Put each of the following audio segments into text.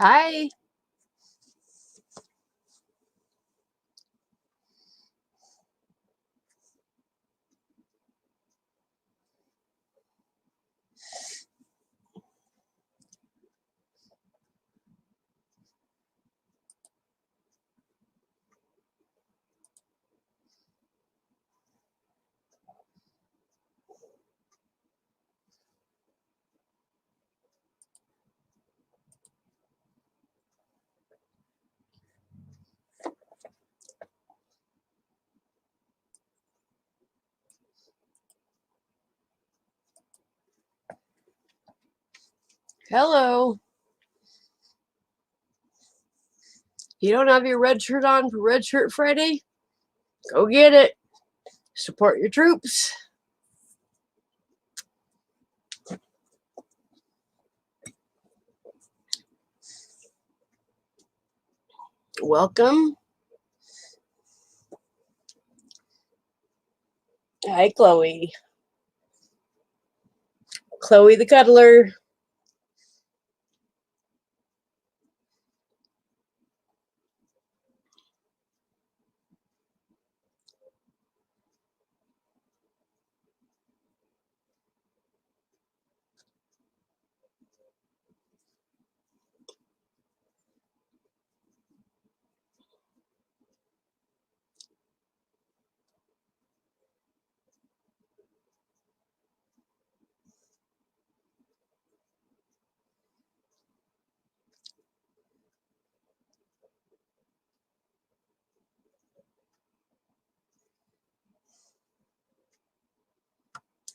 Hi. Hello. You don't have your red shirt on for Red Shirt Friday? Go get it. Support your troops. Welcome. Hi, Chloe. Chloe the Cuddler.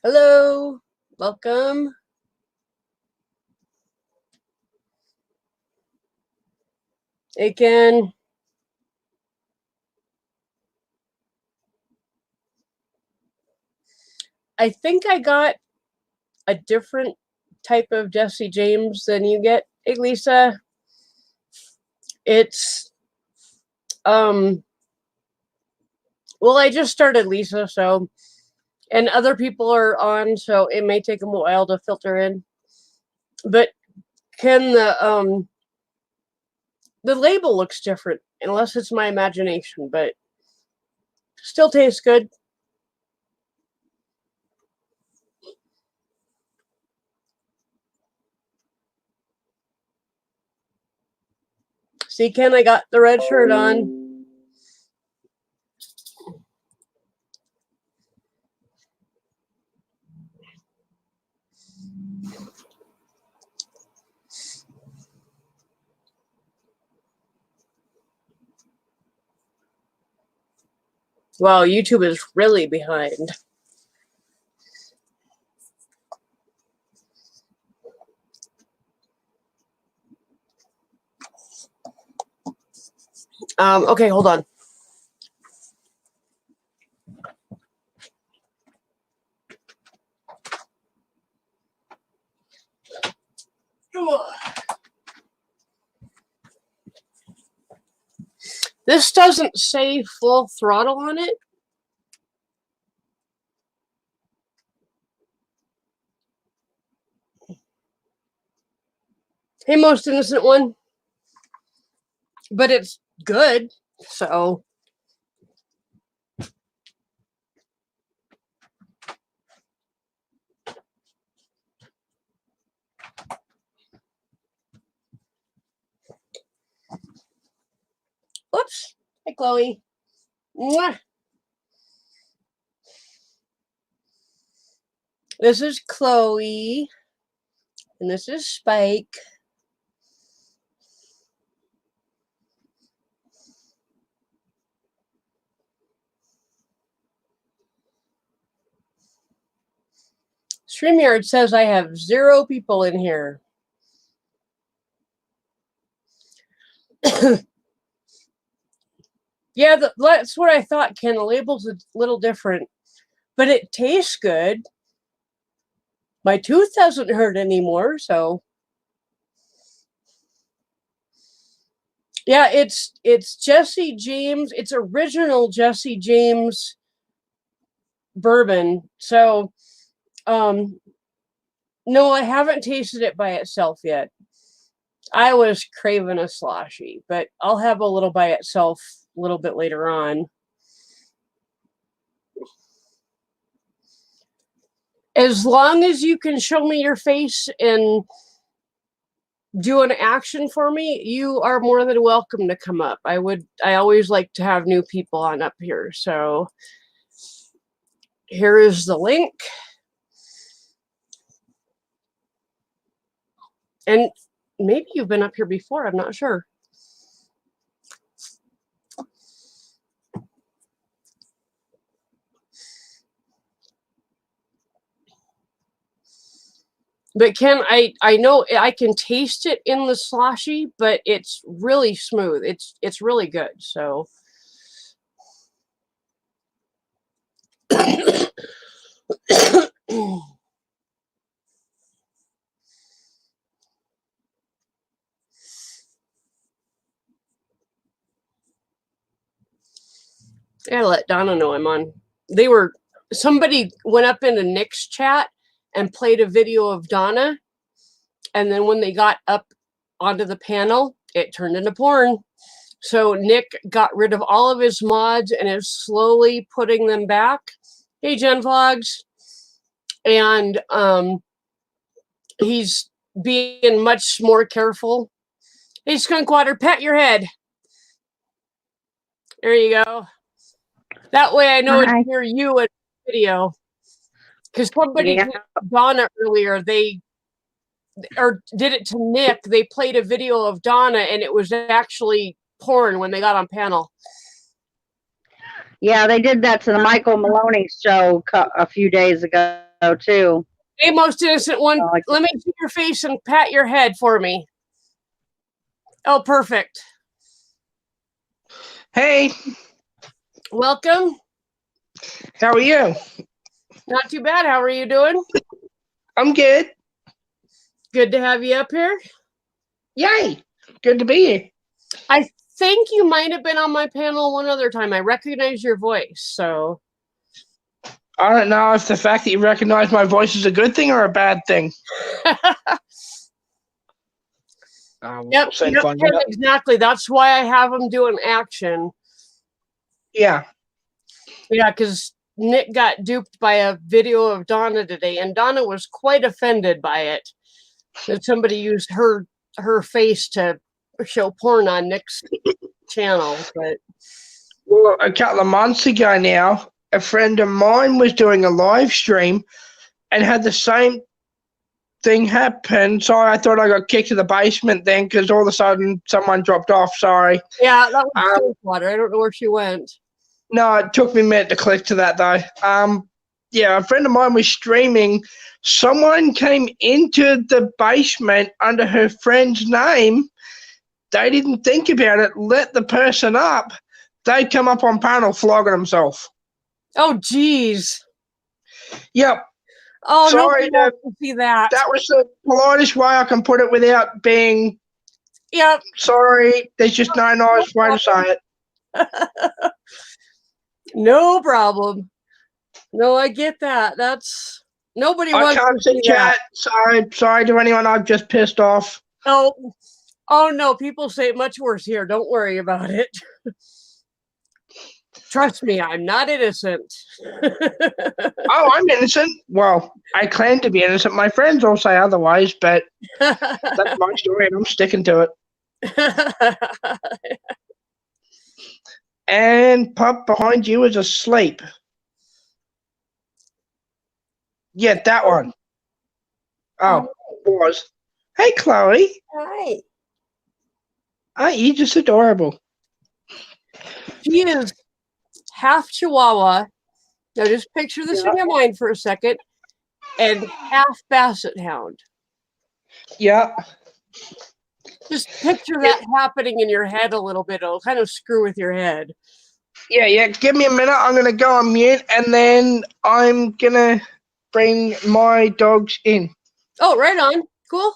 Hello. Welcome. Again. I think I got a different type of Jesse James than you get, Elisa. It's well, I just started Lisa, so and other people are on, so it may take them a while to filter in. But can the label looks different, unless it's my imagination, but still tastes good. See, Ken, I got the red shirt on. Wow, YouTube is really behind. Okay, hold on. This doesn't say full throttle on it. Hey, most innocent one. But it's good, so. Whoops. Hi, Chloe. Mwah. This is Chloe. And this is Spike. StreamYard says I have 0 people in here. Yeah, that's what I thought, Ken. The label's a little different, but it tastes good. My tooth doesn't hurt anymore, so. Yeah, it's Jesse James. It's original Jesse James bourbon. So, no, I haven't tasted it by itself yet. I was craving a sloshy, but I'll have a little by itself a little bit later on. As long as you can show me your face and do an action for me, you are more than welcome to come up. I always like to have new people on up here. So here is the link. And maybe you've been up here before, I'm not sure. But I know I can taste it in the sloshy, but it's really smooth. It's really good. So I let Donna know I'm on. Somebody went up into Nick's chat and played a video of Donna, and then when they got up onto the panel, it turned into porn. So Nick got rid of all of his mods and is slowly putting them back. Hey, Gen Vlogs. And he's being much more careful. Hey, Skunkwater, pat your head. There you go. That way I know it's near you in the video. Because somebody did Donna earlier, did it to Nick. They played a video of Donna, and it was actually porn when they got on panel. Yeah, they did that to the Michael Maloney show a few days ago, too. Hey, most innocent one, let me see your face and pat your head for me. Oh, perfect. Hey. Welcome. How are you? Not too bad. How are you doing? I'm good. Good to have you up here. Yay. Good to be here. I think you might have been on my panel one other time. I recognize your voice, so. I don't know if the fact that you recognize my voice is a good thing or a bad thing. Yep, exactly. That's why I have them doing action. Yeah. Yeah, because Nick got duped by a video of Donna today, and Donna was quite offended by it. That somebody used her face to show porn on Nick's channel. But well, a couple of months ago now, a friend of mine was doing a live stream and had the same thing happen. Sorry, I thought I got kicked to the basement then because all of a sudden someone dropped off. Sorry. Yeah, that was Stillwater. I don't know where she went. No, it took me a minute to click to that though. Yeah, a friend of mine was streaming. Someone came into the basement under her friend's name. They didn't think about it, let the person up. They come up on panel flogging themselves. Oh, geez. Yep. Oh, sorry to see that. That was the politest way I can put it without being. Yep. Sorry, there's just no nice way to say it. No problem. No, I get that. That's nobody wants I can't to see chat. That. Sorry to anyone I've just pissed off. Oh no, people say it much worse here. Don't worry about it. Trust me, I'm not innocent. Oh, I'm innocent. Well, I claim to be innocent. My friends all say otherwise, but that's my story and I'm sticking to it. And Pup behind you is asleep. Yeah, that one. Oh, was. Hey, Chloe. Hi. Aren't you just adorable? She is half Chihuahua. Now just picture this in your mind for a second. And half Basset Hound. Yeah. Just picture that happening in your head a little bit. It'll kind of screw with your head. Yeah. Give me a minute. I'm going to go on mute and then I'm going to bring my dogs in. Oh, right on. Cool.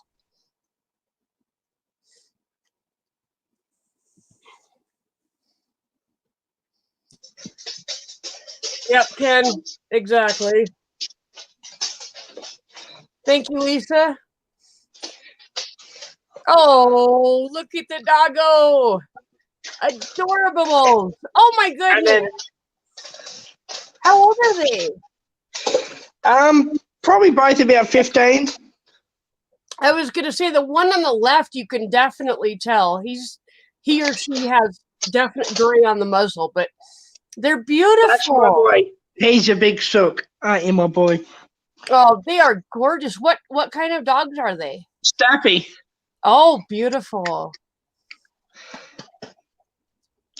Yep, Ken. Exactly. Thank you, Lisa. Oh, look at the doggo. Adorable. Oh my And goodness. then, How old are they? probably both about 15. I was gonna say the one on the left you can definitely tell. He or she has definite gray on the muzzle, but they're That's my beautiful. boy. He's a big sook, ain't you, my boy? Oh, they are gorgeous. What kind of dogs are they? Stappy. Oh, beautiful.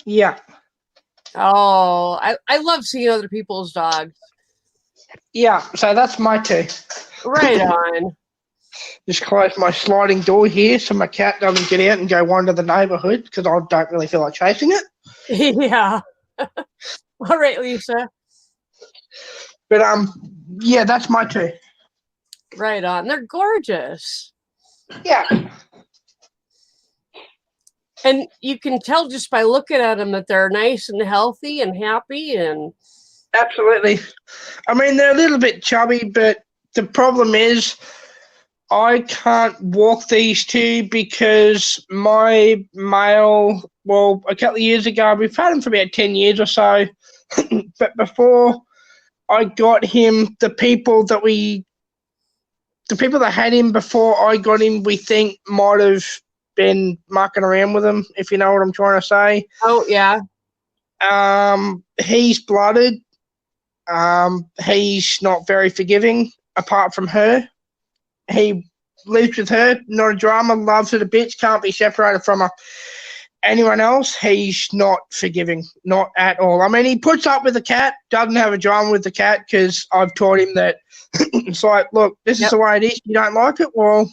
Yeah. Oh, I love seeing other people's dogs. Yeah. So that's my two. Right on. Just close my sliding door here so my cat doesn't get out and go wander the neighbourhood because I don't really feel like chasing it. Yeah. All right, Lisa. But yeah, that's my two. Right on. They're gorgeous. Yeah. And you can tell just by looking at them that they're nice and healthy and happy and Absolutely. I mean, they're a little bit chubby, but the problem is I can't walk these two because my male, well, a couple of years ago, we've had him for about 10 years or so, but before I got him, the people that had him before I got him, we think might have been mucking around with him, if you know what I'm trying to say. oh yeah. He's blooded. He's not very forgiving, apart from her. He lives with her, not a drama, loves her to bits, can't be separated from her. Anyone else, he's not forgiving, not at all. I mean, he puts up with the cat, doesn't have a drama with the cat because I've taught him that it's like, look, this is the way it is. You don't like it? Well,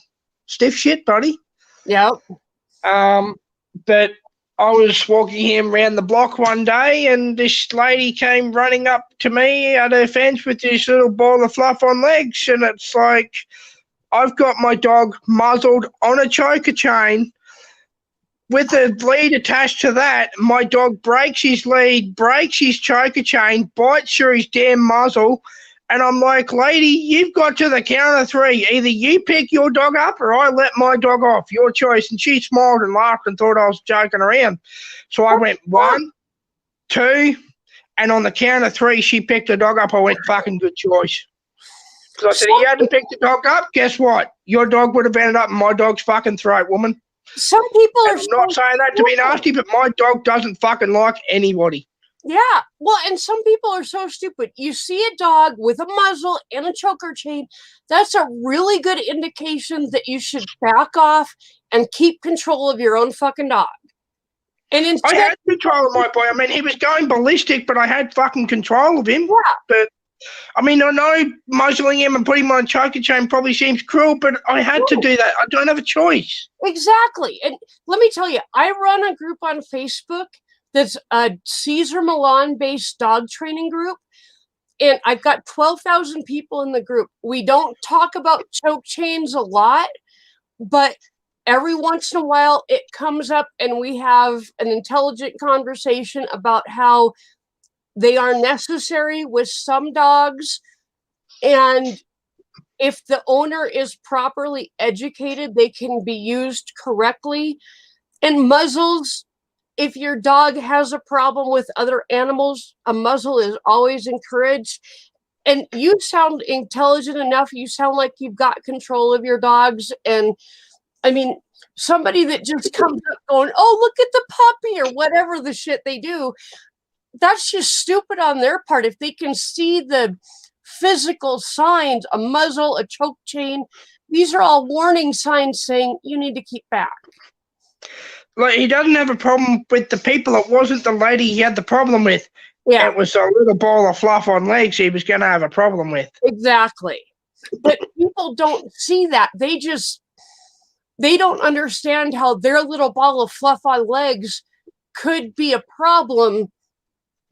stiff shit, buddy. Yep. But I was walking him around the block one day and this lady came running up to me at her fence with this little ball of fluff on legs, and it's like, I've got my dog muzzled on a choker chain with a lead attached to that. My dog breaks his lead, breaks his choker chain, bites through his damn muzzle. And I'm like, lady, you've got to the count of three. Either you pick your dog up or I let my dog off. Your choice. And she smiled and laughed and thought I was joking around. So I went 1, 2, and on the count of three, she picked the dog up. I went, fucking good choice. Because I said, if you hadn't picked the dog up, guess what? Your dog would have ended up in my dog's fucking throat, woman. Some people are I'm not saying that to be nasty, but my dog doesn't fucking like anybody. Yeah. Well, and some people are so stupid. You see a dog with a muzzle and a choker chain, that's a really good indication that you should back off and keep control of your own fucking dog. And instead, I had control of my boy. I mean, he was going ballistic, but I had fucking control of him. Yeah. But I mean, I know muzzling him and putting him on a choker chain probably seems cruel, but I had to do that. I don't have a choice. Exactly. And let me tell you, I run a group on Facebook that's a Cesar Millan-based dog training group, and I've got 12,000 people in the group. We don't talk about choke chains a lot, but every once in a while it comes up and we have an intelligent conversation about how they are necessary with some dogs, and if the owner is properly educated, they can be used correctly. And muzzles, if your dog has a problem with other animals, a muzzle is always encouraged. And you sound intelligent enough. You sound like you've got control of your dogs. And I mean, somebody that just comes up going, oh, look at the puppy or whatever the shit they do, that's just stupid on their part. If they can see the physical signs, a muzzle, a choke chain, these are all warning signs saying you need to keep back. Like, he doesn't have a problem with the people. It wasn't the lady he had the problem with. Yeah. It was a little ball of fluff on legs he was going to have a problem with. Exactly. But people don't see that. They don't understand how their little ball of fluff on legs could be a problem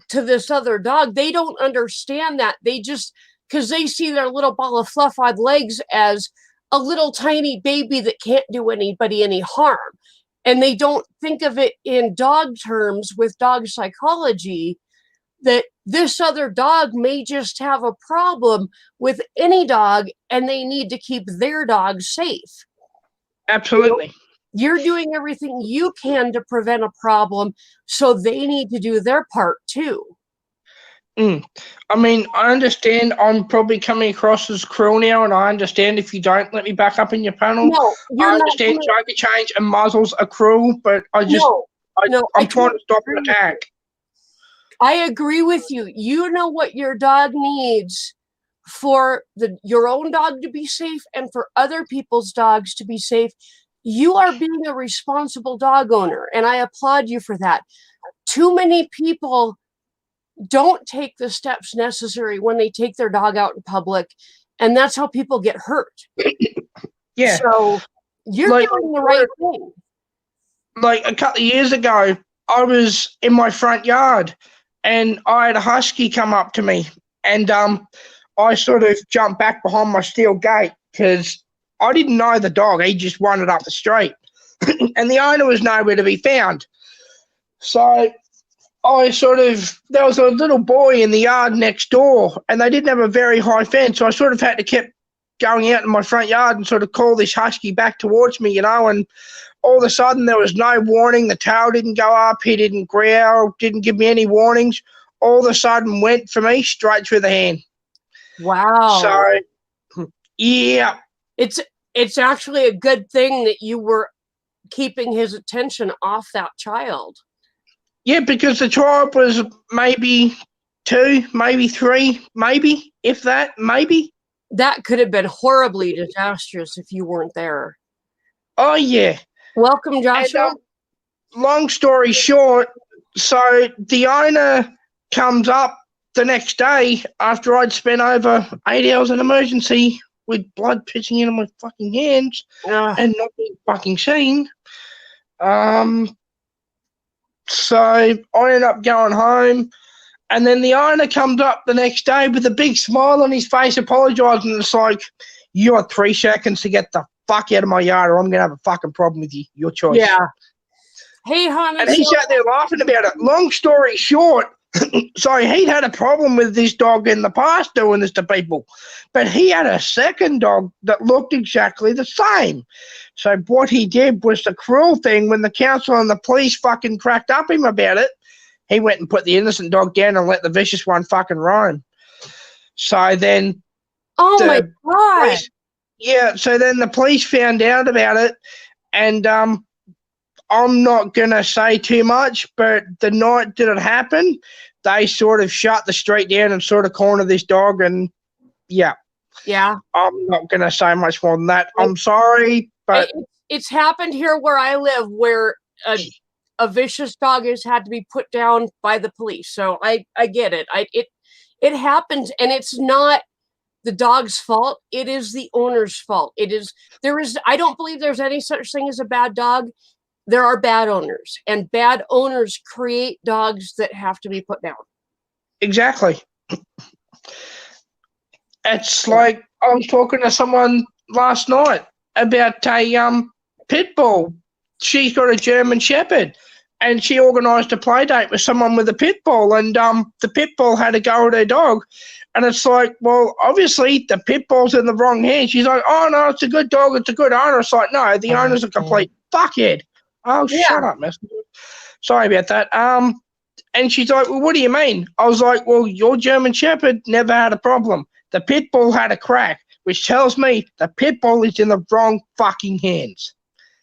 to this other dog. They don't understand that. They just, because they see their little ball of fluff on legs as a little tiny baby that can't do anybody any harm. And they don't think of it in dog terms with dog psychology, that this other dog may just have a problem with any dog and they need to keep their dog safe. Absolutely. You're doing everything you can to prevent a problem, so they need to do their part too. I mean, I understand I'm probably coming across as cruel now, and I understand if you don't let me back up in your panel. No, you're I not. understand jockey change and muzzles are cruel, but I'm trying to stop an attack. I agree with you. You know what your dog needs for your own dog to be safe and for other people's dogs to be safe. You are being a responsible dog owner, and I applaud you for that. Too many people don't take the steps necessary when they take their dog out in public, and that's how people get hurt. Yeah. So you're doing the right thing. Like a couple of years ago, I was in my front yard and I had a husky come up to me, and I sort of jumped back behind my steel gate because I didn't know the dog. He just wandered up the street and the owner was nowhere to be found. So there was a little boy in the yard next door and they didn't have a very high fence. So I sort of had to keep going out in my front yard and sort of call this husky back towards me, and all of a sudden there was no warning. The tail didn't go up. He didn't growl, didn't give me any warnings. All of a sudden went for me straight through the hand. Wow. So, yeah. It's actually a good thing that you were keeping his attention off that child. Yeah, because the child was maybe 2, maybe 3, maybe, if that, maybe. That could have been horribly disastrous if you weren't there. Oh, yeah. Welcome, Joshua. And, long story short, so the owner comes up the next day after I'd spent over 8 hours in emergency with blood pitching into my fucking hands and not being fucking seen. So I ended up going home, and then the owner comes up the next day with a big smile on his face, apologising. And it's like, you have 3 seconds to get the fuck out of my yard or I'm going to have a fucking problem with you. Your choice. Yeah. Hey, honey. And he sat there laughing about it. Long story short, so he'd had a problem with this dog in the past doing this to people, but he had a second dog that looked exactly the same. So what he did was the cruel thing. When the council and the police fucking cracked up him about it, he went and put the innocent dog down and let the vicious one fucking roam. So then my God. So then the police found out about it, and I'm not going to say too much, but the night that it happened, they sort of shut the street down and sort of cornered this dog, and yeah. I'm not going to say much more than that. I'm sorry, but it's happened here where I live, where a vicious dog has had to be put down by the police. So I get it. It happens, and it's not the dog's fault. It is the owner's fault. I don't believe there's any such thing as a bad dog. There are bad owners, and bad owners create dogs that have to be put down. Exactly. It's like I was talking to someone last night about a pit bull. She's got a German Shepherd, and she organised a play date with someone with a pit bull, and the pit bull had a go at her dog. And it's like, well, obviously the pit bull's in the wrong hands. She's like, oh, no, it's a good dog. It's a good owner. It's like, no, the owner's a complete fuckhead. Oh, yeah. Shut up, messenger. Sorry about that. And she's like, well, what do you mean? I was like, well, your German Shepherd never had a problem. The pit bull had a crack, which tells me the pit bull is in the wrong fucking hands.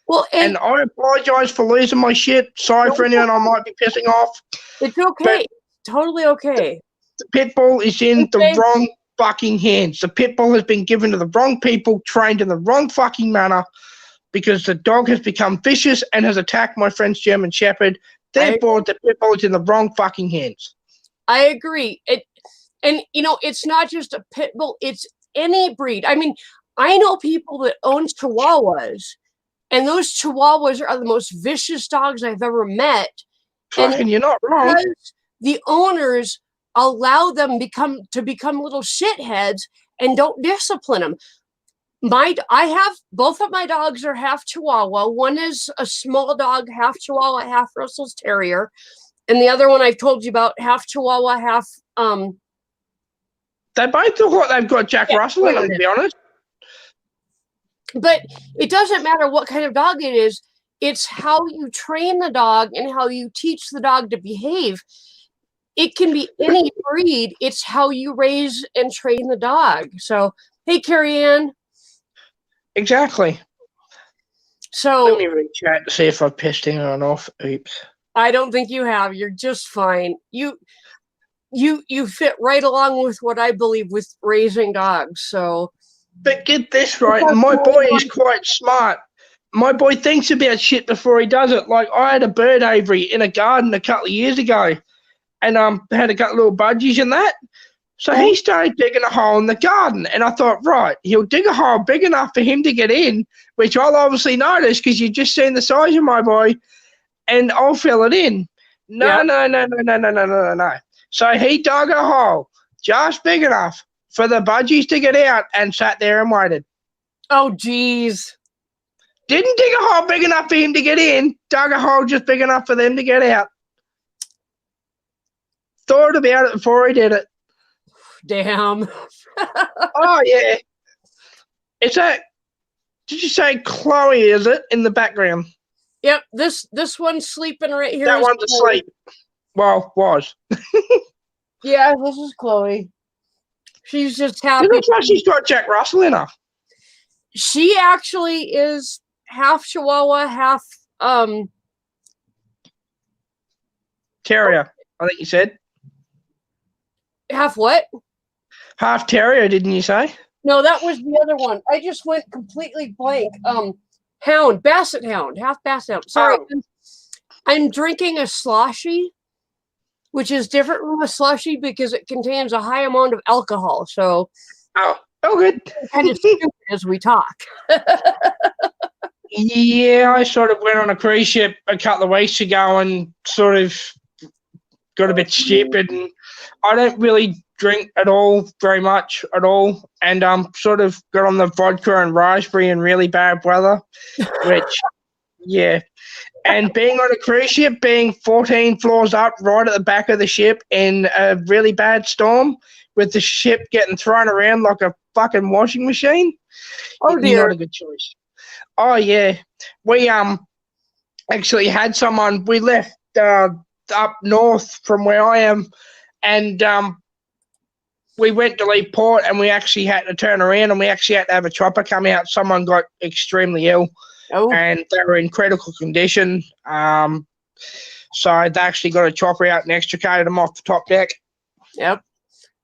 Well, and I apologise for losing my shit. Sorry for anyone I might be pissing off. It's okay. Totally okay. The pit bull is in the wrong fucking hands. The pit bull has been given to the wrong people, trained in the wrong fucking manner, because the dog has become vicious and has attacked my friend's German Shepherd. Therefore, the pit bull is in the wrong fucking hands. I agree. And it's not just a pit bull. It's any breed. I mean, I know people that own Chihuahuas, and those Chihuahuas are the most vicious dogs I've ever met. Fucking, you're not wrong. The owners allow them to become little shitheads and don't discipline them. Both of my dogs are half Chihuahua. One is a small dog, half Chihuahua, half Russell's Terrier, and the other one I've told you about, half Chihuahua, half They both look like they've got Jack Russell in them, to be honest. But it doesn't matter what kind of dog it is. It's how you train the dog and how you teach the dog to behave. It can be any breed. It's how you raise and train the dog. So, hey, Carrie Ann. Exactly. So let me reach out to see if I've pissed anyone off. Oops. I don't think you have. You're just fine. You fit right along with what I believe with raising dogs. So, but get this right. My boy is quite smart. My boy thinks about shit before he does it. Like I had a bird aviary in a garden a couple of years ago, and had a couple little budgies in that. So he started digging a hole in the garden, and I thought, right, he'll dig a hole big enough for him to get in, which I'll obviously notice because you've just seen the size of my boy, and I'll fill it in. No. So he dug a hole just big enough for the budgies to get out and sat there and waited. Oh, geez. Didn't dig a hole big enough for him to get in, dug a hole just big enough for them to get out. Thought about it before he did it. Damn. Oh, yeah. Is that, did you say Chloe, is it, in the background? Yep, this one's sleeping right here. That one's asleep. Well, was. Yeah, this is Chloe. She's just happy. It looks like she's got Jack Russell in her. She actually is half Chihuahua, half Terrier, I think you said. Half what? Half terrier, didn't you say? No, that was the other one. I just went completely blank. Hound, basset hound, half basset hound. Sorry. Oh. I'm drinking a sloshy, which is different from a slushy because it contains a high amount of alcohol. So, oh good. Kind of stupid as we talk. Yeah, I sort of went on a cruise ship a couple of weeks ago and sort of got a bit stupid, and I don't really drink at all, very much at all, and sort of got on the vodka and raspberry in really bad weather, which, yeah. And being on a cruise ship, being 14 floors up right at the back of the ship in a really bad storm with the ship getting thrown around like a fucking washing machine. Oh, dear. Not a good choice. Oh, yeah. We actually had someone, we left up north from where I am, and we went to leave port, and we actually had to turn around, and we actually had to have a chopper come out. Someone got extremely ill. Oh. And they were in critical condition. So they actually got a chopper out and extricated them off the top deck. Yep.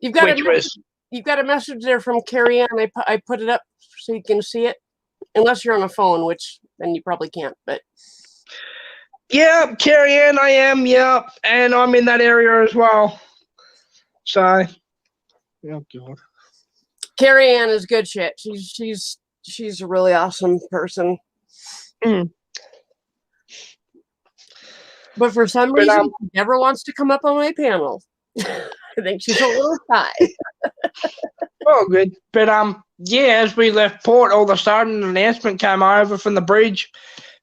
You've got a message there from Carrie Ann. I put it up so you can see it. Unless you're on a phone, which then you probably can't. But yeah, Carrie Ann, I am. Yeah, and I'm in that area as well. So, oh God. Carrie Ann is good shit. She's a really awesome person. Mm. But for some reason, she never wants to come up on my panel. I think she's a little shy. Oh, good. But yeah, as we left port, all of a sudden an announcement came over from the bridge.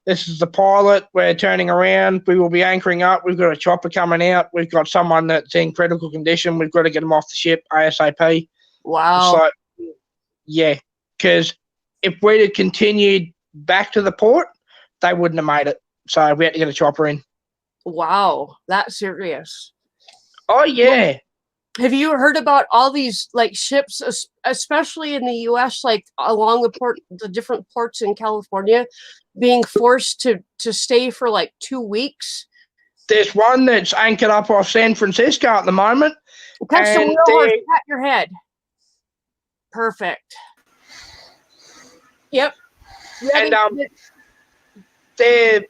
This is the pilot. We're turning around. We will be anchoring up. We've got a chopper coming out. We've got someone that's in critical condition. We've got to get them off the ship ASAP. Wow. So, yeah, because if we'd have continued back to the port, they wouldn't have made it. So we had to get a chopper in. Wow, that's serious. Oh, yeah. Have you heard about all these like ships, especially in the U.S., like along the different ports in California, being forced to stay for like 2 weeks? There's one that's anchored up off San Francisco at the moment. Catch the wheel horse, pat your head. Perfect. Yep. And they're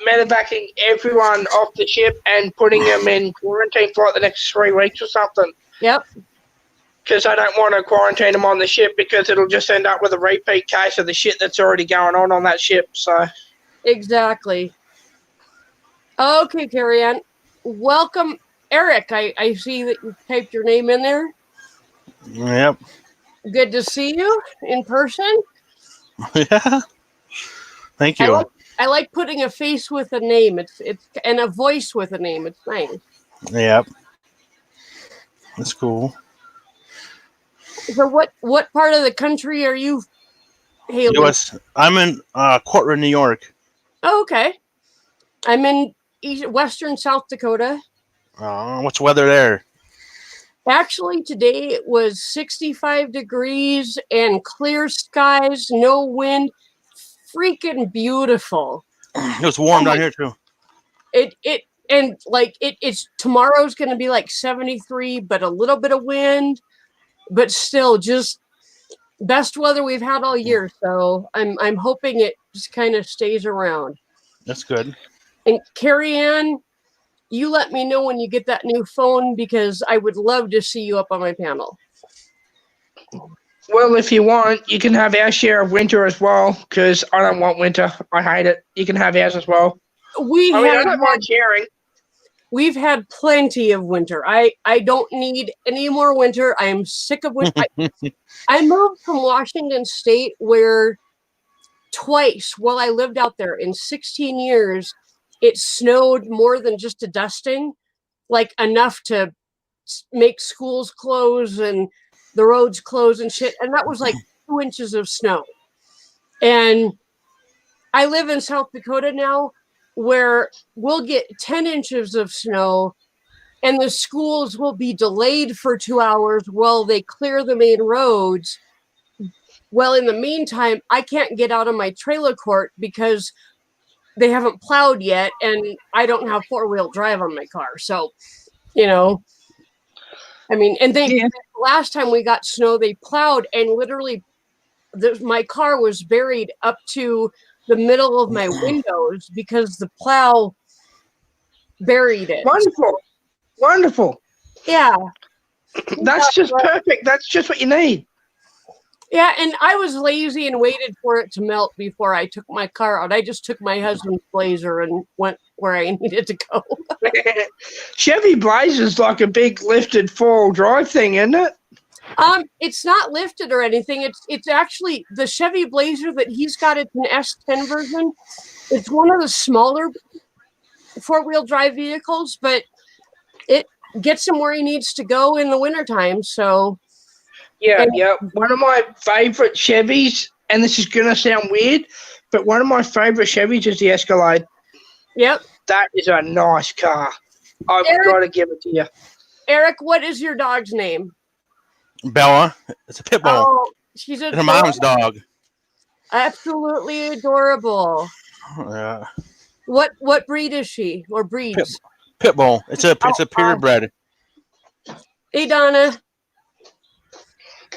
medevacing everyone off the ship and putting them in quarantine for like the next 3 weeks or something. Yep. Because I don't want to quarantine them on the ship because it'll just end up with a repeat case of the shit that's already going on that ship. So exactly. Okay, Carrie Ann. Welcome, Eric. I see that you typed your name in there. Yep. Good to see you in person. Yeah. Thank you. I like putting a face with a name. It's and a voice with a name. It's nice. Yep. That's cool. So what part of the country are you hailing? US. I'm in Cortland, New York. Oh, okay. I'm in western South Dakota. What's the weather there? Actually, today it was 65 degrees and clear skies, no wind. Freaking beautiful. It was warm down here too. It's tomorrow's going to be like 73, but a little bit of wind, but still just best weather we've had all year. So I'm hoping it just kind of stays around. That's good. And Carrie Ann, you let me know when you get that new phone because I would love to see you up on my panel. Well, if you want, you can have our share of winter as well, because I don't want winter. I hate it. You can have ours as well. I don't mind sharing. We've had plenty of winter. I don't need any more winter. I am sick of winter. I moved from Washington State where twice while I lived out there in 16 years, it snowed more than just a dusting, like enough to make schools close and the roads close and shit. And that was like 2 inches of snow. And I live in South Dakota now where we'll get 10 inches of snow and the schools will be delayed for 2 hours while they clear the main roads. Well, in the meantime, I can't get out of my trailer court because they haven't plowed yet and I don't have 4-wheel drive on my car. So, I mean, and last time we got snow, they plowed and literally my car was buried up to the middle of my windows because the plow buried it. Wonderful. Yeah. That's just perfect. That's just what you need. Yeah, and I was lazy and waited for it to melt before I took my car out. I just took my husband's Blazer and went where I needed to go. Chevy Blazer's like a big lifted 4-wheel drive thing, isn't it? It's not lifted or anything. It's actually the Chevy Blazer that he's got. It's an S10 version. It's one of the smaller 4-wheel drive vehicles, but it gets him where he needs to go in the wintertime. So yeah. One of my favorite Chevys, and this is gonna sound weird, but one of my favorite Chevys is the Escalade. Yep. That is a nice car. I've got to give it to you. Eric, what is your dog's name? Bella. It's a pit bull. Oh, she's It's her mom's dog. Absolutely adorable. Yeah. What breed is she or breeds? Pit bull. It's a purebred. Hey Donna.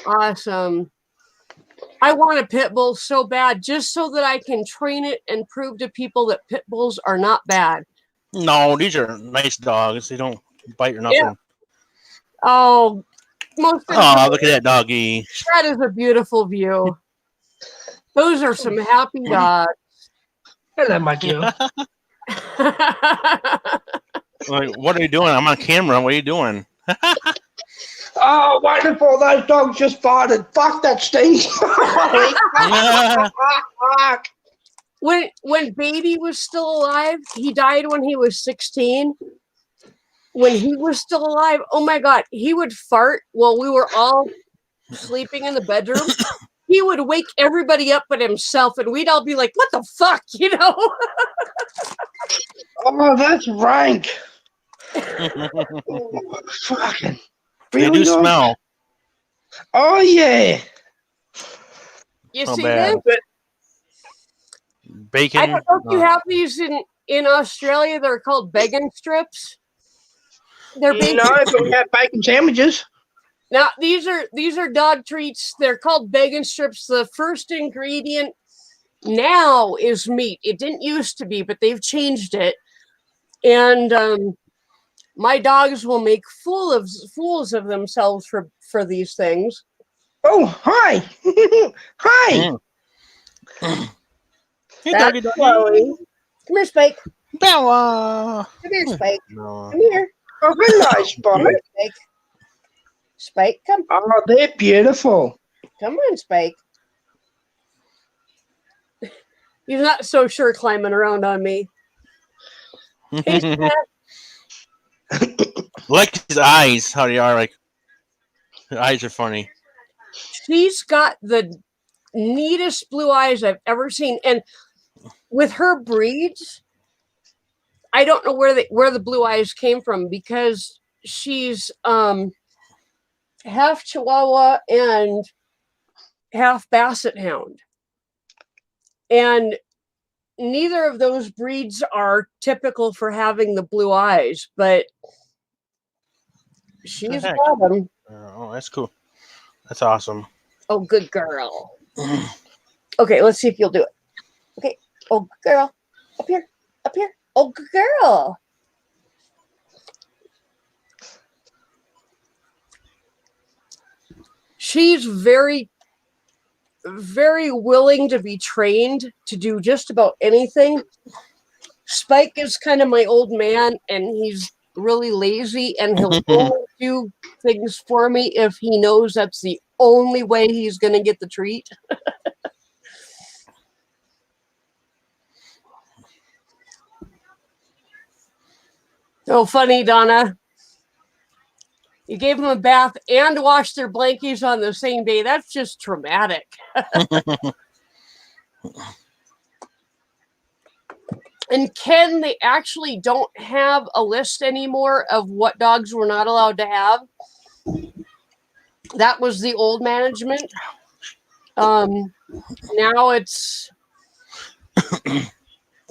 Awesome. I want a pit bull so bad just so that I can train it and prove to people that pit bulls are not bad. No, these are nice dogs. They don't bite or nothing. Yeah. Oh, look at that doggy. That is a beautiful view. Those are some happy dogs. Hello, my dear. Like, what are you doing? I'm on camera. What are you doing? Oh, wonderful. Those dogs just farted. Fuck, that stinks. When baby was still alive, he died when he was 16. When he was still alive, oh my God, he would fart while we were all sleeping in the bedroom. He would wake everybody up but himself, and we'd all be like, what the fuck, Oh, that's rank. Fucking. They do smell. Oh, yeah. You see this? Bacon. I don't know if you have these in Australia. They're called bacon strips. They're bacon. No, but we have bacon sandwiches. Now these are dog treats. They're called bacon strips. The first ingredient now is meat. It didn't used to be, but they've changed it. And my dogs will make fools of themselves for these things. Oh, hi. Hi. Hey, doggy. Come here, Spike. Bella. Come here, Spike. No. Come here. Oh, hello, Spike. Spike. Spike, come. Oh, they're beautiful. Come on, Spike. He's not so sure climbing around on me. Hey, Spike. Like his eyes, how they are. Like, his eyes are funny. She's got the neatest blue eyes I've ever seen. And with her breeds, I don't know where the blue eyes came from, because she's half Chihuahua and half Basset Hound. And neither of those breeds are typical for having the blue eyes, but she's heck? got them. Oh, that's cool. That's awesome. Oh, good girl. Okay, let's see if you'll do it. Okay. Oh, good girl. Up here. Up here. Oh, good girl. She's very, very willing to be trained to do just about anything. Spike is kind of my old man, and he's really lazy, and he'll only do things for me if he knows that's the only way he's going to get the treat. So funny, Donna. You gave them a bath and washed their blankies on the same day. That's just traumatic. And Ken, they actually don't have a list anymore of what dogs we're not allowed to have. That was the old management. Now it's...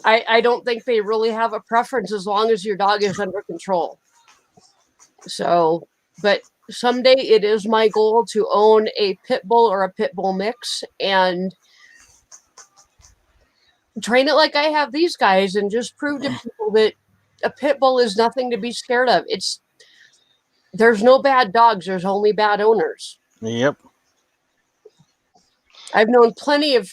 I don't think they really have a preference as long as your dog is under control. So, but someday it is my goal to own a pit bull or a pit bull mix and train it like I have these guys, and just prove to people that a pit bull is nothing to be scared of. There's no bad dogs. There's only bad owners. Yep. I've known plenty of,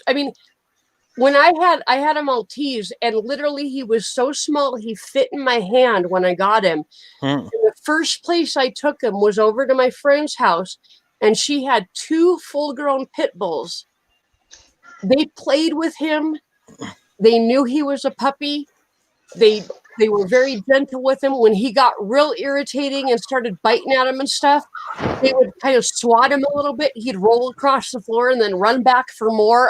when I had a Maltese, and literally he was so small, he fit in my hand when I got him. And the first place I took him was over to my friend's house, and she had 2 full-grown pit bulls. They played with him. They knew he was a puppy. They were very gentle with him. When he got real irritating and started biting at him and stuff, they would kind of swat him a little bit. He'd roll across the floor and then run back for more.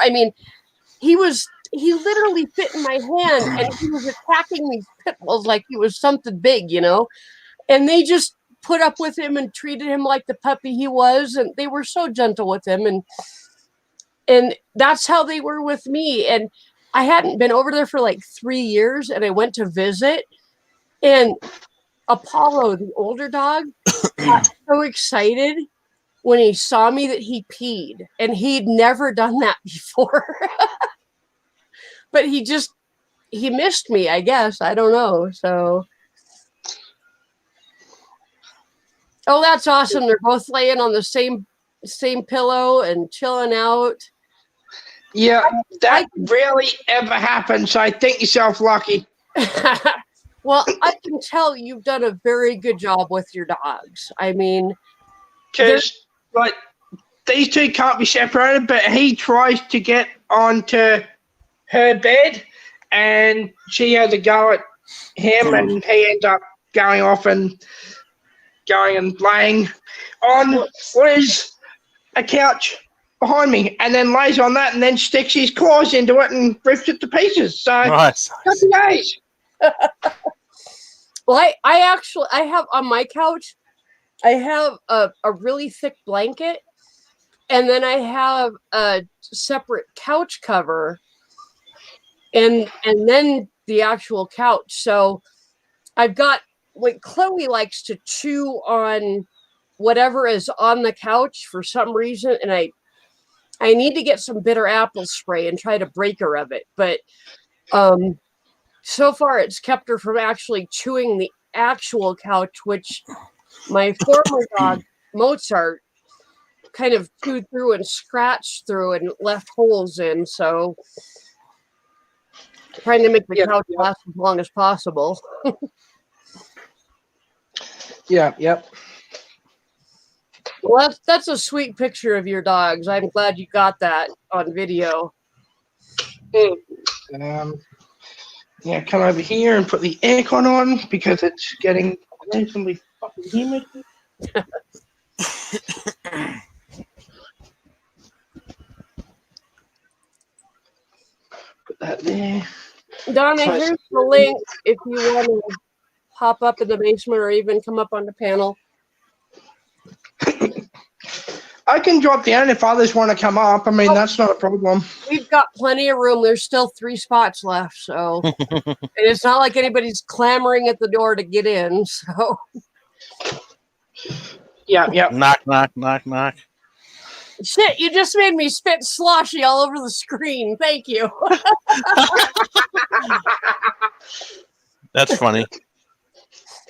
He literally fit in my hand, and he was attacking these pit bulls like he was something big, and they just put up with him and treated him like the puppy he was. And they were so gentle with him. And that's how they were with me. And I hadn't been over there for like 3 years, and I went to visit, and Apollo, the older dog, got so excited when he saw me that he peed, and he'd never done that before. But he missed me, I guess. I don't know. So, oh, that's awesome. They're both laying on the same pillow and chilling out. Yeah, that rarely ever happens. So I think yourself lucky. Well, I can tell you've done a very good job with your dogs. Because like these two can't be separated, but he tries to get onto her bed, and she has a go at him, and he ends up going off and laying on what is a couch behind me, and then lays on that, and then sticks his claws into it and rips it to pieces. So Nice. happy days. Well, I have on my couch, I have a really thick blanket, and then I have a separate couch cover, and then the actual couch. So I've got, like, Chloe likes to chew on whatever is on the couch for some reason, and I need to get some bitter apple spray and try to break her of it. But so far it's kept her from actually chewing the actual couch, which my former dog, Mozart, kind of chewed through and scratched through and left holes in. So trying to make the couch last as long as possible. Yep. Well, that's a sweet picture of your dogs. I'm glad you got that on video. Come over here and put the aircon on because it's getting reasonably fucking humid. Put that there. Donna, here's the link if you want to hop up in the basement or even come up on the panel. I can drop down if others want to come up. I mean, that's not a problem. We've got plenty of room. There's still 3 spots left, so and it's not like anybody's clamoring at the door to get in. So Yeah. Knock, knock, knock, knock. shit, you just made me spit sloshy all over the screen. Thank you. That's funny.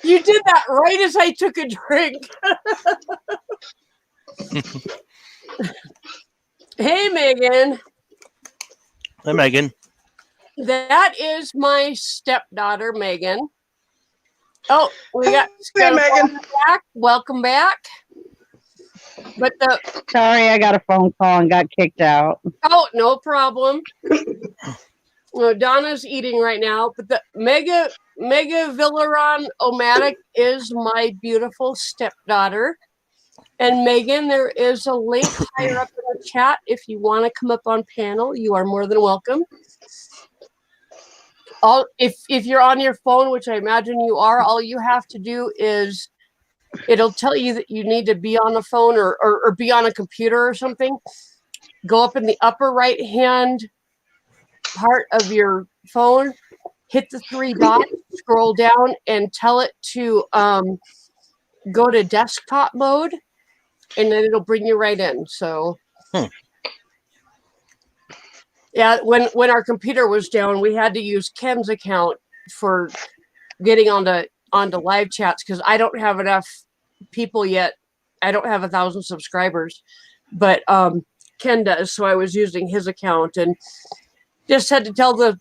You did that right as I took a drink. Hey, Megan. Hey, Megan. That is my stepdaughter, Megan. Oh, we got Hey, Megan. back. Welcome back. But Sorry, I got a phone call and got kicked out. oh, no problem. Well, Donna's eating right now, but the Mega Villaron Omatic is my beautiful stepdaughter. And Megan, there is a link higher up in the chat. If you want to come up on panel, you are more than welcome. If you're on your phone, which I imagine you are, all you have to do is it'll tell you that you need to be on a phone or be on a computer or something. Go up in the upper right hand part of your phone, hit the 3 dots, scroll down, and tell it to go to desktop mode, and then it'll bring you right in. So yeah, when our computer was down, we had to use Ken's account for getting onto live chats because I don't have enough people yet. I don't have 1,000 subscribers, but Ken does. So I was using his account and just had to tell the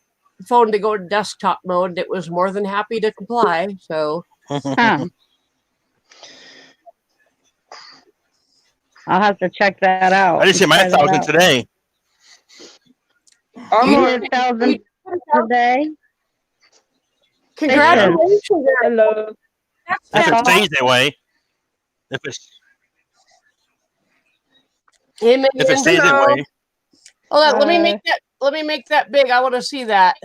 phone to go to desktop mode. It was more than happy to comply. So Huh. I'll have to check that out. I just hit my Try that 1,000 out. today. I'm You on. did 1,000 today? congratulations. Hello. That's If it fantastic. stays that way. Hey, Megan. If it stays that Hello. way. Hold on, let me Hi. make that big. I want to see that.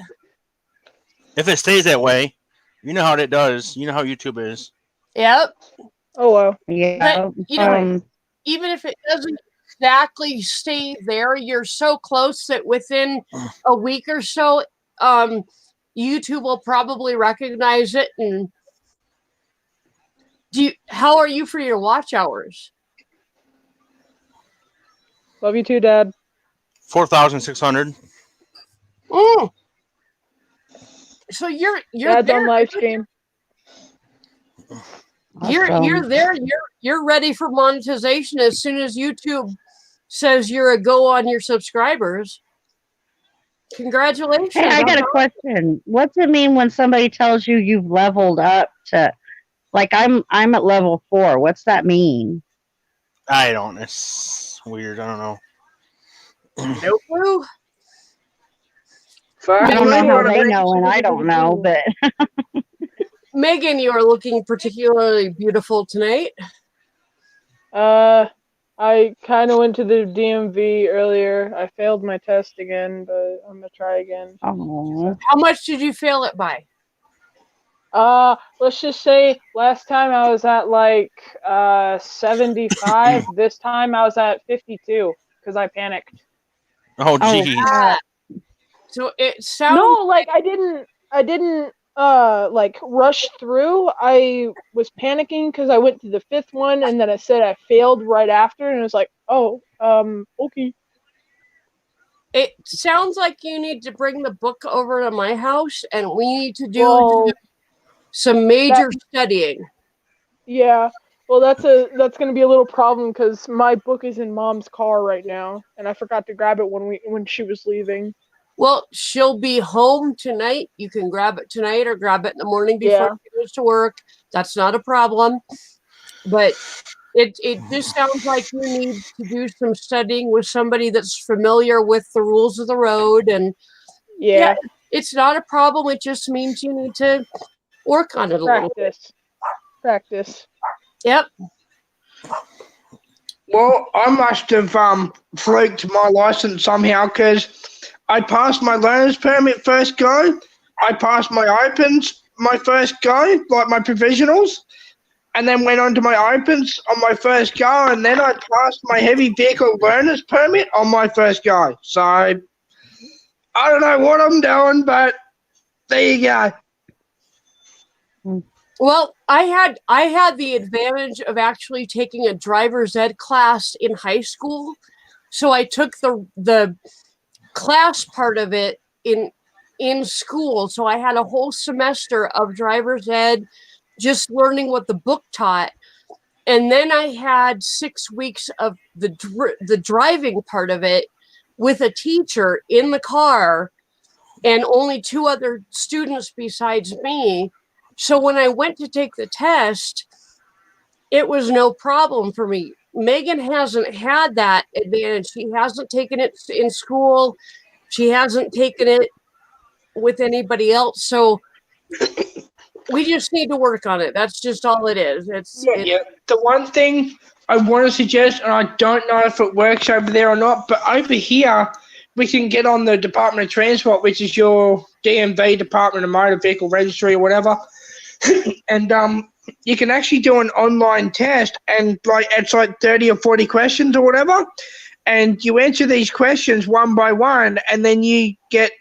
If it stays that way, you know how it does. You know how YouTube is. Yep. Oh wow. Yeah. you know, Even if it doesn't exactly stay there, you're so close that within a week or so, YouTube will probably recognize it. And how are you for your watch hours? Love you too, Dad. 4,600. So you're Dad's there. on live stream. You're there. You're ready for monetization as soon as YouTube says you're a go on your subscribers. Congratulations. Hey, I got a question. What's it mean when somebody tells you you've leveled up to, like, I'm at level 4? What's that mean? I don't. It's weird. I don't know. No clue. I don't know how they Megan, know, and I don't know, but Megan, you are looking particularly beautiful tonight. I kind of went to the DMV earlier. I failed my test again, but I'm gonna try again. oh, How much did you fail it by? Let's just say last time I was at like 75. This time I was at 52 because I panicked. Oh, Oh, geez. So it sounds No, like I didn't like rush through. I was panicking because I went to the 5th one and then it said I failed right after, and it was like, oh, okay. It sounds like you need to bring the book over to my house, and we need to do Well, some major studying. yeah. Well, that's gonna be a little problem because my book is in Mom's car right now, and I forgot to grab it when she was leaving. Well, she'll be home tonight. You can grab it tonight or grab it in the morning before she goes to work. That's not a problem. But it just sounds like you need to do some studying with somebody that's familiar with the rules of the road. And Yeah, it's not a problem. It just means you need to work on it a little bit. practice. Yep. Well, I must have fluked my license somehow because I passed my learner's permit first go, I passed my opens my first go, like my provisionals, and then went on to my opens on my first go, and then I passed my heavy vehicle learner's permit on my first go. So I don't know what I'm doing, but there you go. Well, I had the advantage of actually taking a driver's ed class in high school. So I took the class part of it in school. So I had a whole semester of driver's ed, just learning what the book taught. And then I had 6 weeks of the driving part of it with a teacher in the car and only 2 other students besides me. So when I went to take the test, it was no problem for me. Megan hasn't had that advantage. She hasn't taken it in school. She hasn't taken it with anybody else. So we just need to work on it. That's just all it is. Yeah. The one thing I want to suggest, and I don't know if it works over there or not, but over here, we can get on the Department of Transport, which is your DMV, Department of Motor Vehicle Registry or whatever. And you can actually do an online test, and it's like 30 or 40 questions or whatever. And you answer these questions one by one, and then you get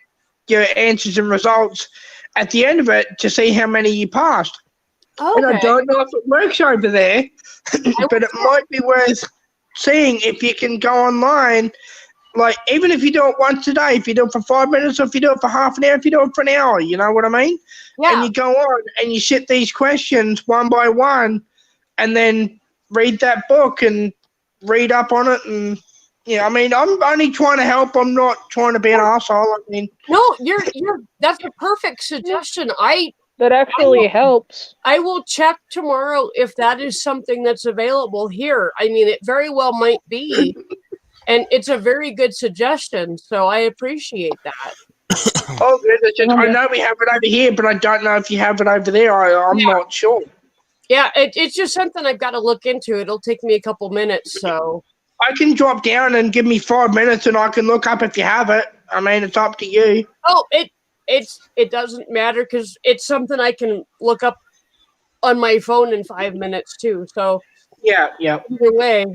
your answers and results at the end of it to see how many you passed. Okay. And I don't know if it works over there, but it might be worth seeing if you can go online. Like, even if you do it once a day, if you do it for 5 minutes, or if you do it for half an hour, if you do it for an hour, you know what I mean? Yeah. And you go on and you sit these questions one by one, and then read that book and read up on it. And I mean, I'm only trying to help. I'm not trying to be an asshole. I mean, No, you're that's a perfect suggestion. That actually helps. I will check tomorrow if that is something that's available here. I mean, it very well might be. And it's a very good suggestion, so I appreciate that. oh, good. It's just, I know we have it over here, but I don't know if you have it over there. I'm not sure. Yeah, it's just something I've got to look into. It'll take me a couple minutes, so. I can drop down and give me 5 minutes, and I can look up if you have it. I mean, it's up to you. Oh, it doesn't matter because it's something I can look up on my phone in 5 minutes too. So Yeah. either way,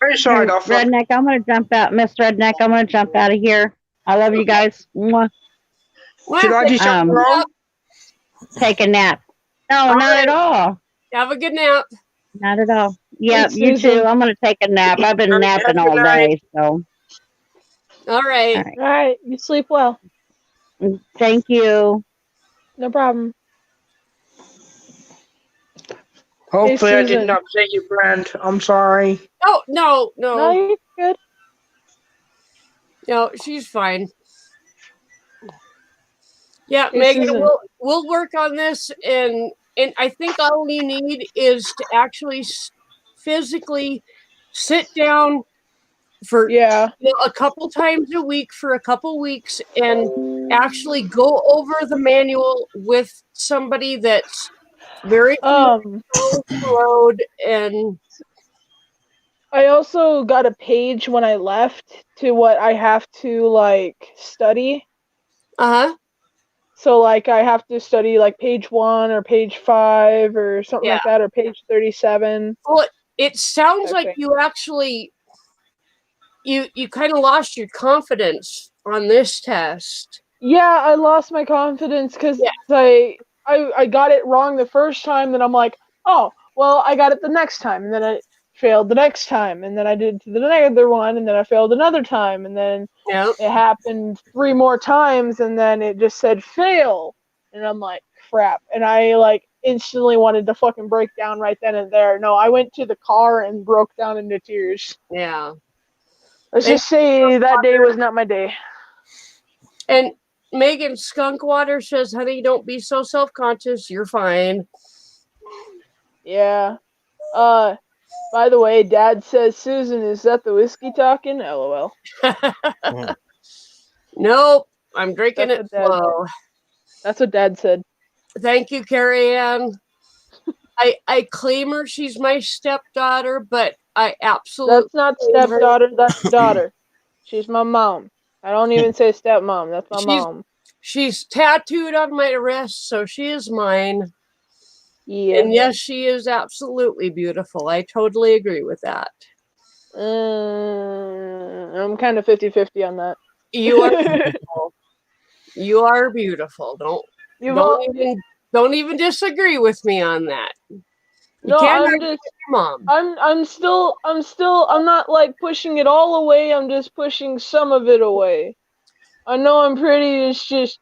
Very sorry, Hey, Alpha. Redneck, I'm gonna jump out. Miss Redneck, I'm gonna jump out of here. I love you guys. Mwah. Should I do something wrong? Take a nap. No, not at all. Have a good nap. Not at all. Yeah, Thanks, you Susan. too. I'm gonna take a nap. I've been Have a napping good all night. day, so All right. all right. All right, you sleep well. Thank you. No problem. Hopefully, I Susan. didn't upset you, friend. I'm sorry. Oh no, No, you're good. no, she's fine. Yeah, Hey, Megan, Susan. we'll work on this, and I think all we need is to actually physically sit down for Yeah. a couple times a week for a couple weeks and actually go over the manual with somebody that's very familiar with the road. And I also got a page when I left to what I have to study. So I have to study page 1 or page 5 or something like that, or page 37. Well, it sounds like Okay. you actually you kind of lost your confidence on this test. Yeah, I lost my confidence because I got it wrong the first time. Then I'm like, oh, well, I got it the next time, and then I failed the next time, and then I did the other one, and then I failed another time, and then it happened 3 more times, and then it just said fail, and I'm like, crap, and I instantly wanted to fucking break down right then and there. No, I went to the car and broke down into tears. Yeah. Let's just say that day was not my day. And Megan Skunkwater says, honey, don't be so self-conscious. You're fine. Yeah. By the way, Dad says, Susan, is that the whiskey talking? LOL. Nope. I'm drinking That's it what Dad slow. That's what Dad said. Thank you, Carrie Ann. I claim her. She's my stepdaughter, but I absolutely... That's not stepdaughter, that's daughter. She's my mom. I don't even say stepmom. That's my mom. She's tattooed on my wrist, so she is mine. Yeah. And yes, she is absolutely beautiful. I totally agree with that. I'm kind of 50-50 on that. You are beautiful. You are beautiful. You've all, Don't even disagree with me on that. You no, can't I'm argue just, with your mom. I'm not like pushing it all away. I'm just pushing some of it away. I know I'm pretty. It's just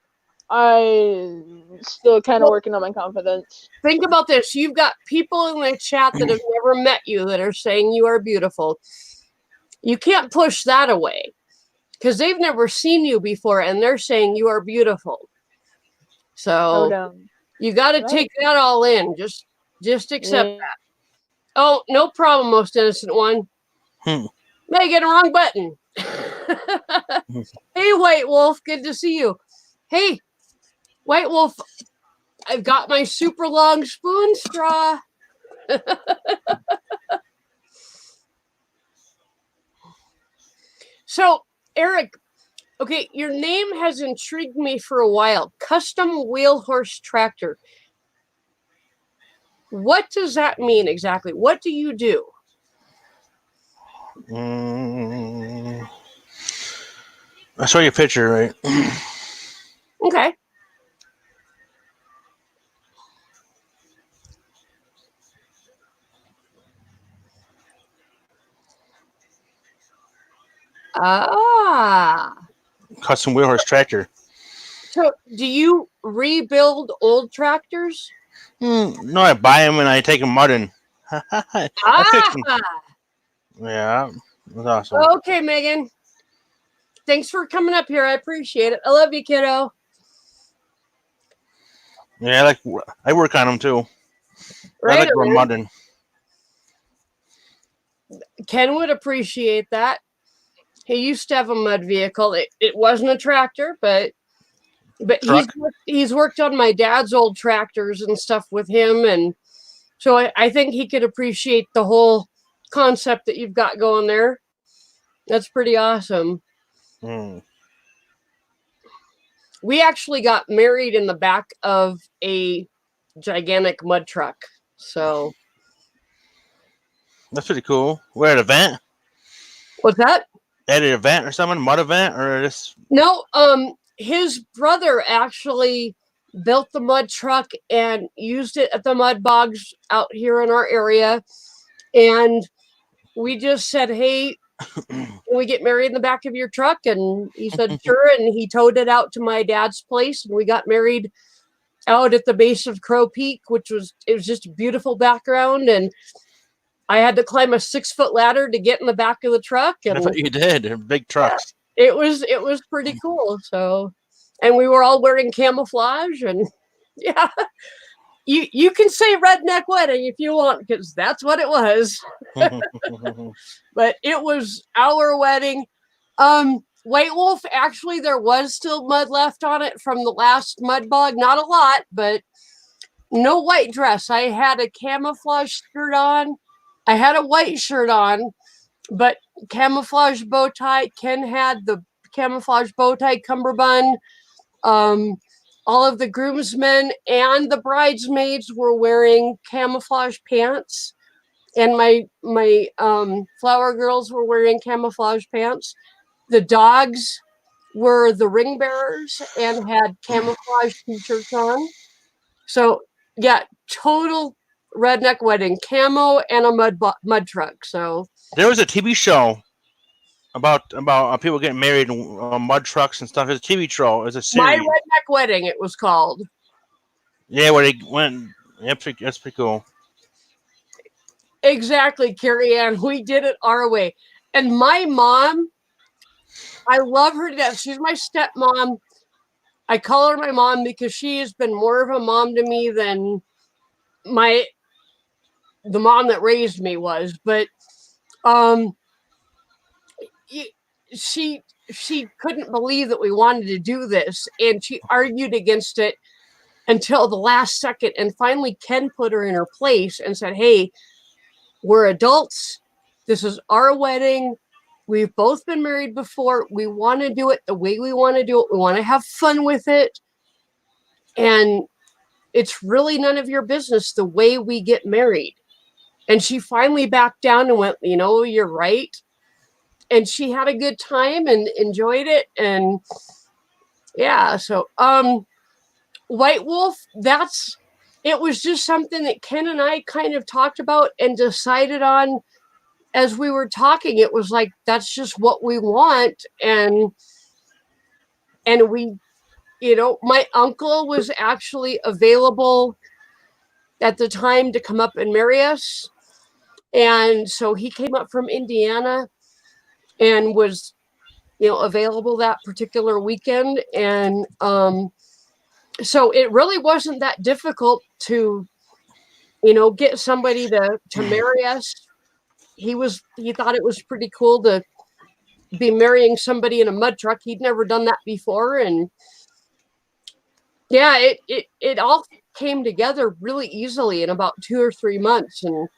I'm still kind of working on my confidence. Think about this. You've got people in the chat that have never met you that are saying you are beautiful. You can't push that away because they've never seen you before and they're saying you are beautiful. No So down. you got to Right. take that all in. Just accept Yeah. that. Oh, no problem, most innocent one. Hmm. Megan, wrong button. Hey, White Wolf, good to see you. Hey, White Wolf, I've got my super long spoon straw. So, Eric, okay, your name has intrigued me for a while. Custom Wheel Horse Tractor. What does that mean exactly? What do you do? I saw your picture, right? Okay. Ah. Custom wheel horse tractor. So, do you rebuild old tractors? No, I buy them and I take them mudding. I fix them. Ah. Yeah, that's awesome. Okay, Megan. Thanks for coming up here. I appreciate it. I love you, kiddo. Yeah, I work on them too. Right. I like them mudding. Ken would appreciate that. He used to have a mud vehicle. It wasn't a tractor, but he's worked on my dad's old tractors and stuff with him, and so I think he could appreciate the whole concept that you've got going there. That's pretty awesome. We actually got married in the back of a gigantic mud truck. So that's pretty cool. We're at an event. what's that? At an event or something, mud event or just No, his brother actually built the mud truck and used it at the mud bogs out here in our area. And we just said, hey, can we get married in the back of your truck? And he said, sure. And he towed it out to my dad's place. And we got married out at the base of Crow Peak, it was just a beautiful background. And I had to climb a 6-foot ladder to get in the back of the truck. And that's what you did. They're big trucks. Yeah, it was pretty cool. So, and we were all wearing camouflage, and yeah, you can say redneck wedding if you want, because that's what it was. But it was our wedding. White Wolf, actually, there was still mud left on it from the last mud bog. Not a lot, but no white dress. I had a camouflage skirt on. I had a white shirt on, but camouflage bow tie. Ken had the camouflage bow tie cummerbund. All of the groomsmen and the bridesmaids were wearing camouflage pants, and my flower girls were wearing camouflage pants. The dogs were the ring bearers and had camouflage t-shirts on. So yeah, total redneck wedding, camo and a mud truck. So there was a TV show about people getting married in mud trucks and stuff. It's a TV show. It's a series. My Redneck Wedding, it was called. Yeah, where they went. Yeah, that's pretty cool. Exactly, Carrie Ann. We did it our way. And my mom, I love her to death. She's my stepmom. I call her my mom because she has been more of a mom to me than the mom that raised me was. But she couldn't believe that we wanted to do this, and she argued against it until the last second. And finally, Ken put her in her place and said, hey, we're adults. This is our wedding. we've both been married before. We want to do it the way we want to do it. We want to have fun with it. And it's really none of your business the way we get married. And she finally backed down and went, you're right. And she had a good time and enjoyed it. And yeah, so White Wolf, it was just something that Ken and I kind of talked about and decided on as we were talking. It was like, that's just what we want. And we, my uncle was actually available at the time to come up and marry us. And so he came up from Indiana and was, available that particular weekend. And so it really wasn't that difficult to, get somebody to marry us. He thought it was pretty cool to be marrying somebody in a mud truck. He'd never done that before. And yeah, it all came together really easily in about 2 or 3 months. And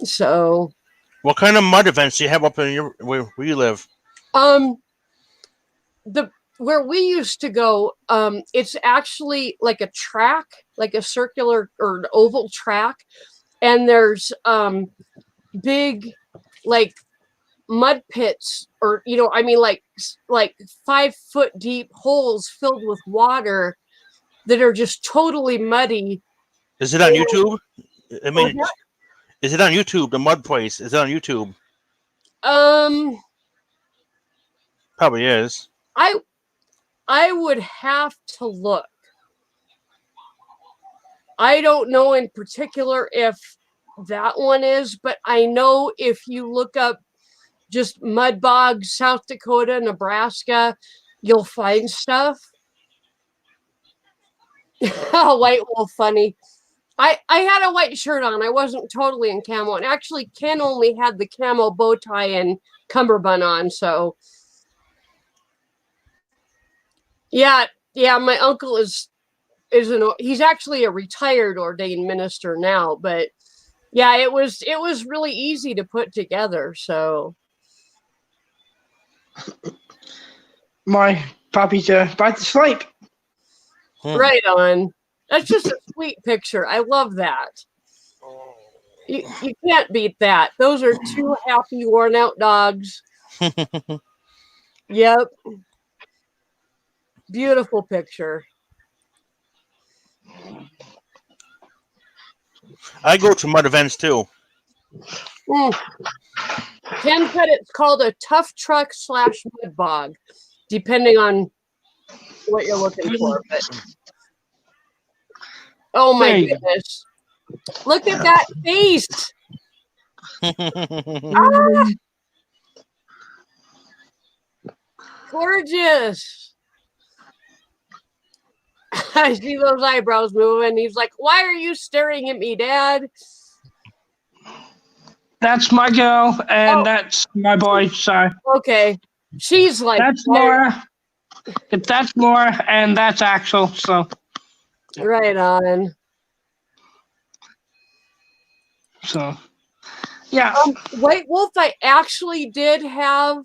so, what kind of mud events do you have up in where you live? Where we used to go, it's actually like a track, like a circular or an oval track, and there's big like mud pits, or like 5 foot deep holes filled with water that are just totally muddy. Is it on YouTube? I mean, is it on YouTube? The mud place, is it on YouTube? Probably is. I would have to look. I don't know in particular if that one is, but I know if you look up just mud bogs, South Dakota, Nebraska, you'll find stuff. White Wolf, funny. I had a white shirt on. I wasn't totally in camo. And actually, Ken only had the camo bow tie and cummerbund on. So, yeah, my uncle he's actually a retired ordained minister now. But yeah, it was really easy to put together. So, My puppy's about to sleep. Right on. That's just a sweet picture. I love that. You can't beat that. Those are 2 happy, worn out dogs. Yep. Beautiful picture. I go to mud events too. Ken said it's called a tough truck / mud bog, depending on what you're looking for. But oh my goodness. Look at that face. Gorgeous. I see those eyebrows moving. He's like, why are you staring at me, Dad? That's my girl, and that's my boy. So okay, she's like, that's Laura. That's Laura, and that's Axel. So right on. So yeah. White Wolf, I actually did have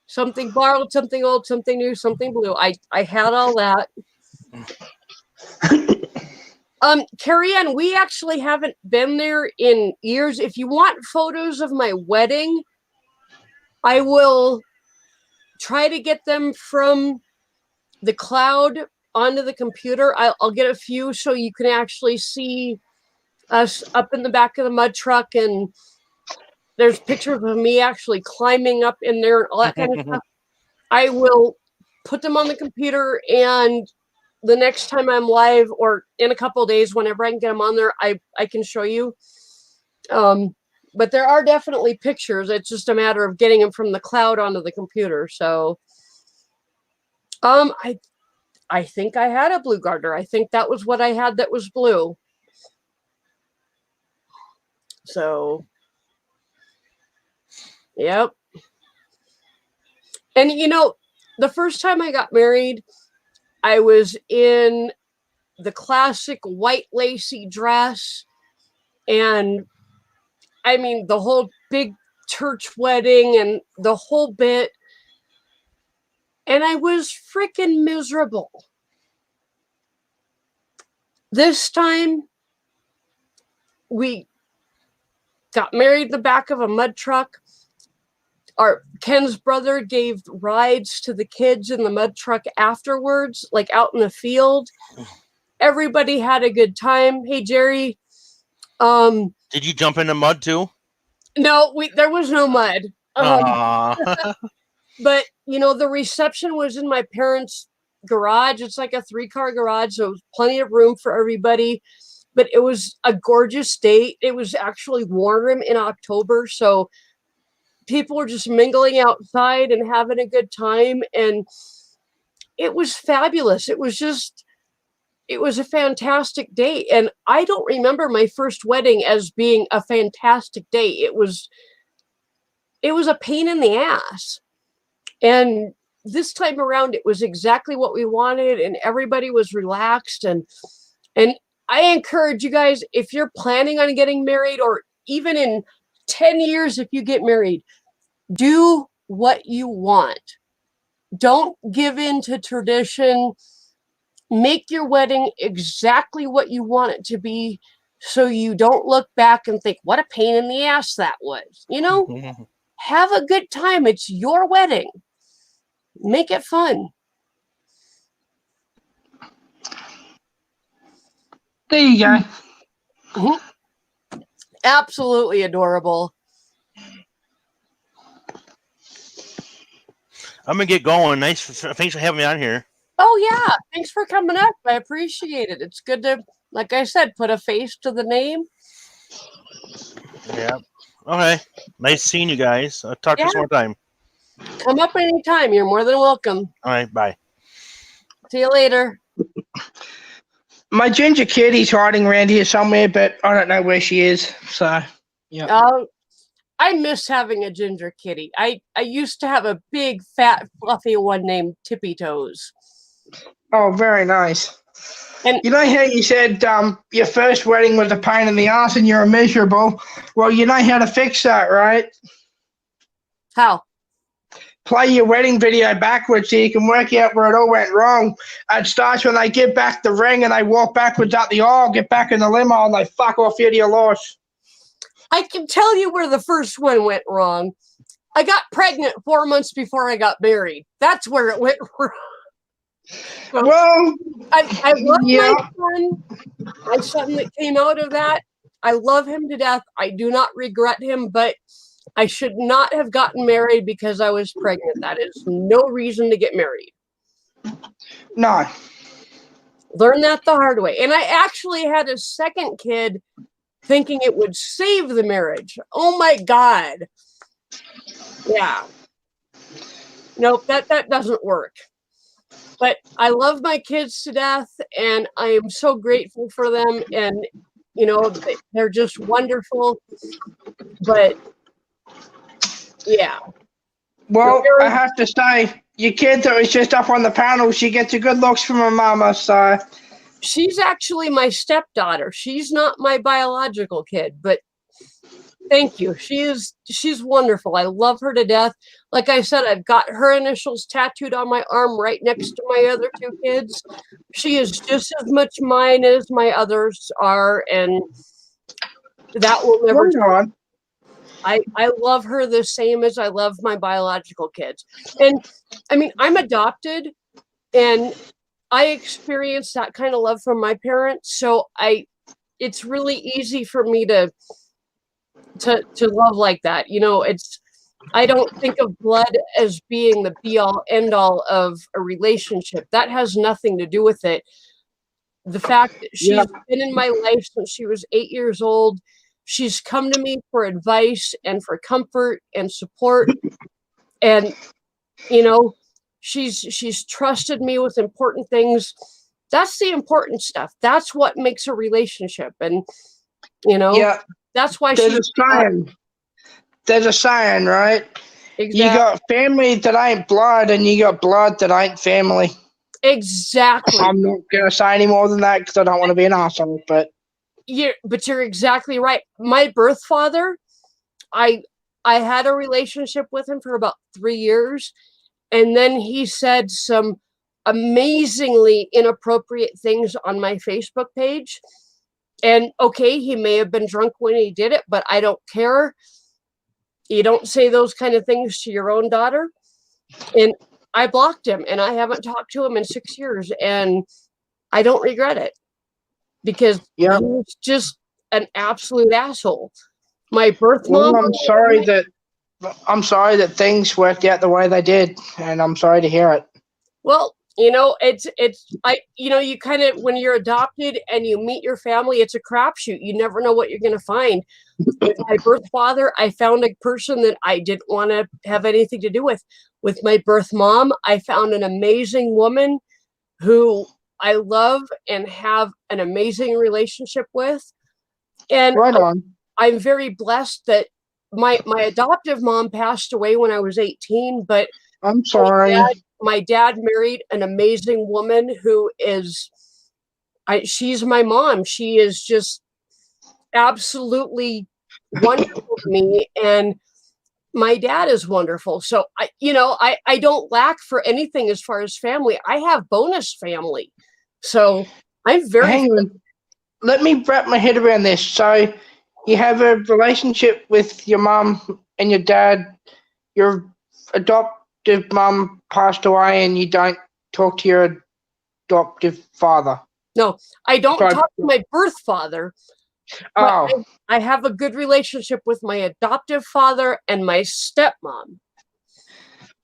something borrowed, something old, something new, something blue. I had all that. Carrie Ann, we actually haven't been there in years. If you want photos of my wedding, I will try to get them from the cloud onto the computer. I'll get a few so you can actually see us up in the back of the mud truck, and there's pictures of me actually climbing up in there and all that kind of stuff. I will put them on the computer, and the next time I'm live or in a couple of days, whenever I can get them on there, I can show you. But there are definitely pictures. It's just a matter of getting them from the cloud onto the computer. So I think I had a blue garter. I think that was what I had that was blue. So, yep. And the first time I got married, I was in the classic white lacy dress, and I mean the whole big church wedding and the whole bit. And I was freaking miserable. This time, we got married in the back of a mud truck. Ken's brother gave rides to the kids in the mud truck afterwards, like out in the field. Everybody had a good time. Hey, Jerry. Did you jump in the mud too? No, there was no mud. Aw. But, the reception was in my parents' garage. It's like a 3-car garage, so plenty of room for everybody. But it was a gorgeous day. It was actually warm in October, so people were just mingling outside and having a good time. And it was fabulous. It was a fantastic day. And I don't remember my first wedding as being a fantastic day. It was a pain in the ass. And this time around, it was exactly what we wanted, and everybody was relaxed. And I encourage you guys, if you're planning on getting married, or even in 10 years, if you get married, do what you want. Don't give in to tradition. Make your wedding exactly what you want it to be, so you don't look back and think, what a pain in the ass that was. Have a good time. It's your wedding. Make it fun. There you go. Mm-hmm. Absolutely adorable. I'm gonna get going. Thanks for having me on here. Oh yeah, thanks for coming up. I appreciate it. It's good to, like I said, put a face to the name. Yeah. Okay. Nice seeing you guys. I'll talk to you some more time. Come up anytime. You're more than welcome. All right. Bye. See you later. My ginger kitty's hiding around here somewhere, but I don't know where she is. So, yeah. I miss having a ginger kitty. I used to have a big, fat, fluffy one named Tippy Toes. Oh, very nice. And you know how you said your first wedding was a pain in the ass and you're miserable? Well, you know how to fix that, right? How? Play your wedding video backwards so you can work out where it all went wrong. It starts when they give back the ring and they walk backwards up the aisle, get back in the limo, and they fuck off you to your loss. I can tell you where the first one went wrong. I got pregnant 4 months before I got married. That's where it went wrong. So, well, I love my son that came out of that. I love him to death. I do not regret him, but I should not have gotten married because I was pregnant. That is no reason to get married. No. Learn that the hard way. And I actually had a second kid thinking it would save the marriage. Oh my God. Yeah. Nope, that doesn't work. But I love my kids to death, and I am so grateful for them. And, they're just wonderful. But, yeah. Well, I have to say, your kid that was just up on the panel, she gets a good looks from her mama, so. She's actually my stepdaughter. She's not my biological kid, but thank you. She's wonderful. I love her to death. Like I said, I've got her initials tattooed on my arm right next to my other 2 kids. She is just as much mine as my others are, and that will never change. I love her the same as I love my biological kids. And I mean, I'm adopted, and I experienced that kind of love from my parents. So it's really easy for me to love like that. I don't think of blood as being the be all end all of a relationship. That has nothing to do with it. The fact that she's been in my life since she was 8 years old, she's come to me for advice and for comfort and support. And, she's trusted me with important things. That's the important stuff. That's what makes a relationship. And, that's why there's a saying, right? Exactly. You got family that ain't blood, and you got blood that ain't family. Exactly. I'm not going to say any more than that because I don't want to be an asshole, but. You're exactly right. My birth father, I I had a relationship with him for about 3 years, and then he said some amazingly inappropriate things on my Facebook page. And okay, he may have been drunk when he did it, but I don't care. You don't say those kind of things to your own daughter. And I blocked him, and I haven't talked to him in 6 years, and I don't regret it because he was just an absolute asshole. My birth mom. Well, I'm sorry that things worked out the way they did, and I'm sorry to hear it. Well, you kind of, when you're adopted and you meet your family, it's a crapshoot. You never know what you're going to find. With my birth father, I found a person that I didn't want to have anything to do with. With my birth mom, I found an amazing woman who I love and have an amazing relationship with. And right on. I'm very blessed that my adoptive mom passed away when I was 18, but I'm sorry. My dad married an amazing woman who is, she's my mom. She is just absolutely wonderful to me, and my dad is wonderful. So I don't lack for anything as far as family. I have bonus family, so I'm very. Hang on. Let me wrap my head around this. So you have a relationship with your mom and your dad. Your adoptive mom passed away, and you don't talk to your adoptive father. No, I don't talk to my birth father. Oh. I have a good relationship with my adoptive father and my stepmom.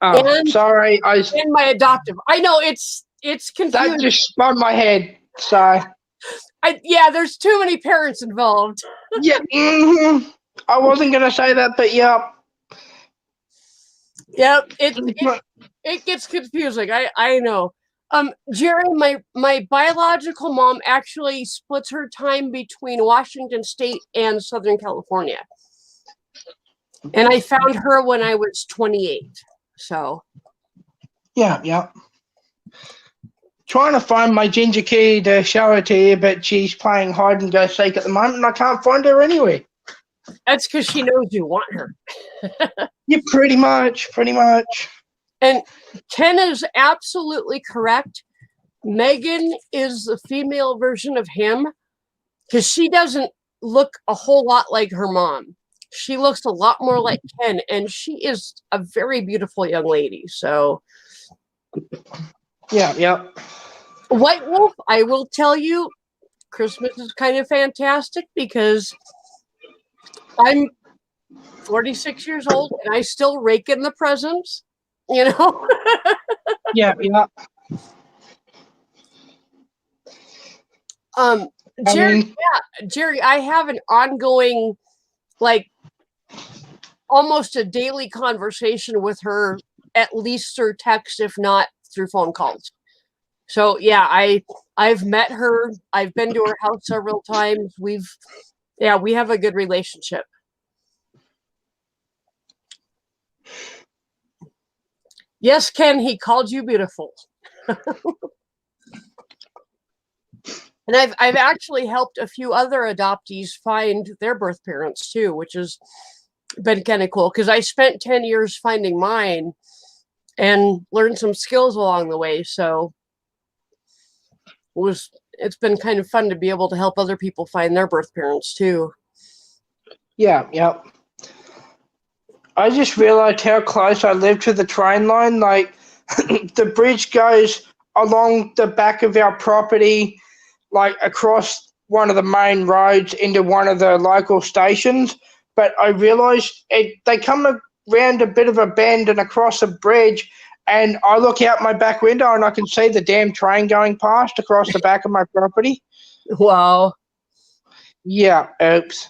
Oh, sorry. And my adoptive. I know it's confusing. That just spun my head. So. There's too many parents involved. Yeah. Mm-hmm. I wasn't going to say that, but yeah. Yep. It gets confusing. I know. Jerry, my biological mom actually splits her time between Washington State and Southern California. And I found her when I was 28. So. Yeah. Trying to find my ginger key to show her to you, but she's playing hide and go seek at the moment, and I can't find her anywhere. That's because she knows you want her. Yeah, pretty much. And Ken is absolutely correct. Megan is the female version of him because she doesn't look a whole lot like her mom. She looks a lot more like Ken, and she is a very beautiful young lady. So, yeah. White Wolf, I will tell you, Christmas is kind of fantastic because I'm 46 years old and I still rake in the presents, Yeah. Jerry, I have an ongoing, almost a daily conversation with her, at least through text, if not through phone calls. So yeah, I've met her. I've been to her house several times. We have a good relationship. Yes, Ken, he called you beautiful. And I've actually helped a few other adoptees find their birth parents too, which has been kind of cool because I spent 10 years finding mine and learned some skills along the way. So it's been kind of fun to be able to help other people find their birth parents too. Yeah. I just realized how close I live to the train line. Like the bridge goes along the back of our property, like across one of the main roads into one of the local stations. But I realized they come around a bit of a bend and across a bridge, and I look out my back window and I can see the damn train going past across the back of my property. Wow. Yeah, oops.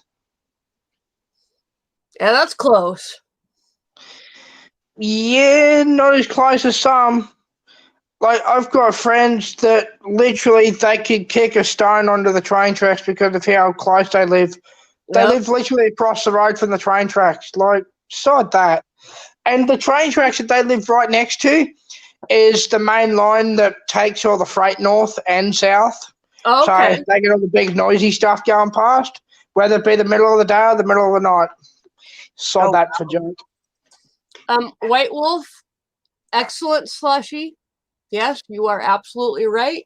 Yeah, that's close. Yeah, not as close as some. Like, I've got friends that literally they could kick a stone onto the train tracks because of how close they live. They live literally across the road from the train tracks. Like, sod that. And the train tracks that they live right next to is the main line that takes all the freight north and south. Okay. So they get all the big noisy stuff going past, whether it be the middle of the day or the middle of the night. Saw Oh, that for joke. White Wolf, excellent Slushy. Yes, you are absolutely right.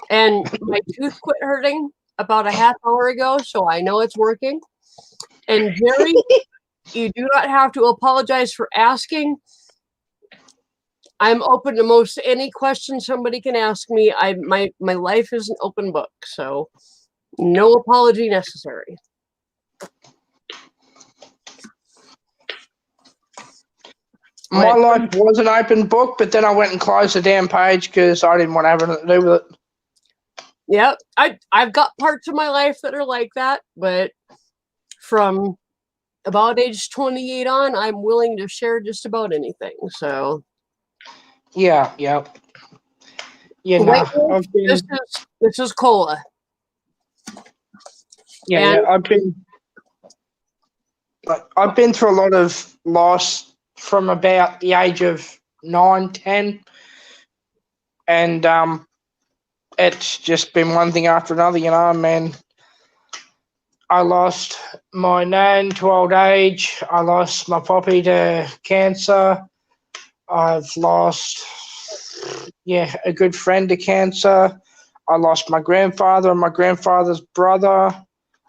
And my tooth quit hurting about a half hour ago, so I know it's working. And Jerry, you do not have to apologize for asking. I'm open to most any question somebody can ask me. My life is an open book, so no apology necessary. My life was an open book, but then I went and closed the damn page because I didn't want to have anything to do with it. Yep, I've got parts of my life that are like that, but from about age 28 on, I'm willing to share just about anything. So Yeah. White Wolf, this is Cola. Yeah, I've been through a lot of loss from about the age of 9, 10, and it's just been one thing after another, you know. I mean, I lost my nan to old age. I lost my poppy to cancer. I've lost, a good friend to cancer. I lost my grandfather and my grandfather's brother.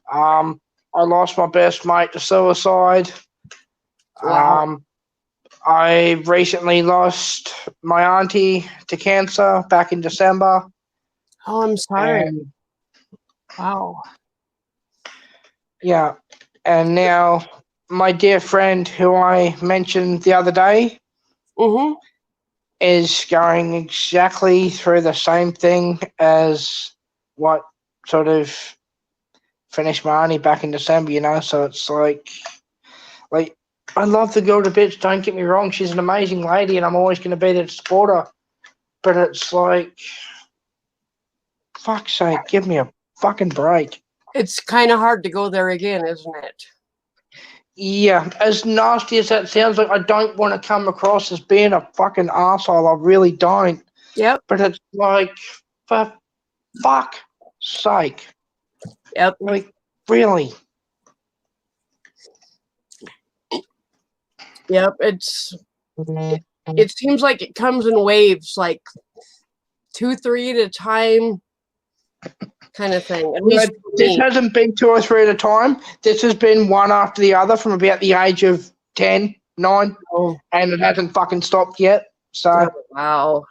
I lost my best mate to suicide. Wow. I recently lost my auntie to cancer back in December. Oh, I'm sorry. And, Wow. yeah, and now my dear friend who I mentioned the other day is going exactly through the same thing as what sort of finished my auntie back in December, you know. So it's like I love the girl to bits, don't get me wrong, she's an amazing lady and I'm always going to be there to support her, but it's like, fuck's sake, give me a fucking break. It's kind of hard to go there again, isn't it? Yeah, as nasty as that sounds, like I don't want to come across as being a fucking asshole. I really don't. Yep. But it's like, for fuck's sake. Yep. Like, really? Yep. It seems like it comes in waves, like 2, 3 at a time, kind of thing. At least this hasn't been 2 or 3 at a time. This has been one after the other from about the age of 10, 9, and it hasn't fucking stopped yet. So, wow.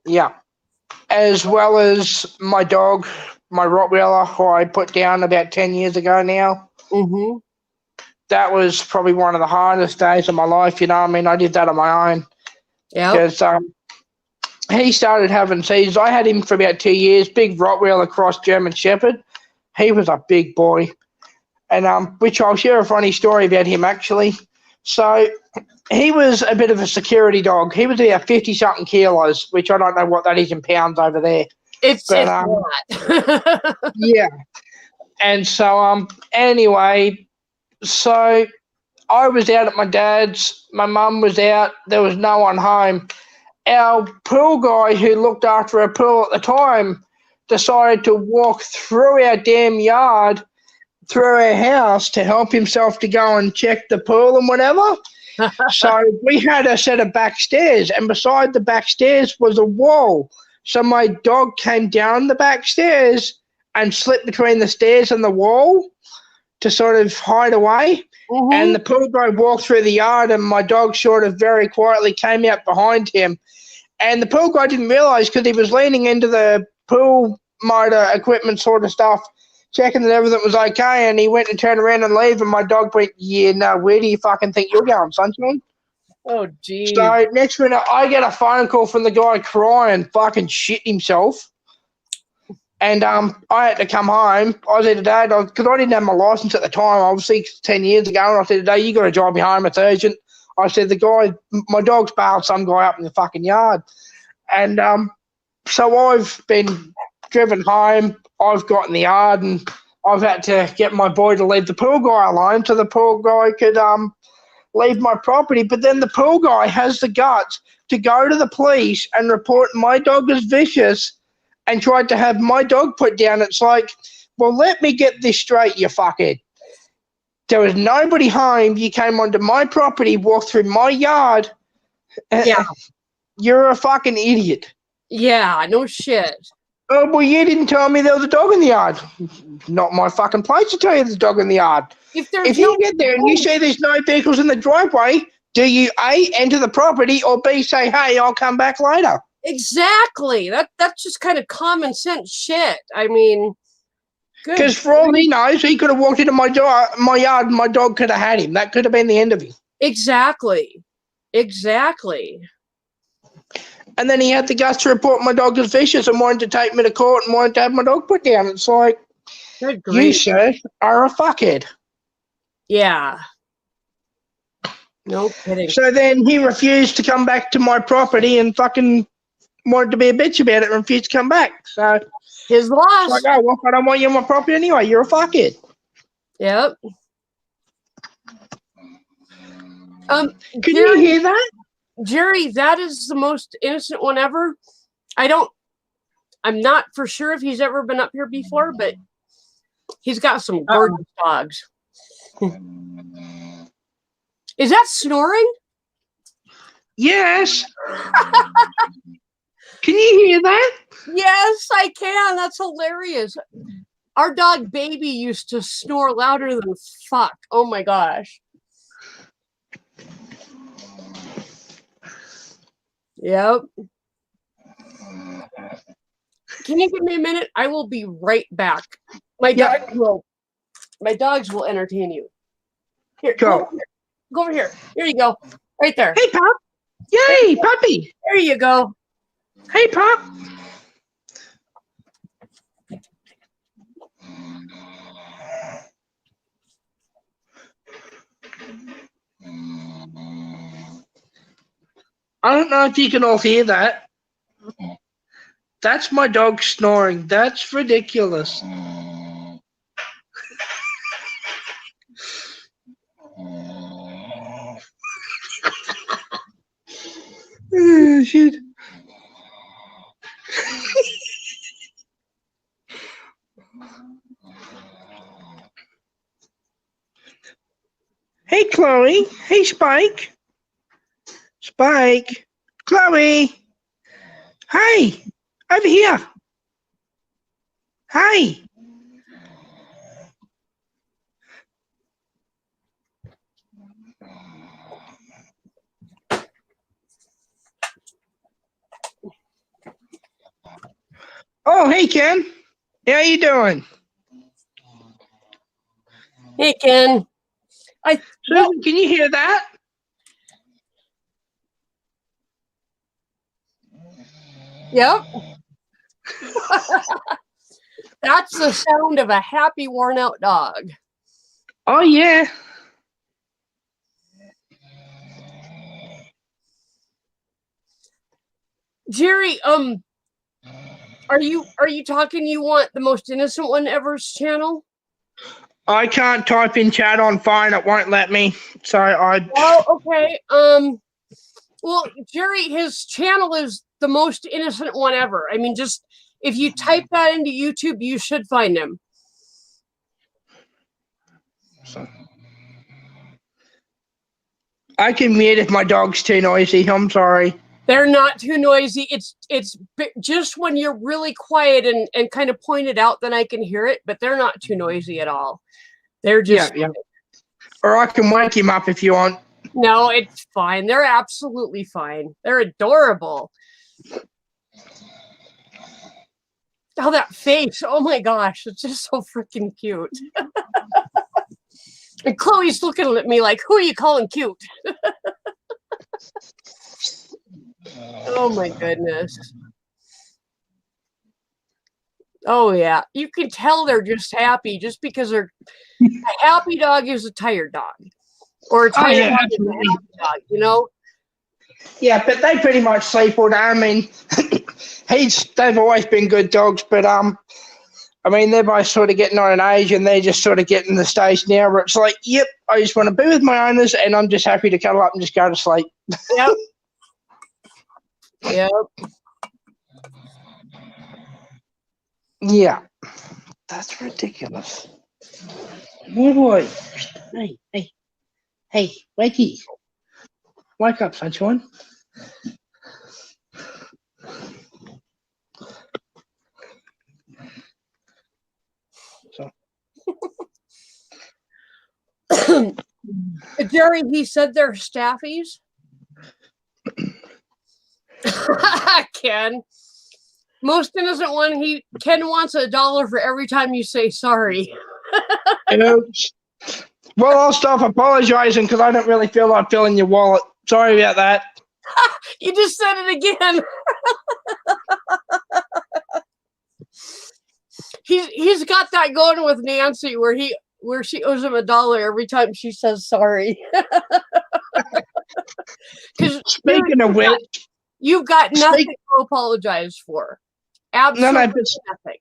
Yeah. As well as my dog, my Rottweiler, who I put down about 10 years ago now. That was probably one of the hardest days of my life, you know. I mean, I did that on my own. Yeah. Because he started having seizures. I had him for about 2 years, big Rottweiler cross German Shepherd. He was a big boy. And which I'll share a funny story about him, actually. So he was a bit of a security dog. He was about 50-something kilos, which I don't know what that is in pounds over there. It's a lot. Yeah. And so, anyway, so I was out at my dad's. My mum was out. There was no one home. Our pool guy who looked after our pool at the time decided to walk through our damn yard, through our house, to help himself to go and check the pool and whatever. So we had a set of back stairs, and beside the back stairs was a wall. So my dog came down the back stairs and slipped between the stairs and the wall to sort of hide away. And the pool guy walked through the yard, and my dog sort of very quietly came out behind him. And the pool guy didn't realise, because he was leaning into the pool motor equipment sort of stuff, checking that everything was okay, and he went and turned around and leave, and my dog went, yeah, no, where do you fucking think you're going, sunshine? Oh, geez. So next minute, I get a phone call from the guy crying, fucking shit himself. And I had to come home. I said to Dad, because I didn't have my licence at the time, obviously 10 years ago, and I said, Dad, you got to drive me home, it's urgent. I said, the guy, my dog's bailed some guy up in the fucking yard. And so I've been driven home. I've got in the yard, and I've had to get my boy to leave the pool guy alone so the pool guy could leave my property. But then the pool guy has the guts to go to the police and report my dog as vicious and tried to have my dog put down. It's like, well, let me get this straight, you fuckhead. There was nobody home. You came onto my property, walked through my yard. Yeah. You're a fucking idiot. Yeah, no shit. Oh, well, you didn't tell me there was a dog in the yard. Not my fucking place to tell you there's a dog in the yard. If You get there and you see there's no vehicles in the driveway, do you A, enter the property, or B, say, hey, I'll come back later? Exactly. That's just kind of common sense shit. I mean, good. Because for all he knows, he could have walked into my yard and my dog could have had him. That could have been the end of him. Exactly. And then he had the guts to report my dog as vicious and wanted to take me to court and wanted to have my dog put down. It's like, Good you, grief. sir, are a fuckhead. Yeah. No kidding. So then he refused to come back to my property and fucking wanted to be a bitch about it and refused to come back. So His loss. it's like, oh, well, I don't want you on my property anyway. You're a fuckhead. Yep. Can you hear that? Jerry, that is the most innocent one ever. I'm not for sure if he's ever been up here before, but he's got some gorgeous dogs. Is that snoring? Yes. Can you hear that? Yes, I can. That's hilarious. Our dog Baby used to snore louder than fuck. Oh my gosh. Yep. Can you give me a minute? I will be right back. My dogs will entertain you. Here, Go. Go over here. Here you go. Right there. Hey, Pop. Yay, puppy. There you go. Hey, Pop. I don't know if you can all hear that. That's my dog snoring. That's ridiculous. Oh, shit. Hey, Chloe. Hey, Spike. Spike. Chloe. Hey, over here. Hey. Oh, hey, Ken. How you doing? Hey, Ken. Susan, can you hear that? Yep. That's the sound of a happy, worn out dog. Oh, yeah. Jerry, are you talking you want the most innocent one ever's channel? I can't type in chat on phone. It won't let me. So Oh, okay. Well, Jerry, his channel is the most innocent one ever. I mean, just if you type that into YouTube, you should find him. I can mute if my dog's too noisy. I'm sorry. They're not too noisy. It's just when you're really quiet and kind of point it out, then I can hear it. But they're not too noisy at all. They're just Yeah. Or I can wake him up if you want. No, it's fine. They're absolutely fine. They're adorable. Oh, that face. Oh my gosh. It's just so freaking cute. And Chloe's looking at me like, who are you calling cute? Oh my goodness. Oh yeah. You can tell they're just happy just because a happy dog is a tired dog. Or a tired dog is a happy dog, you know? Yeah, but they pretty much sleep all day. I mean, they've always been good dogs, but I mean, they're both sort of getting on an age, and they're just sort of getting the stage now where it's like, yep, I just want to be with my owners, and I'm just happy to cuddle up and just go to sleep. Yep. Yep. Yeah, that's ridiculous. Oh boy. Hey, wakey. Wake up, sunshine. Jerry, he said they're staffies. Ken. Most innocent one, Ken wants $1 for every time you say sorry. Oops. Well, I'll stop apologizing because I don't really feel like filling your wallet. Sorry about that. You just said it again. He's got that going with Nancy where she owes him $1 every time she says sorry. Speaking of which, you've got nothing to apologize for. Absolutely nothing.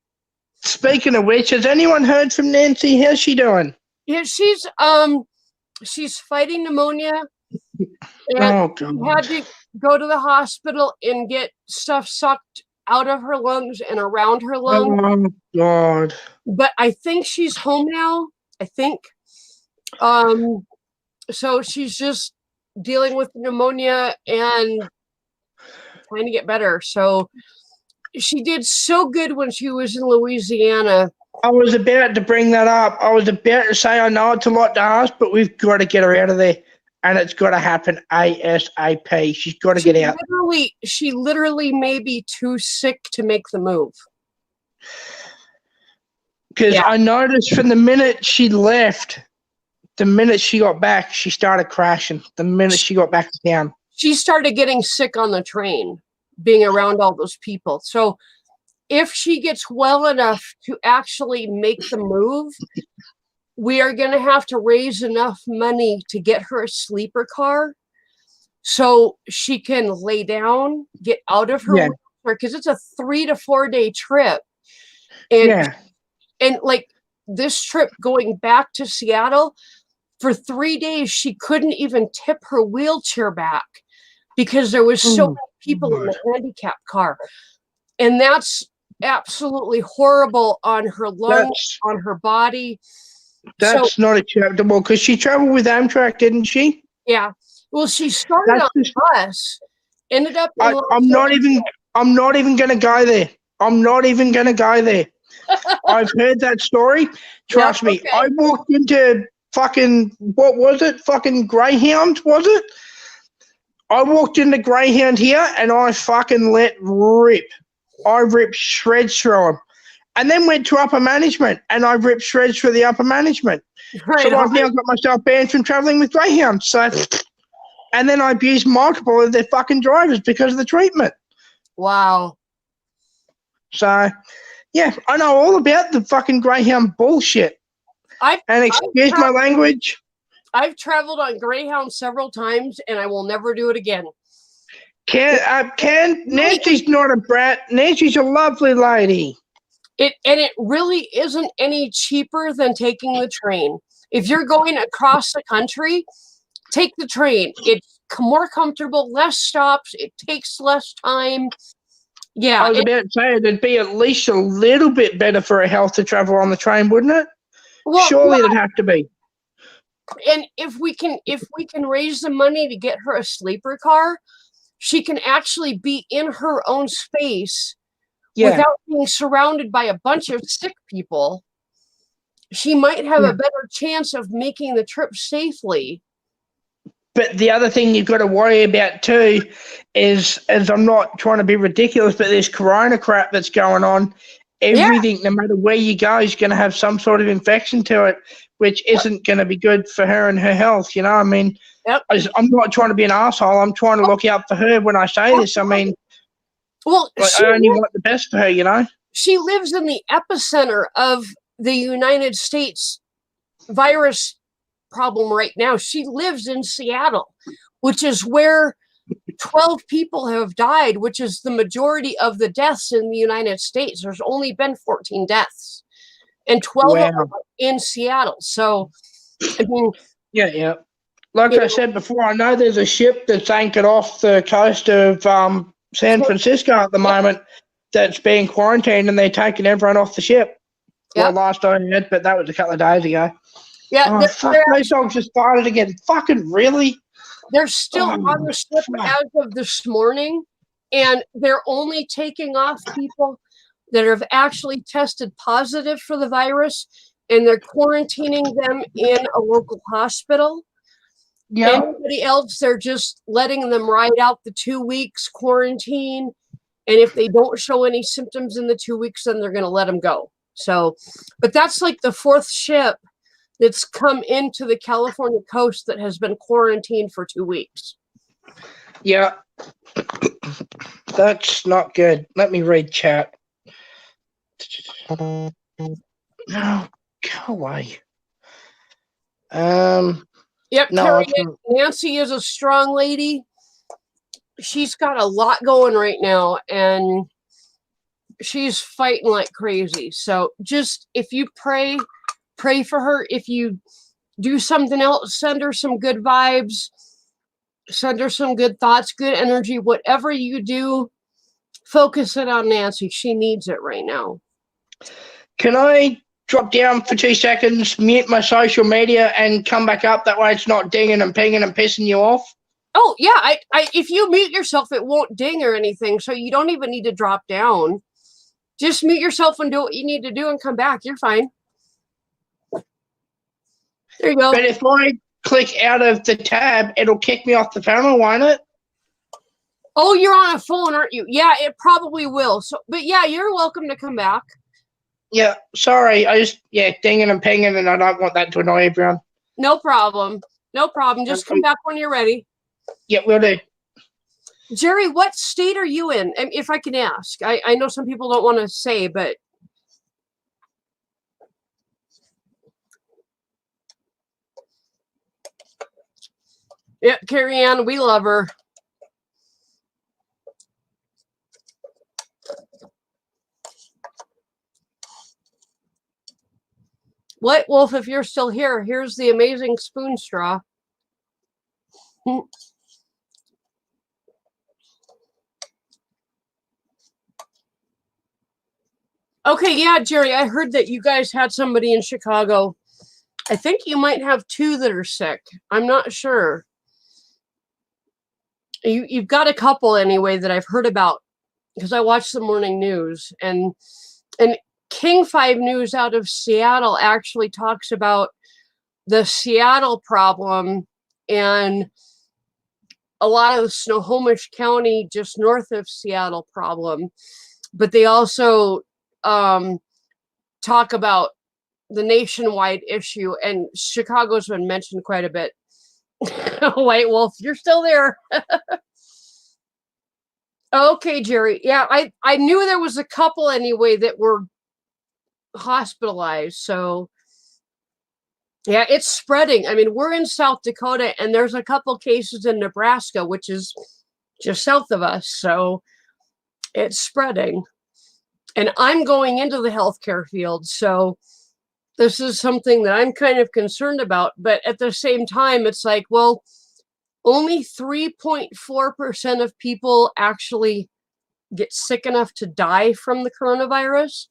Speaking of which, has anyone heard from Nancy? How's she doing? Yeah, she's fighting pneumonia. And she had to go to the hospital and get stuff sucked out of her lungs and around her lungs. Oh God! But I think she's home now. I think. So she's just dealing with pneumonia and trying to get better. So she did so good when she was in Louisiana. I was about to bring that up. I was about to say I know it's a lot to ask, but we've got to get her out of there. And it's got to happen ASAP. She's got to get out. She literally may be too sick to make the move. Because I noticed from the minute she left, the minute she got back, she started crashing. The minute she got back to town. She started getting sick on the train, being around all those people. So if she gets well enough to actually make the move, we are going to have to raise enough money to get her a sleeper car so she can lay down, get out of her wheelchair, because it's a 3 to 4 day trip. And like this trip going back to Seattle, for 3 days, she couldn't even tip her wheelchair back because there was so many people in the handicap car. And that's absolutely horrible on her lungs, on her body. That's not acceptable because she traveled with Amtrak, didn't she? Yeah. Well, she started on the bus, ended up. I'm not even going to go there. I'm not even going to go there. I've heard that story. Trust me. I walked into fucking, what was it? Fucking Greyhound, was it? I walked into Greyhound here and I fucking let rip. I ripped shreds through them. And then went to upper management, and I ripped shreds for the upper management. Right, so I've now got myself banned from traveling with Greyhound. So, and then I abused multiple of their fucking drivers because of the treatment. Wow. So, yeah, I know all about the fucking Greyhound bullshit. Excuse my language. I've traveled on Greyhound several times, and I will never do it again. Nancy's not a brat. Nancy's a lovely lady. It really isn't any cheaper than taking the train. If you're going across the country, take the train. It's more comfortable, less stops. It takes less time. Yeah. I was about to say it'd be at least a little bit better for her health to travel on the train, wouldn't it? Well, surely it'd have to be. And if we can raise the money to get her a sleeper car, she can actually be in her own space. Without being surrounded by a bunch of sick people. She might have a better chance of making the trip safely. But the other thing you've got to worry about too is I'm not trying to be ridiculous, but this corona crap that's going on, everything, no matter where you go, is going to have some sort of infection to it, which isn't going to be good for her and her health. You know, I mean, I'm not trying to be an asshole. I'm trying to look out for her when I say this. I mean, well, I only want the best for her, you know? She lives in the epicenter of the United States virus problem right now. She lives in Seattle, which is where 12 people have died, which is the majority of the deaths in the United States. There's only been 14 deaths, and 12 of them in Seattle. So, I mean... Yeah. Like I said before, I know there's a ship that's anchored off the coast of... San Francisco at the moment that's being quarantined and they're taking everyone off the ship. Well, last I heard, but that was a couple of days ago. Yeah, Oh, fuck, those dogs just farted again. Fucking really? they're still Oh, on the ship fuck. as of this morning, and they're only taking off people that have actually tested positive for the virus, and they're quarantining them in a local hospital. Yeah. Anybody else, they're just letting them ride out the 2 weeks quarantine. And if they don't show any symptoms in the 2 weeks, then they're going to let them go. So, but that's like the fourth ship that's come into the California coast that has been quarantined for 2 weeks. Yeah. That's not good. Let me read chat. No, go away. Yep, No, Carrie, it's- Nancy is a strong lady. She's got a lot going right now, and she's fighting like crazy. So just if you pray for her. If you do something else, send her some good vibes, send her some good thoughts, good energy. Whatever you do, focus it on Nancy. She needs it right now. Can I drop down for 2 seconds, mute my social media, and come back up? That way it's not dinging and pinging and pissing you off. Oh yeah, I if you mute yourself, it won't ding or anything, so you don't even need to drop down. Just mute yourself and do what you need to do and come back. You're fine. There you go. But if I click out of the tab, it'll kick me off the panel, won't it? Oh, you're on a phone, aren't you? Yeah, it probably will. So, but yeah, you're welcome to come back. Yeah, sorry. I just, dinging and pinging, and I don't want that to annoy everyone. No problem. No problem. Just come back when you're ready. Yeah, will do. Jerry, what state are you in? If I can ask. I know some people don't want to say, but. Yeah, Carrie Ann, we love her. What, Wolf, if you're still here, here's the amazing spoon straw. Okay, yeah, Jerry, I heard that you guys had somebody in Chicago. I think you might have 2 that are sick. I'm not sure. You've got a couple anyway that I've heard about because I watch the morning news, and King 5 News out of Seattle actually talks about the Seattle problem and a lot of the Snohomish County just north of Seattle problem. But they also talk about the nationwide issue, and Chicago's been mentioned quite a bit. White Wolf, you're still there. Okay, Jerry. Yeah, I knew there was a couple anyway that were hospitalized. So yeah, it's spreading. I mean, we're in South Dakota, and there's a couple cases in Nebraska, which is just south of us. So it's spreading. And I'm going into the healthcare field. So this is something that I'm kind of concerned about. But at the same time, it's like, well, only 3.4% of people actually get sick enough to die from the coronavirus.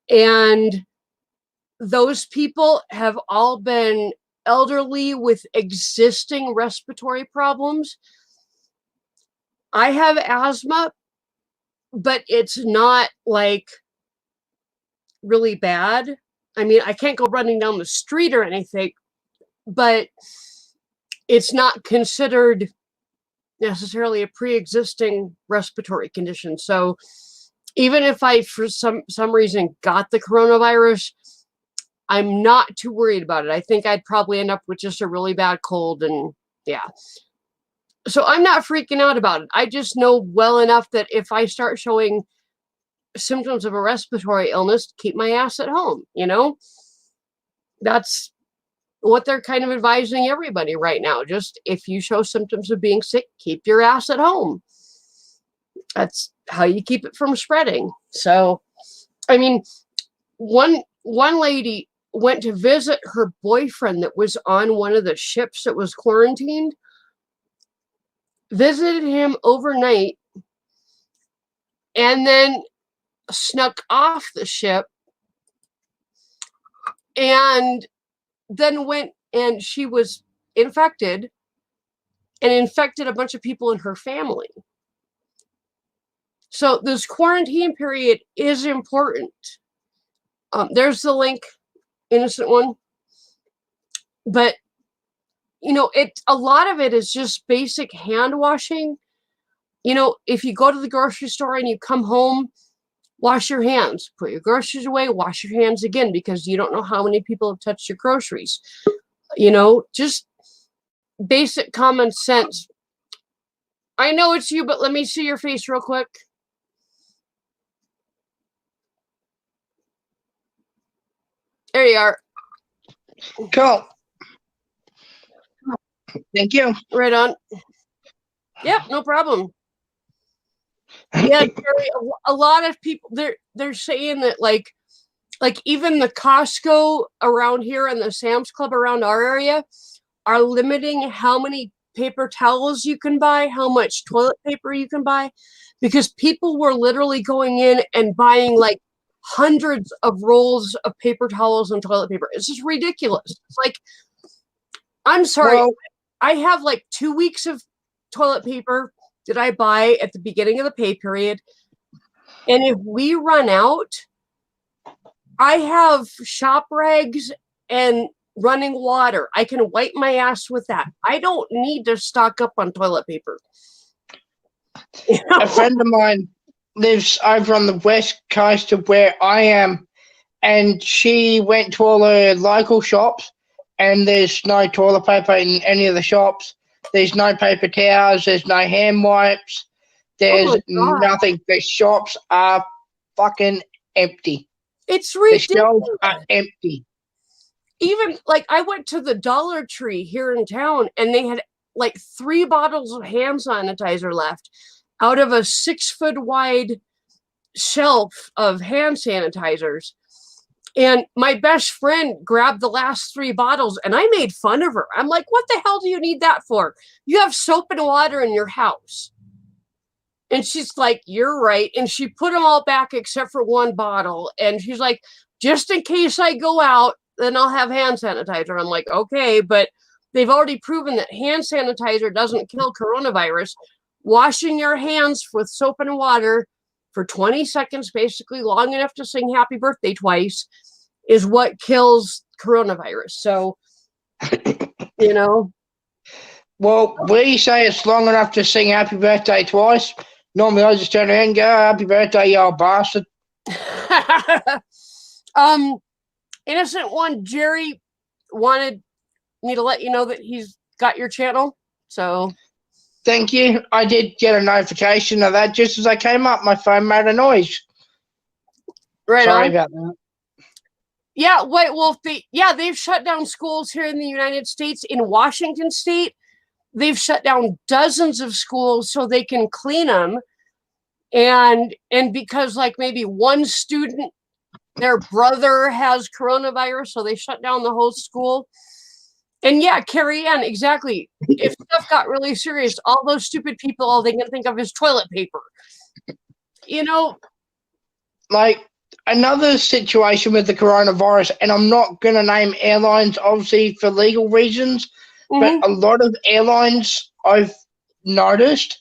And those people have all been elderly with existing respiratory problems. I have asthma, but it's not like really bad. I mean, I can't go running down the street or anything, but it's not considered necessarily a pre-existing respiratory condition. So even if I, for some reason, got the coronavirus, I'm not too worried about it. I think I'd probably end up with just a really bad cold, and yeah. So I'm not freaking out about it. I just know well enough that if I start showing symptoms of a respiratory illness, keep my ass at home, you know? That's what they're kind of advising everybody right now. Just if you show symptoms of being sick, keep your ass at home. That's how you keep it from spreading. So, I mean, one lady went to visit her boyfriend that was on one of the ships that was quarantined, visited him overnight, and then snuck off the ship and then went and she was infected and infected a bunch of people in her family. So this quarantine period is important. There's the link, innocent one. But, a lot of it is just basic hand washing. If you go to the grocery store and you come home, wash your hands, put your groceries away, wash your hands again, because you don't know how many people have touched your groceries. Just basic common sense. I know it's you, but let me see your face real quick. There you are. Cool. Thank you. Right on. Yep, no problem. Yeah, Jerry, a lot of people they're saying that like even the Costco around here and the Sam's Club around our area are limiting how many paper towels you can buy, how much toilet paper you can buy, because people were literally going in and buying like hundreds of rolls of paper towels and toilet paper. It's just ridiculous. It's like, I'm sorry, Well, I have like 2 weeks of toilet paper that I buy at the beginning of the pay period. And if we run out, I have shop rags and running water. I can wipe my ass with that. I don't need to stock up on toilet paper. a friend of mine lives over on the west coast of where I am, and she went to all her local shops, and there's no toilet paper in any of the shops. There's no paper towels. There's no hand wipes. There's nothing. The shops are fucking empty. It's ridiculous. The shelves are empty. Even like I went to the Dollar Tree here in town and they had like 3 bottles of hand sanitizer left out of a 6-foot wide shelf of hand sanitizers. And my best friend grabbed the last 3 bottles and I made fun of her. I'm like, what the hell do you need that for? You have soap and water in your house. And she's like, you're right. And she put them all back except for 1 bottle. And she's like, just in case I go out, then I'll have hand sanitizer. I'm like, okay, but they've already proven that hand sanitizer doesn't kill coronavirus. Washing your hands with soap and water for 20 seconds, basically long enough to sing happy birthday twice, is what kills coronavirus. So, Well, we say it's long enough to sing happy birthday twice. Normally I just turn around and go, happy birthday, you old bastard. Innocent one, Jerry wanted me to let you know that he's got your channel. So thank you. I did get a notification of that just as I came up. My phone made a noise. Right. Sorry about that. Yeah, White Wolf. They've shut down schools here in the United States. In Washington State, they've shut down dozens of schools so they can clean them. And because like maybe one student, their brother has coronavirus, so they shut down the whole school. And yeah, Carrie Ann, exactly. If stuff got really serious, all those stupid people, all they can think of is toilet paper. Like another situation with the coronavirus, and I'm not going to name airlines, obviously, for legal reasons, but a lot of airlines I've noticed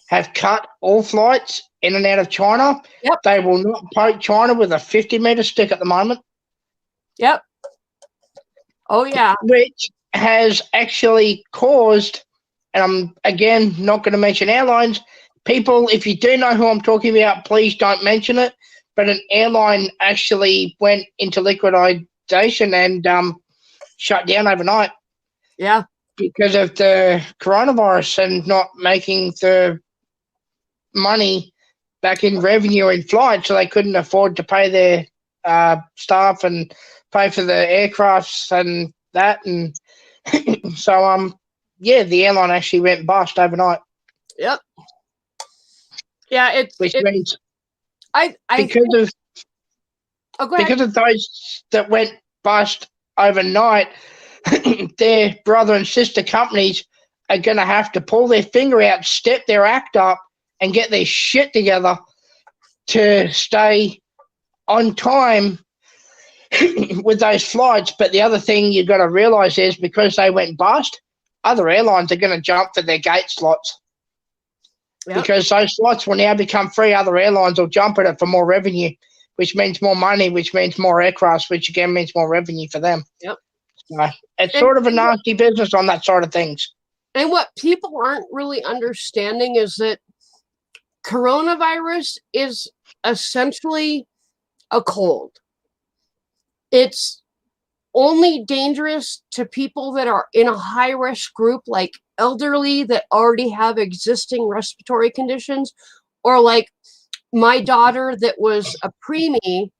have cut all flights in and out of China. Yep. They will not poke China with a 50-meter stick at the moment. Yep. Oh, yeah. Which has actually caused, and I'm, again, not going to mention airlines. People, if you do know who I'm talking about, please don't mention it. But an airline actually went into liquidation and shut down overnight. Yeah. Because of the coronavirus and not making the money back in revenue in flight, so they couldn't afford to pay their staff and pay for the aircrafts and that. And so, the airline actually went bust overnight. Yep. Yeah, which means because of those that went bust overnight, their brother and sister companies are going to have to pull their finger out, step their act up, and get their shit together to stay on time with those flights. But the other thing you got to realize is because they went bust, other airlines are going to jump for their gate slots. Yep. Because those slots will now become free. Other airlines will jump at it for more revenue, which means more money, which means more aircraft, which again means more revenue for them. Yep. So it's sort of a nasty business on that side of things. And what people aren't really understanding is that coronavirus is essentially a cold. It's only dangerous to people that are in a high risk group, like elderly that already have existing respiratory conditions, or like my daughter that was a preemie.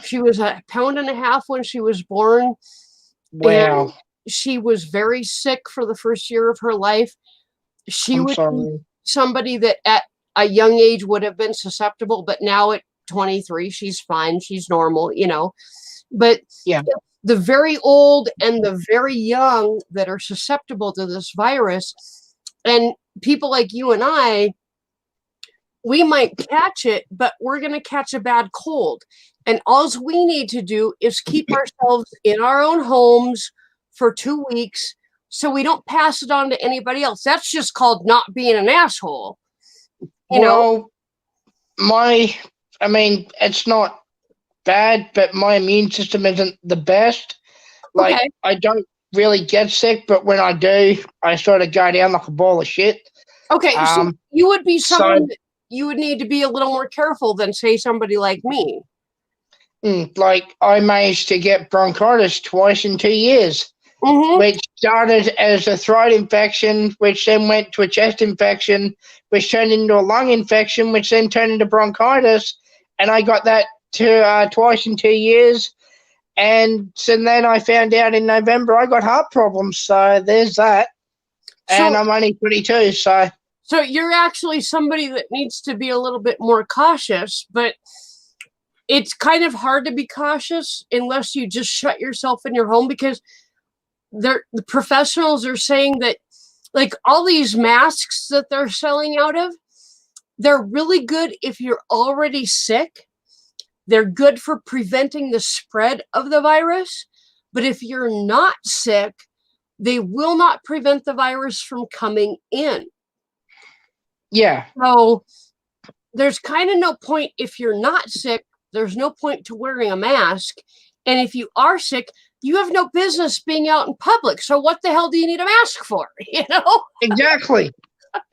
She was 1.5 pounds when she was born. Wow. And she was very sick for the first year of her life. She would be somebody that at a young age would have been susceptible, but now at 23, she's fine. She's normal, you know. But yeah, the very old and the very young that are susceptible to this virus, and people like you and I, we might catch it, but we're going to catch a bad cold. And all we need to do is keep ourselves in our own homes for 2 weeks so we don't pass it on to anybody else. That's just called not being an asshole. You know? It's not bad, but my immune system isn't the best. Like, okay. I don't really get sick, but when I do, I sort of go down like a ball of shit. Okay, so you would be someone that you would need to be a little more careful than, say, somebody like me. Like, I managed to get bronchitis twice in 2 years, which started as a throat infection, which then went to a chest infection, which turned into a lung infection, which then turned into bronchitis, and I got that twice in 2 years. And then I found out in November I got heart problems, so there's that. And I'm only 22, so... So you're actually somebody that needs to be a little bit more cautious, but it's kind of hard to be cautious unless you just shut yourself in your home, because the professionals are saying that, like, all these masks that they're selling out of, they're really good if you're already sick. They're good for preventing the spread of the virus. But if you're not sick, they will not prevent the virus from coming in. Yeah. So there's kind of no point if you're not sick. There's no point to wearing a mask. And if you are sick, you have no business being out in public. So what the hell do you need a mask for? You know? Exactly.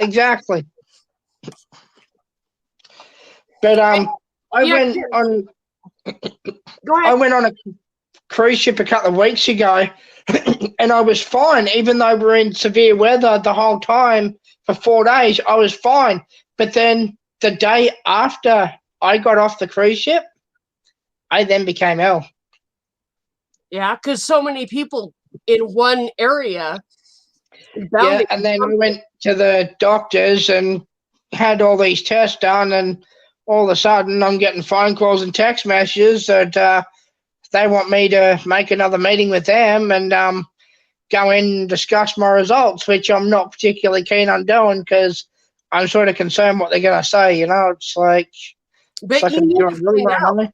Exactly. But I went on a cruise ship a couple of weeks ago, and I was fine, even though we're in severe weather the whole time for 4 days. I was fine. But then the day after I got off the cruise ship, I then became ill. Yeah, because so many people in one area. Yeah, and then we went to the doctors and had all these tests done, and all of a sudden I'm getting phone calls and text messages that they want me to make another meeting with them and go in and discuss my results, which I'm not particularly keen on doing because I'm sort of concerned what they're going to say. You know, it's like, but it's like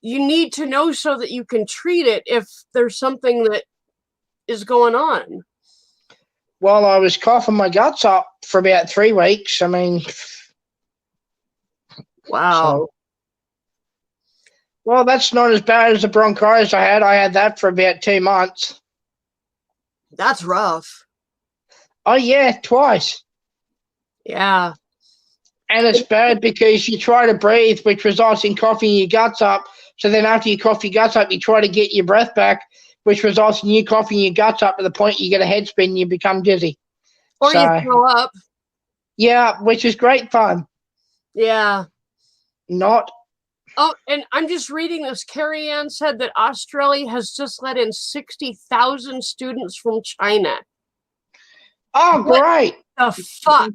you need to know so that you can treat it if there's something that is going on. Well, I was coughing my guts up for about 3 weeks. I mean, wow. Well, that's not as bad as the bronchitis I had. I had that for about 2 months. That's rough. Oh, yeah, twice. Yeah. And it's bad because you try to breathe, which results in coughing your guts up. So then after you cough your guts up, you try to get your breath back, which results in you coughing your guts up to the point you get a head spin and you become dizzy. Or you throw up. Yeah, which is great fun. Yeah. Not. Oh, and I'm just reading this. Carrie Ann said that Australia has just let in 60,000 students from China. Oh, great. What the fuck?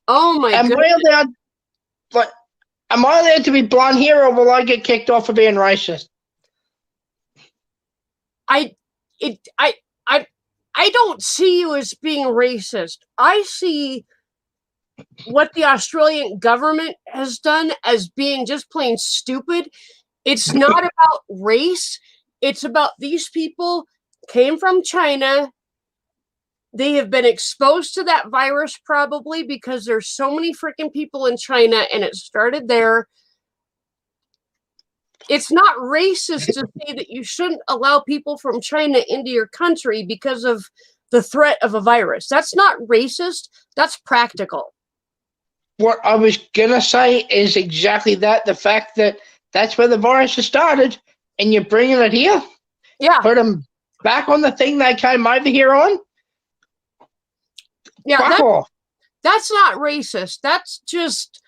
Oh, my God. Am I allowed to be blunt here, or will I get kicked off for being racist? I don't see you as being racist. I see what the Australian government has done as being just plain stupid. It's not about race. It's about these people came from China. They have been exposed to that virus probably because there's so many freaking people in China and it started there. It's not racist to say that you shouldn't allow people from China into your country because of the threat of a virus. That's not racist. That's practical. What I was going to say is exactly that. The fact that that's where the virus has started and you're bringing it here. Yeah. Put them back on the thing they came over here on. Yeah. Fuck off. That's not racist. That's just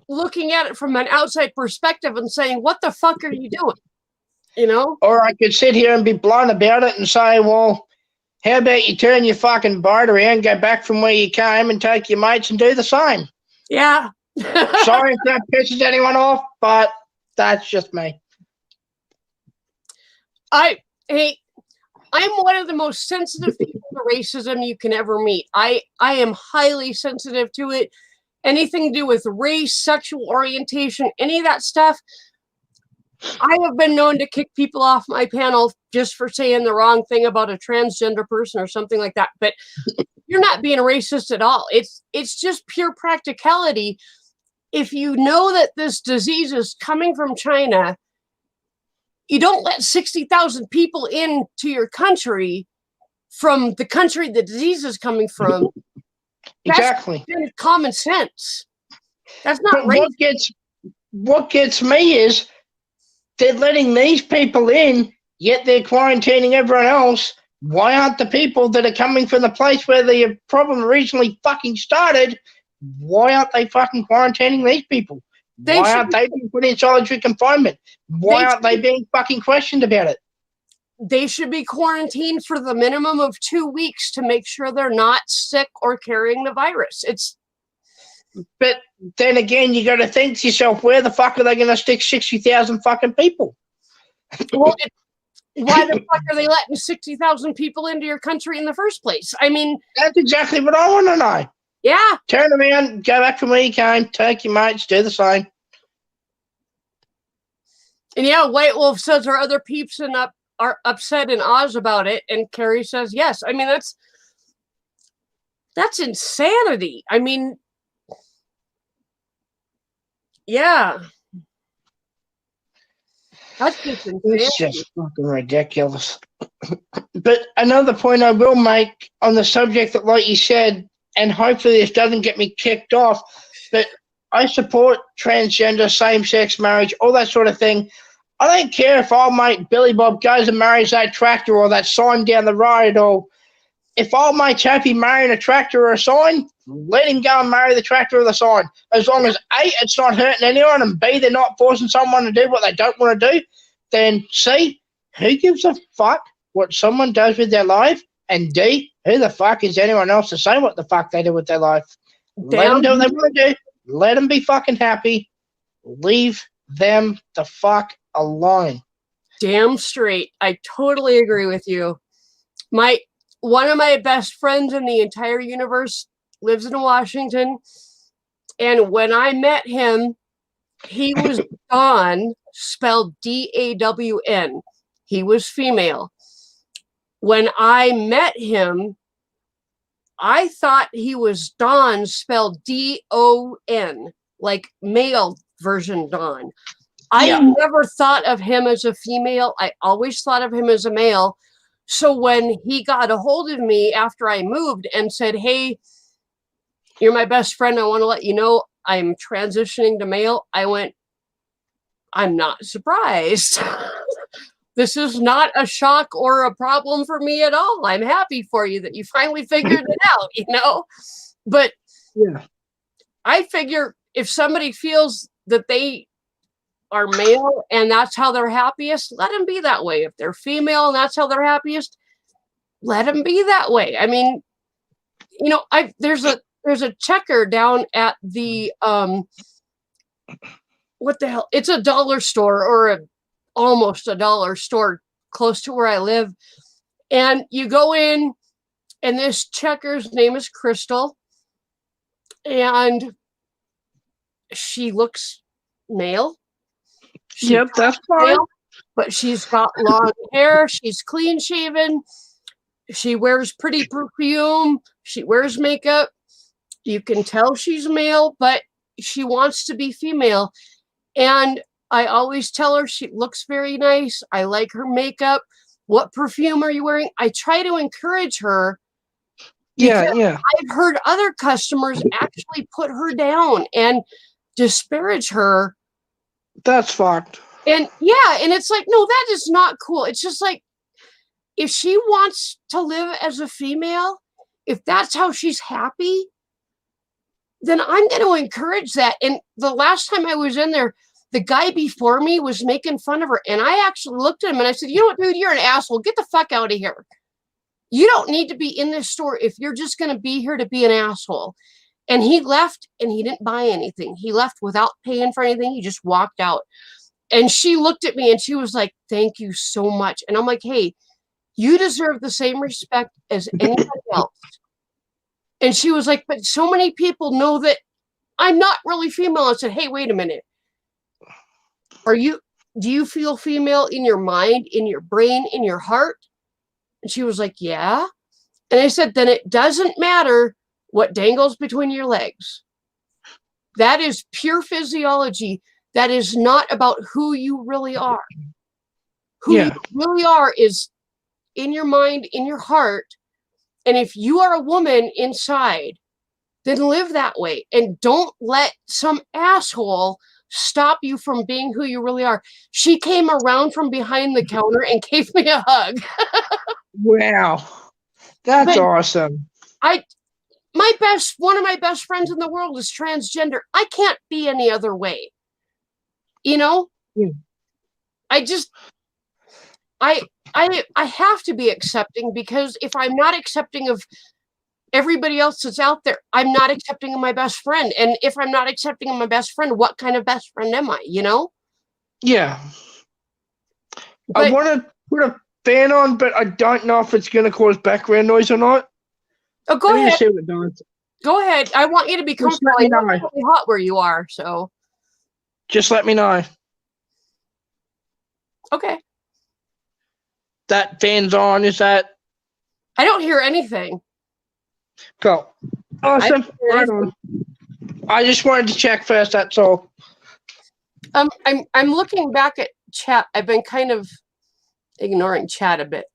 looking at it from an outside perspective and saying, what the fuck are you doing? You know? Or I could sit here and be blunt about it and say, well, how about you turn your fucking boat around, go back from where you came and take your mates and do the same? Yeah. Sorry if that pisses anyone off, but that's just me. I'm one of the most sensitive people to racism you can ever meet. I am highly sensitive to it. Anything to do with race, sexual orientation, any of that stuff. I have been known to kick people off my panel just for saying the wrong thing about a transgender person or something like that. But you're not being racist at all. It's just pure practicality. If you know that this disease is coming from China, you don't let 60,000 people into your country from the country the disease is coming from. Exactly. That's common sense. That's not But racist. what gets me is they're letting these people in, yet they're quarantining everyone else. Why aren't the people that are coming from the place where the problem originally fucking started, why aren't they fucking quarantining these people? Why aren't they being put in solitary confinement? Why aren't they being fucking questioned about it? They should be quarantined for the minimum of 2 weeks to make sure they're not sick or carrying the virus. But then again, you got to think to yourself, where the fuck are they going to stick 60,000 fucking people? Well, why the fuck are they letting 60,000 people into your country in the first place? I mean, that's exactly what I want to know. Yeah. Turn around, go back from where you came, take your mates, do the same. And yeah, White Wolf says our other peeps are upset in Oz about it, and Carrie says yes. I mean, that's insanity. I mean, yeah. That's just insanity. It's just fucking ridiculous. But another point I will make on the subject that, like you said, and hopefully this doesn't get me kicked off, but I support transgender, same-sex marriage, all that sort of thing. I don't care if old mate Billy Bob goes and marries that tractor or that sign down the road, or if old mate's happy marrying a tractor or a sign, let him go and marry the tractor or the sign. As long as A, it's not hurting anyone, and B, they're not forcing someone to do what they don't want to do, then C, who gives a fuck what someone does with their life? And D, who the fuck is anyone else to say what the fuck they do with their life? Let them do what they want to do. Let them be fucking happy. Leave them the fuck alone. Damn straight. I totally agree with you. One of my best friends in the entire universe lives in Washington. And when I met him, he was Dawn, spelled D-A-W-N. He was female. When I met him, I thought he was Don, spelled D-O-N, like male version Don. I never thought of him as a female. I always thought of him as a male. So when he got a hold of me after I moved and said, hey, you're my best friend, I want to let you know I'm transitioning to male, I went, I'm not surprised. This is not a shock or a problem for me at all. I'm happy for you that you finally figured it out, you know? But yeah, I figure if somebody feels that they are male and that's how they're happiest, let them be that way. If they're female and that's how they're happiest, let them be that way. I mean, you know, there's a checker down at the what the hell? It's a dollar store or almost a dollar store close to where I live. And you go in, and this checker's name is Crystal. And she looks male. Yep, that's fine. Male, but she's got long hair. She's clean shaven. She wears pretty perfume. She wears makeup. You can tell she's male, but she wants to be female. And I always tell her she looks very nice. I like her makeup. What perfume are you wearing? I try to encourage her. Yeah, yeah. I've heard other customers actually put her down and disparage her. That's fucked. And yeah, and it's like, no, that is not cool. It's just like, if she wants to live as a female, if that's how she's happy, then I'm going to encourage that. And the last time I was in there, the guy before me was making fun of her. And I actually looked at him and I said, you know what, dude, you're an asshole. Get the fuck out of here. You don't need to be in this store if you're just going to be here to be an asshole. And he left and he didn't buy anything. He left without paying for anything. He just walked out. And she looked at me and she was like, thank you so much. And I'm like, hey, you deserve the same respect as anybody else. And she was like, but so many people know that I'm not really female. I said, hey, wait a minute. Do you feel female in your mind, in your brain, in your heart? And she was like, yeah. And I said, then it doesn't matter what dangles between your legs. That is pure physiology. That is not about who you really are. Who you really are is in your mind, in your heart. And if you are a woman inside, then live that way. And don't let some asshole stop you from being who you really are. She came around from behind the counter and gave me a hug. Wow. That's awesome. One of my best friends in the world is transgender. I can't be any other way. You know? Yeah. I have to be accepting, because if I'm not accepting of everybody else that's out there, I'm not accepting of my best friend. And if I'm not accepting of my best friend, what kind of best friend am I, you know? Yeah. But, I want to put a fan on, but I don't know if it's going to cause background noise or not. oh, go ahead. See what it does. Go ahead. I want you to be Just comfortable. let me I know know. it's really hot where you are, so. Just let me know. Okay. That fan's on. Is that I don't hear anything. cool? Awesome. I- Right on. I just wanted to check first. That's all. I'm looking back at chat. I've been kind of ignoring chat a bit.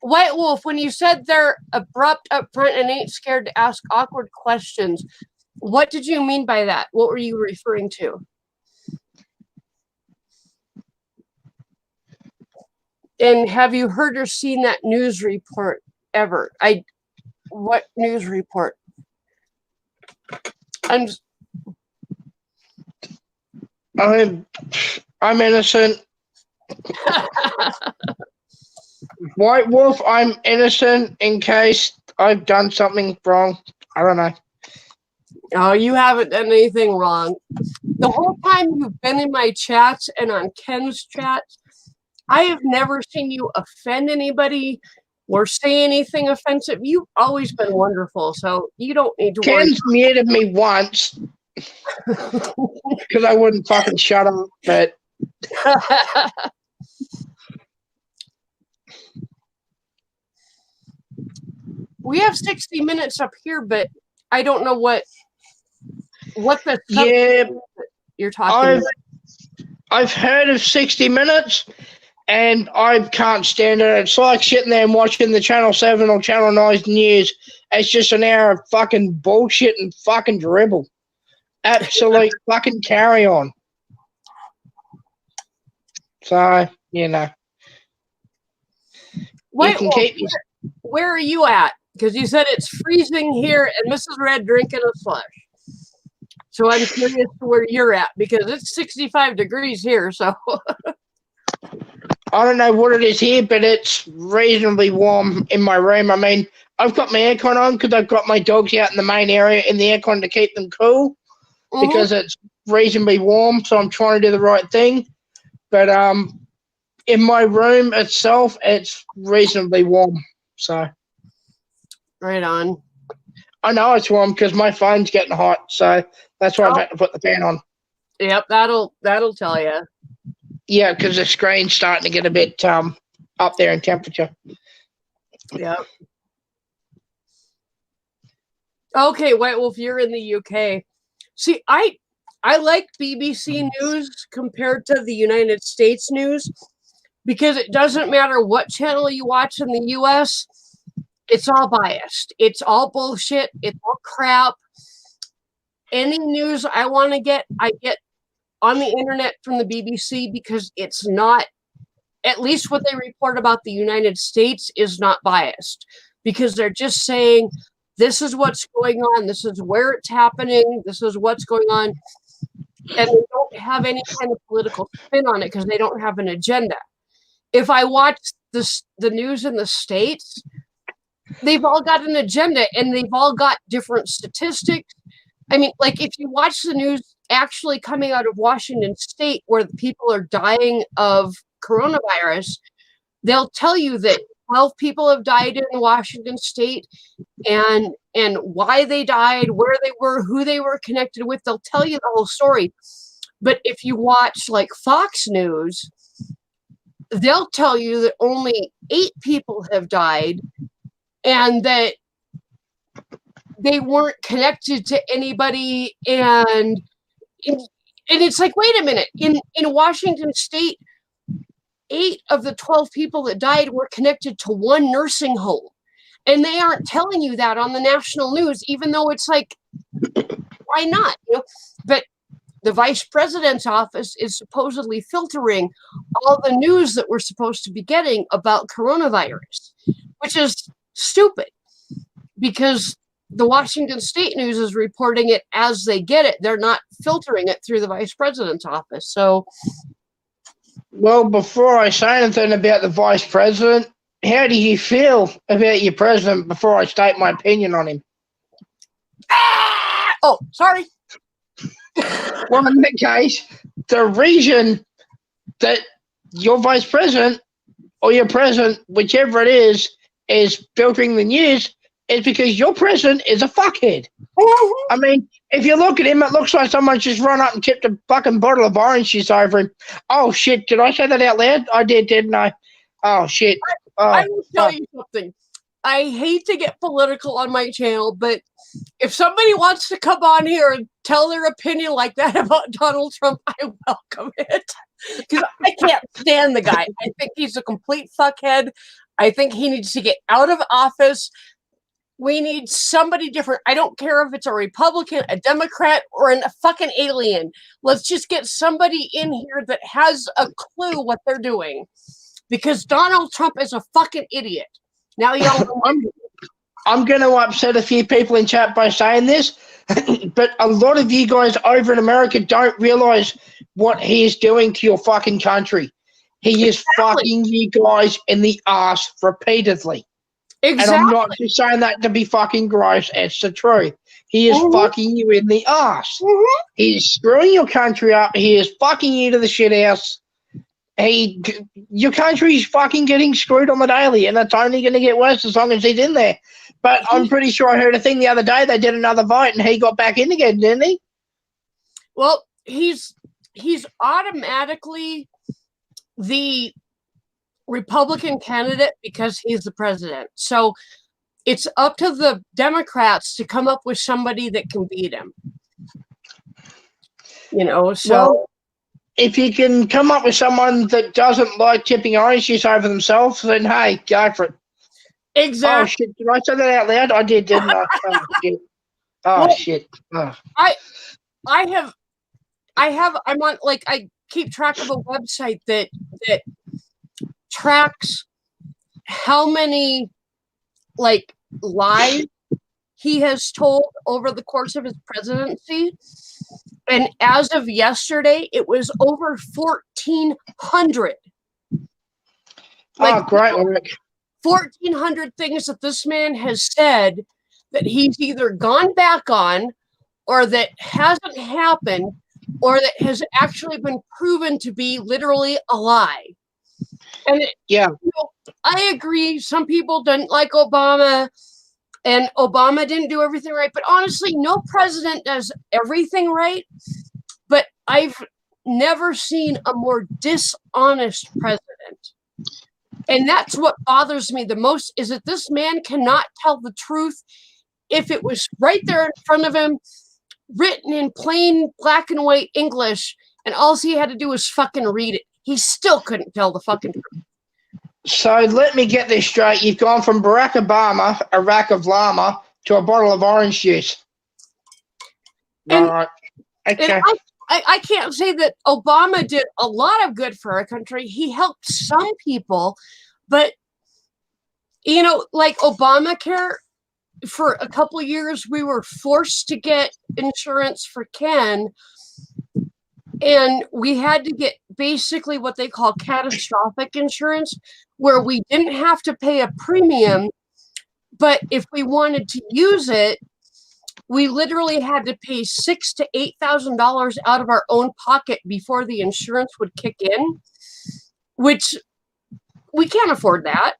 White Wolf, when you said they're abrupt up front and ain't scared to ask awkward questions, what did you mean by that? What were you referring to? And have you heard or seen that news report ever? What news report? I'm innocent. White Wolf, I'm innocent in case I've done something wrong. I don't know. Oh, you haven't done anything wrong. The whole time you've been in my chats and on Ken's chats, I have never seen you offend anybody or say anything offensive. You've always been wonderful, so you don't need to worry. Ken's muted me once because I wouldn't fucking shut up, but we have 60 minutes up here, but I don't know what the you're talking about. I've heard of 60 minutes, and I can't stand it. It's like sitting there and watching the Channel 7 or Channel 9 news. It's just an hour of fucking bullshit and fucking dribble. Absolute fucking carry on. So, you know. Wait, you can keep where are you at? Because you said it's freezing here and Mrs. Red drinking a slush. So I'm curious to where you're at, because it's 65 degrees here. So I don't know what it is here, but it's reasonably warm in my room. I mean, I've got my aircon on because I've got my dogs out in the main area in the aircon to keep them cool because it's reasonably warm. So I'm trying to do the right thing. But in my room itself, it's reasonably warm. So right on. I know it's warm because my phone's getting hot. So that's why I've had to put the fan on. Yep, that'll tell you. Yeah, because the screen's starting to get a bit up there in temperature. Yep. Okay, White Wolf, you're in the UK. See, I like BBC News compared to the United States news because it doesn't matter what channel you watch in the US, it's all biased. It's all bullshit. It's all crap. Any news I want to get, I get on the internet from the BBC because it's not, at least what they report about the United States is not biased because they're just saying, this is what's going on. This is where it's happening. This is what's going on. And they don't have any kind of political spin on it because they don't have an agenda. If I watch the news in the States, they've all got an agenda and they've all got different statistics. I mean, like if you watch the news actually coming out of Washington State where the people are dying of coronavirus, they'll tell you that 12 people have died in Washington State and why they died, where they were, who they were connected with. They'll tell you the whole story. But if you watch like Fox News, they'll tell you that only 8 people have died and that they weren't connected to anybody. And it's like, wait a minute, in Washington State, 8 of the 12 people that died were connected to one nursing home. And they aren't telling you that on the national news, even though it's like, why not? You know? But the vice president's office is supposedly filtering all the news that we're supposed to be getting about coronavirus, which is stupid because the Washington State News is reporting it as they get it. They're not filtering it through the vice president's office. So, well, before I say anything about the vice president, how do you feel about your president before I state my opinion on him? Oh, sorry. Well, in that case, the reason that your vice president or your president, whichever it is filtering the news is because your president is a fuckhead. I mean, if you look at him, it looks like someone's just run up and tipped a fucking bottle of orange juice over him. Oh, shit. Did I say that out loud? I did, didn't I? Oh, shit. I will tell you something. I hate to get political on my channel, but if somebody wants to come on here and tell their opinion like that about Donald Trump, I welcome it. Because I can't stand the guy. I think he's a complete fuckhead. I think he needs to get out of office. We need somebody different. I don't care if it's a Republican, a Democrat, or a fucking alien. Let's just get somebody in here that has a clue what they're doing. Because Donald Trump is a fucking idiot. Now y'all I'm going to upset a few people in chat by saying this, but a lot of you guys over in America don't realize what he is doing to your fucking country. He is fucking you guys in the ass repeatedly. Exactly. And I'm not just saying that to be fucking gross. It's the truth. He is fucking you in the ass. He is screwing your country up. He is fucking you to the shit house. Your country's fucking getting screwed on the daily, and it's only going to get worse as long as he's in there. But I'm pretty sure I heard a thing the other day. They did another vote, and he got back in again, didn't he? Well, he's automatically the Republican candidate because he's the president. So it's up to the Democrats to come up with somebody that can beat him. You know, so well, if you can come up with someone that doesn't like tipping orange juice over themselves, then hey, go for it. Exactly. Oh shit! Did I say that out loud? I did, didn't I? Oh shit! Oh well, shit! Oh. I'm on, like, I keep track of a website that tracks how many like lies he has told over the course of his presidency. And as of yesterday, it was over 1,400. Like, great work. 1,400 things that this man has said that he's either gone back on or that hasn't happened or that has actually been proven to be literally a lie. And yeah, you know, I agree. Some people didn't like Obama, and Obama didn't do everything right. But honestly, no president does everything right. But I've never seen a more dishonest president. And that's what bothers me the most, is that this man cannot tell the truth. If it was right there in front of him, written in plain black and white English, and all he had to do was fucking read it, he still couldn't tell the fucking truth. So let me get this straight. You've gone from Barack Obama, a rack of llama, to a bottle of orange juice. And- Right. Okay. And I can't say that Obama did a lot of good for our country. He helped some people, but, you know, like Obamacare, for a couple of years, we were forced to get insurance for Ken, and we had to get basically what they call catastrophic insurance, where we didn't have to pay a premium, but if we wanted to use it, we literally had to pay $6,000 to $8,000 out of our own pocket before the insurance would kick in, which we can't afford that.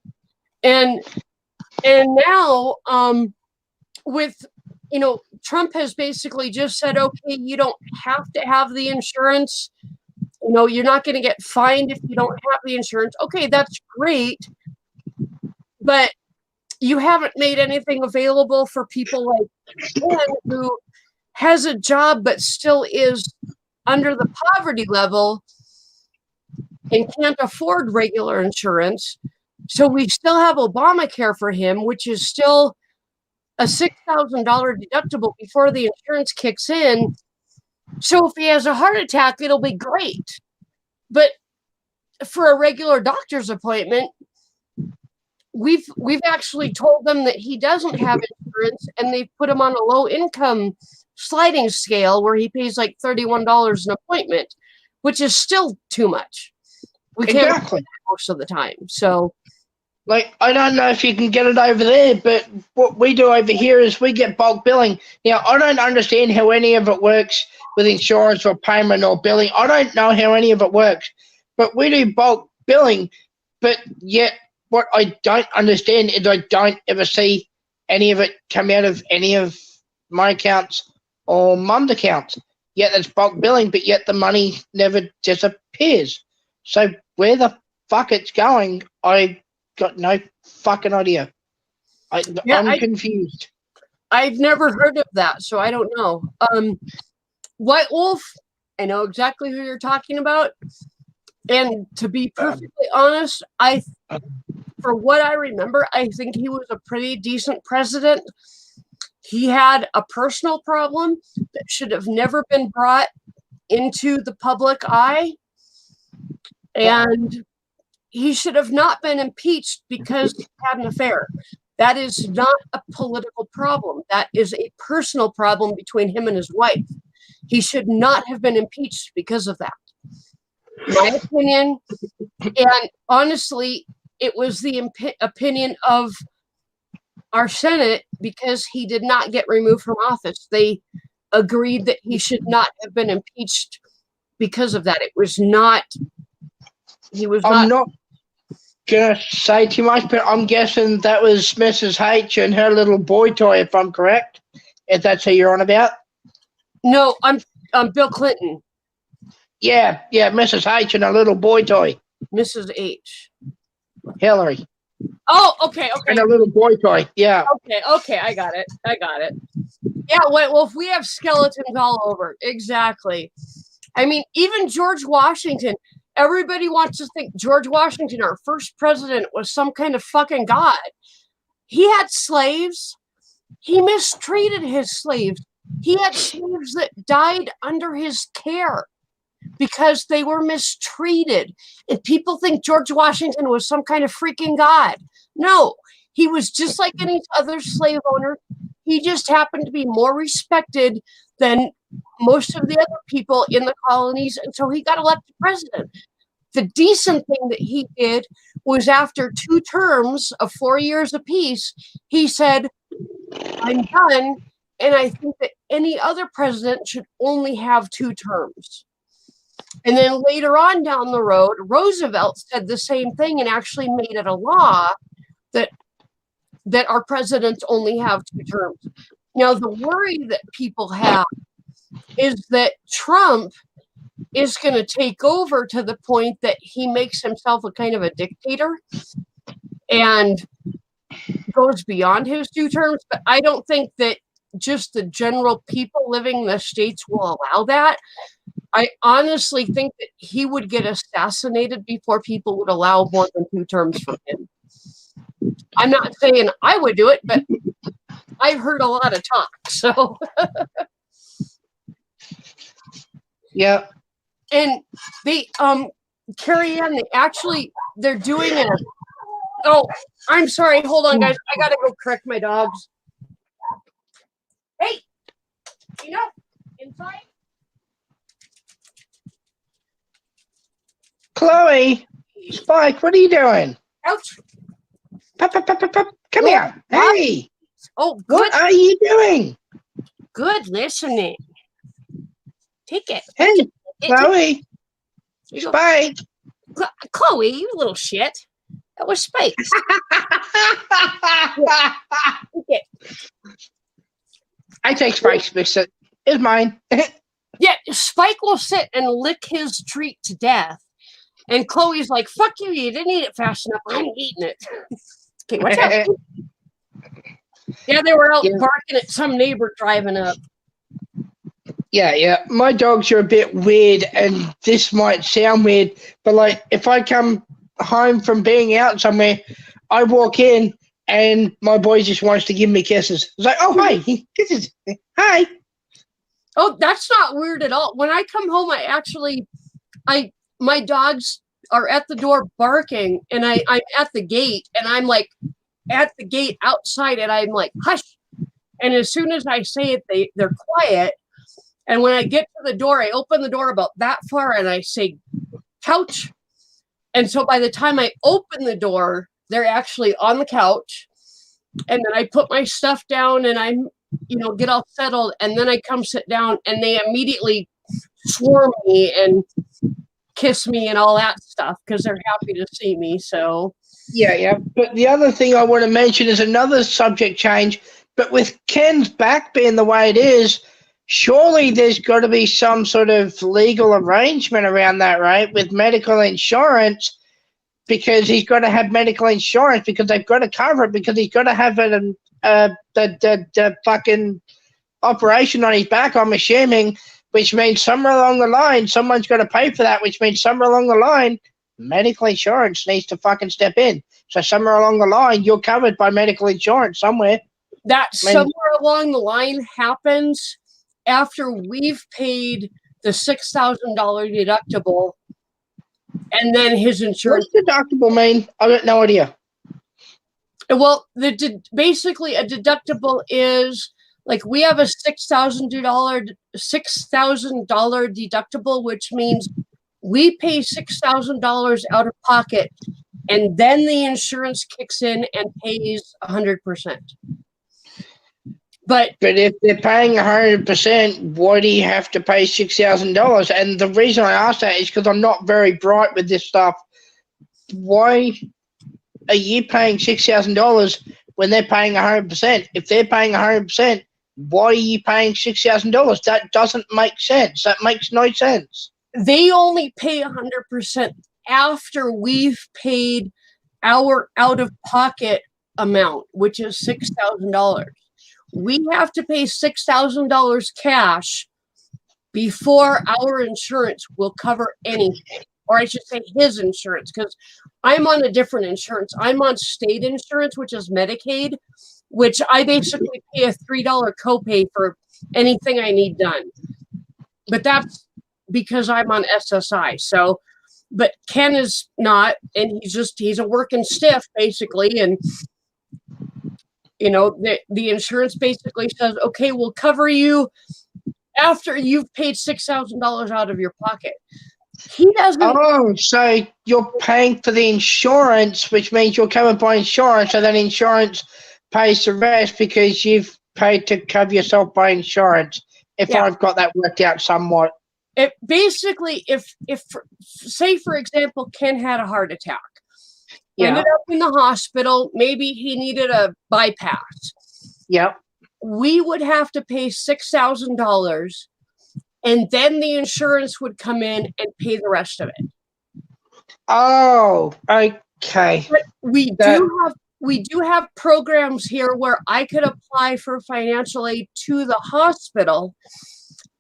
And now, with, you know, Trump has basically just said, okay, you don't have to have the insurance. You know, you're not going to get fined if you don't have the insurance. Okay, that's great. But you haven't made anything available for people like Ken, who has a job but still is under the poverty level and can't afford regular insurance. So we still have Obamacare for him, which is still a $6,000 deductible before the insurance kicks in. So if he has a heart attack, it'll be great. But for a regular doctor's appointment, we've actually told them that he doesn't have insurance, and they've put him on a low income sliding scale where he pays like $31 an appointment, which is still too much. We can't Exactly. do that most of the time. So, Like, I don't know if you can get it over there, but what we do over here is we get bulk billing. Now, I don't understand how any of it works with insurance or payment or billing. I don't know how any of it works, but we do bulk billing. But yet, what I don't understand is I don't ever see any of it come out of any of my accounts or mum's accounts. Yet it's bulk billing, but yet the money never disappears. So where the fuck it's going, I got no fucking idea. I'm confused. I've never heard of that, so I don't know. White Wolf, I know exactly who you're talking about. And to be perfectly honest, for what I remember, I think he was a pretty decent president. He had a personal problem that should have never been brought into the public eye. And he should have not been impeached because he had an affair. That is not a political problem. That is a personal problem between him and his wife. He should not have been impeached because of that. My opinion. And honestly, it was the opinion of our Senate, because he did not get removed from office. They agreed that he should not have been impeached because of that. It was not, he was I'm not. not going to say too much, but I'm guessing that was Mrs. H and her little boy toy, if I'm correct. If that's who you're on about. No, I'm Bill Clinton. Yeah, Mrs. H and her little boy toy. Mrs. H. Hillary. Oh, okay. And a little boy toy, yeah. Okay, I got it. Yeah, well, if we have skeletons all over, exactly. I mean, even George Washington, everybody wants to think George Washington, our first president, was some kind of fucking god. He had slaves. He mistreated his slaves. He had slaves that died under his care because they were mistreated. And people think George Washington was some kind of freaking god. No, he was just like any other slave owner. He just happened to be more respected than most of the other people in the colonies, and so he got elected president. The decent thing that he did was, after 2 terms of 4 years apiece, he said, I'm done, and I think that any other president should only have 2 terms. And then later on down the road, Roosevelt said the same thing and actually made it a law that our presidents only have 2 terms. Now, the worry that people have is that Trump is going to take over to the point that he makes himself a kind of a dictator and goes beyond his 2 terms. But I don't think that just the general people living in the States will allow that. I honestly think that he would get assassinated before people would allow more than 2 terms from him. I'm not saying I would do it, but I've heard a lot of talk. So, Yeah. and they, Carrie Ann, they're doing it. Oh, I'm sorry. Hold on, guys. I gotta go correct my dogs. Hey, inside. Chloe, Spike, what are you doing? Ouch. Come here. Hey, Oh, good. what are you doing? Good listening. Take it. Hey, Chloe, You go. Spike. Chloe, you little shit. That was Spike. Okay. I take Spike's biscuit. It's mine. Yeah, Spike will sit and lick his treat to death. And Chloe's like, fuck you, you didn't eat it fast enough. I'm eating it. Okay, watch out. Yeah, they were out barking at some neighbor driving up. Yeah. My dogs are a bit weird, and this might sound weird, but like if I come home from being out somewhere, I walk in and my boy just wants to give me kisses. It's like, oh, hi, kisses. Hi. Oh, that's not weird at all. When I come home, my dogs are at the door barking, and I'm at the gate, and I'm like at the gate outside, and I'm like, hush. And as soon as I say it, they're quiet. And when I get to the door, I open the door about that far, and I say, couch. And so by the time I open the door, they're actually on the couch. And then I put my stuff down, and I'm, get all settled. And then I come sit down, and they immediately swarm me and kiss me and all that stuff because they're happy to see me. So Yeah. But the other thing I want to mention is another subject change. But with Ken's back being the way it is, surely there's got to be some sort of legal arrangement around that, right? With medical insurance, because he's got to have medical insurance because they've got to cover it because he's got to have the fucking operation on his back, I'm assuming, which means somewhere along the line, someone's got to pay for that, which means somewhere along the line, medical insurance needs to fucking step in. So somewhere along the line, you're covered by medical insurance somewhere. That somewhere along the line happens after we've paid the $6,000 deductible, and then his insurance. What's deductible mean? I got no idea. Well, basically a deductible is like we have a $6,000 deductible, which means we pay $6,000 out of pocket, and then the insurance kicks in and pays 100%. But if they're paying 100%, why do you have to pay $6,000? And the reason I ask that is because I'm not very bright with this stuff. Why are you paying $6,000 when they're paying 100%? If they're paying 100%, why are you paying $6,000? That doesn't make sense. That makes no sense. They only pay 100% after we've paid our out-of-pocket amount, which is $6,000. We have to pay $6,000 cash before our insurance will cover anything. Or I should say his insurance, because I'm on a different insurance. I'm on state insurance, which is Medicaid, which I basically pay a $3 copay for anything I need done. But that's because I'm on SSI. So, but Ken is not, and he's a working stiff, basically, and the insurance basically says, okay, we'll cover you after you've paid $6,000 out of your pocket. He doesn't. Oh, so you're paying for the insurance, which means you're covered by insurance, so then insurance pays the rest because you've paid to cover yourself by insurance. If I've got that worked out somewhat. It basically, if say for example, Ken had a heart attack. Ended up in the hospital. Maybe he needed a bypass. Yep. We would have to pay $6,000 and then the insurance would come in and pay the rest of it. Oh, okay. But we That- do have programs here where I could apply for financial aid to the hospital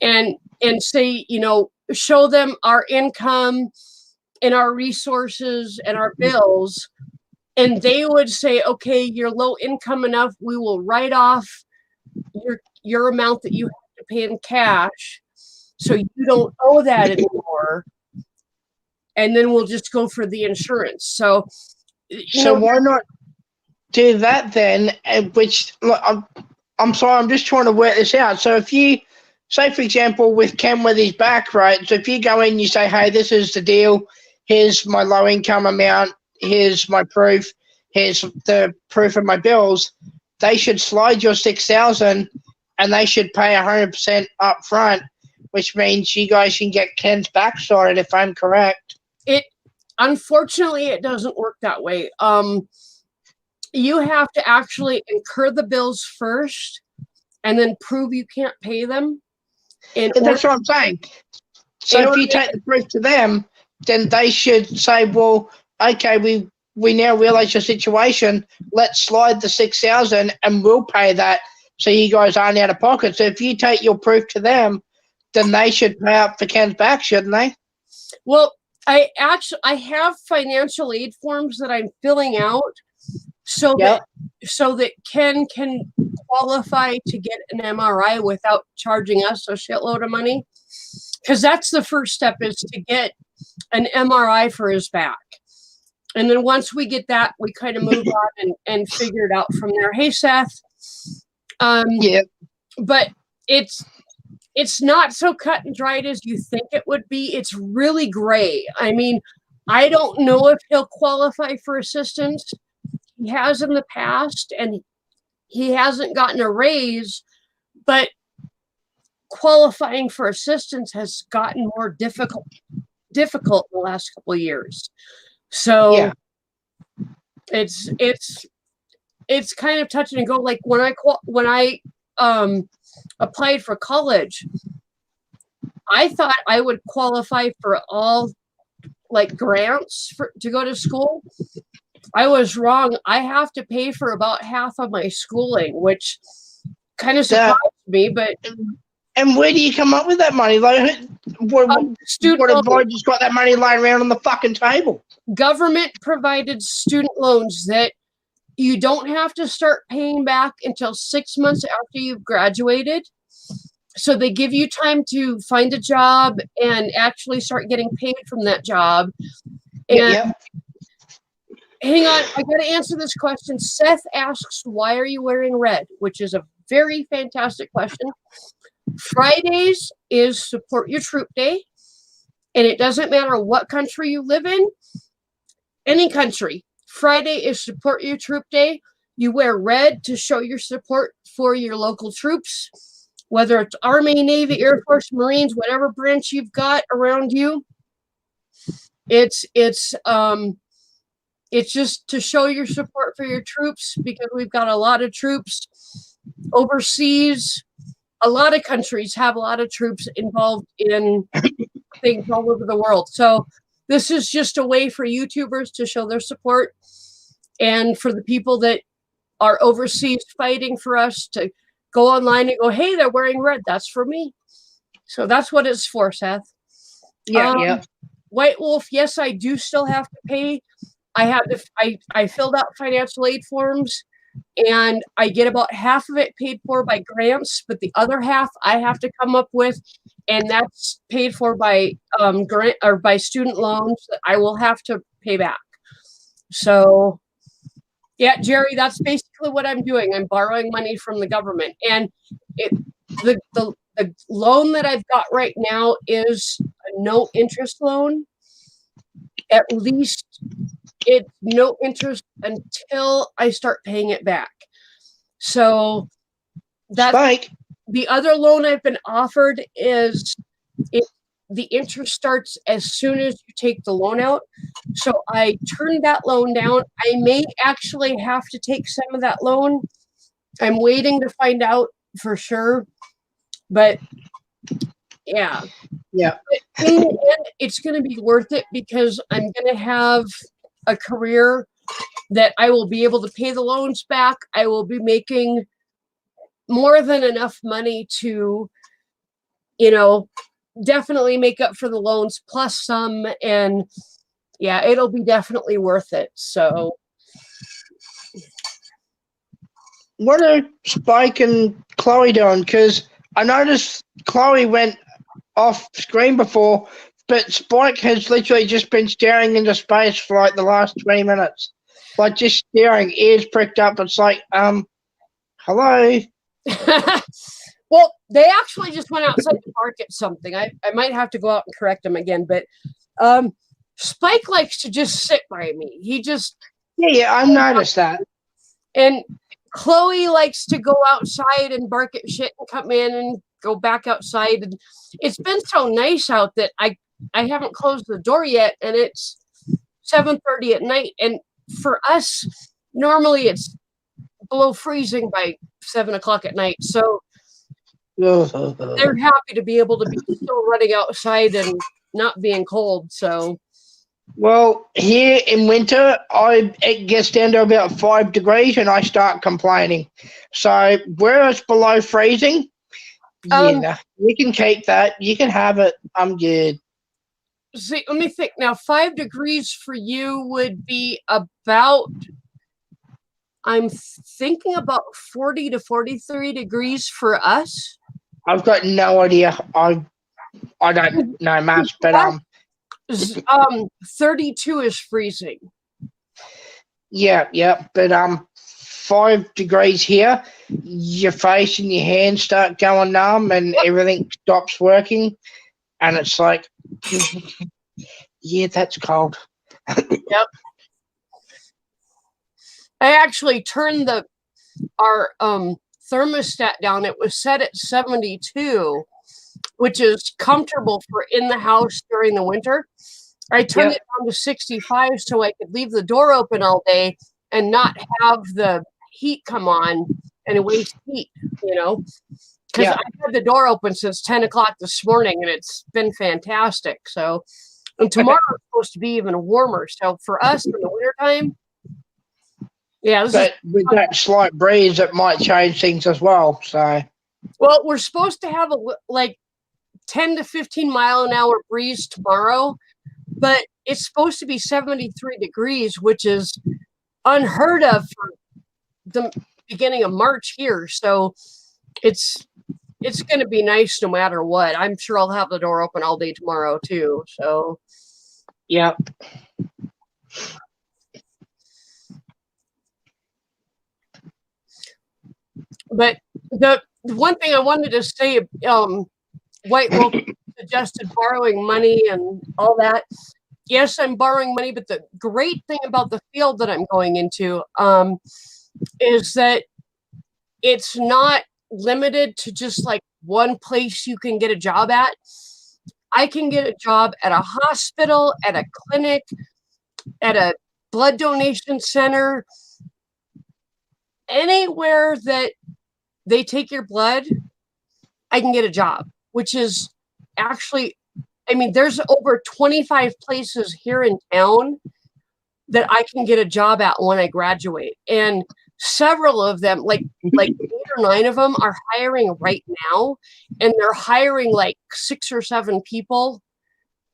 and say, show them our income and our resources and our bills. And they would say, okay, you're low income enough. We will write off your amount that you have to pay in cash. So you don't owe that anymore. And then we'll just go for the insurance. So, why not do that then? Which, look, I'm sorry, I'm just trying to work this out. So if you, say for example, with Ken with his back, right? So if you go in, you say, hey, this is the deal. Here's my low income amount. Here's my proof. Here's the proof of my bills. They should slide your $6,000 and they should pay 100% up front, which means you guys can get Ken's back started, if I'm correct. Unfortunately, it doesn't work that way. You have to actually incur the bills first and then prove you can't pay them. That's what I'm saying. So if you take the proof to them, then they should say, well, okay, we now realize your situation. Let's slide the $6,000 and we'll pay that so you guys aren't out of pocket. So if you take your proof to them, then they should pay up for Ken's back, shouldn't they? Well, I have financial aid forms that I'm filling out so that Ken can qualify to get an MRI without charging us a shitload of money. Because that's the first step, is to get an MRI for his back. And then once we get that, we kind of move on and figure it out from there. Hey, Seth. But it's not so cut and dried as you think it would be. It's really gray. I mean, I don't know if he'll qualify for assistance. He has in the past, and he hasn't gotten a raise, but qualifying for assistance has gotten more difficult in the last couple of years. So it's kind of touch and go. Like when I applied for college, I thought I would qualify for all like grants to go to school. I was wrong. I have to pay for about half of my schooling, which kind of surprised me. But and where do you come up with that money? Like, what have I just got that money lying around on the fucking table? Government provided student loans that you don't have to start paying back until 6 months after you've graduated. So they give you time to find a job and actually start getting paid from that job. And hang on, I got to answer this question. Seth asks, why are you wearing red? Which is a very fantastic question. Fridays is Support Your Troop Day. And it doesn't matter what country you live in, any country. Friday is Support Your Troop Day. You wear red to show your support for your local troops, whether it's Army, Navy, Air Force, Marines, whatever branch you've got around you. It's just to show your support for your troops, because we've got a lot of troops overseas. A lot of countries have a lot of troops involved in things all over the world. So this is just a way for YouTubers to show their support, and for the people that are overseas fighting for us to go online and go, hey, they're wearing red. That's for me. So that's what it's for, Seth. White Wolf, yes, I do still have to pay. I filled out financial aid forms, and I get about half of it paid for by grants, but the other half I have to come up with, and that's paid for by grant or by student loans that I will have to pay back. So yeah, Jerry, that's basically what I'm doing. I'm borrowing money from the government, and the loan that I've got right now is a no interest loan. At least it's no interest until I start paying it back. So that's the other loan I've been offered is the interest starts as soon as you take the loan out. So I turned that loan down. I may actually have to take some of that loan. I'm waiting to find out for sure. But Yeah. Yeah. But in the end, it's going to be worth it because I'm going to have a career that I will be able to pay the loans back. I will be making more than enough money to, definitely make up for the loans plus some. And yeah, it'll be definitely worth it. So. What are Spike and Chloe doing? Because I noticed Chloe went off screen before, but Spike has literally just been staring into space for like the last 20 minutes. Like just staring, ears pricked up. It's like, hello? Well, they actually just went outside to bark at something. I might have to go out and correct them again, but Spike likes to just sit by me. He just... Yeah, I've noticed that. And Chloe likes to go outside and bark at shit and come in and go back outside. And it's been so nice out that I haven't closed the door yet, and it's 7:30 at night. And for us, normally it's below freezing by 7 o'clock at night. So they're happy to be able to be still running outside and not being cold. So. Well, here in winter, it gets down to about 5 degrees and I start complaining. So where it's below freezing, you can keep that. You can have it. I'm good. See, let me think. Now, 5 degrees for you would be about, I'm thinking about 40 to 43 degrees for us. I've got no idea. I don't know much, but 32 is freezing. Yeah, but 5 degrees here, your face and your hands start going numb and everything stops working, and it's like, yeah, that's cold. Yep. I actually turned our thermostat down. It was set at 72, which is comfortable for in the house during the winter. I turned it down to 65 so I could leave the door open all day and not have the heat come on and waste heat, because I had the door open since 10 o'clock this morning and it's been fantastic. So, and tomorrow it's supposed to be even warmer. So for us in the wintertime, but with that slight breeze, it might change things as well. So, well, we're supposed to have a 10 to 15 mile an hour breeze tomorrow, but it's supposed to be 73 degrees, which is unheard of for the beginning of March here. So it's going to be nice no matter what. I'm sure I'll have the door open all day tomorrow too. So yeah. But the one thing I wanted to say, White Wolf suggested borrowing money and all that. Yes, I'm borrowing money, but the great thing about the field that I'm going into is that it's not limited to just like one place you can get a job at. I can get a job at a hospital, at a clinic, at a blood donation center, anywhere that they take your blood, I can get a job, which is actually, there's over 25 places here in town that I can get a job at when I graduate. And several of them, like 8 or 9 of them are hiring right now. And they're hiring like 6 or 7 people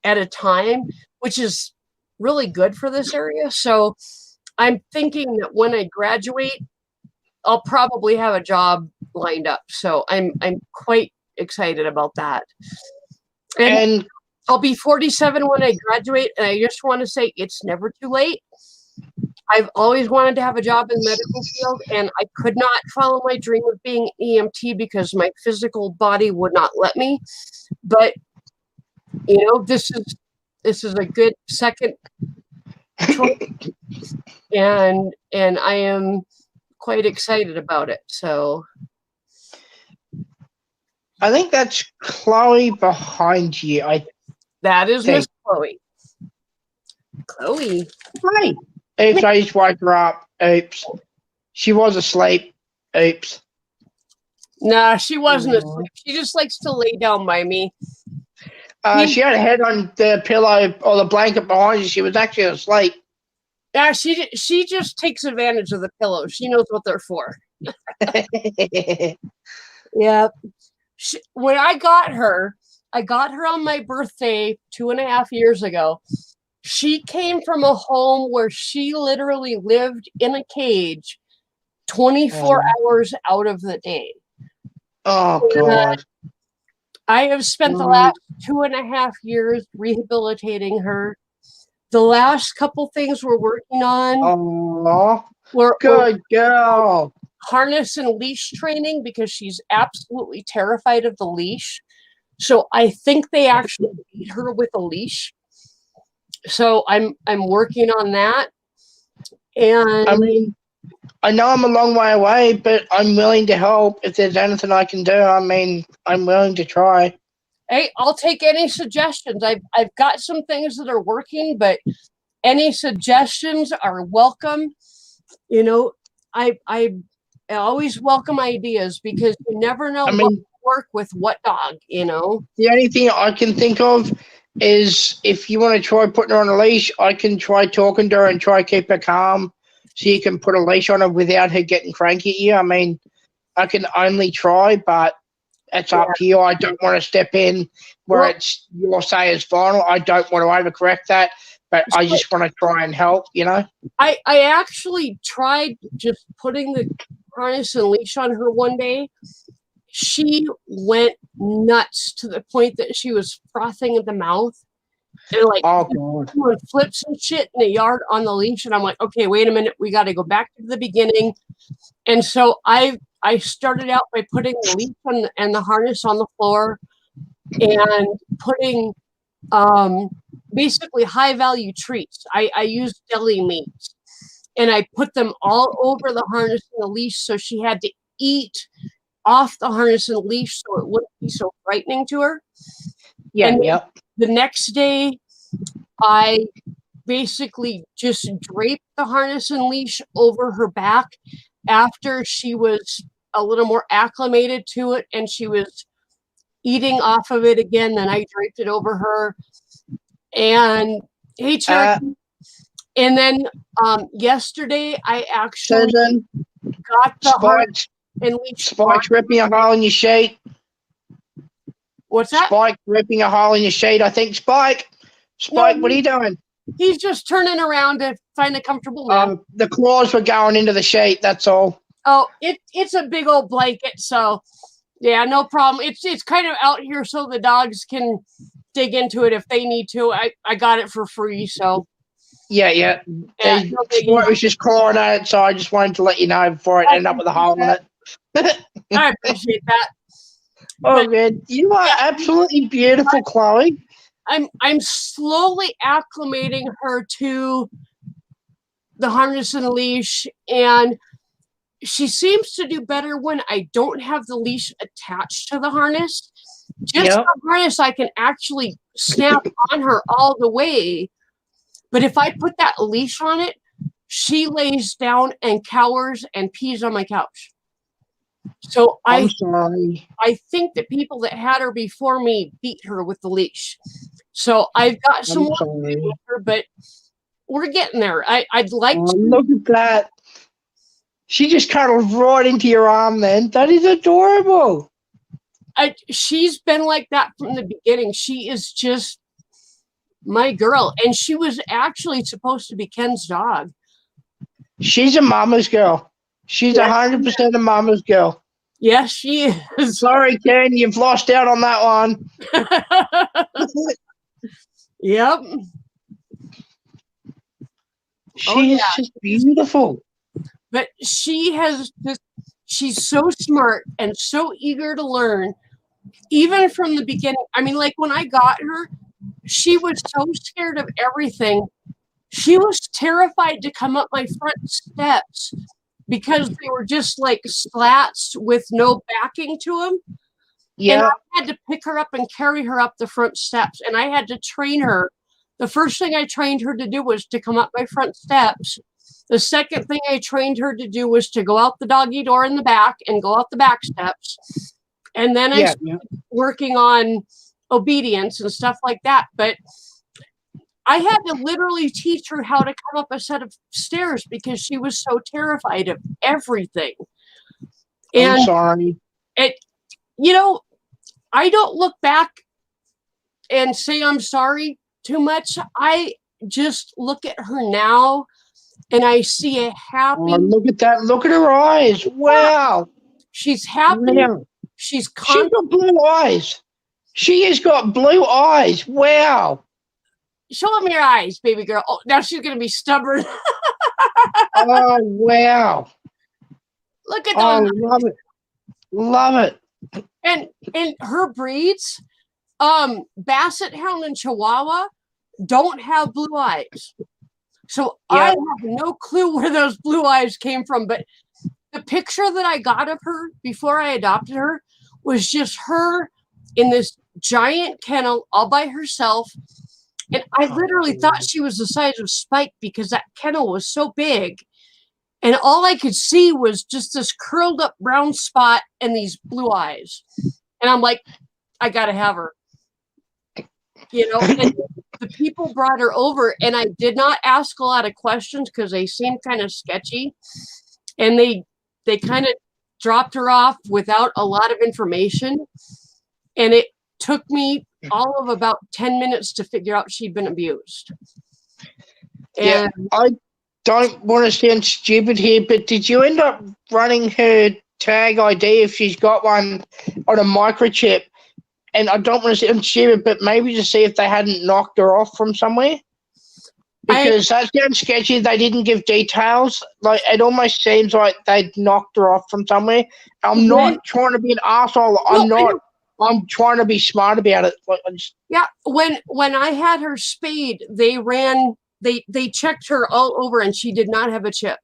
at a time, which is really good for this area. So I'm thinking that when I graduate, I'll probably have a job lined up. So I'm quite excited about that. And I'll be 47 when I graduate. And I just want to say it's never too late. I've always wanted to have a job in the medical field, and I could not follow my dream of being EMT because my physical body would not let me. But this is a good second choice, and I am quite excited about it. So I think that's Chloe behind you. That is Miss Chloe. Chloe. Hi. Oops, I just woke her up. Oops. She was asleep. Oops. Nah, she wasn't Aw. asleep. She just likes to lay down by me. She had her head on the pillow or the blanket behind her. She was actually asleep. Yeah, she just takes advantage of the pillows. She knows what they're for. Yeah. When I got her on my birthday 2.5 years ago. She came from a home where she literally lived in a cage 24 hours out of the day. Oh, God. I have spent the last 2.5 years rehabilitating her. The last couple things we're working on Oh, were good girl. harness and leash training because she's absolutely terrified of the leash. So I think they actually beat her with a leash. So I'm working on that. And I mean, I know I'm a long way away, but I'm willing to help if there's anything I can do. I mean, I'm willing to try. hey, I'll take any suggestions. I've got some things that are working, but any suggestions are welcome. You know, I always welcome ideas because you never know I what mean, will work with what dog, you know. the only thing I can think of is if you want to try putting her on a leash, I can try talking to her and try keep her calm so you can put a leash on her without her getting cranky at you. I mean, I can only try, but it's up to you. I don't want to step in where it's your say is final. I don't want to overcorrect that, but I just want to try and help, you know? I actually tried just putting the harness and leash on her one day. She went nuts to the point that she was frothing at the mouth and like doing flips and shit in the yard on the leash. And I'm like, okay, wait a minute, we got to go back to the beginning. And so I started out by putting the leash and the harness on the floor and putting basically high value treats. I used deli meats and I put them all over the harness and the leash so she had to eat off the harness and leash so it wouldn't be so frightening to her. Yeah, and yeah. The next day, I basically just draped the harness and leash over her back after she was a little more acclimated to it and she was eating off of it again. Then I draped it over her. And hey, Cherokee. And then yesterday, I actually got the harness and leash. Spike's ripping a hole in your sheet. What's that? Spike ripping a hole in your sheet. I think Spike, what are you doing? He's just turning around to find a comfortable nap. The claws were going into the sheet. That's all. Oh, it's a big old blanket, so yeah, no problem. It's kind of out here so the dogs can dig into it if they need to. I got it for free, so yeah. Spike was just clawing at it, so I just wanted to let you know before I end up with a hole in it. I appreciate that. Oh man, you are absolutely beautiful, Chloe. I'm slowly acclimating her to the harness and the leash, and she seems to do better when I don't have the leash attached to the harness. Just the harness I can actually snap on her all the way. But if I put that leash on it, she lays down and cowers and pees on my couch. So I'm sorry. I think that people that had her before me beat her with the leash. So I've got some work to do with her, but we're getting there. I'd like to look at that. She just cuddled right into your arm then. That is adorable. She's been like that from the beginning. She is just my girl. And she was actually supposed to be Ken's dog. She's a mama's girl. She's 100% a mama's girl. Yes, she is. Sorry, Ken, you've lost out on that one. Yep. She's just beautiful. But she's so smart and so eager to learn, even from the beginning. I mean, like when I got her, she was so scared of everything. She was terrified to come up my front steps because they were just like slats with no backing to them. Yeah. And I had to pick her up and carry her up the front steps. And I had to train her. The first thing I trained her to do was to come up my front steps The second thing I trained her to do was to go out the doggy door in the back and go out the back steps. And then I started working on obedience and stuff like that. But I had to literally teach her how to come up a set of stairs because she was so terrified of everything. And I'm sorry. You know, I don't look back and say I'm sorry too much. I just look at her now and I see a happy. Oh, look at that. Look at her eyes. Wow. She's happy. Wow. She's She's got blue eyes. She has got blue eyes. Wow. Show them your eyes, baby girl. Oh, now she's going to be stubborn. Oh, wow. Look at Oh, those. love it. Love it. And her breeds, Basset Hound and Chihuahua, don't have blue eyes. So I have no clue where those blue eyes came from. But the picture that I got of her before I adopted her was just her in this giant kennel all by herself. And I literally thought she was the size of Spike because that kennel was so big. And all I could see was just this curled up brown spot and these blue eyes. And I'm like, I got to have her. You know, and the people brought her over and I did not ask a lot of questions because they seemed kind of sketchy. And they kind of dropped her off without a lot of information. And it took me all of about 10 minutes to figure out she'd been abused. And I don't want to sound stupid here, but did you end up running her tag ID if she's got one on a microchip? And I don't want to sound stupid, but maybe to see if they hadn't knocked her off from somewhere. Because that sounds sketchy. They didn't give details. Like it almost seems like they'd knocked her off from somewhere. I'm not trying to be an asshole. I'm trying to be smart about it. Like, when I had her spayed, they checked her all over and she did not have a chip.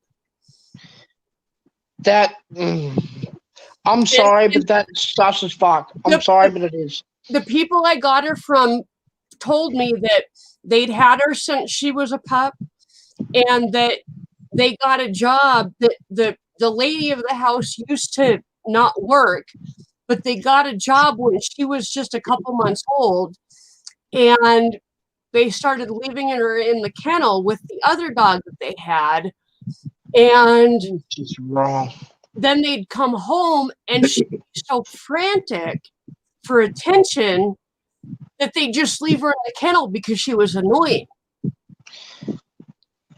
I'm sorry, but that's sus as fuck. I'm sorry, but it is. The people I got her from told me that they'd had her since she was a pup and that they got a job that the lady of the house used to not work, but they got a job when she was just a couple months old and they started leaving her in the kennel with the other dog that they had. And she's wrong. Then they'd come home and she'd be so frantic for attention that they'd just leave her in the kennel because she was annoying.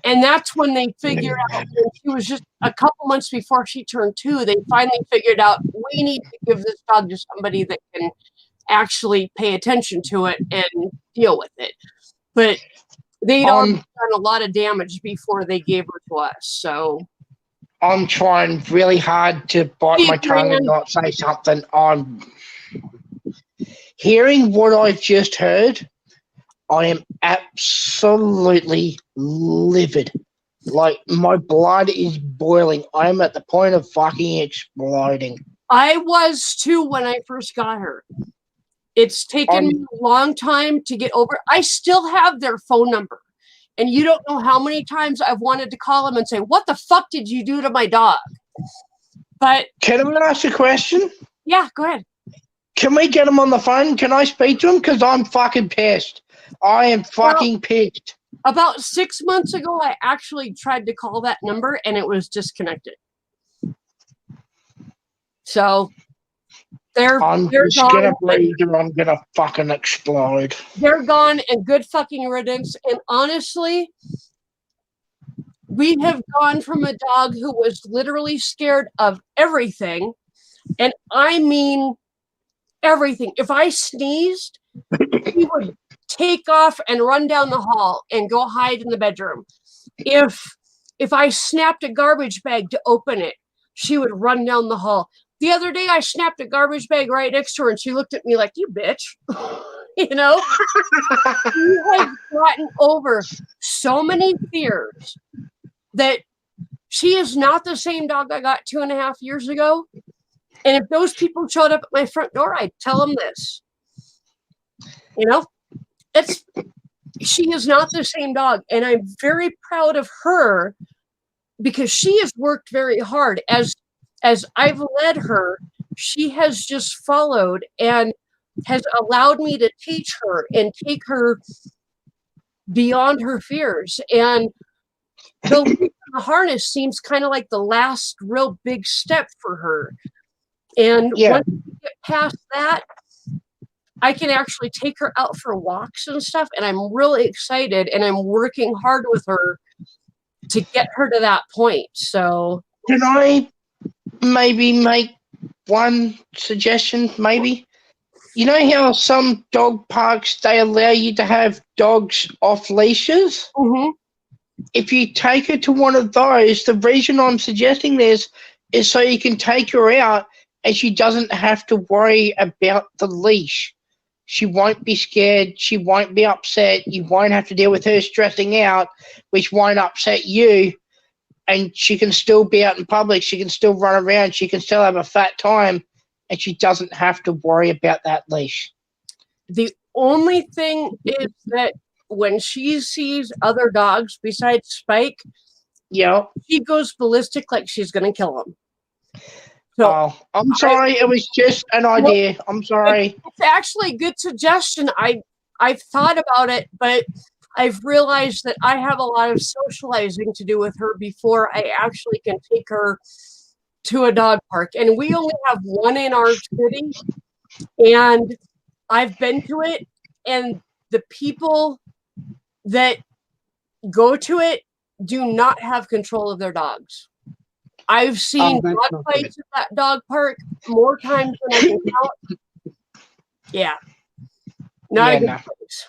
And that's when they figured out, when she was just a couple months before she turned 2, they finally figured out we need to give this dog to somebody that can actually pay attention to it and deal with it. But they'd already done a lot of damage before they gave her to us. So I'm trying really hard to bite my tongue and not say something. I'm hearing what I've just heard. I am absolutely livid. Like my blood is boiling. I'm at the point of fucking exploding. I was too when I first got her. It's taken me a long time to get over. I still have their phone number. And you don't know how many times I've wanted to call them and say, what the fuck did you do to my dog? But can I ask a question? Yeah, go ahead. Can we get him on the phone? Can I speak to him? Because I'm fucking pissed. I am fucking pissed. About 6 months ago, I actually tried to call that number and it was disconnected. So I'm just gonna breathe or I'm gonna fucking explode. They're gone and good fucking riddance. And honestly, we have gone from a dog who was literally scared of everything. And I mean everything. If I sneezed, he would take off and run down the hall and go hide in the bedroom. If I snapped a garbage bag to open it, she would run down the hall. The other day, I snapped a garbage bag right next to her, and she looked at me like, you bitch. You know? She has gotten over so many fears that she is not the same dog I got 2.5 years ago. And if those people showed up at my front door, I'd tell them this. You know? She is not the same dog. And I'm very proud of her because she has worked very hard. As I've led her, she has just followed and has allowed me to teach her and take her beyond her fears. And the harness seems kind of like the last real big step for her. And once we get past that, I can actually take her out for walks and stuff. And I'm really excited, and I'm working hard with her to get her to that point. So can I maybe make one suggestion? Maybe, you know how some dog parks, they allow you to have dogs off leashes? Mm-hmm. If you take her to one of those, the reason I'm suggesting this is so you can take her out and she doesn't have to worry about the leash. She won't be scared. She won't be upset. You won't have to deal with her stressing out, which won't upset you. And she can still be out in public. She can still run around. She can still have a fat time, and she doesn't have to worry about that leash. The only thing is that when she sees other dogs besides Spike, she goes ballistic like she's going to kill him. So I'm sorry. It was just an idea. I'm sorry. It's actually a good suggestion. I've thought about it, but I've realized that I have a lot of socializing to do with her before I actually can take her to a dog park. And we only have one in our city, and I've been to it, and the people that go to it do not have control of their dogs. I've seen dog fights at that dog park more times than I can count. Yeah. Not a good place.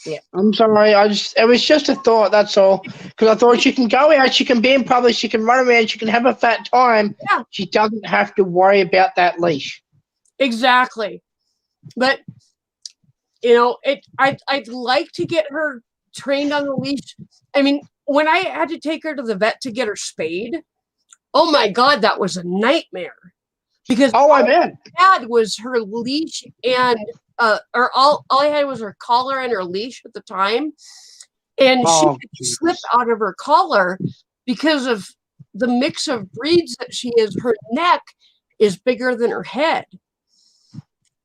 Yeah, I'm sorry. It was just a thought. That's all. Because I thought she can go out, she can be in public, she can run around, she can have a fat time. Yeah. She doesn't have to worry about that leash. Exactly. But I'd like to get her trained on the leash. I mean, when I had to take her to the vet to get her spayed, oh my God, that was a nightmare. Because I bet. I had was her leash and or all I had was her collar and her leash at the time. And she could slip out of her collar because of the mix of breeds that she is. Her neck is bigger than her head.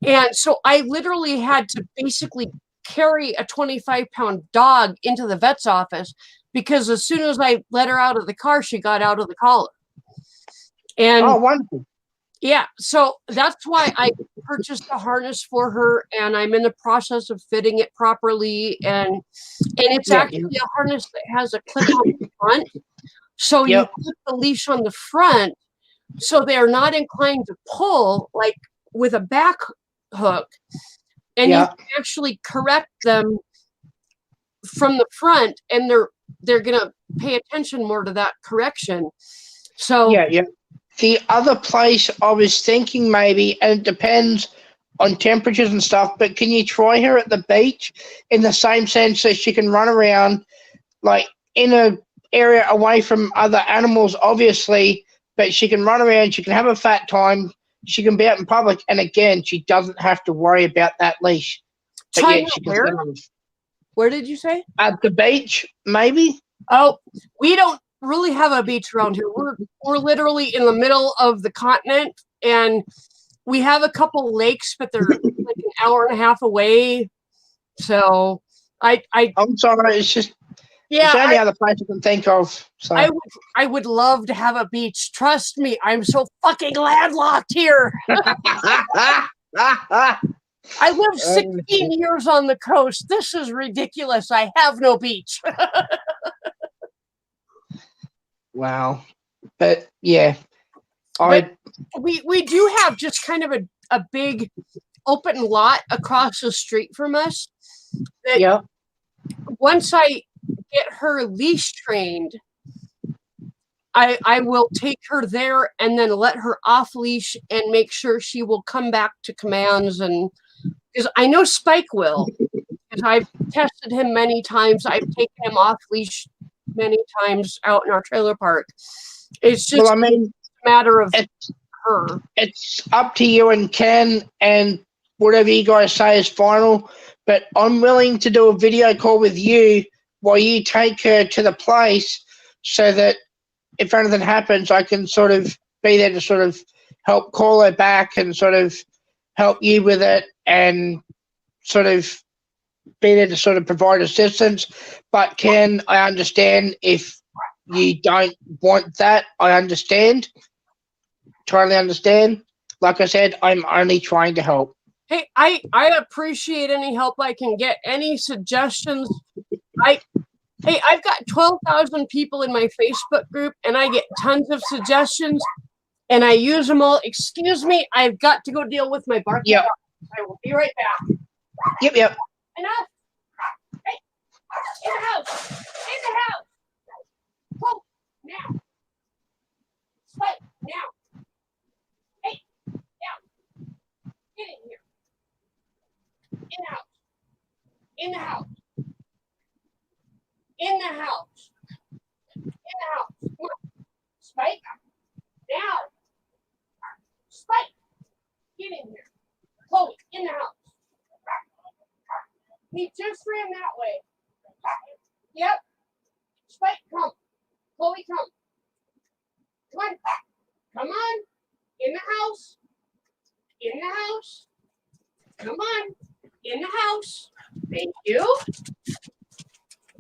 And so I literally had to basically carry a 25-pound dog into the vet's office because as soon as I let her out of the car, she got out of the collar. And wonderful. Yeah, so that's why I purchased a harness for her, and I'm in the process of fitting it properly. And it's actually a harness that has a clip on the front. So you put the leash on the front so they're not inclined to pull like with a back hook. And you can actually correct them from the front, and they're gonna pay attention more to that correction. So the other place I was thinking maybe, and it depends on temperatures and stuff, but can you try her at the beach in the same sense that she can run around like in a area away from other animals, obviously, but she can run around, she can have a fat time, she can be out in public, and again, she doesn't have to worry about that leash. Where? Where did you say? At the beach, maybe? Oh, we don't really have a beach around here. We're literally in the middle of the continent, and we have a couple lakes, but they're like an hour and a half away. So I'm sorry, it's just it's the only other place I can think of. So I would love to have a beach. Trust me, I'm so fucking landlocked here. I lived 16 years on the coast. This is ridiculous. I have no beach. Wow. But yeah. We do have just kind of a big open lot across the street from us. That once I get her leash trained, I will take her there and then let her off leash and make sure she will come back to commands. And because I know Spike will, because I've tested him many times. I've taken him off leash many times out in our trailer park. It's just a matter of her. It's up to you and Ken, and whatever you guys say is final. But I'm willing to do a video call with you while you take her to the place so that if anything happens, I can sort of be there to sort of help call her back and sort of help you with it and sort of be there to sort of provide assistance. But Ken, I understand if you don't want that. I understand. Totally understand. Like I said, I'm only trying to help. Hey, I appreciate any help I can get. Any suggestions? Hey, I've got 12,000 people in my Facebook group, and I get tons of suggestions, and I use them all. Excuse me, I've got to go deal with my barking Yep. dog. I will be right back. Yep. Enough. Hey, in the house. In the house. Whoa, now. Spike, now. Hey, now. Get in here. In the house. In the house. In the house. In the house. Come on. Spike. Now. Spike. Get in here. Chloe, in the house. He just ran that way. Yep. Spike, come. Chloe, come. Come on. Come on. In the house. In the house. Come on. In the house. Thank you.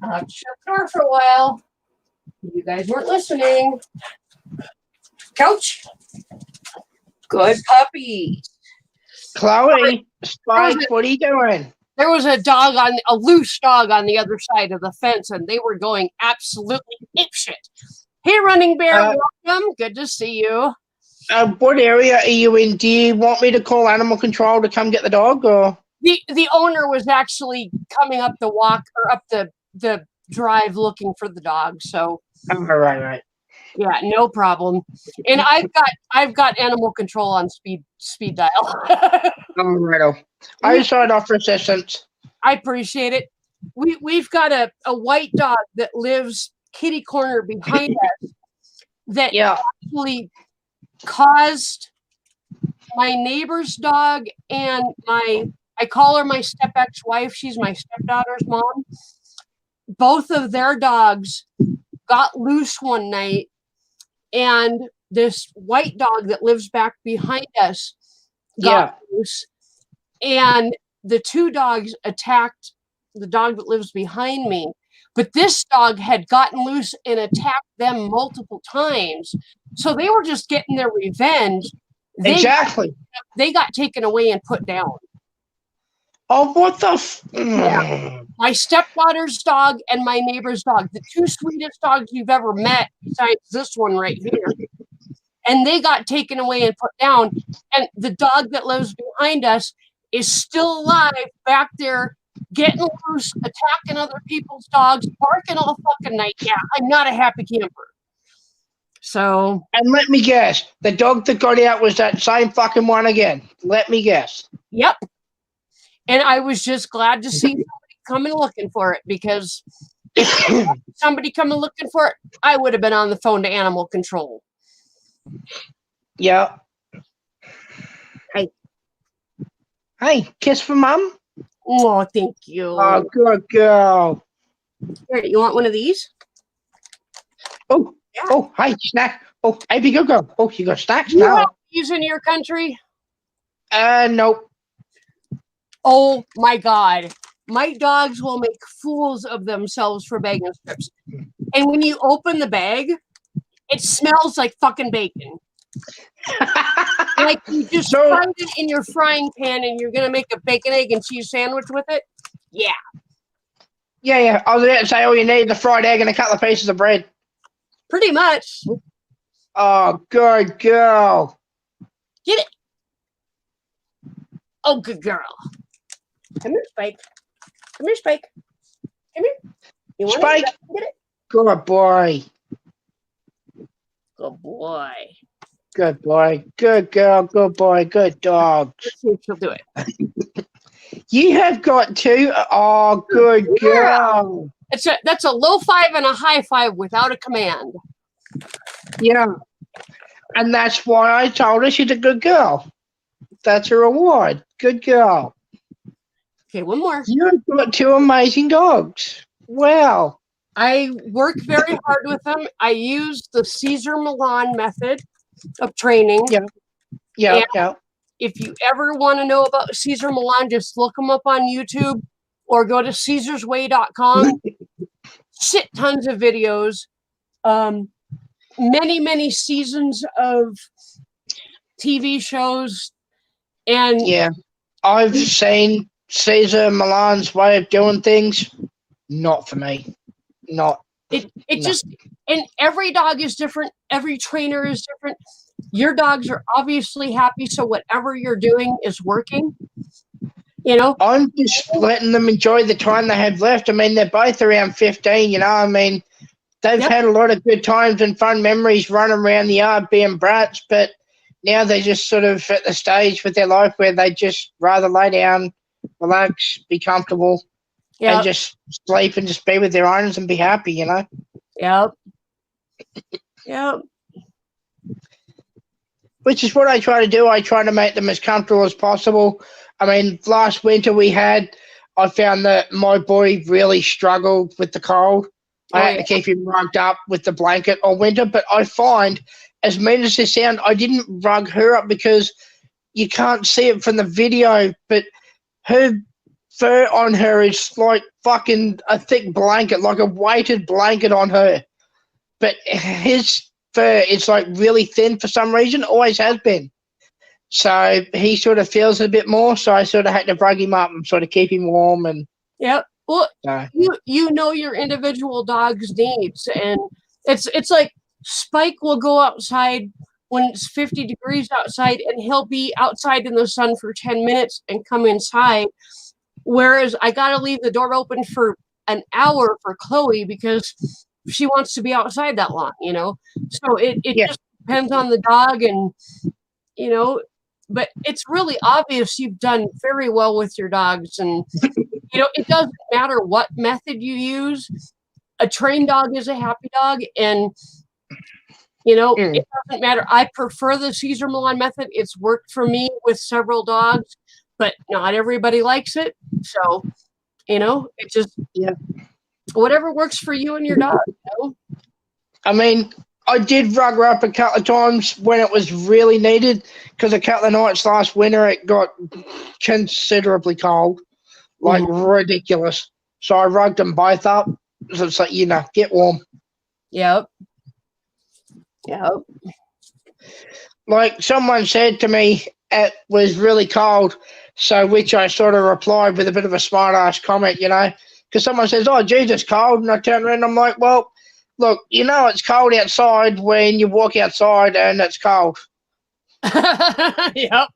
I'll have to shut the door for a while. You guys weren't listening. Couch. Good puppy. Chloe, Spike, what are you doing? There was a loose dog on the other side of the fence, and they were going absolutely apeshit. Hey, Running Bear, welcome. Good to see you. What area are you in? Do you want me to call animal control to come get the dog, or? The owner was actually coming up the walk or up the drive looking for the dog. So Right. yeah, no problem. And I've got animal control on speed dial. Right. I signed off for assistance. I appreciate it. We've got a white dog that lives kitty corner behind us that actually caused my neighbor's dog and I call her my step ex-wife. She's my stepdaughter's mom. Both of their dogs got loose one night, and this white dog that lives back behind us got loose, and the two dogs attacked the dog that lives behind me. But this dog had gotten loose and attacked them multiple times. So they were just getting their revenge. Exactly. They got taken away and put down. Oh, what the Yeah. My stepdaughter's dog and my neighbor's dog, the two sweetest dogs you've ever met, besides this one right here. And they got taken away and put down. And the dog that lives behind us is still alive back there, getting loose, attacking other people's dogs, barking all fucking night. Yeah, I'm not a happy camper. So. And let me guess, the dog that got out was that same fucking one again. Let me guess. Yep. And I was just glad to see somebody coming looking for it, because if somebody coming looking for it, I would have been on the phone to animal control. Yeah. Hey. Hey, kiss for mum? Oh, thank you. Oh, good girl. Here, you want one of these? Oh, yeah. Oh, hey, snack. Oh, hey, be good girl. Oh, you got snacks You now. have these in your country? Nope. Oh my God. My dogs will make fools of themselves for bacon strips. And when you open the bag, it smells like fucking bacon. Like you just fried it in your frying pan and you're going to make a bacon, egg, and cheese sandwich with it? Yeah. Yeah. I was about to say, all you need is a fried egg and a couple of pieces of bread. Pretty much. Oh, good girl. Get it. Oh, good girl. Come here, Spike. Come here, Spike. Come here. You want Spike. it? Get it. Good boy. Good boy. Good boy. Good girl. Good boy. Good dog. Let's see if she'll do it. You have got two. Oh, good girl. That's a low five and a high five without a command. Yeah. And that's why I told her she's a good girl. That's a reward. Good girl. Okay, one more. You've got two amazing dogs. Wow. I work very hard with them. I use the Caesar Milan method of training. Yeah. Yeah, And yeah. if you ever want to know about Caesar Milan, just look them up on YouTube or go to caesarsway.com. Shit tons of videos. Many seasons of TV shows. And Yeah. I've seen Caesar Milan's way of doing things. Not for me. Not. it No. just, and every dog is different. Every trainer is different. Your dogs are obviously happy, so whatever you're doing is working. You know, I'm just letting them enjoy the time they have left. I mean, they're both around 15, you know. I mean, they've Yep. had a lot of good times and fun memories running around the yard being brats, but now they're just sort of at the stage with their life where they just rather lay down, relax, be comfortable, yeah, and just sleep and just be with their owners and be happy, you know. yep, yep. Which is what I try to do. I try to make them as comfortable as possible. I mean, last winter I found that my boy really struggled with the cold. I had to keep him rugged up with the blanket all winter, but I find, as mean as this sound, I didn't rug her up because you can't see it from the video, but her fur on her is like fucking a thick blanket, like a weighted blanket on her. But his fur is like really thin for some reason, always has been. So he sort of feels it a bit more, so I sort of had to rug him up and sort of keep him warm. And Yep. Well, so. you know your individual dog's needs, and it's like Spike will go outside when it's 50 degrees outside, and he'll be outside in the sun for 10 minutes and come inside. Whereas I got to leave the door open for an hour for Chloe because she wants to be outside that long, you know? So it just depends on the dog, and, you know, but it's really obvious you've done very well with your dogs. And, you know, it doesn't matter what method you use. A trained dog is a happy dog. And, you know, it doesn't matter. I prefer the Caesar Milan method. It's worked for me with several dogs, but not everybody likes it. So, you know, it just, whatever works for you and your dog, you know? I mean, I did rug her up a couple of times when it was really needed because a couple of nights last winter it got considerably cold, like ridiculous. So I rugged them both up. So it's like, you know, get warm. Yep. Yep. Like someone said to me, it was really cold. So which I sort of replied with a bit of a smart ass comment, you know, because someone says, "Oh, geez, it's cold." And I turn around and I'm like, well, look, you know it's cold outside when you walk outside and it's cold. Yep.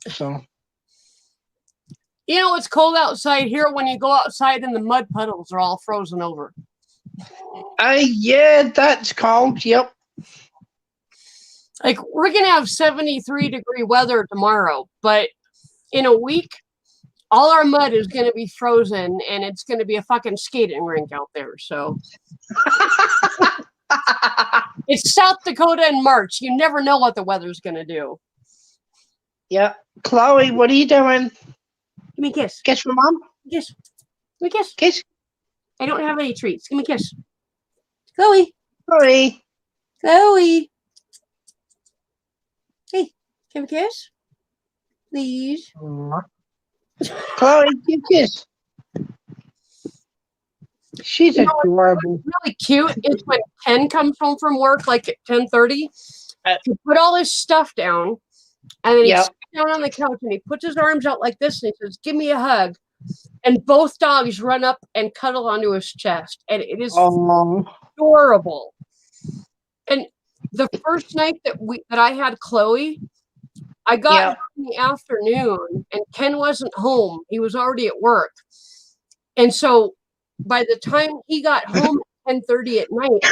So. You know, it's cold outside here when you go outside and the mud puddles are all frozen over. Yeah, that's cold. Yep. Like, we're going to have 73-degree weather tomorrow, but in a week, all our mud is going to be frozen and it's going to be a fucking skating rink out there. So it's South Dakota in March. You never know what the weather's going to do. Yeah. Chloe, what are you doing? Give me a kiss. Kiss from Mom? Kiss. Give me a kiss. Kiss. I don't have any treats. Give me a kiss. Chloe. Chloe. Chloe. Hey, give me a kiss. Please. Chloe, give a kiss. She's adorable. What's really cute is when Ken comes home from work, like at 10:30, he put all his stuff down, and then he sits down on the couch and he puts his arms out like this and he says, "Give me a hug." And both dogs run up and cuddle onto his chest, and it is adorable. And the first night that I had Chloe, I got in the afternoon and Ken wasn't home. He was already at work. And so by the time he got home at 10:30 at night,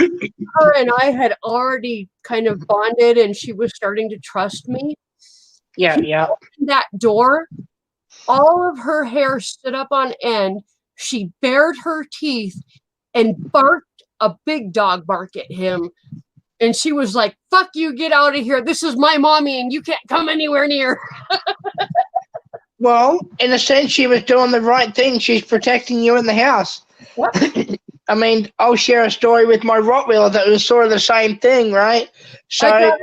her and I had already kind of bonded and she was starting to trust me. Yeah. Opened that door, all of her hair stood up on end. She bared her teeth and barked a big dog bark at him. And she was like, "Fuck you, get out of here. This is my mommy and you can't come anywhere near." Well, in a sense, she was doing the right thing. She's protecting you in the house. I mean, I'll share a story with my Rottweiler that was sort of the same thing, right? So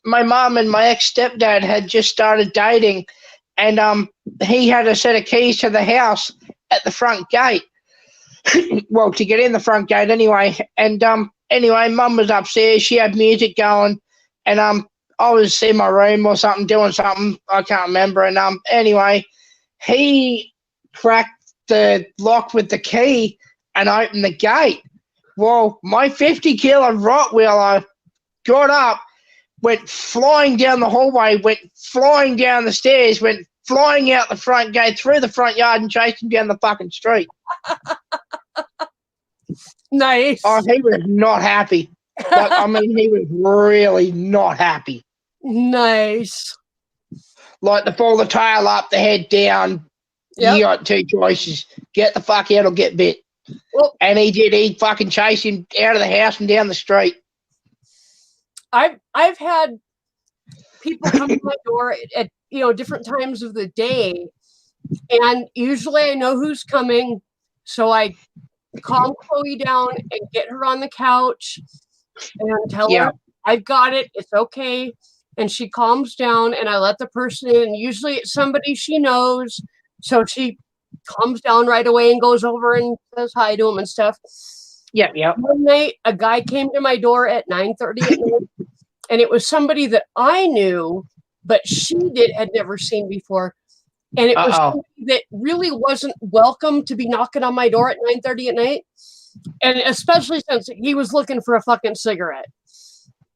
my mom and my ex-stepdad had just started dating, and he had a set of keys to the house at the front gate. Well, to get in the front gate anyway. And anyway, Mum was upstairs. She had music going, and I was in my room or something doing something. I can't remember. And anyway, he cracked the lock with the key and opened the gate. Well, my 50-kilo Rottweiler got up, went flying down the hallway, went flying down the stairs, went flying out the front gate, through the front yard, and chased him down the fucking street. Nice. Oh, he was not happy. Like, I mean, he was really not happy. Nice. Like, to pull the tail up, the head down, Yep. you got two choices. Get the fuck out or get bit. Well, And he did. He fucking chased him out of the house and down the street. I've had people come to my door at different times of the day, and usually I know who's coming, so I calm Chloe down and get her on the couch and tell her I've got it, it's okay, and she calms down, and I let the person in. Usually it's somebody she knows, so she calms down right away and goes over and says hi to him and stuff. Yep. One night, a guy came to my door at 9:30 at night, and it was somebody that I knew, but she had never seen before. And it was somebody that really wasn't welcome to be knocking on my door at 9:30 at night. And especially since he was looking for a fucking cigarette,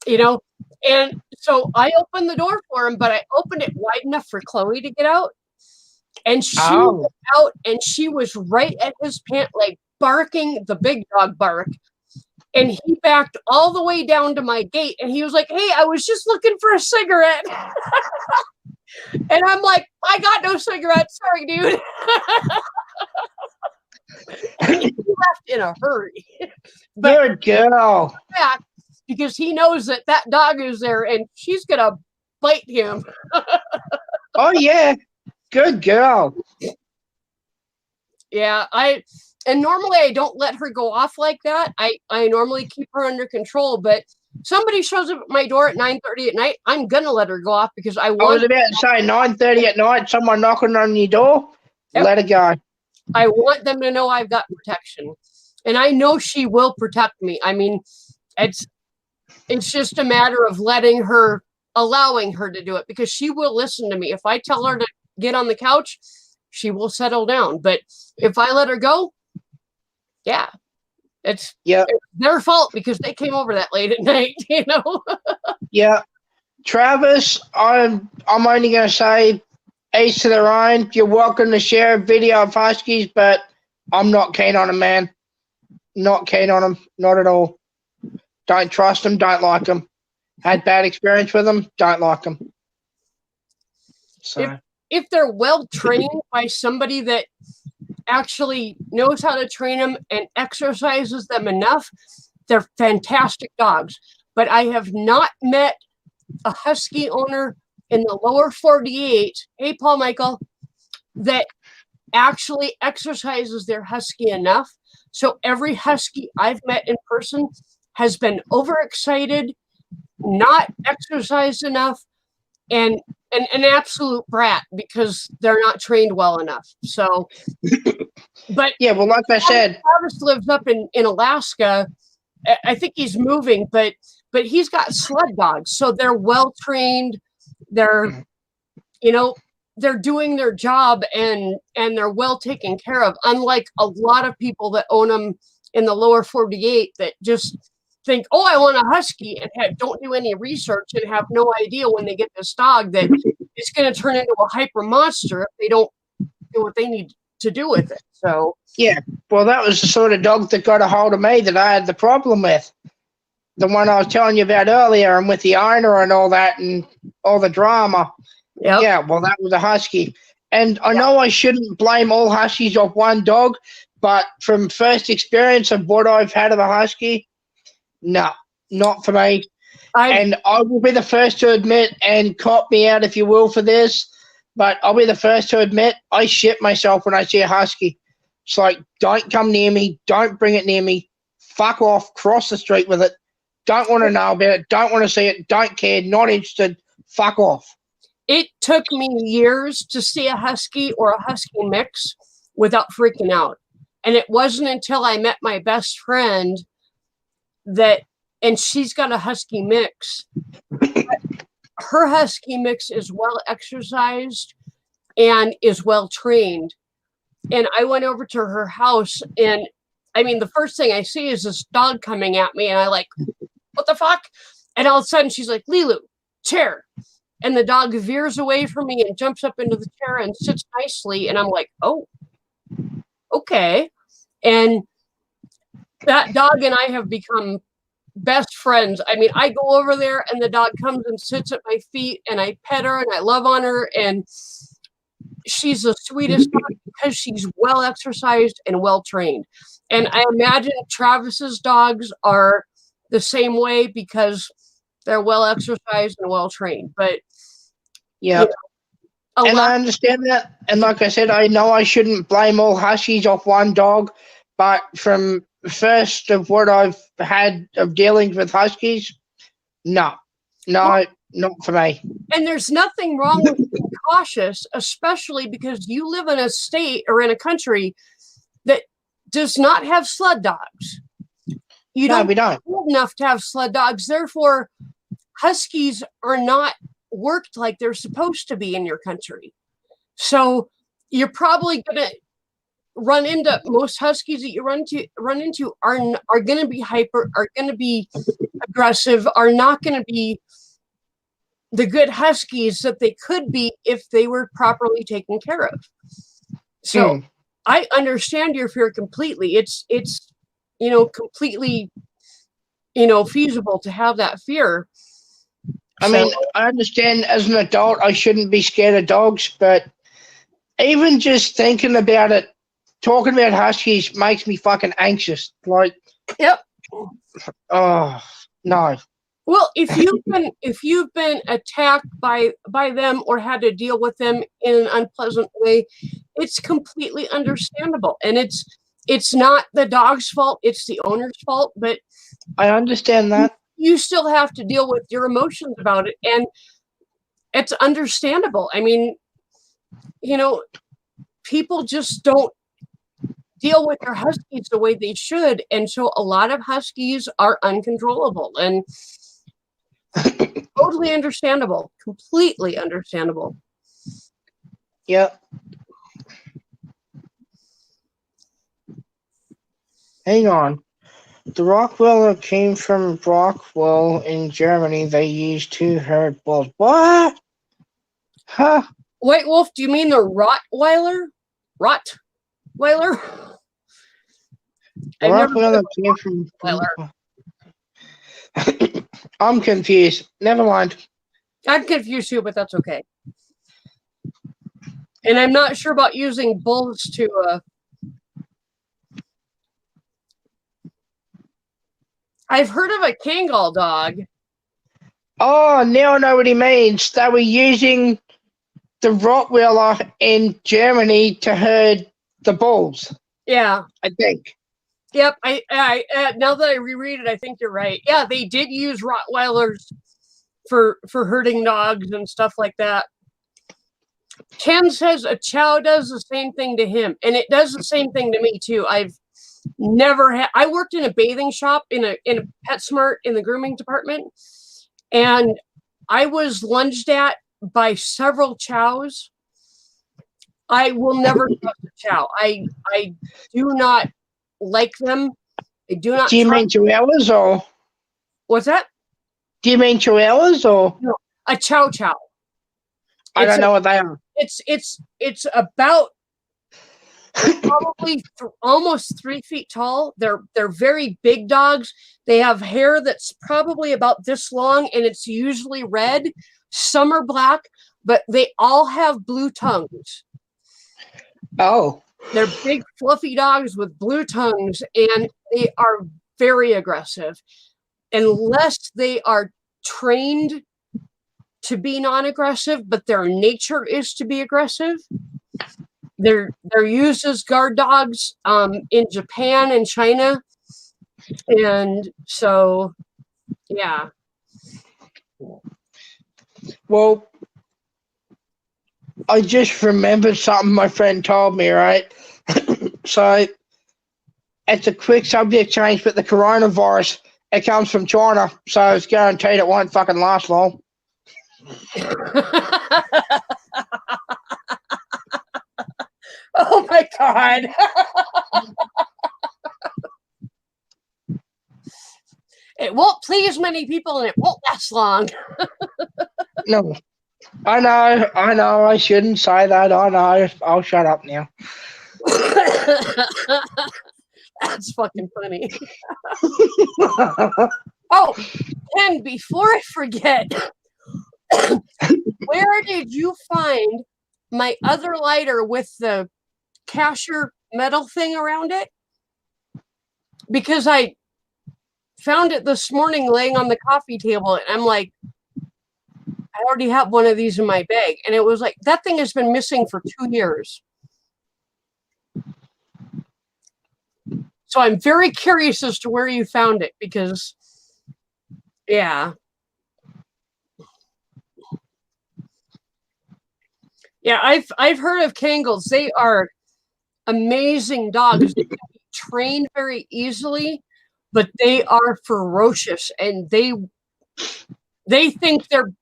And so I opened the door for him, but I opened it wide enough for Chloe to get out. And she went out, and she was right at his pant leg, barking the big dog bark. And he backed all the way down to my gate, and he was like, "Hey, I was just looking for a cigarette." And I'm like, "I got no cigarettes. Sorry, dude." And he left in a hurry. Good girl. Back because he knows that dog is there, and she's going to bite him. Oh, yeah. Good girl. Yeah, and normally I don't let her go off like that. I normally keep her under control, but somebody shows up at my door at 9:30 at night, I'm gonna let her go off because I was about to say 9:30 at night, someone knocking on your door. Yep. Let her go. I want them to know I've got protection, and I know she will protect me. I mean, it's just a matter of allowing her to do it, because she will listen to me. If I tell her to get on the couch, she will settle down. But if I let her go, it's their fault because they came over that late at night, Yeah. Travis, I'm only going to say each to their own. You're welcome to share a video of huskies, but I'm not keen on them, man. Not keen on them. Not at all. Don't trust them. Don't like them. Had bad experience with them. Don't like them. So if they're well trained by somebody that actually knows how to train them and exercises them enough, they're fantastic dogs. But I have not met a husky owner in the lower 48, hey, Paul Michael, that actually exercises their husky enough. So every husky I've met in person has been overexcited, not exercised enough, and an absolute brat because they're not trained well enough. So, but yeah, well, like I said, Travis lives up in Alaska. I think he's moving, but he's got sled dogs, so they're well trained. They're, they're doing their job and they're well taken care of. Unlike a lot of people that own them in the lower 48 that just think, oh, I want a husky, and don't do any research and have no idea when they get this dog that it's going to turn into a hyper monster if they don't do what they need to do with it. So yeah, well, that was the sort of dog that got a hold of me that I had the problem with. The one I was telling you about earlier, and with the owner and all that and all the drama. Yep. Yeah, well, that was a husky. And I know I shouldn't blame all huskies off one dog, but from first experience of what I've had of a husky, no, not for me. And I will be the first to admit, and cop me out if you will for this, but I'll be the first to admit I shit myself when I see a husky. It's like, don't come near me. Don't bring it near me. Fuck off. Cross the street with it. Don't want to know about it. Don't want to see it. Don't care. Not interested. Fuck off. It took me years to see a husky or a husky mix without freaking out. And it wasn't until I met my best friend and she's got a husky mix. Her husky mix is well exercised and is well trained. And I went over to her house, and I mean, the first thing I see is this dog coming at me, and I like, what the fuck? And all of a sudden she's like, Lilu, chair. And the dog veers away from me and jumps up into the chair and sits nicely. And I'm like, oh, okay. And that dog and I have become best friends. I mean, I go over there and the dog comes and sits at my feet and I pet her and I love on her. And she's the sweetest dog because she's well exercised and well trained. And I imagine Travis's dogs are the same way because they're well exercised and well trained. But yeah, and I understand that. And like I said, I know I shouldn't blame all huskies off one dog, but from first of what I've had of dealings with huskies, no, not for me. And there's nothing wrong with being cautious, especially because you live in a state or in a country that does not have sled dogs. We don't old enough to have sled dogs. Therefore, huskies are not worked like they're supposed to be in your country. So you're probably going to run into most huskies that you run into are going to be hyper, are going to be aggressive, are not going to be the good huskies that they could be if they were properly taken care of. So I understand your fear completely. It's completely feasible to have that fear. I mean, I understand as an adult I shouldn't be scared of dogs, but even just thinking about it, talking about huskies makes me fucking anxious. Like, yep. Oh no. Well, if you've been attacked by them or had to deal with them in an unpleasant way, it's completely understandable, and it's not the dog's fault; it's the owner's fault. But I understand that. You still have to deal with your emotions about it, and it's understandable. I mean, people just don't deal with their huskies the way they should, and so a lot of huskies are uncontrollable, and totally understandable, completely understandable. Yep. Hang on. The Rottweiler came from Rockwell in Germany. They used 2 herd bulls. What? Huh? White Wolf, do you mean the Rottweiler? Rottweiler? Rottweiler came from Rottweiler. I'm confused. Never mind. I'm confused too, but that's okay. And I'm not sure about using bulls to I've heard of a Kangal dog. Oh, now I know what he means. They were using the Rottweiler in Germany to herd the bulls. Yeah. I think. Yep. I now that I reread it, I think you're right. Yeah, they did use Rottweilers for herding dogs and stuff like that. Ken says a chow does the same thing to him, and it does the same thing to me too. I've never had. I worked in a bathing shop in a PetSmart in the grooming department, and I was lunged at by several chows. I will never trust a chow. I do not like them. I do not. Do you mean chihuahuas or? What's that? Do you mean chihuahuas or? No, a chow chow. I don't know what they are. It's about probably almost 3 feet tall. They're very big dogs. They have hair that's probably about this long, and it's usually red. Some are black, but they all have blue tongues. Oh. They're big, fluffy dogs with blue tongues, and they are very aggressive. Unless they are trained to be non-aggressive, but their nature is to be aggressive, They're used as guard dogs in Japan and China, and so yeah. Well, I just remembered something my friend told me, right? So it's a quick subject change, but the coronavirus, it comes from China, so it's guaranteed it won't fucking last long. Oh my god. It won't please many people and it won't last long. No. I know, I shouldn't say that. I know. I'll shut up now. That's fucking funny. Oh, and before I forget, where did you find my other lighter with the casher metal thing around it? Because I found it this morning laying on the coffee table, and I'm like, I already have one of these in my bag. And it was like, that thing has been missing for 2 years. So I'm very curious as to where you found it, because, yeah. Yeah, I've heard of Kangles. They are amazing dogs. They can be trained very easily, but they are ferocious, and they think they're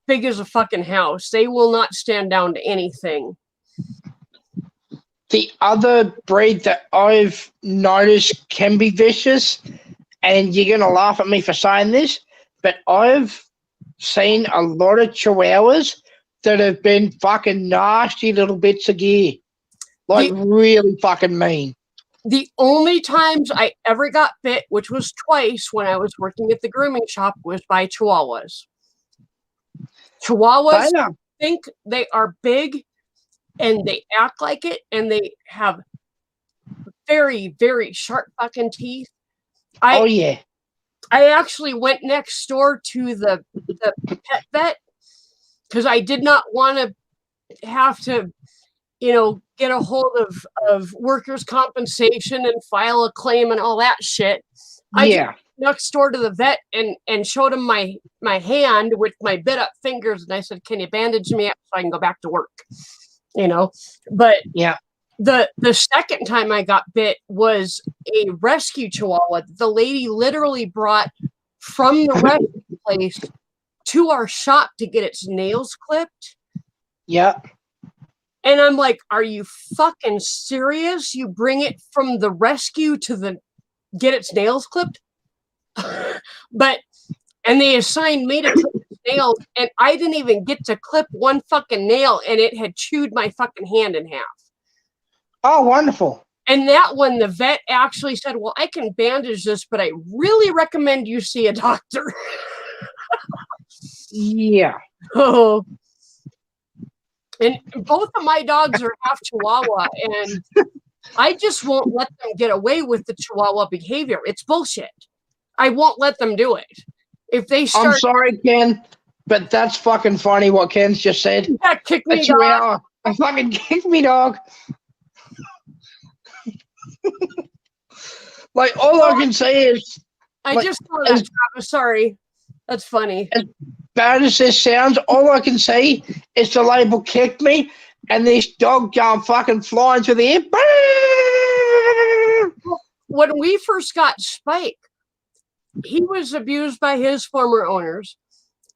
big as a fucking house. They will not stand down to anything. The other breed that I've noticed can be vicious, and you're going to laugh at me for saying this, but I've seen a lot of Chihuahuas that have been fucking nasty little bits of gear. Like, really fucking mean. The only times I ever got bit, which was twice when I was working at the grooming shop, was by Chihuahuas. Chihuahuas think they are big, and they act like it, and they have very, very sharp fucking teeth. I actually went next door to the pet vet because I did not want to have to, get a hold of workers' compensation and file a claim and all that shit. I just next door to the vet and showed him my hand with my bit up fingers, and I said, "Can you bandage me up so I can go back to work?" But the second time I got bit was a rescue Chihuahua. The lady literally brought from the rescue place to our shop to get its nails clipped. Yeah. And I'm like, are you fucking serious? You bring it from the rescue to get its nails clipped? And they assigned me to clip its nails, and I didn't even get to clip one fucking nail, and it had chewed my fucking hand in half. Oh, wonderful. And that one, the vet actually said, well, I can bandage this, but I really recommend you see a doctor. Yeah. Oh. And both of my dogs are half Chihuahua, and I just won't let them get away with the Chihuahua behavior. It's bullshit. I won't let them do it. If they start... I'm sorry, Ken, but that's fucking funny what Ken's just said. Yeah, kick me, dog. I fucking kick me, dog. Like, all I can say is... I just saw that, Travis. Sorry. That's funny. As bad as this sounds, all I can say is the label kicked me, and this dog going fucking flying through the air. When we first got Spike, he was abused by his former owners,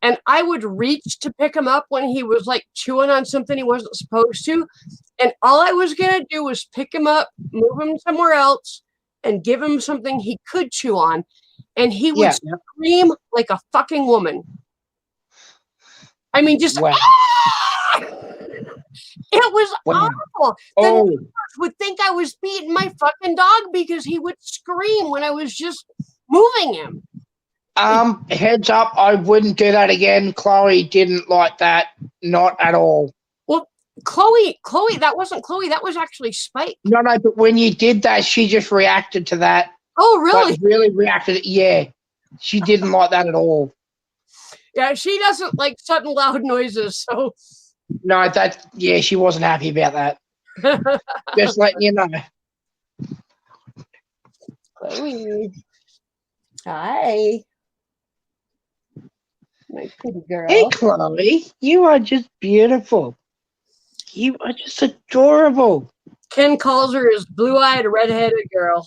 and I would reach to pick him up when he was like chewing on something he wasn't supposed to, and all I was going to do was pick him up, move him somewhere else, and give him something he could chew on, and he would scream like a fucking woman. I mean, just wow. It was awful. The neighbors would think I was beating my fucking dog because he would scream when I was just moving him. Heads up, I wouldn't do that again. Chloe didn't like that, not at all. Well, Chloe, that wasn't Chloe. That was actually Spike. No, but when you did that, she just reacted to that. Oh, really? Like, really reacted. Yeah, she didn't like that at all. Yeah, she doesn't like sudden loud noises, so... No, she wasn't happy about that. Just letting you know. Chloe. Hi. My pretty girl. Hey, Chloe, you are just beautiful. You are just adorable. Ken calls her his blue-eyed, red-headed girl.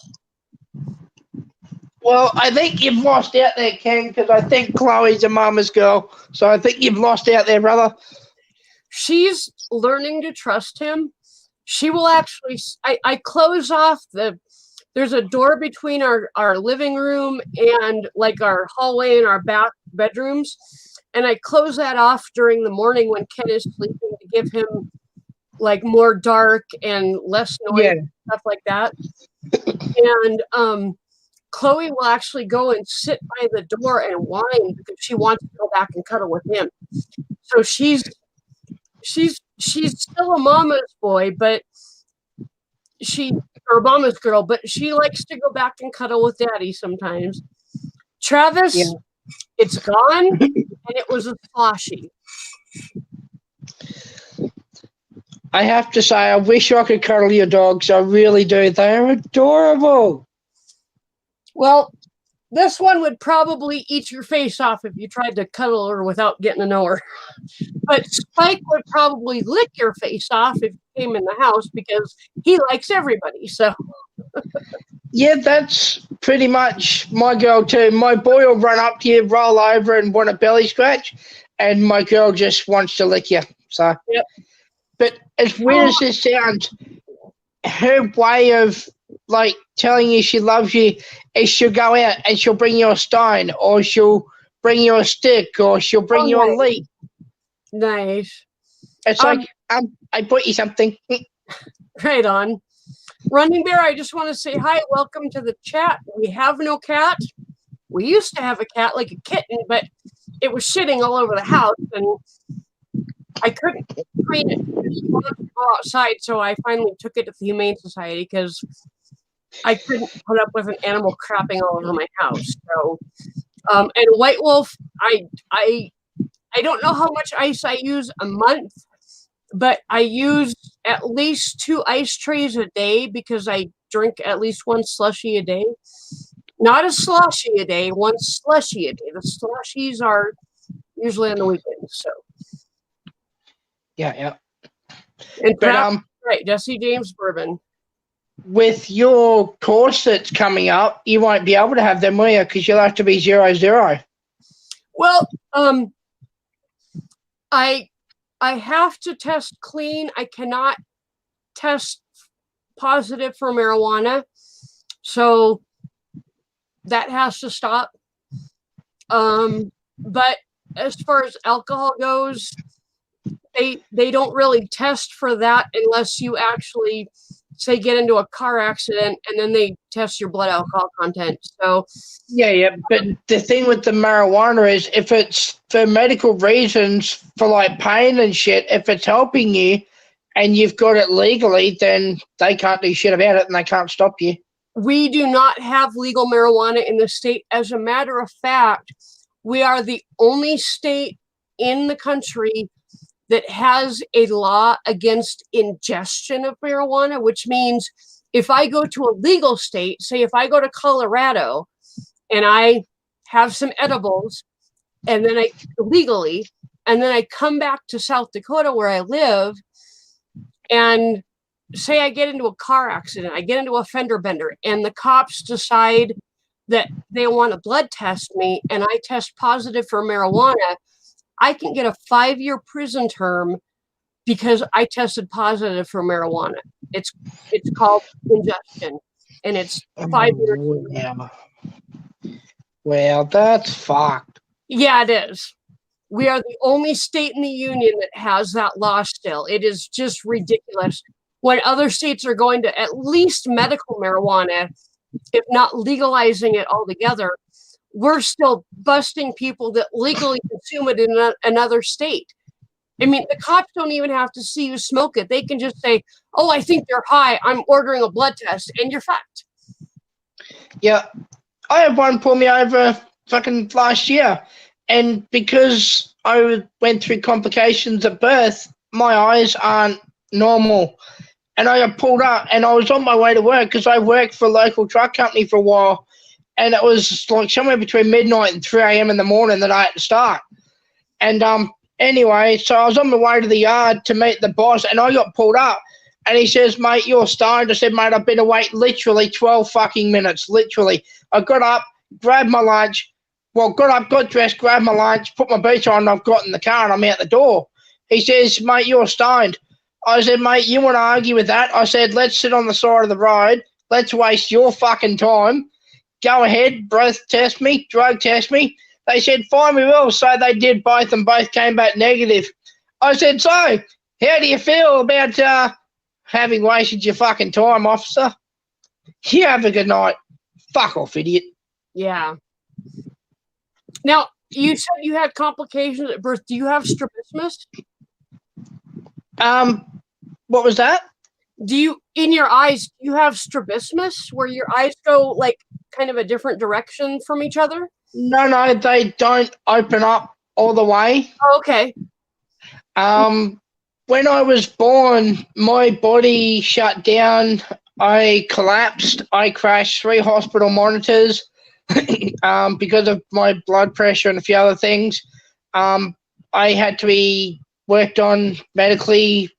Well, I think you've lost out there, Ken, because I think Chloe's a mama's girl. So I think you've lost out there, brother. She's learning to trust him. She will actually, I close off there's a door between our living room and like our hallway and our back bedrooms. And I close that off during the morning when Ken is sleeping to give him like more dark and less noise and stuff like that. And Chloe will actually go and sit by the door and whine because she wants to go back and cuddle with him. So she's still a mama's boy, but or mama's girl, but she likes to go back and cuddle with daddy sometimes. Travis, it's gone, and it was a Sloshy. I have to say, I wish I could cuddle your dogs. I really do. They are adorable. Well, this one would probably eat your face off if you tried to cuddle her without getting to know her. But Spike would probably lick your face off if you came in the house because he likes everybody. So, Yeah, that's pretty much my girl too. My boy will run up to you, roll over, and want a belly scratch, and my girl just wants to lick you. So, yep. But as weird as this sounds, her way of like telling you she loves you is she'll go out and she'll bring you a stone, or she'll bring you a stick, or she'll bring you a leaf. Nice. It's like, I bought you something. Right on. Running Bear, I just want to say hi. Welcome to the chat. We have no cat. We used to have a cat, like a kitten, but it was shitting all over the house, and I couldn't train it to go outside, so I finally took it to the Humane Society because I couldn't put up with an animal crapping all over my house. So, and White Wolf, I don't know how much ice I use a month, but I use at least 2 ice trays a day because I drink at least 1 slushy a day. Not a sloshy a day, 1 slushy a day. The slushies are usually on the weekends. So. Yeah. And But right, Jesse James Bourbon. With your course that's coming up, you won't be able to have them, will you? Because you'll have to be 0-0. Well, I have to test clean. I cannot test positive for marijuana, so that has to stop. But as far as alcohol goes, they don't really test for that unless you actually say get into a car accident, and then they test your blood alcohol content. So yeah, but the thing with the marijuana is if it's for medical reasons, for like pain and shit, if it's helping you and you've got it legally, then they can't do shit about it and they can't stop you. We do not have legal marijuana in the state. As a matter of fact, we are the only state in the country that has a law against ingestion of marijuana, which means if I go to a legal state, say if I go to Colorado and I have some edibles and then legally, and then I come back to South Dakota where I live, and say I get into a car accident, I get into a fender bender, and the cops decide that they want to blood test me and I test positive for marijuana, I can get a 5-year prison term because I tested positive for marijuana. It's called ingestion, and it's 5 years. Yeah. Well, that's fucked. Yeah, it is. We are the only state in the union that has that law still. It is just ridiculous. When other states are going to at least medical marijuana, if not legalizing it altogether, we're still busting people that legally consume it in another state. I mean, the cops don't even have to see you smoke it. They can just say, oh, I think you're high. I'm ordering a blood test, and you're fucked. Yeah. I had one pull me over fucking last year, and because I went through complications at birth, my eyes aren't normal. and I got pulled up, and I was on my way to work because I worked for a local truck company for a while, and it was like somewhere between midnight and 3 a.m. in the morning that I had to start. And anyway, so I was on my way to the yard to meet the boss, and I got pulled up, and he says, "Mate, you're stoned." I said, "Mate, I've been awake literally 12 fucking minutes, literally." I got up, grabbed my lunch, got up, got dressed, grabbed my lunch, put my boots on, and I've got in the car, and I'm out the door. He says, "Mate, you're stoned." I said, "Mate, you want to argue with that?" I said, "Let's sit on the side of the road. Let's waste your fucking time. Go ahead, breath test me, drug test me." They said, "Fine, we will." So they did both, and both came back negative. I said, "So, how do you feel about having wasted your fucking time, officer? You have a good night." Fuck off, idiot. Yeah. Now, you said you had complications at birth. Do you have strabismus? What was that? Do you, in your eyes, do you have strabismus where your eyes go like kind of a different direction from each other? No, they don't open up all the way. Oh, okay. When I was born, my body shut down. I collapsed. I crashed 3 hospital monitors because of my blood pressure and a few other things. I had to be worked on medically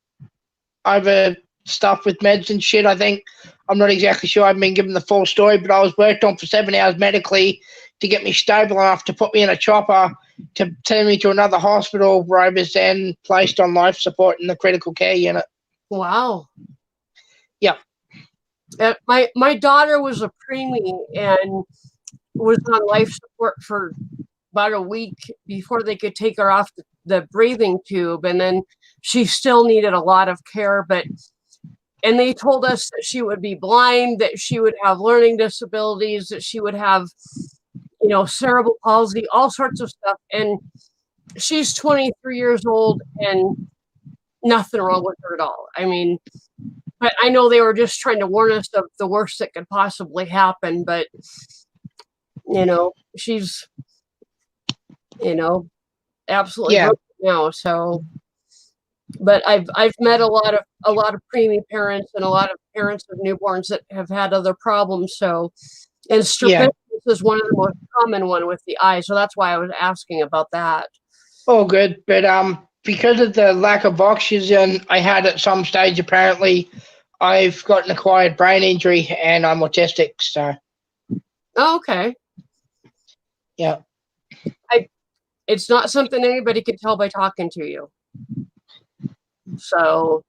over stuff with meds and shit, I think. I'm not exactly sure. I haven't been given the full story, but I was worked on for 7 hours medically to get me stable enough to put me in a chopper to send me to another hospital where I was then placed on life support in the critical care unit. Wow. Yeah. My daughter was a preemie and was on life support for about a week before they could take her off the breathing tube, and then she still needed a lot of care, and they told us that she would be blind, that she would have learning disabilities, that she would have, cerebral palsy, all sorts of stuff. And she's 23 years old and nothing wrong with her at all. I mean, but I know they were just trying to warn us of the worst that could possibly happen. But, she's, absolutely broken now. So, but I've met a lot of preemie parents and a lot of parents of newborns that have had other problems. So, and strabismus is one of the most common one with the eye. So that's why I was asking about that. Oh, good. But because of the lack of oxygen I had at some stage, apparently, I've got an acquired brain injury and I'm autistic. So. Oh, okay. Yeah. It's not something anybody could tell by talking to you. So.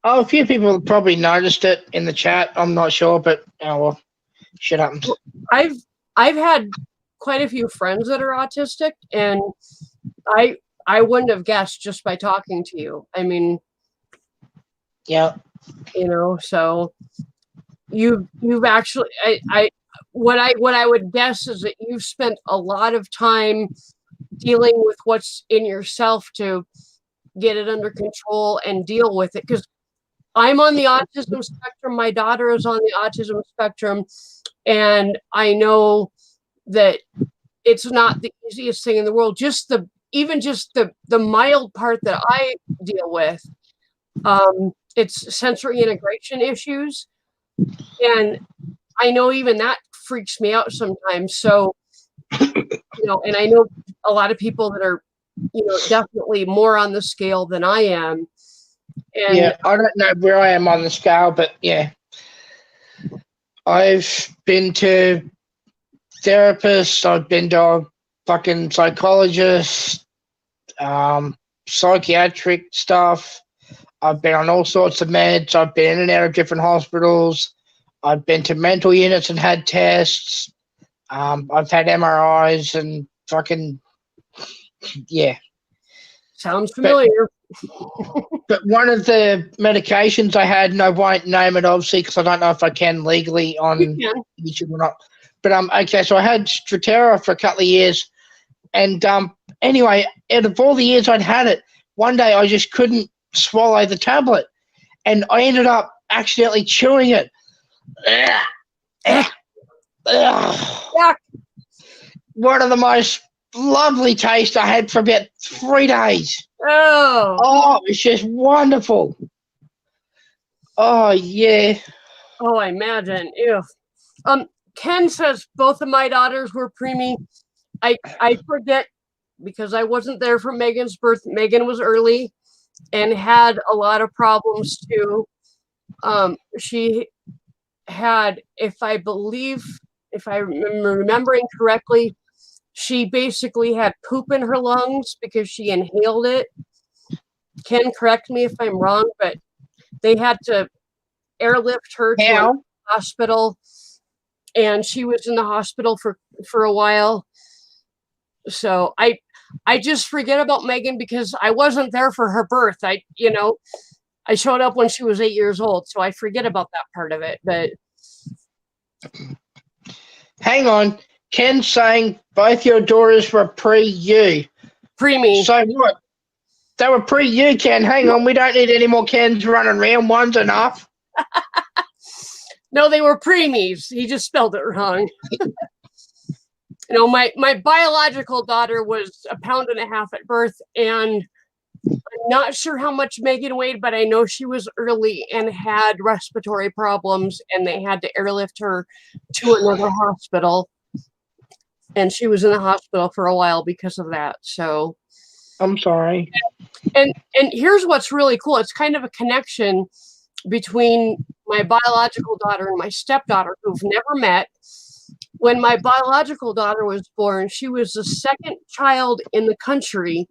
Oh, a few people probably noticed it in the chat. I'm not sure, but well, shit happens. I've had quite a few friends that are autistic, and I wouldn't have guessed just by talking to you. I mean, yeah, so you've actually what I would guess is that you've spent a lot of time dealing with what's in yourself to get it under control and deal with it, because I'm on the autism spectrum. My daughter is on the autism spectrum. And I know that it's not the easiest thing in the world. Even the mild part that I deal with, it's sensory integration issues. And I know even that freaks me out sometimes. So, and I know a lot of people that are, definitely more on the scale than I am. And yeah, I don't know where I am on the scale, but yeah. I've been to therapists, I've been to a fucking psychologist, psychiatric stuff. I've been on all sorts of meds. I've been in and out of different hospitals. I've been to mental units and had tests. I've had MRIs and fucking, yeah. Sounds familiar. But one of the medications I had, and I won't name it obviously because I don't know if I can legally on YouTube or not. But okay, so I had Strattera for a couple of years, and anyway, out of all the years I'd had it, one day I just couldn't swallow the tablet, and I ended up accidentally chewing it. One of the most lovely tastes I had for about 3 days. Oh, it was just wonderful. Oh, yeah. Oh, I imagine. Ew. Ken says both of my daughters were preemie. I forget because I wasn't there for Megan's birth. Megan was early and had a lot of problems too. She had, if I'm remembering correctly, she basically had poop in her lungs because she inhaled it. Ken, correct me if I'm wrong, but they had to airlift her to a How? hospital, and she was in the hospital for a while. So I just forget about Megan because I wasn't there for her birth. I showed up when she was 8 years old, so I forget about that part of it. But Hang on. Ken's saying both your daughters were pre-you. preemie. So what? They were pre-you, Ken. Hang on. We don't need any more Kens running around. One's enough. No, they were preemies. He just spelled it wrong. My biological daughter was 1.5 pounds at birth, and I'm not sure how much Megan weighed, but I know she was early and had respiratory problems, and they had to airlift her to another hospital. And she was in the hospital for a while because of that. So I'm sorry. And here's what's really cool. It's kind of a connection between my biological daughter and my stepdaughter, who've never met. When my biological daughter was born, she was the second child in the country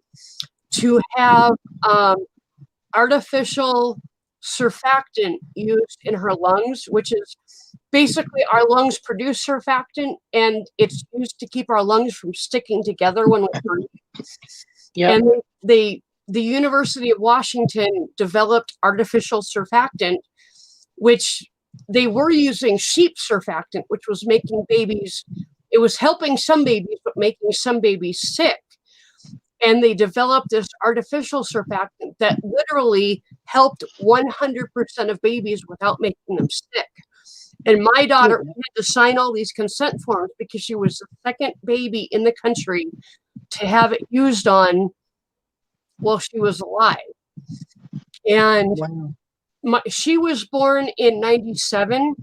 to have artificial surfactant used in her lungs, which is basically our lungs produce surfactant, and it's used to keep our lungs from sticking together when we breathe. Yeah. And the University of Washington developed artificial surfactant, which they were using sheep surfactant, which was making babies, it was helping some babies, but making some babies sick. And they developed this artificial surfactant that literally helped 100% of babies without making them sick. And my daughter had to sign all these consent forms because she was the second baby in the country to have it used on while she was alive. And Wow. she was born in 97.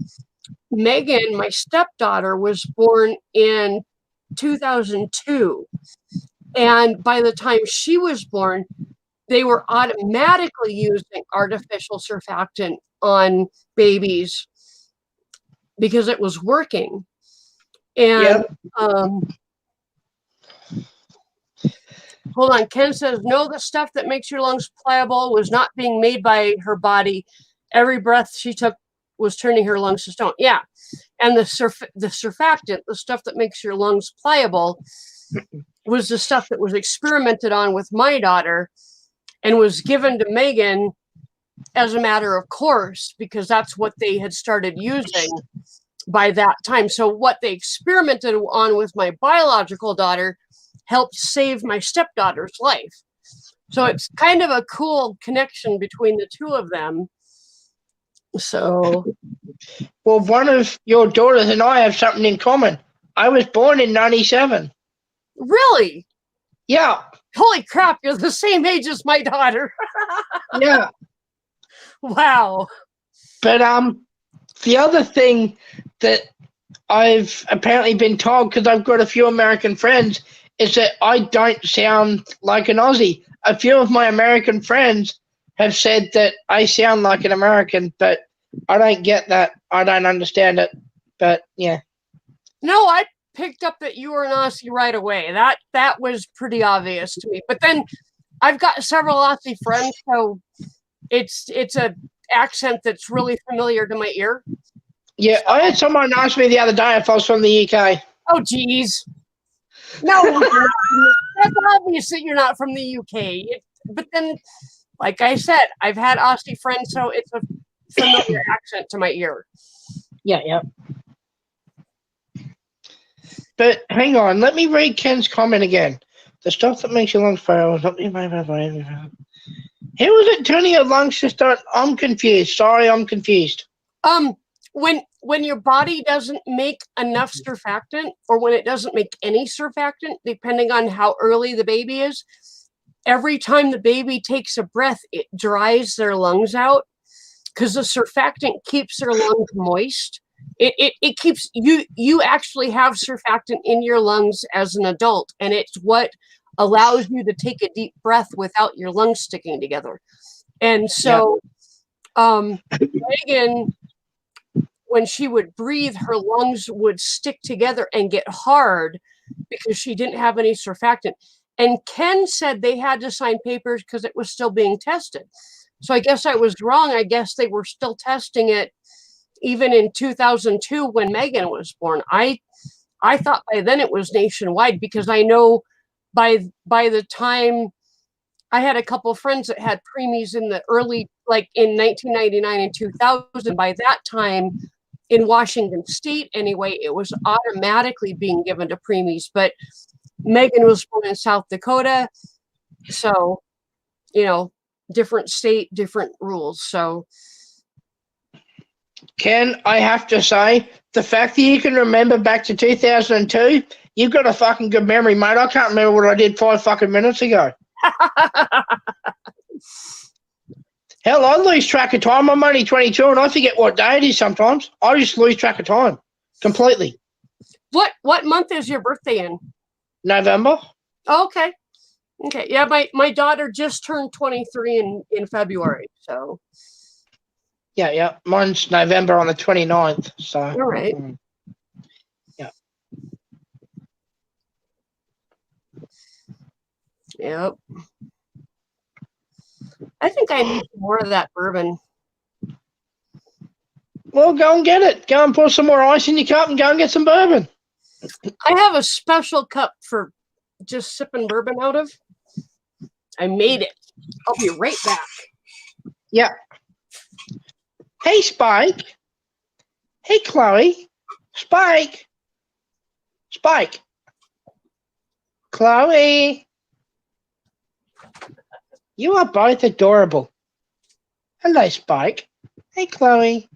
Megan, my stepdaughter, was born in 2002. And by the time she was born, they were automatically using artificial surfactant on babies because it was working. And hold on, Ken says, no, the stuff that makes your lungs pliable was not being made by her body. Every breath she took was turning her lungs to stone. Yeah. And the surfactant, the stuff that makes your lungs pliable, was the stuff that was experimented on with my daughter and was given to Megan as a matter of course, because that's what they had started using by that time. So what they experimented on with my biological daughter helped save my stepdaughter's life. So it's kind of a cool connection between the two of them. So, well, one of your daughters and I have something in common. I was born in 97. Really? Yeah. Holy crap, you're the same age as my daughter. Yeah. Wow. But the other thing that I've apparently been told, because I've got a few American friends, is that I don't sound like an Aussie. A few of my American friends have said that I sound like an American, but I don't get that. I don't understand it. But yeah. No, I picked up that you were an Aussie right away. That was pretty obvious to me. But then I've got several Aussie friends, so it's a accent that's really familiar to my ear. Yeah, I had someone ask me the other day if I was from the UK. Oh, geez. No, that's obvious that you're not from the UK. But then, like I said, I've had Aussie friends, so it's a familiar accent to my ear. Yeah, yeah. But hang on, let me read Ken's comment again. The stuff that makes your lungs fail is not being made by body. How is it turning your lungs to start? I'm confused. Sorry, I'm confused. When your body doesn't make enough surfactant, or when it doesn't make any surfactant, depending on how early the baby is, every time the baby takes a breath, it dries their lungs out. because the surfactant keeps their lungs moist. It keeps you actually have surfactant in your lungs as an adult, and it's what allows you to take a deep breath without your lungs sticking together. And so Megan, when she would breathe, her lungs would stick together and get hard because she didn't have any surfactant. And Ken said they had to sign papers because it was still being tested. So I guess I was wrong. I guess they were still testing it even in 2002 when Megan was born. I thought by then it was nationwide, because I know by the time I had a couple of friends that had preemies in the early, like in 1999 and 2000, by that time in Washington State anyway, it was automatically being given to preemies. But Megan was born in South Dakota, so, different state, different rules. So, Ken, I have to say, the fact that you can remember back to 2002, you've got a fucking good memory, mate. I can't remember what I did 5 fucking minutes ago. Hell, I lose track of time. I'm only 22 and I forget what day it is sometimes. I just lose track of time completely. What month is your birthday in? November. Oh, okay. Okay. Yeah, my daughter just turned 23 in February. So. Yeah. Mine's November on the 29th. So. All right. Yeah. Yep. I think I need more of that bourbon. Well, go and get it. Go and pour some more ice in your cup and go and get some bourbon. I have a special cup for just sipping bourbon out of. I made it. I'll be right back. Yeah. Hey, Spike. Hey, Chloe. Spike. Chloe. You are both adorable. Hello, Spike. Hey, Chloe.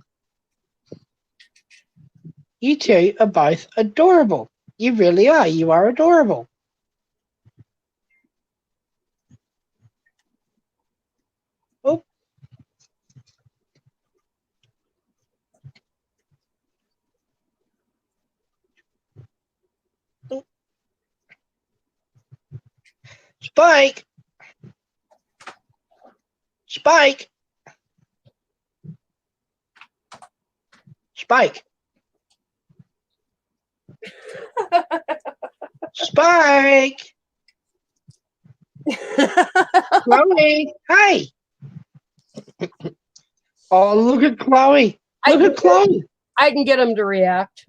You two are both adorable. You really are. You are adorable. Oh. Spike. Spike. Spike. Spike. Chloe. Hey. Oh, look at Chloe. Look at Chloe. I can get him to react.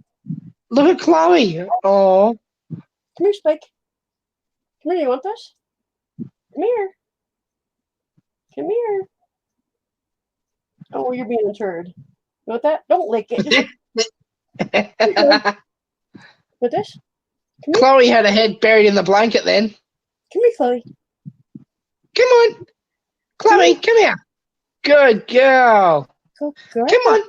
Look at Chloe. Oh. Come here, Spike. Come here. You want this? Come here. Come here. Oh, you're being a turd. You want that? Don't lick it. With this? Chloe had her head buried in the blanket then. Come here, Chloe. Come on. Chloe, come here. Good girl. Good girl. Come on.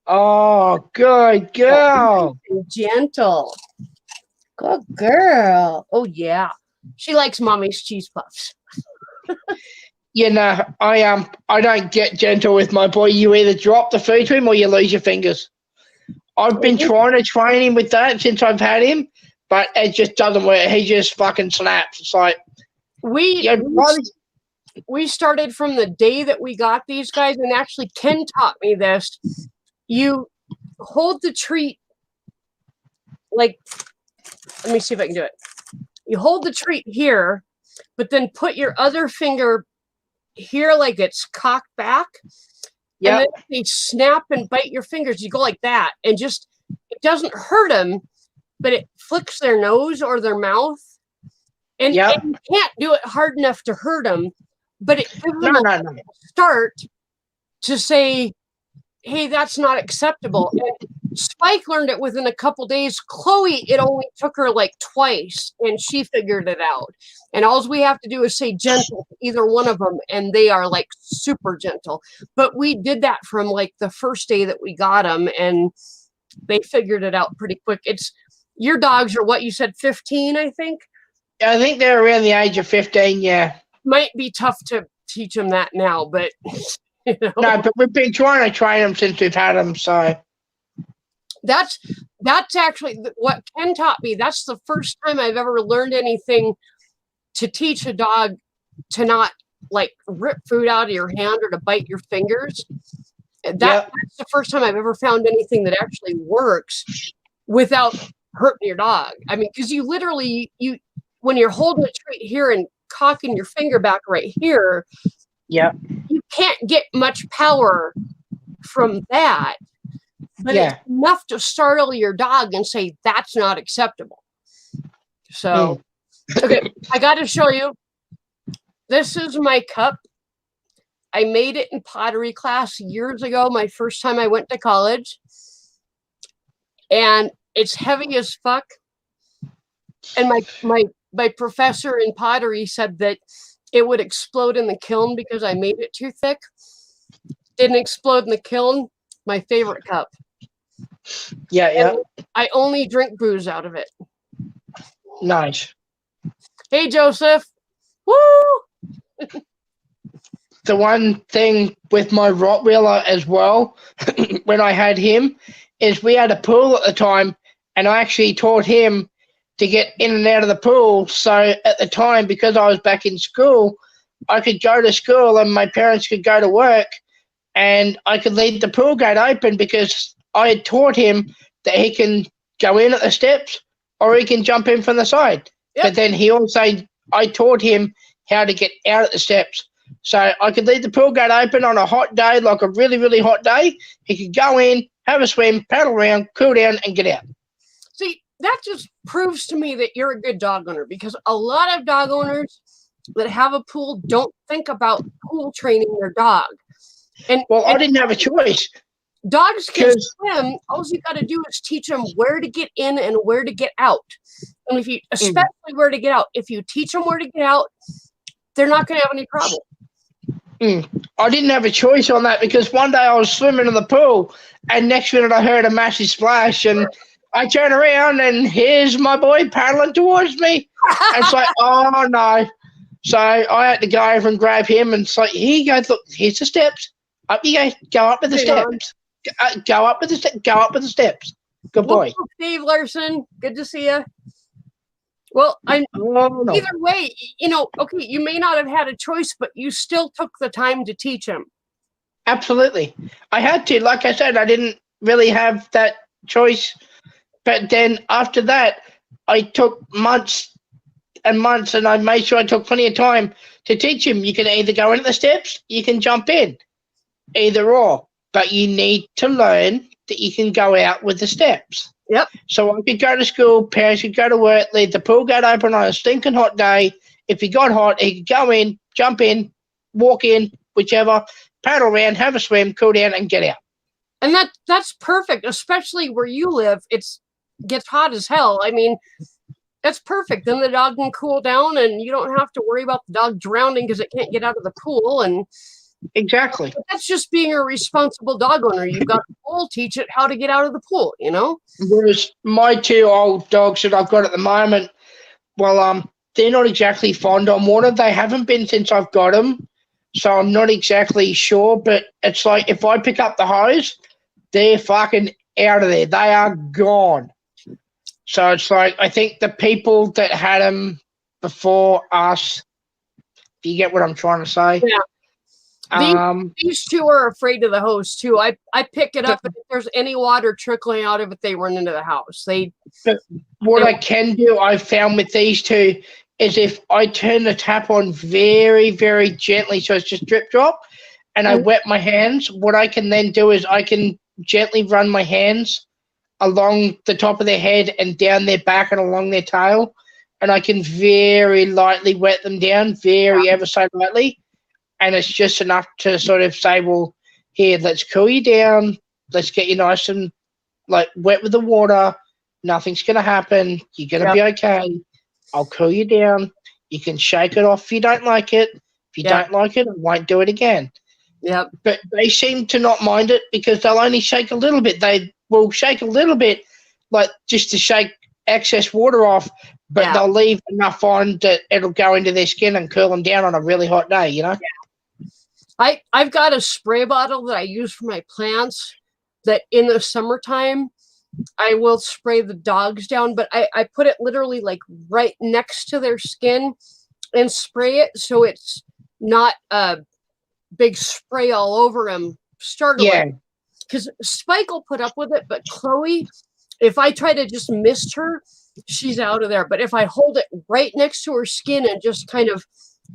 Oh, good girl. Oh, gentle. Good girl. Oh, yeah. She likes mommy's cheese puffs. You know, I don't get gentle with my boy. You either drop the food to him or you lose your fingers. I've been trying to train him with that since I've had him, but it just doesn't work. He just fucking snaps. It's like we started from the day that we got these guys, and actually Ken taught me this. You hold the treat like, let me see if I can do it. You hold the treat here, but then put your other finger here like it's cocked back. Yeah. And then if they snap and bite your fingers, you go like that. And just, it doesn't hurt them, but it flicks their nose or their mouth. And, and you can't do it hard enough to hurt them, but it gives them a start to say, hey, that's not acceptable. And Spike learned it within a couple days. Chloe, it only took her like twice, and she figured it out. And all we have to do is say gentle to either one of them, and they are like super gentle. But we did that from like the first day that we got them, and they figured it out pretty quick. It's your dogs are what you said, 15, I think? I think they're around the age of 15, yeah. Might be tough to teach them that now, but You know? No, but we've been trying to train them since we've had them. So That's actually what Ken taught me. That's the first time I've ever learned anything to teach a dog to not like rip food out of your hand or to bite your fingers. That's the first time I've ever found anything that actually works without hurting your dog. I mean, because you literally, when you're holding a treat here and cocking your finger back right here, you can't get much power from that. But it's enough to startle your dog and say, that's not acceptable. So, okay, I got to show you. This is my cup. I made it in pottery class years ago, my first time I went to college. And it's heavy as fuck. And my professor in pottery said that it would explode in the kiln because I made it too thick. Didn't explode in the kiln. My favorite cup. And I only drink booze out of it. Nice. Hey, Joseph. Woo! The one thing with my Rottweiler as well, when I had him, is we had a pool at the time, and I actually taught him to get in and out of the pool. So at the time, because I was back in school, I could go to school and my parents could go to work, and I could leave the pool gate open because I had taught him that he can go in at the steps or he can jump in from the side. But then I taught him how to get out at the steps. So I could leave the pool gate open on a hot day, like a really, really hot day. He could go in, have a swim, paddle around, cool down, and get out. See, that just proves to me that you're a good dog owner, because a lot of dog owners that have a pool don't think about pool training their dog. I didn't have a choice. Dogs can swim. All you got to do is teach them where to get in and where to get out. And especially where to get out. If you teach them where to get out, they're not going to have any problem. I didn't have a choice on that because one day I was swimming in the pool and next minute I heard a massive splash and I turn around and here's my boy paddling towards me. And it's like, oh no. So I had to go over and grab him and it's like, here you go, look, here's the steps. Up you go up with the steps. Go up with the steps. Good boy. Hello, Steve Larson. Good to see you. Well, either way, okay, you may not have had a choice, but you still took the time to teach him. Absolutely. I had to. Like I said, I didn't really have that choice. But then after that, I took months and months, and I made sure I took plenty of time to teach him. You can either go into the steps, you can jump in, either or. But you need to learn that you can go out with the steps. Yep. So I could go to school, parents could go to work, leave the pool gate open on a stinking hot day. If he got hot, he could go in, jump in, walk in, whichever, paddle around, have a swim, cool down, and get out. And that's perfect, especially where you live. It gets hot as hell. I mean, that's perfect. Then the dog can cool down, and you don't have to worry about the dog drowning because it can't get out of the pool. And exactly, that's just being a responsible dog owner. You've got the pool, teach it how to get out of the pool. Whereas my 2 old dogs that I've got at the moment, well, they're not exactly fond on water. They haven't been since I've got them, so I'm not exactly sure. But it's like if I pick up the hose, they're fucking out of there. They are gone. So it's like I think the people that had them before us, do you get what I'm trying to say? Yeah. These 2 are afraid of the hose too. I pick it up, and if there's any water trickling out of it, they run into the house. What I can do, I've found with these 2, is if I turn the tap on very, very gently, so it's just drip drop, and I wet my hands, what I can then do is I can gently run my hands along the top of their head and down their back and along their tail, and I can very lightly wet them down, ever so lightly. And it's just enough to sort of say, well, here, let's cool you down. Let's get you nice and like wet with the water. Nothing's going to happen. You're going to be okay. I'll cool you down. You can shake it off if you don't like it. If you don't like it, I won't do it again. Yep. But they seem to not mind it because they'll only shake a little bit. They will shake a little bit, like just to shake excess water off, but they'll leave enough on that it'll go into their skin and cool them down on a really hot day, I've got a spray bottle that I use for my plants that in the summertime I will spray the dogs down, but I put it literally like right next to their skin and spray it so it's not a big spray all over them Yeah. because Spike will put up with it, but Chloe, if I try to just mist her, she's out of there. But if I hold it right next to her skin and just kind of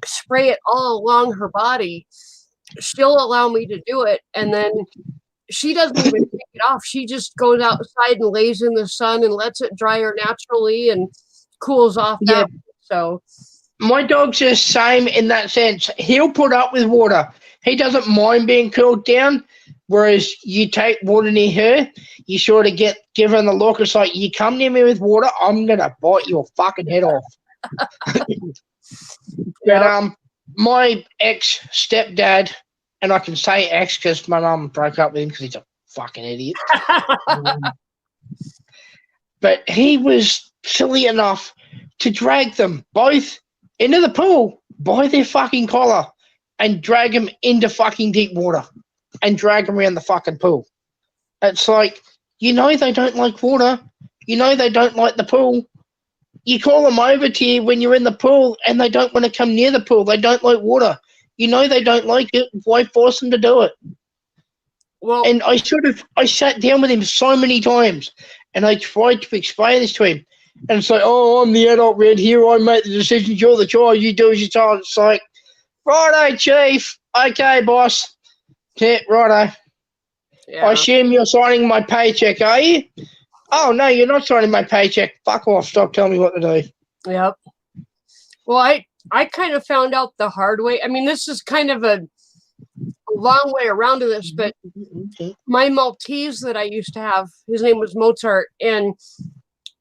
spray it all along her body, she'll allow me to do it. And then she doesn't even take it off. She just goes outside and lays in the sun and lets it dry her naturally and cools off Yeah. that. So My dog's the same in that sense. He'll put up with water. He doesn't mind being cooled down. Whereas you take water near her, you sort of get given the look. It's like, you come near me with water, I'm gonna bite your fucking head off. But my ex stepdad, and I can say ex because my mum broke up with him because he's a fucking idiot. But he was silly enough to drag them both into the pool by their fucking collar and drag them into fucking deep water and drag them around the fucking pool. It's like, they don't like water. They don't like the pool. You call them over to you when you're in the pool and they don't want to come near the pool. They don't like water. They don't like it. Why force them to do it? well, And I sat down with him so many times and I tried to explain this to him. And it's like, oh, I'm the adult red here. I make the decisions. You're the child. You do as you're told. It's like, righto, chief. Okay, boss. Yeah, righto. yeah. I assume you're signing my paycheck, are you? Oh, no, you're not signing my paycheck. Fuck off. Stop telling me what to do. Yep. Well, I kind of found out the hard way. I mean, this is kind of a long way around to this, but my Maltese that I used to have, his name was Mozart, and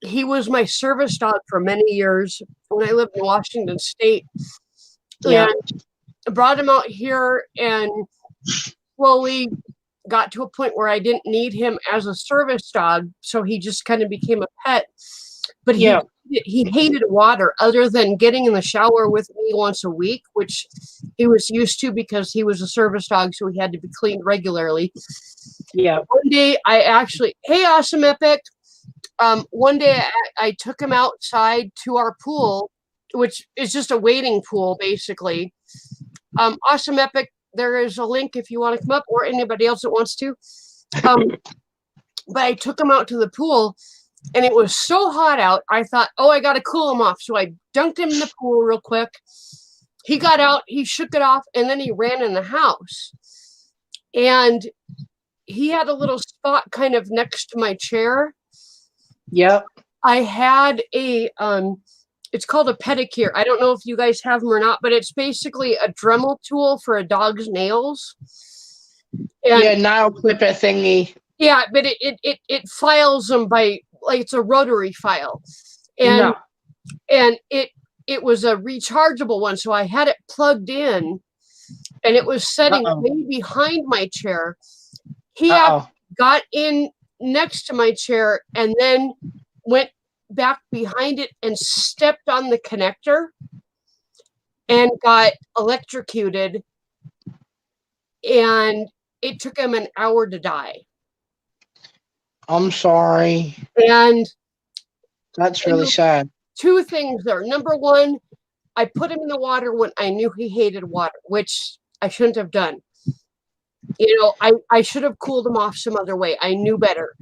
he was my service dog for many years when I lived in Washington State. Yeah. And I brought him out here and slowly got to a point where I didn't need him as a service dog, so he just kind of became a pet. But he hated water other than getting in the shower with me once a week, which he was used to because he was a service dog, so he had to be cleaned regularly. Yeah. One day I actually, hey, Awesome Epic. One day I took him outside to our pool, which is just a wading pool, basically. Awesome Epic, there is a link if you want to come up or anybody else that wants to. But I took him out to the pool and it was so hot out. I thought, oh, I got to cool him off. So I dunked him in the pool real quick. He got out, he shook it off, and then he ran in the house. And he had a little spot kind of next to my chair. Yep. I had a, it's called a pedicure. I don't know if you guys have them or not, but it's basically a Dremel tool for a dog's nails. And nail clipper thingy. yeah, but it files them by, like, it's a rotary file. And it was a rechargeable one, so I had it plugged in, and it was setting way behind my chair. He got in next to my chair and then went back behind it and stepped on the connector and got electrocuted, and it took him an hour to die. I'm sorry. And that's really sad. Two things there. Number one, I put him in the water when I knew he hated water, which I shouldn't have done. I should have cooled him off some other way. I knew better.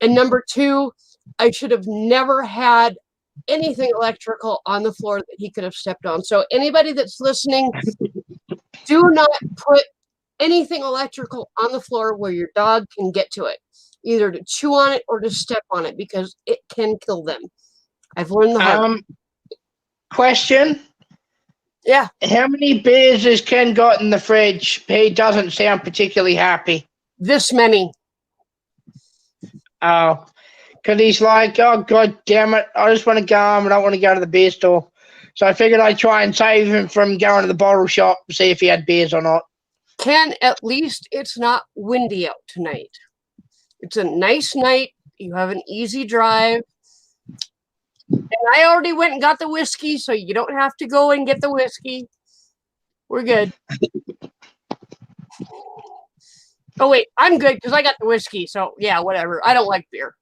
And number two, I should have never had anything electrical on the floor that he could have stepped on. So anybody that's listening, do not put anything electrical on the floor where your dog can get to it, either to chew on it or to step on it, because it can kill them. I've learned the hard way. Question. Yeah. How many beers has Ken got in the fridge? He doesn't sound particularly happy. This many. Oh. Because he's like, oh, God damn it. I just want to go home. I don't want to go to the beer store. So I figured I'd try and save him from going to the bottle shop and see if he had beers or not. Ken, at least it's not windy out tonight. It's a nice night. You have an easy drive. And I already went and got the whiskey, so you don't have to go and get the whiskey. We're good. Oh wait, I'm good because I got the whiskey. So yeah, whatever. I don't like beer.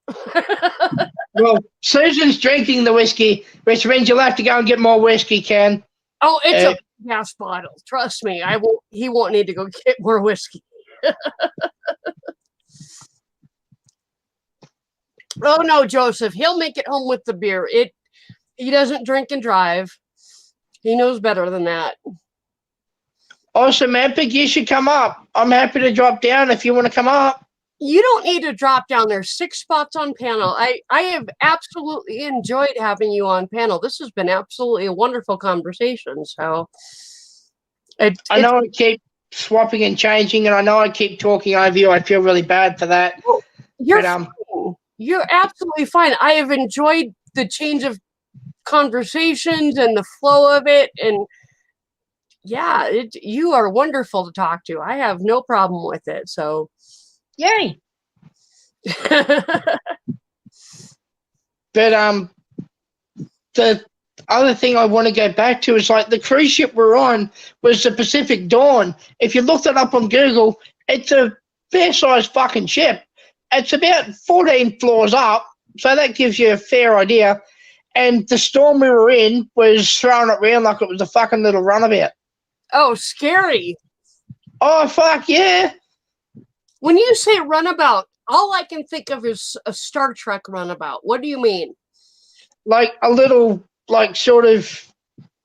Well, Susan's drinking the whiskey, which means you'll have to go and get more whiskey, Ken. Oh, it's a gas bottle. Trust me, I won't. He won't need to go get more whiskey. Oh no, Joseph. He'll make it home with the beer. He doesn't drink and drive. He knows better than that. Awesome, Epic, you should come up. I'm happy to drop down if you want to come up. You don't need to drop down. There's 6 spots on panel. I have absolutely enjoyed having you on panel. This has been absolutely a wonderful conversation. So I know I keep swapping and changing, and I know I keep talking over you. I feel really bad for that. You're absolutely fine. I have enjoyed the change of conversations and the flow of it, and yeah, you are wonderful to talk to. I have no problem with it. So, yay! But the other thing I want to go back to is like the cruise ship we're on was the Pacific Dawn. If you looked it up on Google, it's a fair-sized fucking ship. It's about 14 floors up, so that gives you a fair idea. And the storm we were in was throwing it around like it was a fucking little runabout. Oh, scary. Oh, fuck, yeah. When you say runabout, all I can think of is a Star Trek runabout. What do you mean? Like a little, like sort of,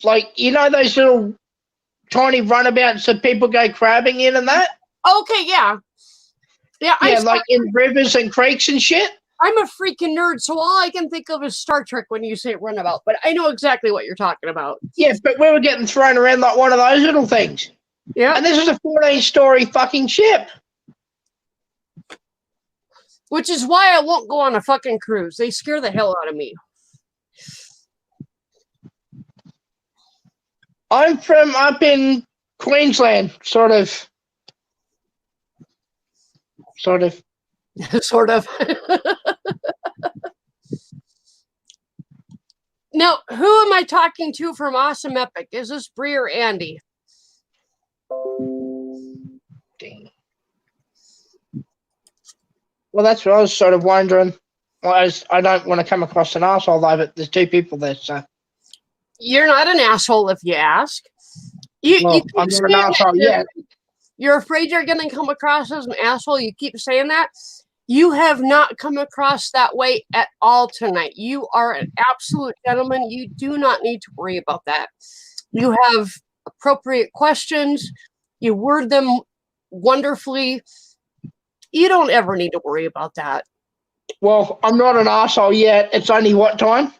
like, you know those little tiny runabouts that people go crabbing in and that? Okay, yeah. Yeah, like in rivers and creeks and shit. I'm a freaking nerd, so all I can think of is Star Trek when you say runabout, but I know exactly what you're talking about. Yeah, but we were getting thrown around like one of those little things. Yeah. And this is a 14-story fucking ship. Which is why I won't go on a fucking cruise. They scare the hell out of me. I'm from up in Queensland, sort of. Sort of. Sort of. Now, who am I talking to from Awesome Epic? Is this Bree or Andy? Dang. Well, that's what I was sort of wondering. Well, I don't want to come across an asshole though, but there's 2 people there, so. You're not an asshole if you ask. I'm not an asshole yet. You're afraid you're going to come across as an asshole. You keep saying that. You have not come across that way at all tonight. You are an absolute gentleman. You do not need to worry about that. You have appropriate questions. You word them wonderfully. You don't ever need to worry about that. Well, I'm not an asshole yet. It's only what time?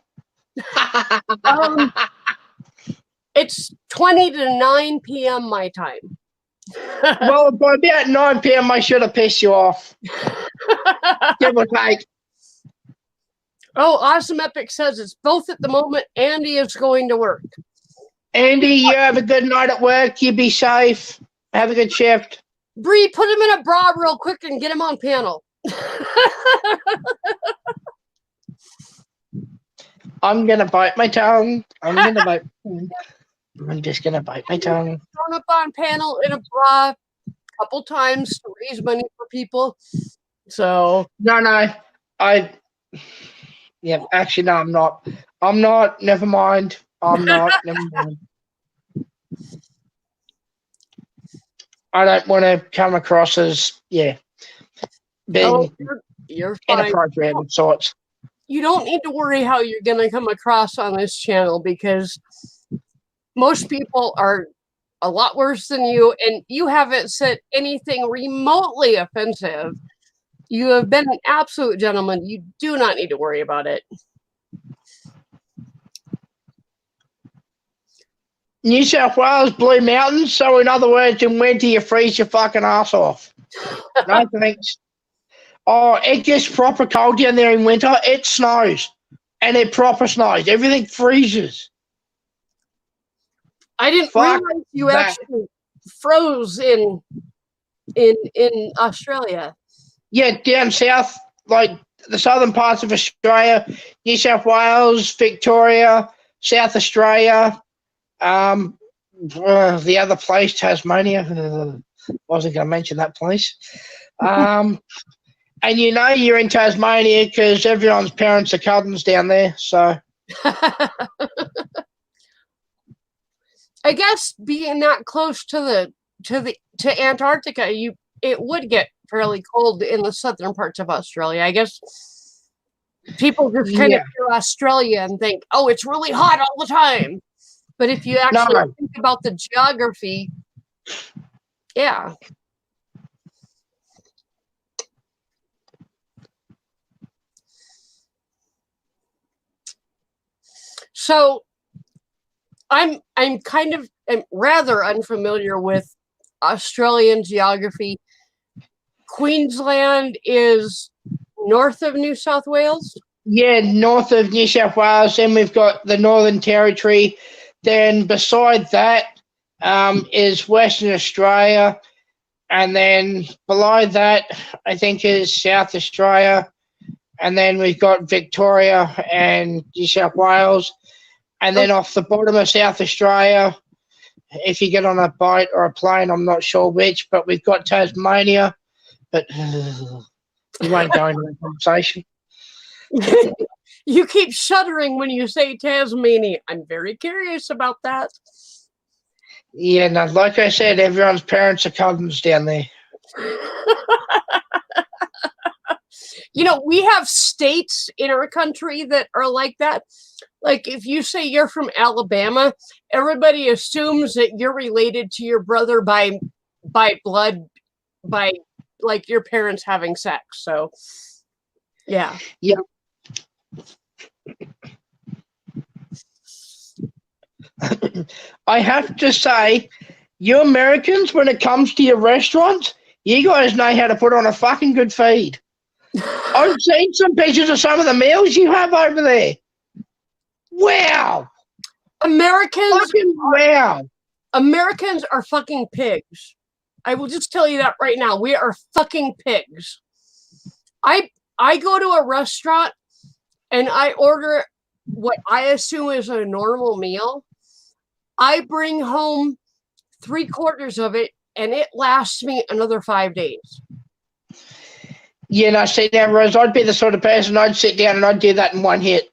It's 20 to 9 p.m. my time. Well, by about 9 p.m. I should have pissed you off. Give or take. Oh, Awesome Epic says it's both at the moment. Andy is going to work. Andy, you have a good night at work. You be safe. Have a good shift. Bree, put him in a bra real quick and get him on panel. I'm going to bite my tongue. I'm just going to bite my tongue. Thrown up on panel in a bra a couple times to raise money for people. So. No. Yeah, actually, no, I'm not. I'm not. Never mind. I'm not. Never mind. I don't want to come across as, being you're fine. inappropriate of sorts. You don't need to worry how you're going to come across on this channel because most people are a lot worse than you, and you haven't said anything remotely offensive. You have been an absolute gentleman. You do not need to worry about it. New South Wales, Blue Mountains. So, in other words, in winter, you freeze your fucking ass off. No thanks. Oh, it gets proper cold down there in winter. It snows. And it proper snows. Everything freezes. I didn't realize you actually froze in Australia. Yeah, down south, like the southern parts of Australia, New South Wales, Victoria, South Australia, the other place, Tasmania. Wasn't going to mention that place. And you know you're in Tasmania because everyone's parents are cousins down there. So I guess being that close to Antarctica, it would get fairly cold in the southern parts of Australia. I guess people just kind of hear Australia and think, oh, it's really hot all the time. But if you actually think about the geography, yeah. So I'm rather unfamiliar with Australian geography. Queensland is north of New South Wales? Yeah, north of New South Wales. Then we've got the Northern Territory. Then beside that is Western Australia. And then below that, I think, is South Australia. And then we've got Victoria and New South Wales. And then off the bottom of South Australia, if you get on a boat or a plane, I'm not sure which, but we've got Tasmania. But you won't go into that conversation. You keep shuddering when you say Tasmania. I'm very curious about that. Yeah, no, like I said, everyone's parents are cousins down there. You know, we have states in our country that are like that. Like if you say you're from Alabama, everybody assumes that you're related to your brother by blood, by like your parents having sex. So yeah. Yeah. I have to say, you Americans, when it comes to your restaurants, you guys know how to put on a fucking good feed. I've seen some pictures of some of the meals you have over there. Wow. Americans are fucking pigs. I will just tell you that right now. We are fucking pigs. I go to a restaurant and I order what I assume is a normal meal. I bring home 3/4 of it and it lasts me another 5 days. Yeah, no, see now, Rose, I'd be the sort of person I'd sit down and I'd do that in one hit.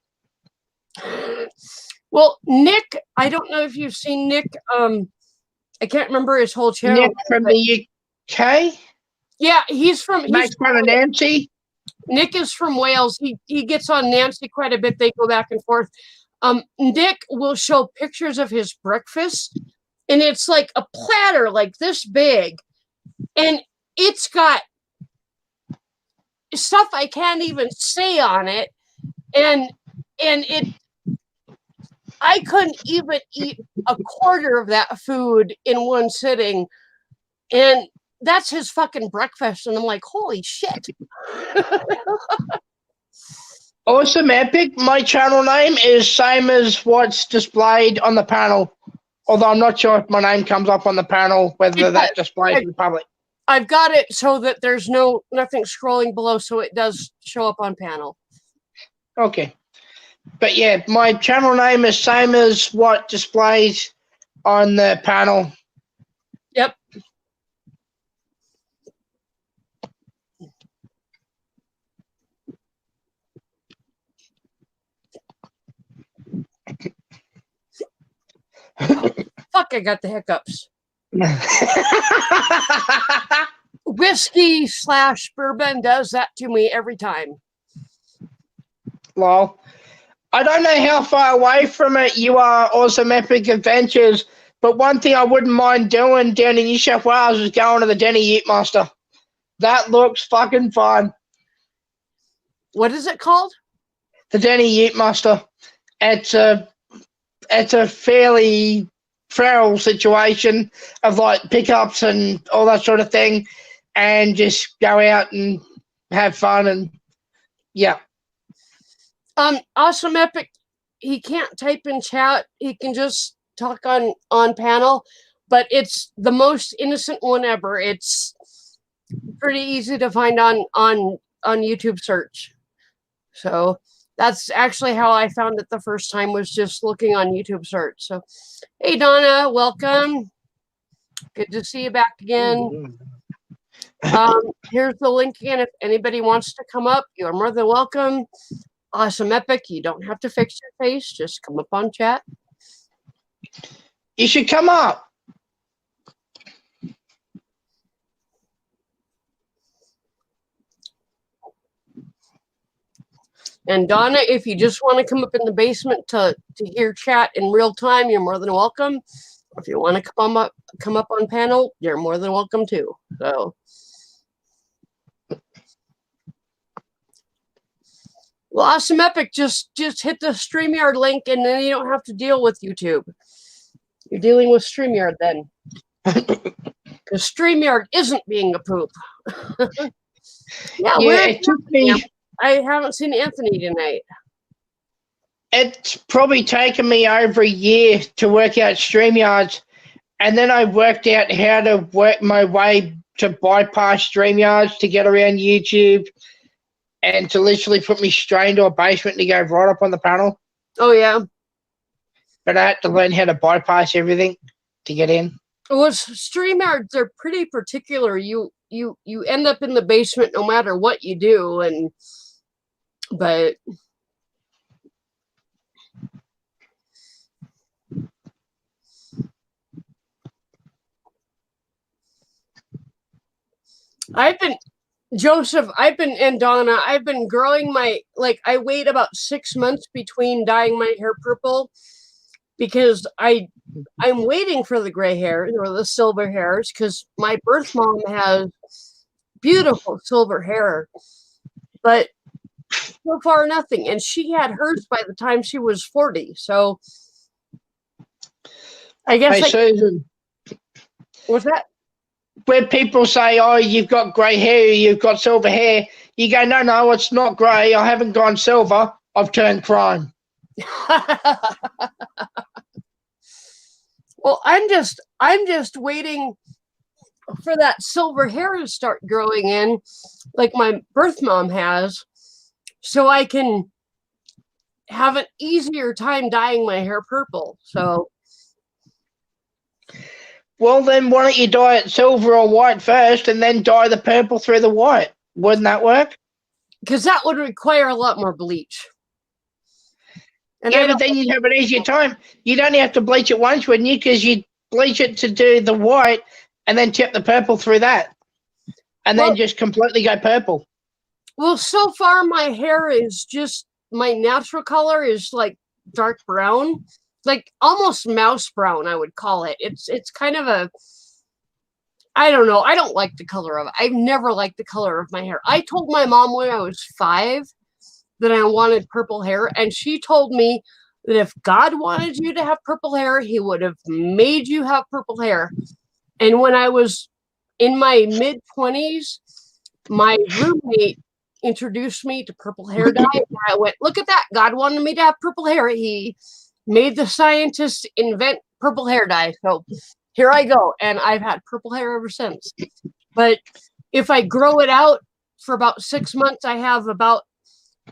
Well, Nick, I don't know if you've seen Nick. I can't remember his whole channel. Nick from the UK? Yeah, he's Makes fun of Nancy. Nick is from Wales. He gets on Nancy quite a bit. They go back and forth. Nick will show pictures of his breakfast, and it's like a platter like this big, and it's got stuff I can't even say on it, and it. I couldn't even eat 1/4 of that food in one sitting, and that's his fucking breakfast, and I'm like, holy shit. Awesome Epic. My channel name is same as what's displayed on the panel. Although I'm not sure if my name comes up on the panel, whether that displays in the public. I've got it so that there's nothing scrolling below, so it does show up on panel. Okay. But yeah, my channel name is same as what displays on the panel. Yep. Fuck, I got the hiccups. Whiskey/bourbon does that to me every time. Lol. I don't know how far away from it you are, Awesome Epic Adventures, but one thing I wouldn't mind doing down in New South Wales is going to the Denny Ute Master. That looks fucking fun. What is it called? The Denny Ute Master. It's a fairly feral situation of like pickups and all that sort of thing, and just go out and have fun and yeah. Awesome Epic, he can't type in chat. He can just talk on panel, but it's the most innocent one ever. It's pretty easy to find on YouTube search. So that's actually how I found it the first time, was just looking on YouTube search. So, hey Donna, welcome. Good to see you back again. Mm-hmm. Here's the link again. If anybody wants to come up, you're more than welcome. Awesome Epic. You don't have to fix your face. Just come up on chat. You should come up. And Donna, if you just want to come up in the basement to hear chat in real time, you're more than welcome. If you want to come up on panel, you're more than welcome too. So, well, Awesome Epic, just hit the StreamYard link, and then you don't have to deal with YouTube. You're dealing with StreamYard then, because StreamYard isn't being a poop. Yeah, where's it took me. I haven't seen Anthony tonight. It's probably taken me over a year to work out StreamYards, and then I worked out how to work my way to bypass StreamYards to get around YouTube and to literally put me straight into a basement to go right up on the panel. Oh, yeah. But I had to learn how to bypass everything to get in. Well, StreamYards are pretty particular. You end up in the basement no matter what you do, but Joseph, and Donna, I've been growing I wait about 6 months between dyeing my hair purple because I'm waiting for the gray hair or the silver hairs because my birth mom has beautiful silver hair, but so far nothing. And she had hers by the time she was 40. So I guess Hey, Susan, what's that? where people say, oh, you've got grey hair, you've got silver hair, you go, no, it's not grey. I haven't gone silver. I've turned chrome. Well, I'm just waiting for that silver hair to start growing in, like my birth mom has, so I can have an easier time dyeing my hair purple. So, well, then why don't you dye it silver or white first and then dye the purple through the white? Wouldn't that work? because that would require a lot more bleach. And yeah, but then you'd have an easier time. You'd only have to bleach it once, wouldn't you? Because you'd bleach it to do the white and then tip the purple through that. And then just completely go purple. Well, so far my hair is just, my natural color is like dark brown, like almost mouse brown, I would call it. It's kind of a, I don't know. I don't like the color of it. I've never liked the color of my hair. I told my mom when I was 5 that I wanted purple hair, and she told me that if God wanted you to have purple hair, he would have made you have purple hair. And when I was in my mid-20s, my roommate introduced me to purple hair dye, and I went, look at that. God wanted me to have purple hair. He made the scientists invent purple hair dye. So here I go, and I've had purple hair ever since. But if I grow it out for about 6 months, I have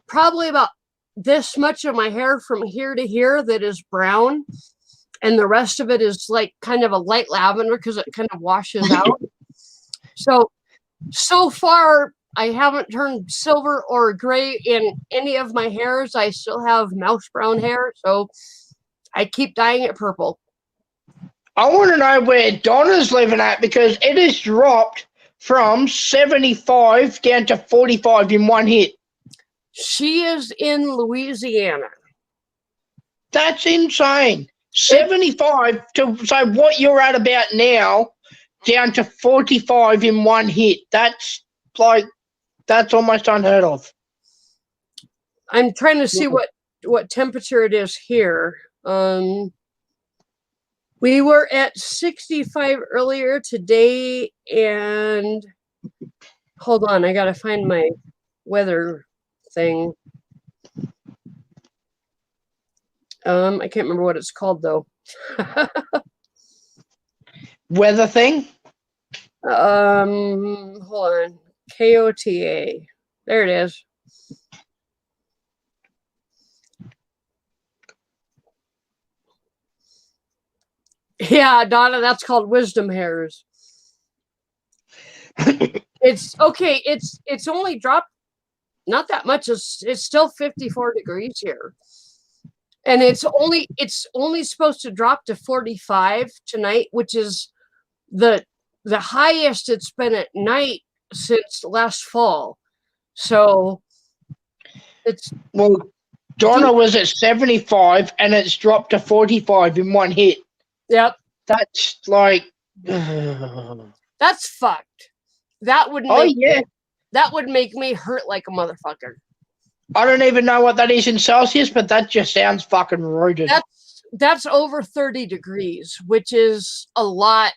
probably about this much of my hair from here to here that is brown, and the rest of it is like kind of a light lavender because it kind of washes out. So far, I haven't turned silver or gray in any of my hairs. I still have mouse brown hair, so I keep dyeing it purple. I want to know where Donna's living at, because it has dropped from 75 down to 45 in one hit. She is in Louisiana. That's insane. 75 to, so what you're at about now, down to 45 in one hit. That's almost unheard of. I'm trying to see what temperature it is here. We were at 65 earlier today, and hold on, I gotta find my weather thing. I can't remember what it's called though. Weather thing? Hold on. KOTA. There it is. Yeah, Donna, that's called wisdom hairs. It's okay. It's only dropped not that much. It's still 54 degrees here. And it's only supposed to drop to 45 tonight, which is the highest it's been at night since last fall. So it's Well, Donna was at 75 and it's dropped to 45 in one hit. yep. That's like That's fucked. That would make me hurt like a motherfucker. I don't even know what that is in Celsius, but that just sounds fucking rooted. That's over 30 degrees, which is a lot.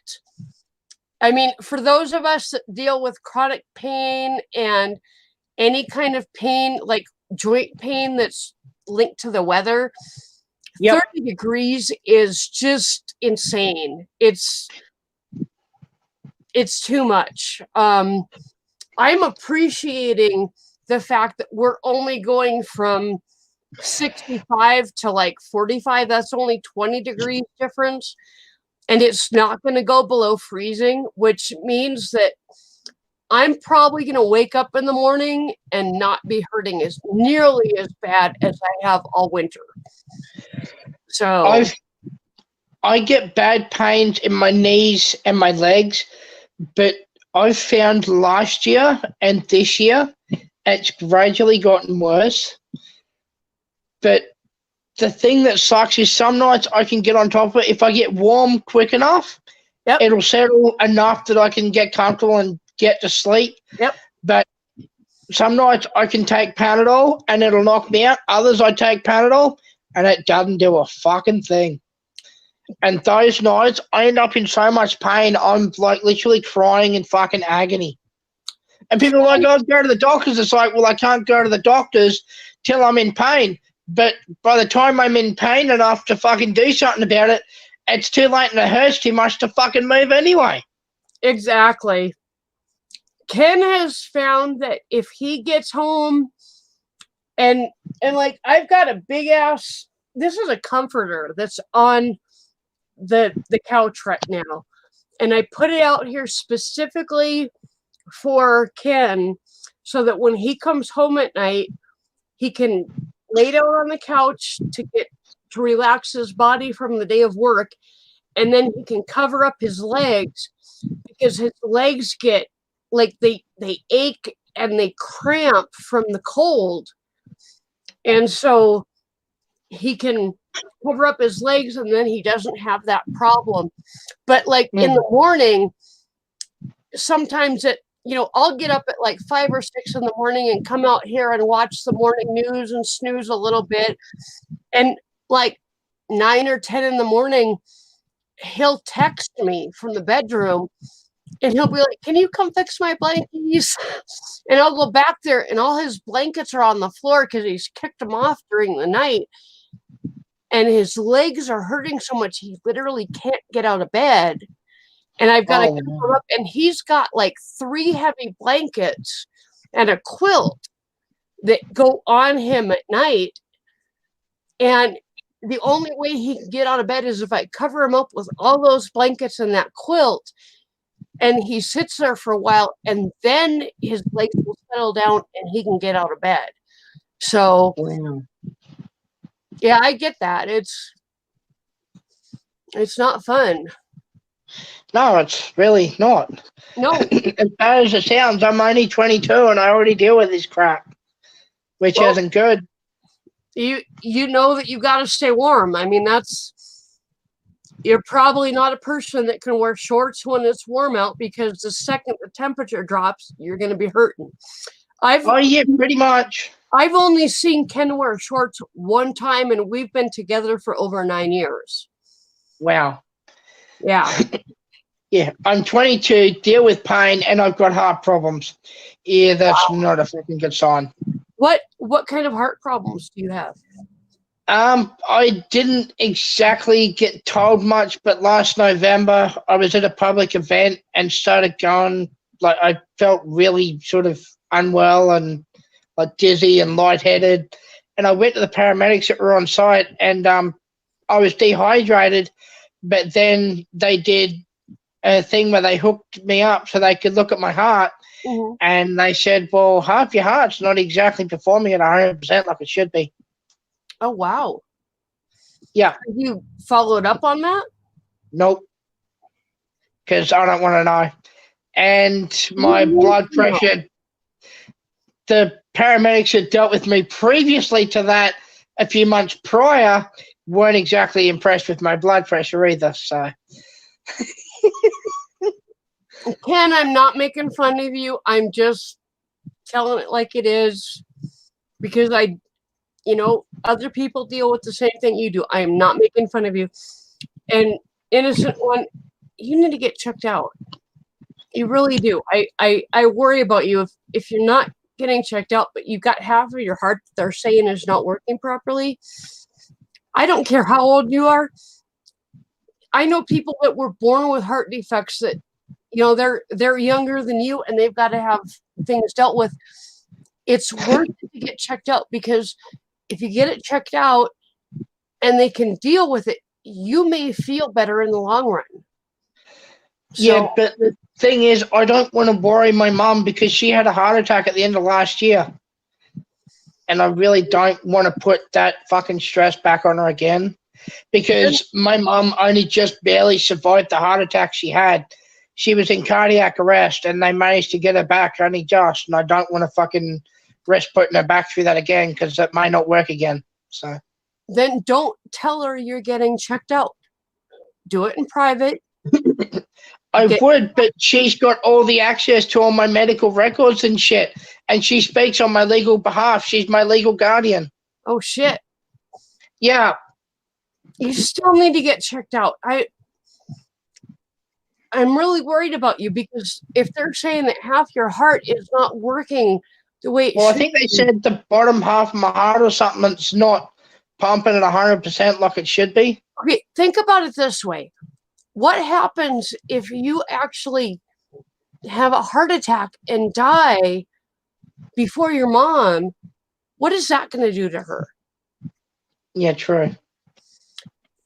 I mean, for those of us that deal with chronic pain and any kind of pain, like joint pain that's linked to the weather, 30 degrees is just insane. It's too much. I'm appreciating the fact that we're only going from 65 to like 45. That's only 20 degrees difference. And it's not going to go below freezing, which means that I'm probably going to wake up in the morning and not be hurting as nearly as bad as I have all winter. So I get bad pains in my knees and my legs, but I've found last year and this year it's gradually gotten worse. But the thing that sucks is some nights I can get on top of it. If I get warm quick enough, it'll settle enough that I can get comfortable and get to sleep. But some nights I can take Panadol and it'll knock me out. Others I take Panadol and it doesn't do a fucking thing. And those nights I end up in so much pain, I'm like literally crying in fucking agony. And people are like, oh, go to the doctors. It's like, well, I can't go to the doctors till I'm in pain. But by the time I'm in pain enough to fucking do something about it, it's too late and it hurts too much to fucking move anyway. Exactly. Ken has found that if he gets home and like I've got a big ass, this is a comforter that's on the couch right now. And I put it out here specifically for Ken so that when he comes home at night, he can lay down on the couch to relax his body from the day of work, and then he can cover up his legs because his legs get like they ache and they cramp from the cold, and so he can cover up his legs and then he doesn't have that problem. But like in the morning, sometimes I'll get up at like 5 or 6 in the morning and come out here and watch the morning news and snooze a little bit. And like 9 or 10 in the morning, he'll text me from the bedroom and he'll be like, can you come fix my blankets? And I'll go back there and all his blankets are on the floor because he's kicked them off during the night. And his legs are hurting so much he literally can't get out of bed. And I've got to cover him up. And he's got like 3 heavy blankets and a quilt that go on him at night. And the only way he can get out of bed is if I cover him up with all those blankets and that quilt. And he sits there for a while and then his legs will settle down and he can get out of bed. So, yeah, I get that. It's not fun. No, it's really not. No. As bad as it sounds, I'm only 22 and I already deal with this crap, which isn't good. You know that you got to stay warm. I mean, you're probably not a person that can wear shorts when it's warm out because the second the temperature drops, you're going to be hurting. Pretty much. I've only seen Ken wear shorts one time and we've been together for over 9 years. Wow. Yeah. Yeah, I'm 22, deal with pain, and I've got heart problems. Yeah, that's not a fucking good sign. What kind of heart problems do you have? I didn't exactly get told much, but last November I was at a public event and started going, like I felt really sort of unwell and like dizzy and lightheaded. And I went to the paramedics that were on site and I was dehydrated, but then they did a thing where they hooked me up so they could look at my heart, and they said, well, half your heart's not exactly performing at 100% like it should be. Oh, wow. Yeah. Have you followed up on that? Nope. Because I don't want to know. And my blood pressure, the paramedics had dealt with me previously to that a few months prior, weren't exactly impressed with my blood pressure either. So, Ken, I'm not making fun of you. I'm just telling it like it is because other people deal with the same thing you do. I am not making fun of you. And innocent one, you need to get checked out. You really do. I worry about you if you're not getting checked out, but you've got half of your heart they're saying is not working properly. I don't care how old you are. I know people that were born with heart defects that, they're younger than you and they've got to have things dealt with. It's worth it to get checked out, because if you get it checked out and they can deal with it, you may feel better in the long run. yeah, but the thing is, I don't want to worry my mum because she had a heart attack at the end of last year. And I really don't want to put that fucking stress back on her again, because my mum only just barely survived the heart attack she had. She was in cardiac arrest and they managed to get her back only just. And I don't want to fucking risk putting her back through that again because it might not work again. So then don't tell her you're getting checked out. Do it in private. I would, but she's got all the access to all my medical records and shit, and she speaks on my legal behalf. She's my legal guardian. Oh, shit. Yeah. You still need to get checked out. I'm really worried about you, because if they're saying that half your heart is not working the way it should. Well, I think they said the bottom half of my heart or something, it's not pumping at 100% like it should be. Okay, think about it this way. What happens if you actually have a heart attack and die before your mom? What is that going to do to her? Yeah, true.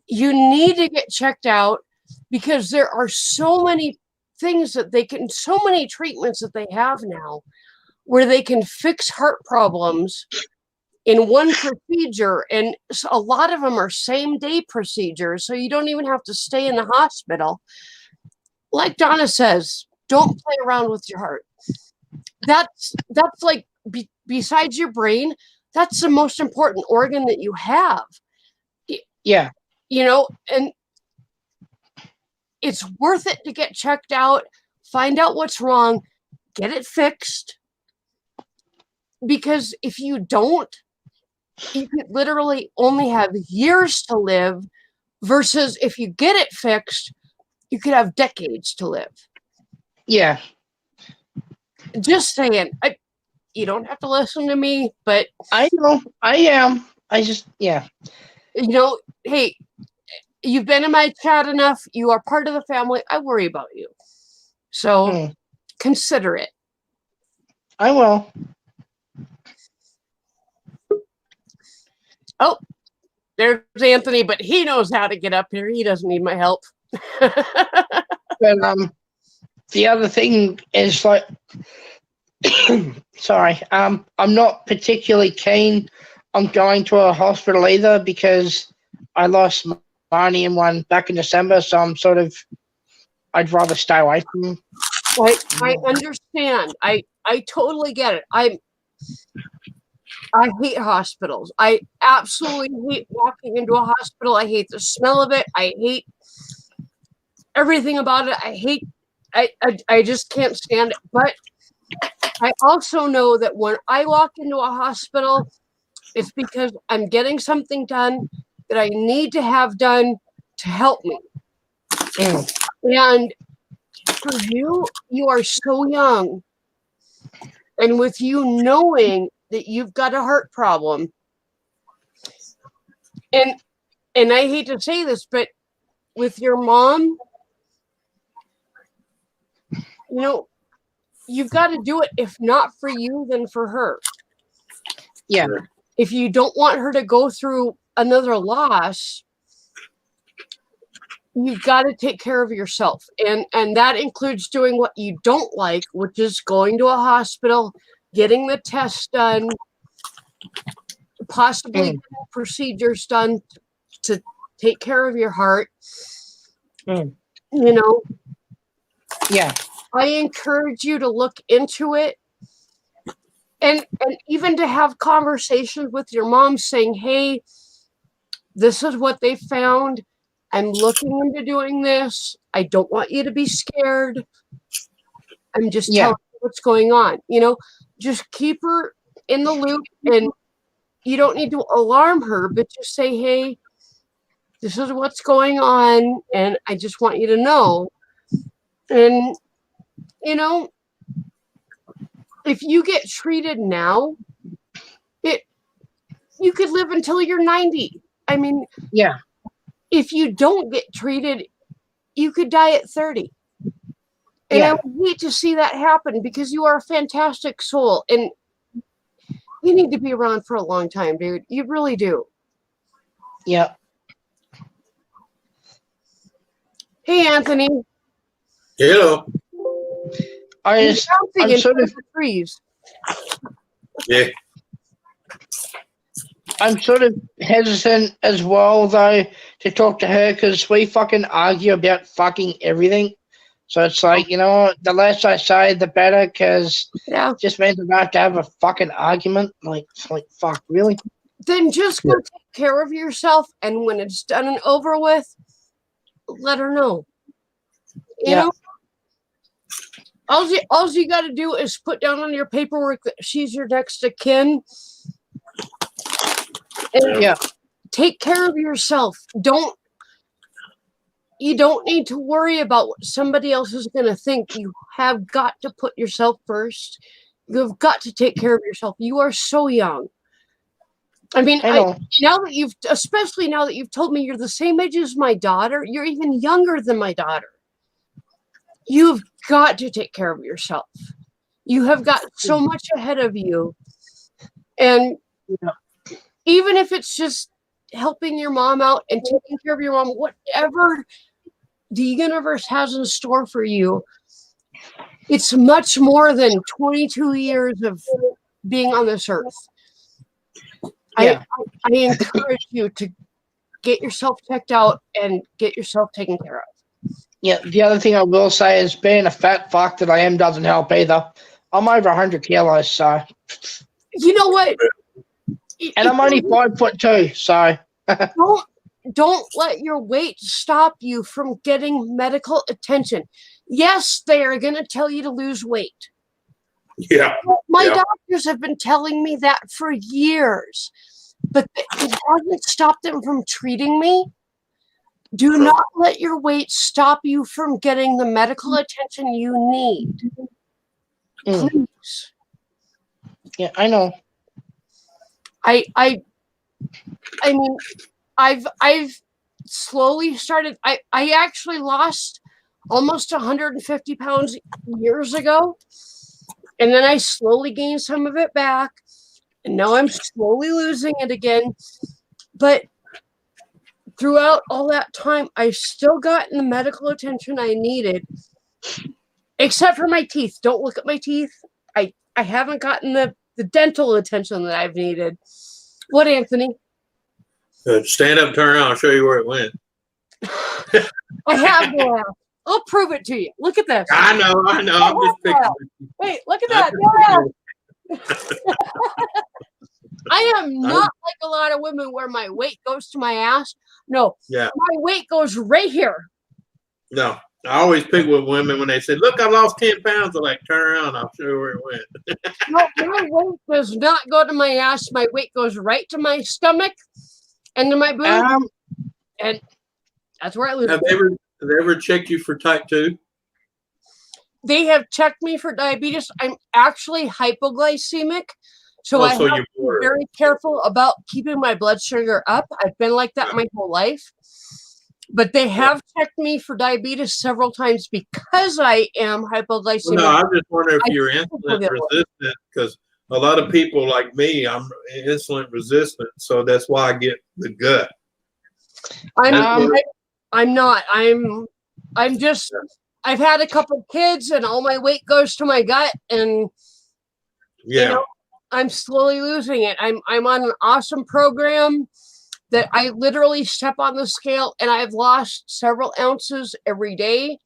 You need to get checked out, because there are so many things that so many treatments that they have now where they can fix heart problems in one procedure, and a lot of them are same-day procedures, so you don't even have to stay in the hospital. Like Donna says, don't play around with your heart. That's like, besides your brain, that's the most important organ that you have. Yeah. And it's worth it to get checked out, find out what's wrong, get it fixed. Because if you don't, you could literally only have years to live, versus if you get it fixed, you could have decades to live. Yeah. Just saying. You don't have to listen to me, but I know. I am. I just, yeah. Hey, you've been in my chat enough. You are part of the family. I worry about you. So consider it. I will. Oh, there's Anthony, but he knows how to get up here. He doesn't need my help. But the other thing is, like, sorry, I'm not particularly keen on going to a hospital either, because I lost money in one back in December, so I'd rather stay away from them. I understand. I totally get it. I hate hospitals. I absolutely hate walking into a hospital. I hate the smell of it. I hate everything about it. I just can't stand it. But I also know that when I walk into a hospital, it's because I'm getting something done that I need to have done to help me. And for you, you are so young. And with you knowing that you've got a heart problem, and I hate to say this, but with your mom, you've got to do it. If not for you, then for her. Yeah. If you don't want her to go through another loss, you've got to take care of yourself. And that includes doing what you don't like, which is going to a hospital, getting the test done, possibly getting procedures done to take care of your heart. You know, Yeah. I encourage you to look into it. And even to have conversations with your mom saying, hey, this is what they found. I'm looking into doing this. I don't want you to be scared. I'm just telling you what's going on. You know, just keep her in the loop, and you don't need to alarm her, but just say, hey, this is what's going on, and I just want you to know. And, you know, if you get treated now, you could live until you're 90. I mean, Yeah. If you don't get treated, you could die at 30. And I would hate to see that happen because you are a fantastic soul and you need to be around for a long time, dude. You really do. Yeah. Hey, Anthony. Hello. I'm sort of trees. Yeah. I'm sort of hesitant as well, though, to talk to her because we fucking argue about fucking everything. So it's like, you know, the less I say, the better, because it just means I have to have a fucking argument. Like, fuck, really? Then just go take care of yourself, and when it's done and over with, let her know. You know? All you got to do is put down on your paperwork that she's your next of kin. And take care of yourself. You don't need to worry about what somebody else is going to think. You have got to put yourself first. You've got to take care of yourself. You are so young. I mean, especially now that you've told me you're the same age as my daughter, you're even younger than my daughter. You've got to take care of yourself. You have got so much ahead of you. And even if it's just helping your mom out and taking care of your mom, whatever the universe has in store for you, it's much more than 22 years of being on this earth. I encourage you to get yourself checked out and get yourself taken care of. Yeah, the other thing I will say is being a fat fuck that I am doesn't help either. I'm over 100 kilos, so. You know what? And I'm only 5'2", so. Don't let your weight stop you from getting medical attention. Yes, they are going to tell you to lose weight. Yeah. My doctors have been telling me that for years, but it hasn't stopped them from treating me. Do not let your weight stop you from getting the medical attention you need. Please. Yeah, I know. I mean, I've slowly started. I actually lost almost 150 pounds years ago, and then I slowly gained some of it back, and now I'm slowly losing it again. But throughout all that time, I've still gotten the medical attention I needed, except for my teeth. Don't look at my teeth. I haven't gotten the dental attention that I've needed. What, Anthony? Stand up, turn around, I'll show you where it went. I have the laugh. I'll prove it to you. Look at this. I know. I'm just picking. Wait, look at that. I am not like a lot of women where my weight goes to my ass. No. Yeah. My weight goes right here. No. I always pick with women when they say, look, I lost 10 pounds. I'm like, turn around. I'll show you where it went. No, my weight does not go to my ass. My weight goes right to my stomach and to my boob. And that's where I lose. Have they ever checked you for type 2? They have checked me for diabetes. I'm actually hypoglycemic. So I have to be very careful about keeping my blood sugar up. I've been like that my whole life. But they have checked me for diabetes several times because I am hypoglycemic. No, I just wonder if you're insulin resistant, because a lot of people like me, I'm insulin resistant. So that's why I get the gut. I'm not. I'm just. I've had a couple kids, and all my weight goes to my gut, and Yeah. you know, I'm slowly losing it. I'm on an awesome program that I literally step on the scale, and I've lost several ounces every day,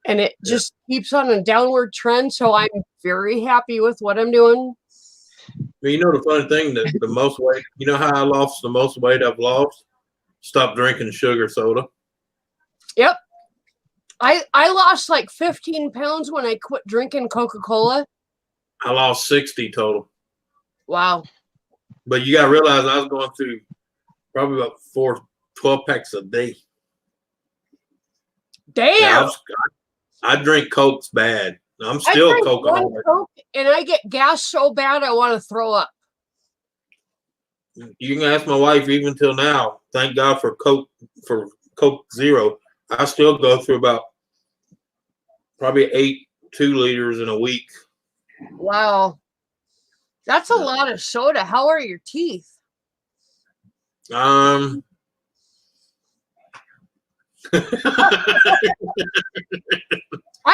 and it just keeps on a downward trend. So I'm very happy with what I'm doing. Well, you know the funny thing that the most weight. You know how I lost the most weight I've lost? Stop drinking sugar soda. Yep. I lost like 15 pounds when I quit drinking Coca-Cola. I lost 60 total. Wow. But you got to realize I was going through probably about 12 packs a day. Damn. Yeah, I drink Cokes bad. I'm still a Coke-aholic. Coke and I get gas so bad I want to throw up. You can ask my wife even till now. Thank God for Coke Zero. I still go through about probably 2 liters in a week. Wow. That's a lot of soda. How are your teeth? I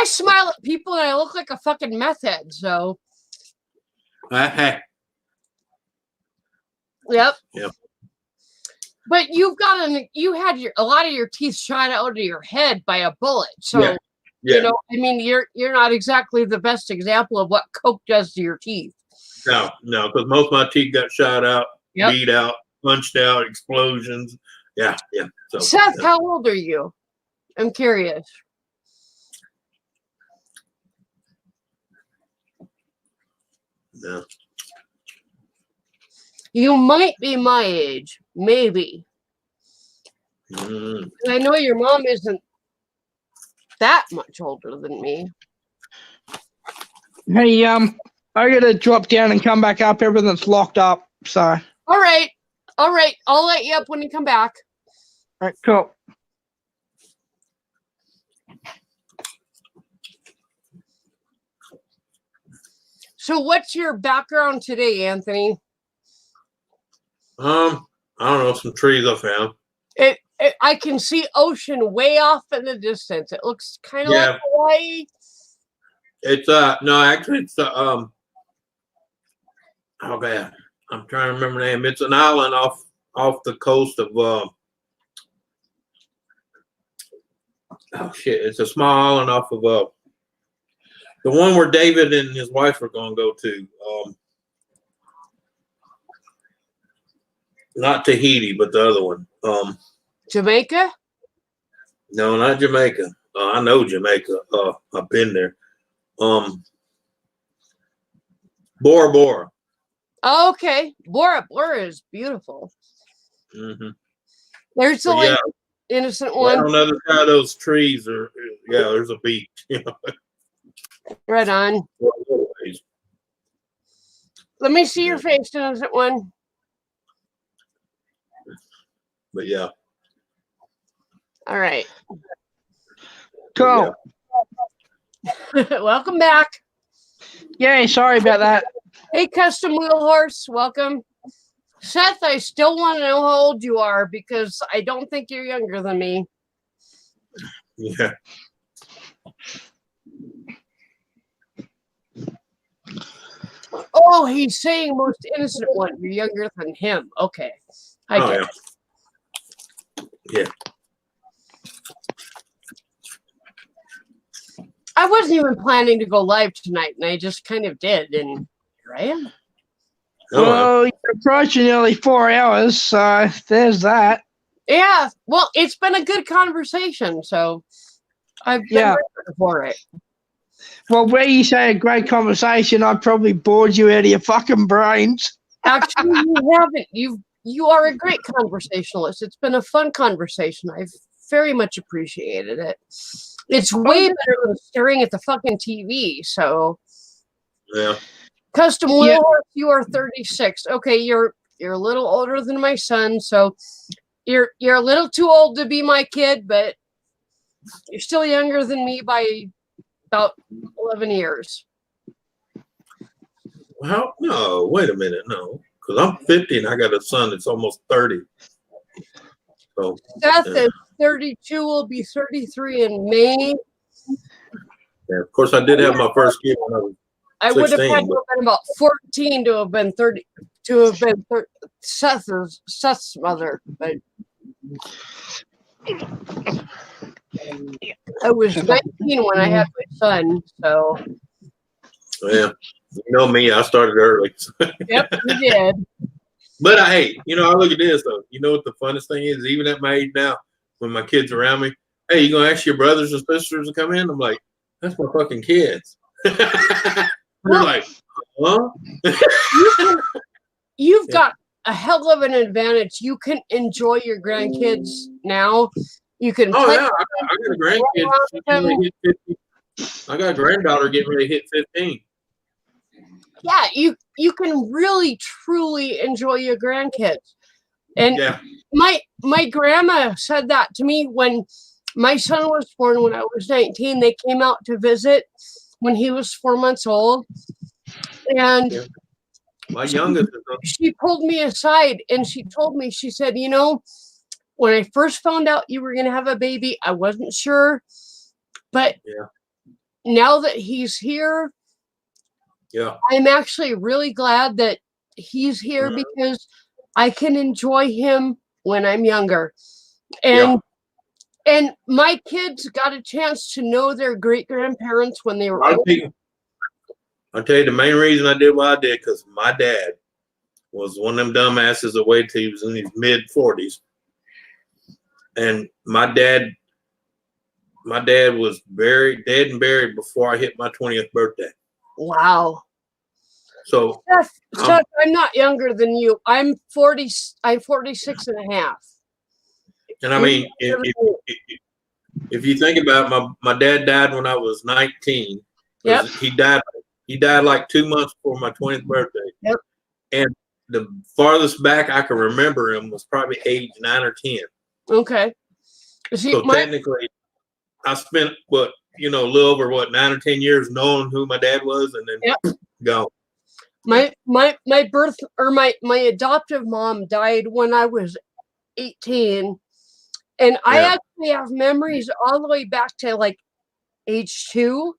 smile at people and I look like a fucking meth head, so. Yep. Yep. But you had a lot of your teeth shot out of your head by a bullet. So Yeah. you know, I mean, you're not exactly the best example of what Coke does to your teeth. No, because most of my teeth got shot out, beat out, punched out, explosions. Yeah. So, Seth, how old are you? I'm curious. No. You might be my age, maybe. Mm. And I know your mom isn't that much older than me. Hey, I gotta drop down and come back up. Everything's locked up. So. All right. I'll let you up when you come back. All right, cool. So what's your background today, Anthony? I don't know, some trees I found. I can see ocean way off in the distance. It looks kind of like Hawaii. It's no, actually it's oh man, I'm trying to remember the name. It's an island off the coast of it's a small island off of the one where David and his wife are gonna go to. Not Tahiti, but the other one. Jamaica? No, not Jamaica. I know Jamaica. I've been there. Bora Bora. Oh, okay. Bora Bora is beautiful. Mm-hmm. There's the innocent one. Right on the other side of those trees, there's a beach. Right on. Let me see your face, innocent one. But yeah. All right. Cool. Yeah. Welcome back. Yay, sorry about that. Hey, Custom Wheel Horse, welcome. Seth, I still want to know how old you are because I don't think you're younger than me. Yeah. Oh, he's saying most innocent one. You're younger than him. Okay. I get it. Yeah. I wasn't even planning to go live tonight, and I just kind of did, and here I am. Well, you're approaching nearly 4 hours, so there's that. Yeah, well, it's been a good conversation, so I've been ready for it. Well, where you say a great conversation, I probably bored you out of your fucking brains. Actually, you haven't. You are a great conversationalist. It's been a fun conversation. I've very much appreciated it. It's way better than staring at the fucking TV. So, yeah. Custom Wheel Horse, you are 36. Okay, you're a little older than my son, so you're a little too old to be my kid, but you're still younger than me by about 11 years. Well, no, wait a minute, no, because I'm 50 and I got a son that's almost 30. So Seth is 32, will be 33 in May. Yeah, of course, I did have my first kid when I was I would have 16, had to but- have been about 14 to have been 30, to have been Seth's mother. But I was 19 when I had my son. So, yeah, you know me, I started early. yep, you did. But hey, you know, I look at this though. You know what the funnest thing is? Even at my age now, when my kids around me, hey, you gonna ask your brothers and sisters to come in? I'm like, that's my fucking kids. They're like, huh? You've Yeah. got a hell of an advantage. You can enjoy your grandkids now. You can Oh play. yeah, I got a grandkid. She's getting ready to hit 50. I got a granddaughter getting ready to hit 15. Yeah, you can really truly enjoy your grandkids. And Yeah, my grandma said that to me when my son was born when I was 19. They came out to visit when he was 4 months old. And Yeah. my youngest is she pulled me aside and she told me, she said, you know, when I first found out you were going to have a baby, I wasn't sure. But Yeah. now that he's here, yeah. I'm actually really glad that he's here Mhm. because I can enjoy him when I'm younger. And my kids got a chance to know their great grandparents when they were I'll older. tell you the main reason I did what I did because my dad was one of them dumbasses that waited till he was in his mid 40s, and my dad was dead and buried before I hit my 20th birthday. Wow. So Steph, I'm not younger than you. I'm 40. I'm 46 and a half. and I mean, if you think about it, my dad died when I was 19. Yep. He died like 2 months before my 20th birthday. Yep. And the farthest back I can remember him was probably age 9 or 10. Okay. See, So technically, I spent a little over 9 or 10 years knowing who my dad was, and then gone. my birth or my adoptive mom died when I was 18, and I actually have memories all the way back to like age 2.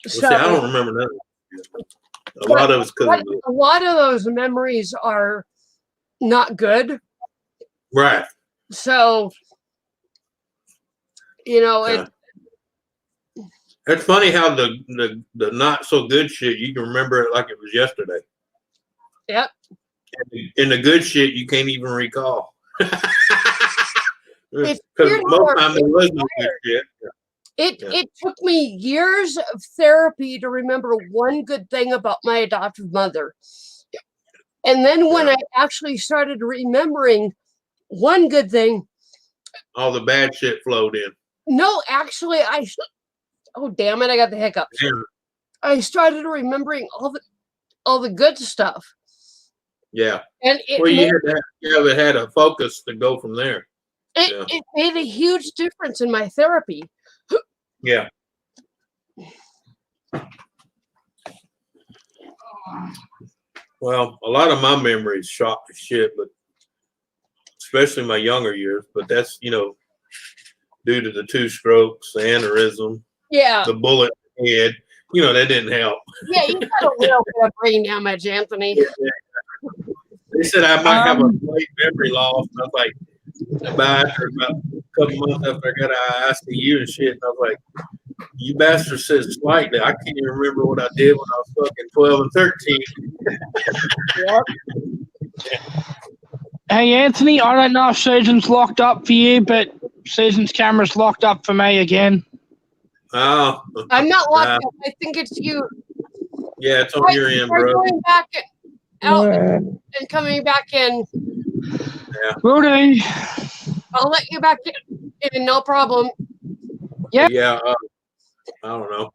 See, I don't remember that. A lot of it's because a lot of those memories are not good. right. So, It's funny how the not so good shit you can remember it like it was yesterday. Yep. And the good shit you can't even recall. Because weird most how time there was no good shit. It took me years of therapy to remember one good thing about my adoptive mother. And then when I actually started remembering one good thing, all the bad shit flowed in. no, actually oh damn it, I got the hiccups. Yeah. I started remembering all the good stuff. Yeah. And it had a focus to go from there. It made a huge difference in my therapy. Yeah. Well, a lot of my memories shot to shit, but especially my younger years. But that's due to the 2 strokes, the aneurysm, the bullet head. That didn't help. Yeah, you got a little bit of brain damage, Anthony. They said I might have a slight memory loss. I was like, about a couple months after I got out of ICU and shit, and I was like, you bastard said slightly. I can't even remember what I did when I was fucking 12 and 13. Hey, Anthony, I don't know if Susan's locked up for you, but Susan's camera's locked up for me again. Oh. I'm not locked up. I think it's you. Yeah, it's on your end, bro. Going back out and coming back in. Yeah. Will do. I'll let you back in, no problem. Yeah. Yeah. I don't know.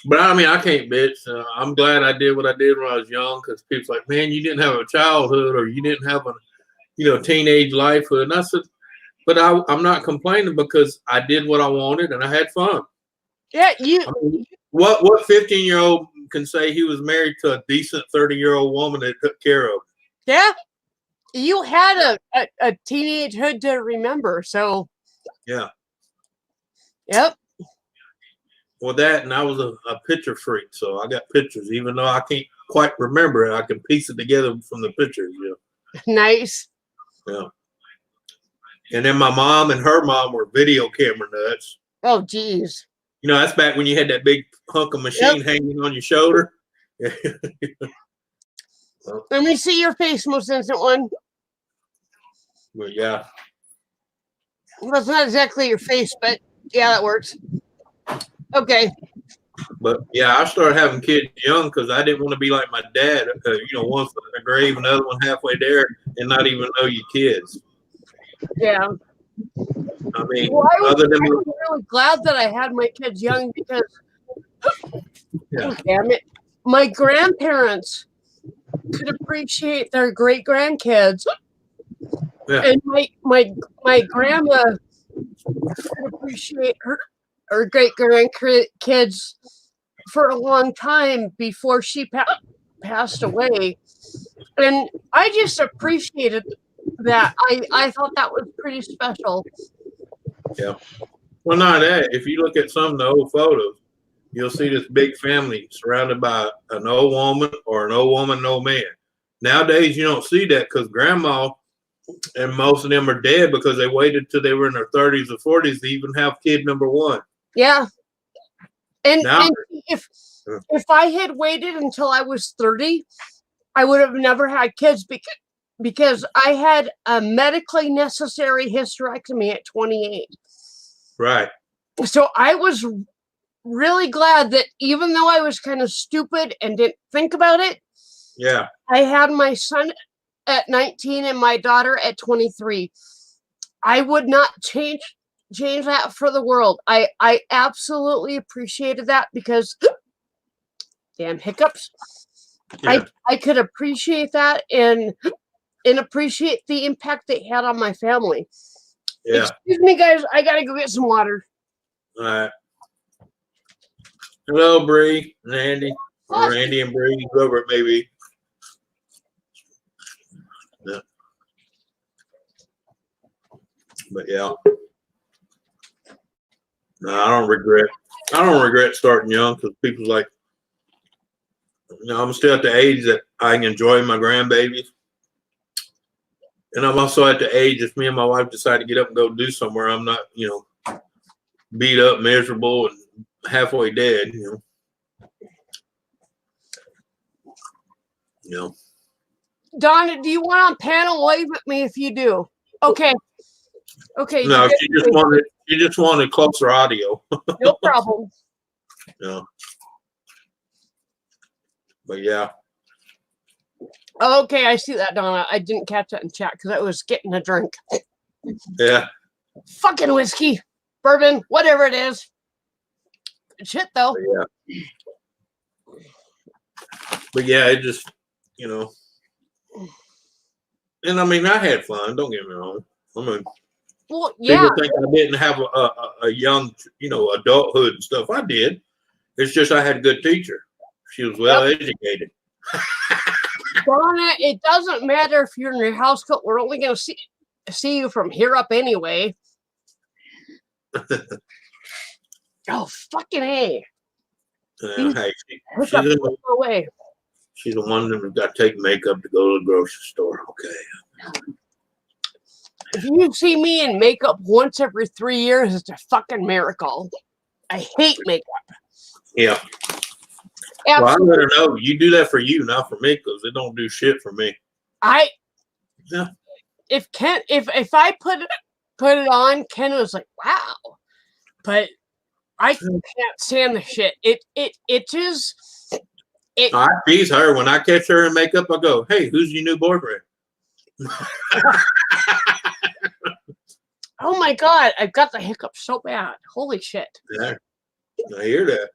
But I mean, I can't bitch. I'm glad I did what I did when I was young because people's like, man, you didn't have a childhood or you didn't have a teenage lifehood. And I said, but I'm not complaining because I did what I wanted and I had fun. Yeah, I mean, what 15-year-old can say he was married to a decent 30-year-old woman that took care of him? Yeah. You had a teenagehood to remember, so Yeah. yep. Well, that, and I was a picture freak, so I got pictures. Even though I can't quite remember it, I can piece it together from the pictures. Nice. Yeah. And then my mom and her mom were video camera nuts. Oh, geez. You know, that's back when you had that big hunk of machine hanging on your shoulder. Let me see your face, most innocent one. But yeah. Well, it's not exactly your face, but yeah, that works. Okay. But yeah, I started having kids young because I didn't want to be like my dad. You know, one foot in the grave, another one halfway there, and not even know your kids. Yeah. I mean, Well, I was other than really glad that I had my kids young because, oh, damn it, my grandparents could appreciate their great grandkids, and my grandma could appreciate her great grandkids for a long time before she passed away, and I just appreciated that. I thought that was pretty special. Yeah. Well, not that. If you look at some of the old photos, you'll see this big family surrounded by an old woman or an old woman and old man. Nowadays, you don't see that because grandma and most of them are dead because they waited till they were in their 30s or 40s to even have kid number one. Yeah. And Now, if I had waited until I was 30, I would have never had kids because I had a medically necessary hysterectomy at 28. right. So I was really glad that even though I was kind of stupid and didn't think about it, Yeah. I had my son at 19 and my daughter at 23. I would not change that for the world. I absolutely appreciated that because damn hiccups. Yeah. I could appreciate that and appreciate the impact they had on my family. Yeah. Excuse me, guys. I gotta go get some water. All right. Hello, Bree and Andy. Or Andy and Bree, whoever it may be. Yeah. But yeah. No, I don't regret starting young because people's like, you know, I'm still at the age that I can enjoy my grandbabies. And I'm also at the age if me and my wife decide to get up and go do somewhere, I'm not, you know, beat up, miserable, and halfway dead, you know. You know. Donna, do you want on panel? Wave at me if you do. Okay. Okay. No, she just wanted closer audio. No problem. No. But yeah. Okay, I see that, Donna. I didn't catch that in chat because I was getting a drink. Yeah. Fucking whiskey, bourbon, whatever it is. Good shit, though. But yeah, it just, you know. And I mean, I had fun. Don't get me wrong. I mean, well, yeah. People think I didn't have a young, you know, adulthood and stuff. I did. It's just I had a good teacher. She was well educated. Donna, it doesn't matter if you're in your house coat. We're only going to see you from here up anyway. Oh, fucking A. Hey, she's the one that got to take makeup to go to the grocery store. Okay. If you see me in makeup once every 3 years, it's a fucking miracle. I hate makeup. Yeah. Well, I let her know you do that for you, not for me, because it don't do shit for me. Yeah. If I put it on, Ken was like, "Wow," but I can't stand the shit. It is. I tease her when I catch her in makeup. I go, "Hey, who's your new boyfriend?" Oh my god, I've got the hiccups so bad. Holy shit. Yeah, I hear that.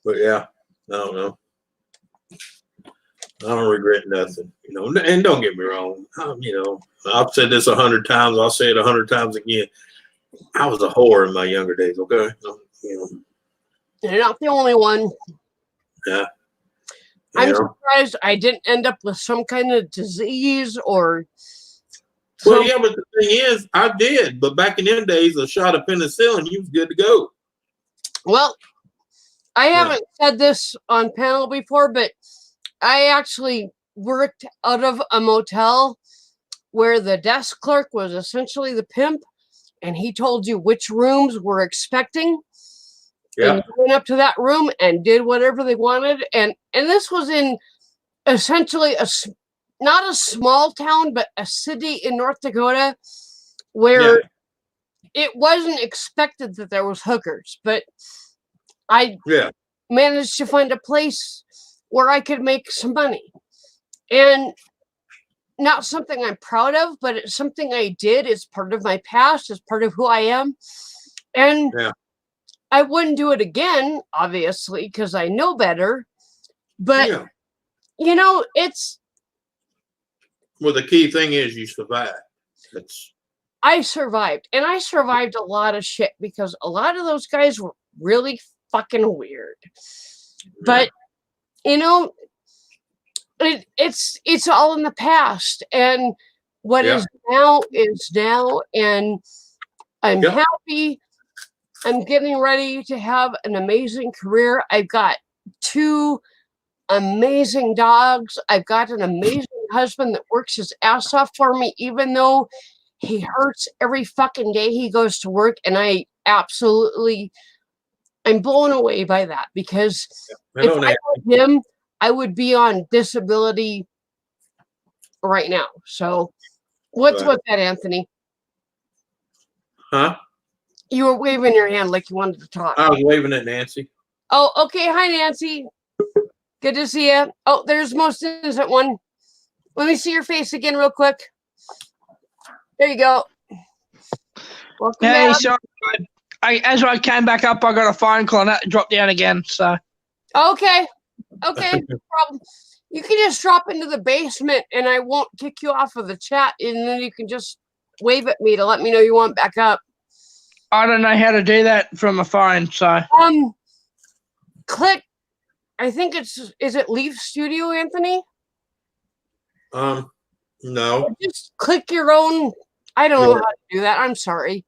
But yeah, I don't know. I don't regret nothing, you know. And don't get me wrong, you know, I've said this 100 times. I'll say it 100 times again. I was a whore in my younger days. Okay, you know. You're not the only one. Yeah. I'm surprised I didn't end up with some kind of disease or. Well, yeah, but the thing is, I did. But back in them days, a shot of penicillin, you was good to go. Well, I haven't said this on panel before, but I actually worked out of a motel where the desk clerk was essentially the pimp, and he told you which rooms were expecting. Yeah. And you went up to that room and did whatever they wanted. And this was in essentially not a small town, but a city in North Dakota where it wasn't expected that there was hookers, but I managed to find a place where I could make some money. And not something I'm proud of, but it's something I did. It's part of my past. It's part of who I am. And I wouldn't do it again, obviously, because I know better. But, you know, it's... Well, the key thing is you survived. I survived. And I survived a lot of shit because a lot of those guys were really fucking weird. But, you know, it's all in the past. And what is now, and I'm happy. I'm getting ready to have an amazing career. I've got 2 amazing dogs. I've got an amazing husband that works his ass off for me, even though he hurts every fucking day he goes to work. And I'm blown away by that because if I were him, I would be on disability right now. So what's that, Anthony? Huh? You were waving your hand like you wanted to talk. I was waving at Nancy. Oh, okay. Hi, Nancy. Good to see you. Oh, there's most innocent one. Let me see your face again real quick. There you go. Welcome back. Sorry. As I came back up, I got a phone call and I had to drop down again. So. Okay. No problem. You can just drop into the basement and I won't kick you off of the chat, and then you can just wave at me to let me know you want back up. I don't know how to do that from a phone, so. Click. I think is it Leave Studio, Anthony? No. Just click your own. I don't know how to do that. I'm sorry.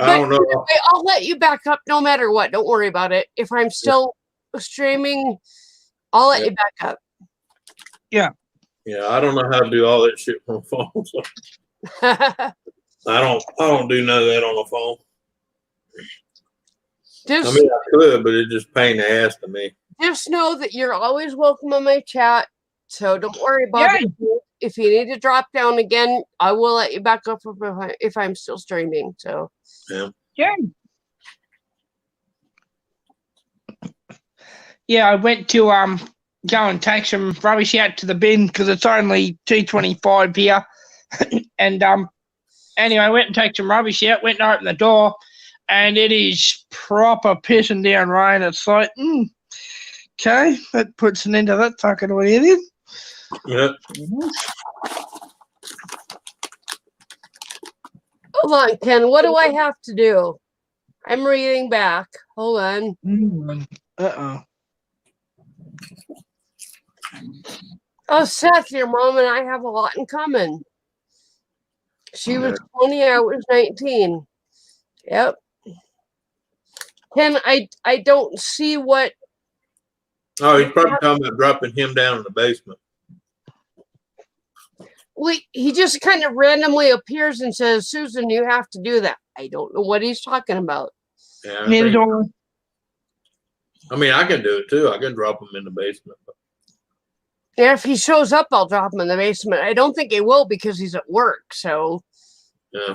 I don't know. Anyway, I'll let you back up no matter what. Don't worry about it. If I'm still streaming, I'll let you back up. Yeah. Yeah, I don't know how to do all that shit on the phone. So. I don't do none of that on the phone. I mean, I could, but it's just pain in the ass to me. Just know that you're always welcome on my chat, so don't worry about it. If you need to drop down again, I will let you back up if I'm still streaming. So I went to go and take some rubbish out to the bin because it's only 2:25 here, and anyway, I went and take some rubbish out. Went and opened the door, and it is proper pissing down rain. It's like, okay, that puts an end to that fucking weird. Yeah. Hold on, Ken. What do I have to do? I'm reading back. Hold on. Uh-oh. Oh, Seth, your mom and I have a lot in common. She was 20, I was 19. Yep. Ken, I don't see what. Oh, he's probably talking about dropping him down in the basement. He just kind of randomly appears and says, Susan, you have to do that. I don't know what he's talking about. Yeah, I mean, I can do it too. I can drop him in the basement. Yeah, if he shows up, I'll drop him in the basement. I don't think he will because he's at work. So, yeah.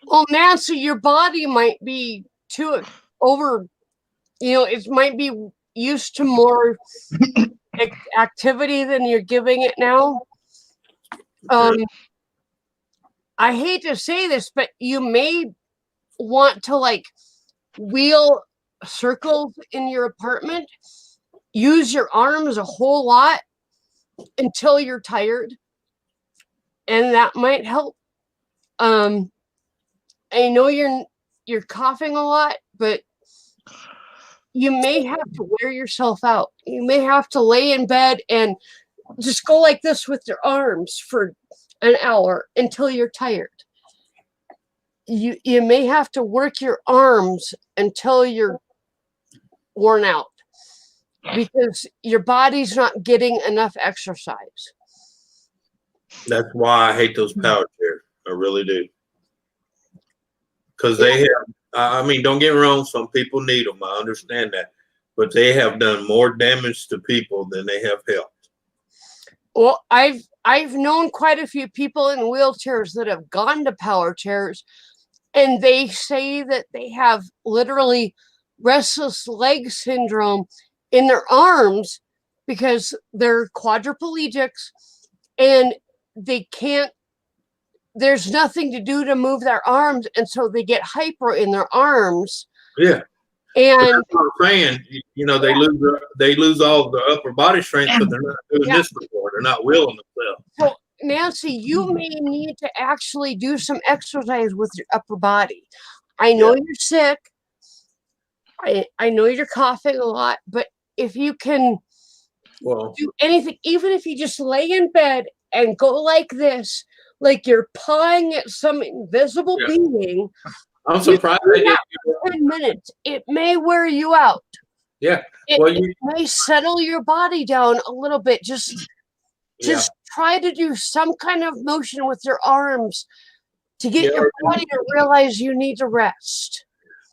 Well, Nancy, your body might be too over. It might be used to more activity than you're giving it now. I hate to say this, but you may want to wheel circles in your apartment. Use your arms a whole lot until you're tired, and that might help. I know you're coughing a lot, but you may have to wear yourself out. You may have to lay in bed and just go like this with your arms for an hour until you're tired. You may have to work your arms until you're worn out because your body's not getting enough exercise. That's why I hate those power chairs. I really do. Because they have, I mean, don't get me wrong, some people need them. I understand that. But they have done more damage to people than they have helped. Well, I've known quite a few people in wheelchairs that have gone to power chairs, and they say that they have literally restless leg syndrome in their arms because they're quadriplegics and they can't, there's nothing to do to move their arms, and so they get hyper in their arms. Yeah. And that's what I'm saying, you know, they lose all the upper body strength because they're not doing this before. They're not willing themselves. So, Nancy, you may need to actually do some exercise with your upper body. I know you're sick. I know you're coughing a lot, but if you can do anything, even if you just lay in bed and go like this, like you're pawing at some invisible being. I'm surprised they didn't do 10 minutes. It may wear you out. Yeah. It may settle your body down a little bit. Just try to do some kind of motion with your arms to get your body to realize you need to rest.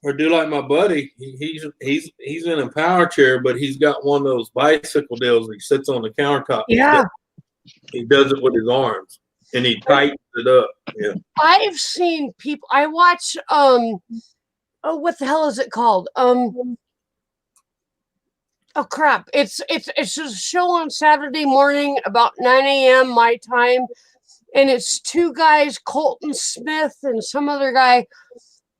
Or do like my buddy. He's in a power chair, but he's got one of those bicycle deals. He sits on the countertop. Yeah. He does it with his arms. And he tightens it up. Yeah. I've seen people. I watch. What the hell is it called? Oh crap! It's a show on Saturday morning about 9 a.m. my time, and it's two guys, Colton Smith and some other guy,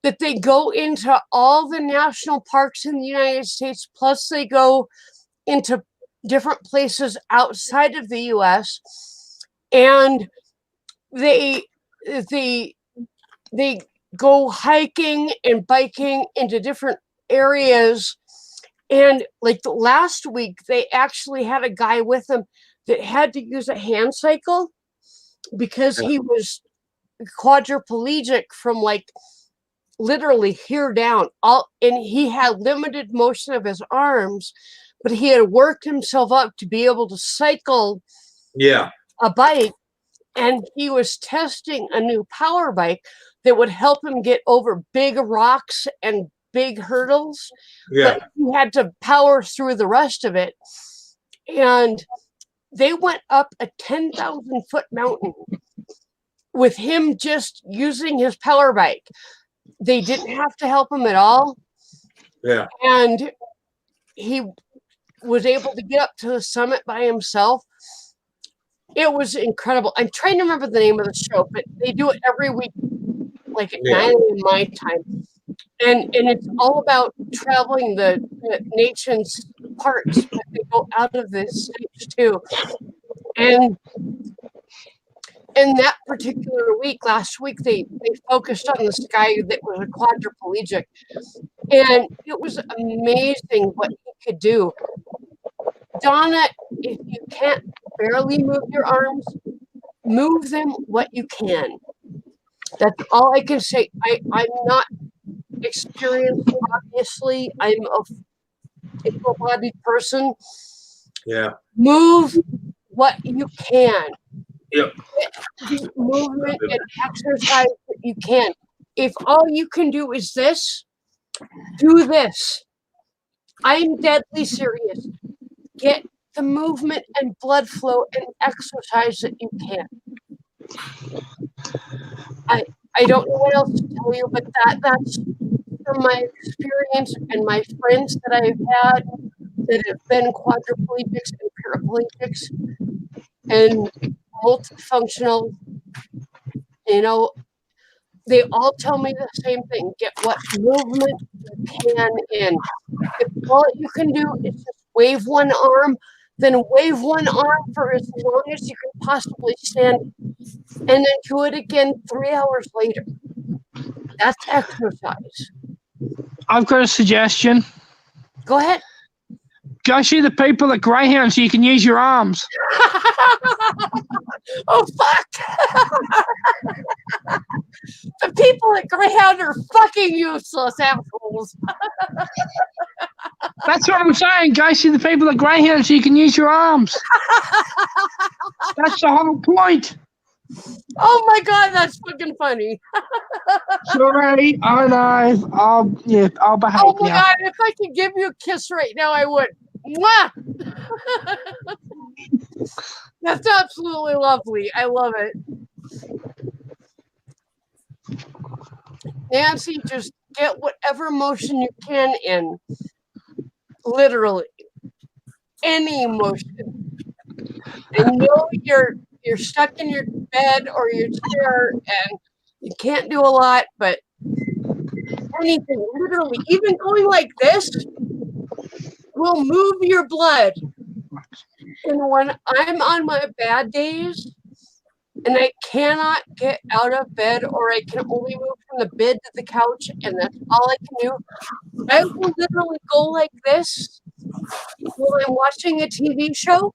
that they go into all the national parks in the United States. Plus, they go into different places outside of the U.S. and they go hiking and biking into different areas. And like last week, they actually had a guy with them that had to use a hand cycle because he was quadriplegic from like literally here down. And he had limited motion of his arms, but he had worked himself up to be able to cycle a bike. And he was testing a new power bike that would help him get over big rocks and big hurdles. Yeah. But he had to power through the rest of it. And they went up a 10,000-foot mountain with him just using his power bike. They didn't have to help him at all. Yeah. And he was able to get up to the summit by himself. It was incredible. I'm trying to remember the name of the show, but they do it every week, like at 9 a.m. my time. And it's all about traveling the nation's parks, but they go out of the states too. And in that particular week, last week, they focused on this guy that was a quadriplegic. And it was amazing what he could do. Donna, if you can't barely move your arms, move them what you can. That's all I can say. I'm not experienced, obviously. I'm a able-bodied person. Yeah. Move what you can. Yep. The movement and exercise that you can. If all you can do is this, do this. I'm deadly serious. Get the movement and blood flow and exercise that you can. I don't know what else to tell you, but that's from my experience and my friends that I've had that have been quadriplegics and paraplegics and multifunctional. You know, they all tell me the same thing. Get what movement you can in. If all you can do is just wave one arm, then wave one arm for as long as you can possibly stand, and then do it again 3 hours later. That's exercise. I've got a suggestion. Go ahead. Go see the people at Greyhound so you can use your arms. Oh, fuck. The people at Greyhound are fucking useless assholes. That's what I'm saying. Go see the people at Greyhound so you can use your arms. That's the whole point. Oh my god, that's fucking funny. Sorry, I know. I'll behave Oh my now. god, if I could give you a kiss right now, I would. Mwah! That's absolutely lovely. I love it. Nancy, just get whatever emotion you can in. Literally. Any emotion. I know you're stuck in your bed or your chair and you can't do a lot, but anything, literally, even going like this will move your blood. And when I'm on my bad days and I cannot get out of bed or I can only move from the bed to the couch and that's all I can do, I will literally go like this while I'm watching a TV show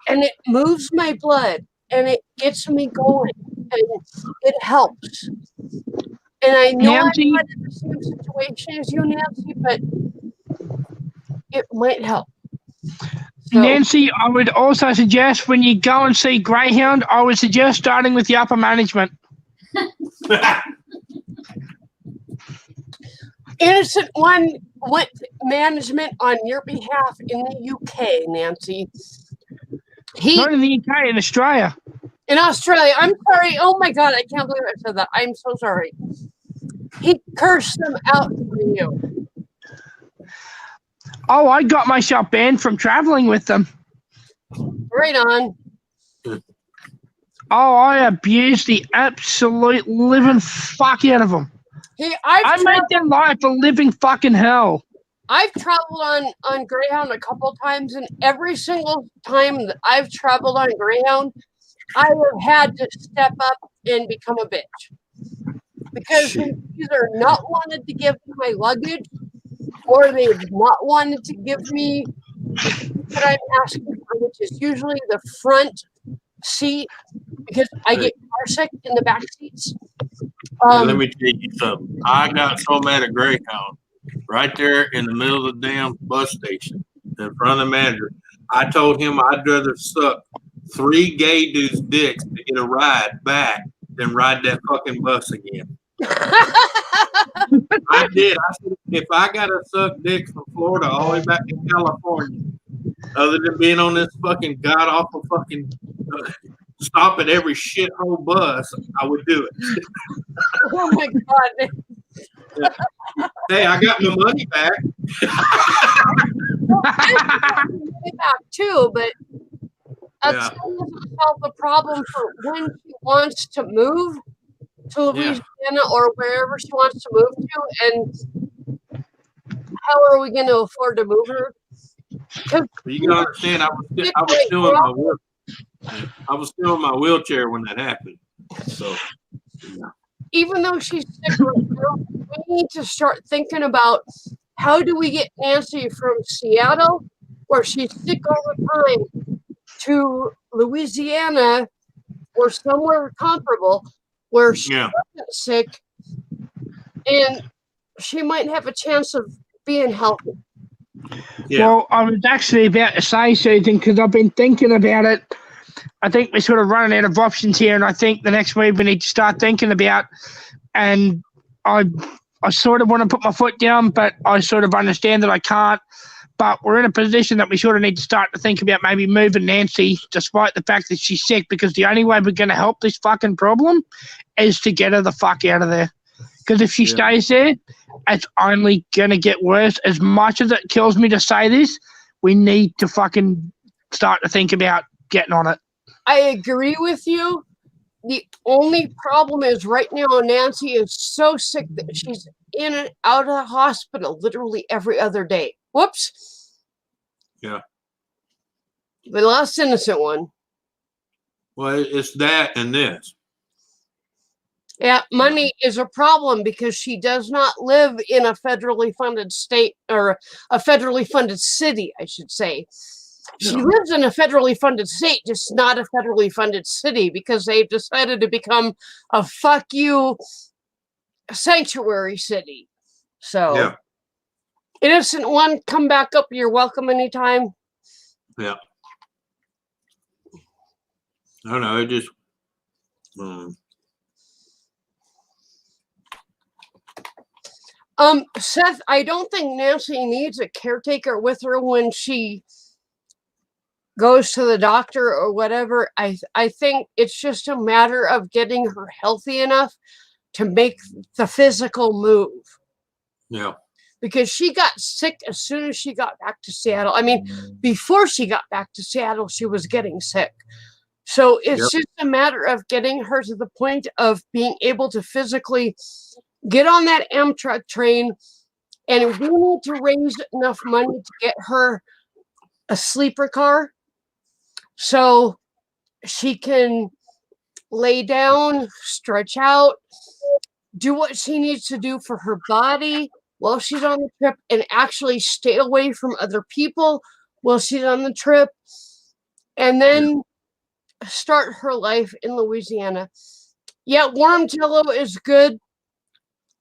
and it moves my blood and it gets me going and it helps. And I know Nancy? I'm not in the same situation as you, Nancy, but it might help. So, Nancy, I would also suggest when you go and see Greyhound, I would suggest starting with the upper management. Innocent One went management on your behalf in the UK, Nancy. Not in the UK, in Australia. In Australia. I'm sorry. Oh my God, I can't believe I said that. I'm so sorry. He cursed them out for you. Oh, I got myself banned from traveling with them. Right on. Oh, I abused the absolute living fuck out of them. Hey, I made their life a living fucking hell. I've traveled on Greyhound a couple times, and every single time that I've traveled on Greyhound, I have had to step up and become a bitch. Because they either not wanted to give me my luggage, or they've not wanted to give me the seat that I'm asking for, which is usually the front seat, because I get car sick in the back seats. Now, let me tell you something. I got so mad at Greyhound right there in the middle of the damn bus station in front of the manager. I told him I'd rather suck 3 gay dudes' dicks to get a ride back than ride that fucking bus again. I did. I said, if I got to suck dicks from Florida all the way back to California, other than being on this fucking god awful fucking stop at every shithole bus, I would do it. Oh my God. Hey, I got my money back. Well, I got my money back too, but that still doesn't solve the problem for when she wants to move to Louisiana or wherever she wants to move to, and how are we going to afford to move her? You gotta understand, I was still in my wheelchair when that happened. So, even though she's sick right now, we need to start thinking about how do we get Nancy from Seattle, where she's sick all the time, to Louisiana or somewhere comparable where she wasn't sick and she might have a chance of being healthy. Yeah. Well, I was actually about to say something because I've been thinking about it. I think we're sort of running out of options here, and I think the next move we need to start thinking about, and I sort of want to put my foot down, but I sort of understand that I can't. But we're in a position that we sort of need to start to think about maybe moving Nancy, despite the fact that she's sick, because the only way we're going to help this fucking problem is to get her the fuck out of there. Because if she stays there, it's only going to get worse. As much as it kills me to say this, we need to fucking start to think about getting on it. I agree with you. The only problem is right now Nancy is so sick that she's in and out of the hospital literally every other day. Whoops. Yeah. The last innocent one. Well, it's that and this. Yeah, money is a problem because she does not live in a federally funded state or a federally funded city, I should say. She lives in a federally funded state, just not a federally funded city because they've decided to become a fuck you sanctuary city. So, Yeah. Innocent One, come back up. You're welcome anytime. Yeah. I don't know. It just. Seth, I don't think Nancy needs a caretaker with her when she goes to the doctor or whatever. I think it's just a matter of getting her healthy enough to make the physical move. Yeah. Because she got sick as soon as she got back to Seattle. I mean, before she got back to Seattle, she was getting sick. So it's just a matter of getting her to the point of being able to physically get on that Amtrak train. And we need to raise enough money to get her a sleeper car so she can lay down, stretch out, do what she needs to do for her body while she's on the trip, and actually stay away from other people while she's on the trip, and then start her life in Louisiana. Yeah, warm Jello is good.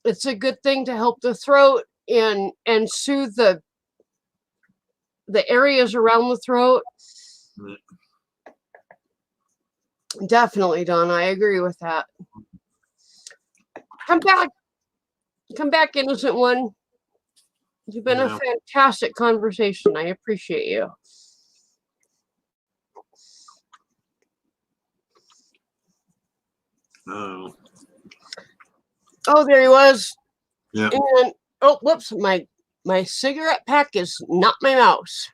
It's a good thing to help the throat and soothe the areas around the throat. Definitely, Don. I agree with that. Come back, Innocent One. You've been a fantastic conversation. I appreciate you. Oh, there he was. yeah. And whoops, my cigarette pack is not my mouse.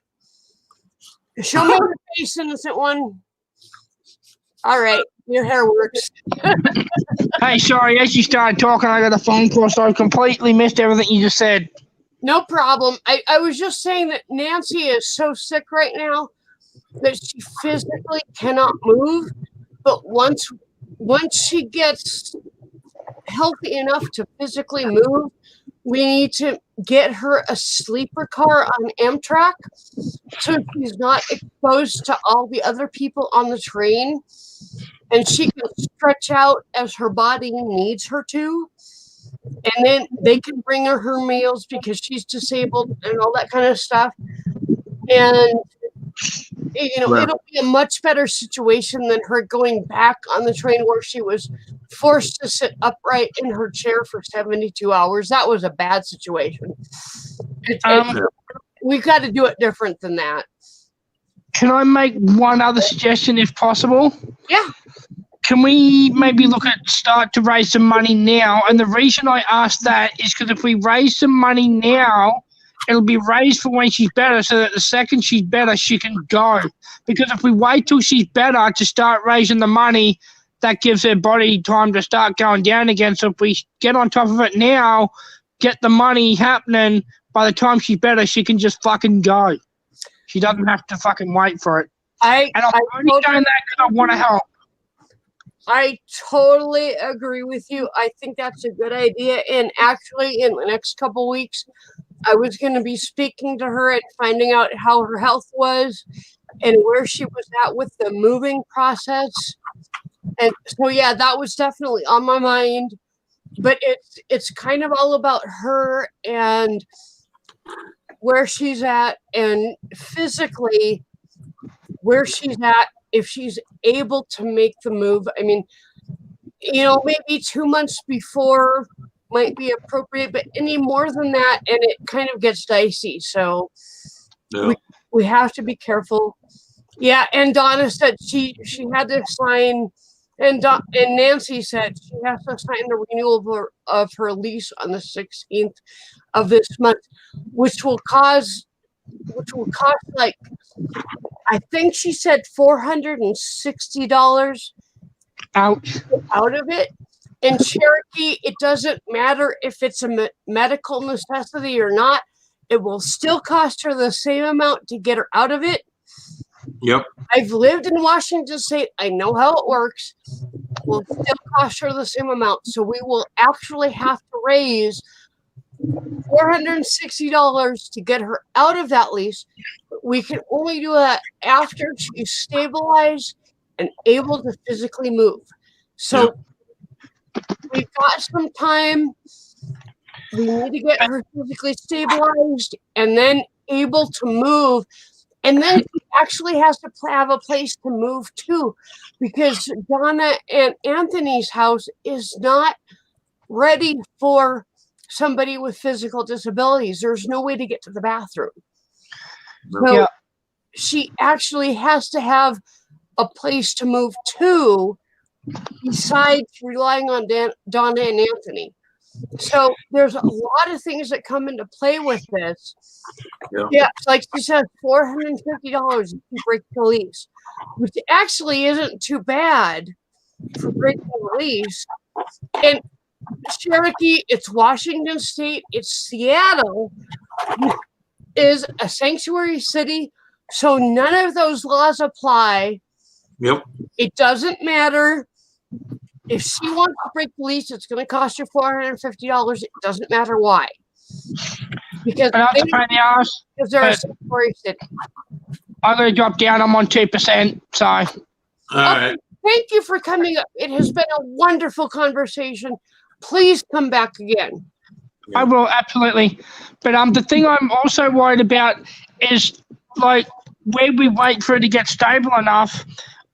Show me your face, Innocent One. All right, your hair works. Hey, sorry, as you started talking, I got a phone call, so I completely missed everything you just said. No problem. I was just saying that Nancy is so sick right now that she physically cannot move. But once she gets healthy enough to physically move, we need to get her a sleeper car on Amtrak so she's not exposed to all the other people on the train, and she can stretch out as her body needs her to. And then they can bring her meals because she's disabled and all that kind of stuff. And, it'll be a much better situation than her going back on the train where she was forced to sit upright in her chair for 72 hours. That was a bad situation. We've got to do it different than that. Can I make one other suggestion if possible? Yeah. Can we maybe start to raise some money now? And the reason I ask that is because if we raise some money now, it'll be raised for when she's better, so that the second she's better, she can go. Because if we wait till she's better to start raising the money, that gives her body time to start going down again. So if we get on top of it now, get the money happening, by the time she's better, she can just fucking go. She doesn't have to fucking wait for it. And I'm only doing that because I want to help. I totally agree with you. I think that's a good idea. And actually, in the next couple weeks, I was going to be speaking to her and finding out how her health was and where she was at with the moving process. And so, yeah, that was definitely on my mind. But it's kind of all about her and where she's at and physically where she's at, if she's able to make the move. I mean, maybe 2 months before might be appropriate, but any more than that, and it kind of gets dicey. So we have to be careful. Yeah, and Donna said she had to sign, and Nancy said she has to sign the renewal of her lease on the 16th of this month, which will cost like, I think she said $460 out of it. In Cherokee, it doesn't matter if it's a medical necessity or not. It will still cost her the same amount to get her out of it. Yep. I've lived in Washington State. I know how it works. will still cost her the same amount. So we will actually have to raise $460 to get her out of that lease. We can only do that after she's stabilized and able to physically move. So we've got some time. We need to get her physically stabilized and then able to move. And then she actually has to have a place to move to, because Donna and Anthony's house is not ready for somebody with physical disabilities. There's no way to get to the bathroom. So she actually has to have a place to move to besides relying on Donna and Anthony. So there's a lot of things that come into play with this. Yeah, like she said, $450 if you break the lease, which actually isn't too bad for breaking the lease. And Cherokee, it's Washington State, it's Seattle, which is a sanctuary city, so none of those laws apply. Yep. It doesn't matter. If she wants to break the lease, it's going to cost her $450. It doesn't matter why. Because I have to pay the hours. they're a sanctuary city. I'm going to drop down. I'm on 2%. So. All right. Thank you for coming up. It has been a wonderful conversation. Please come back again. I will, absolutely. But the thing I'm also worried about is, like, when we wait for her to get stable enough,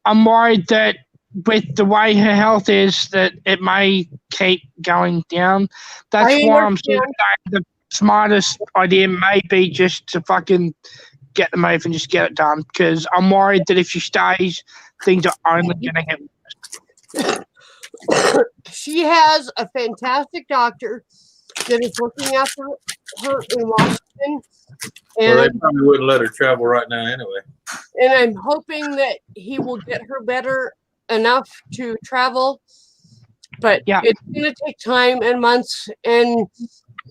I'm worried that with the way her health is, that it may keep going down. That's why I'm sort of saying the smartest idea may be just to fucking get the move and just get it done. Because I'm worried that if she stays, things are only going to get worse. She has a fantastic doctor that is looking after her in Washington. And, Well, they probably wouldn't let her travel right now anyway. And I'm hoping that he will get her better enough to travel. But it's going to take time and months. And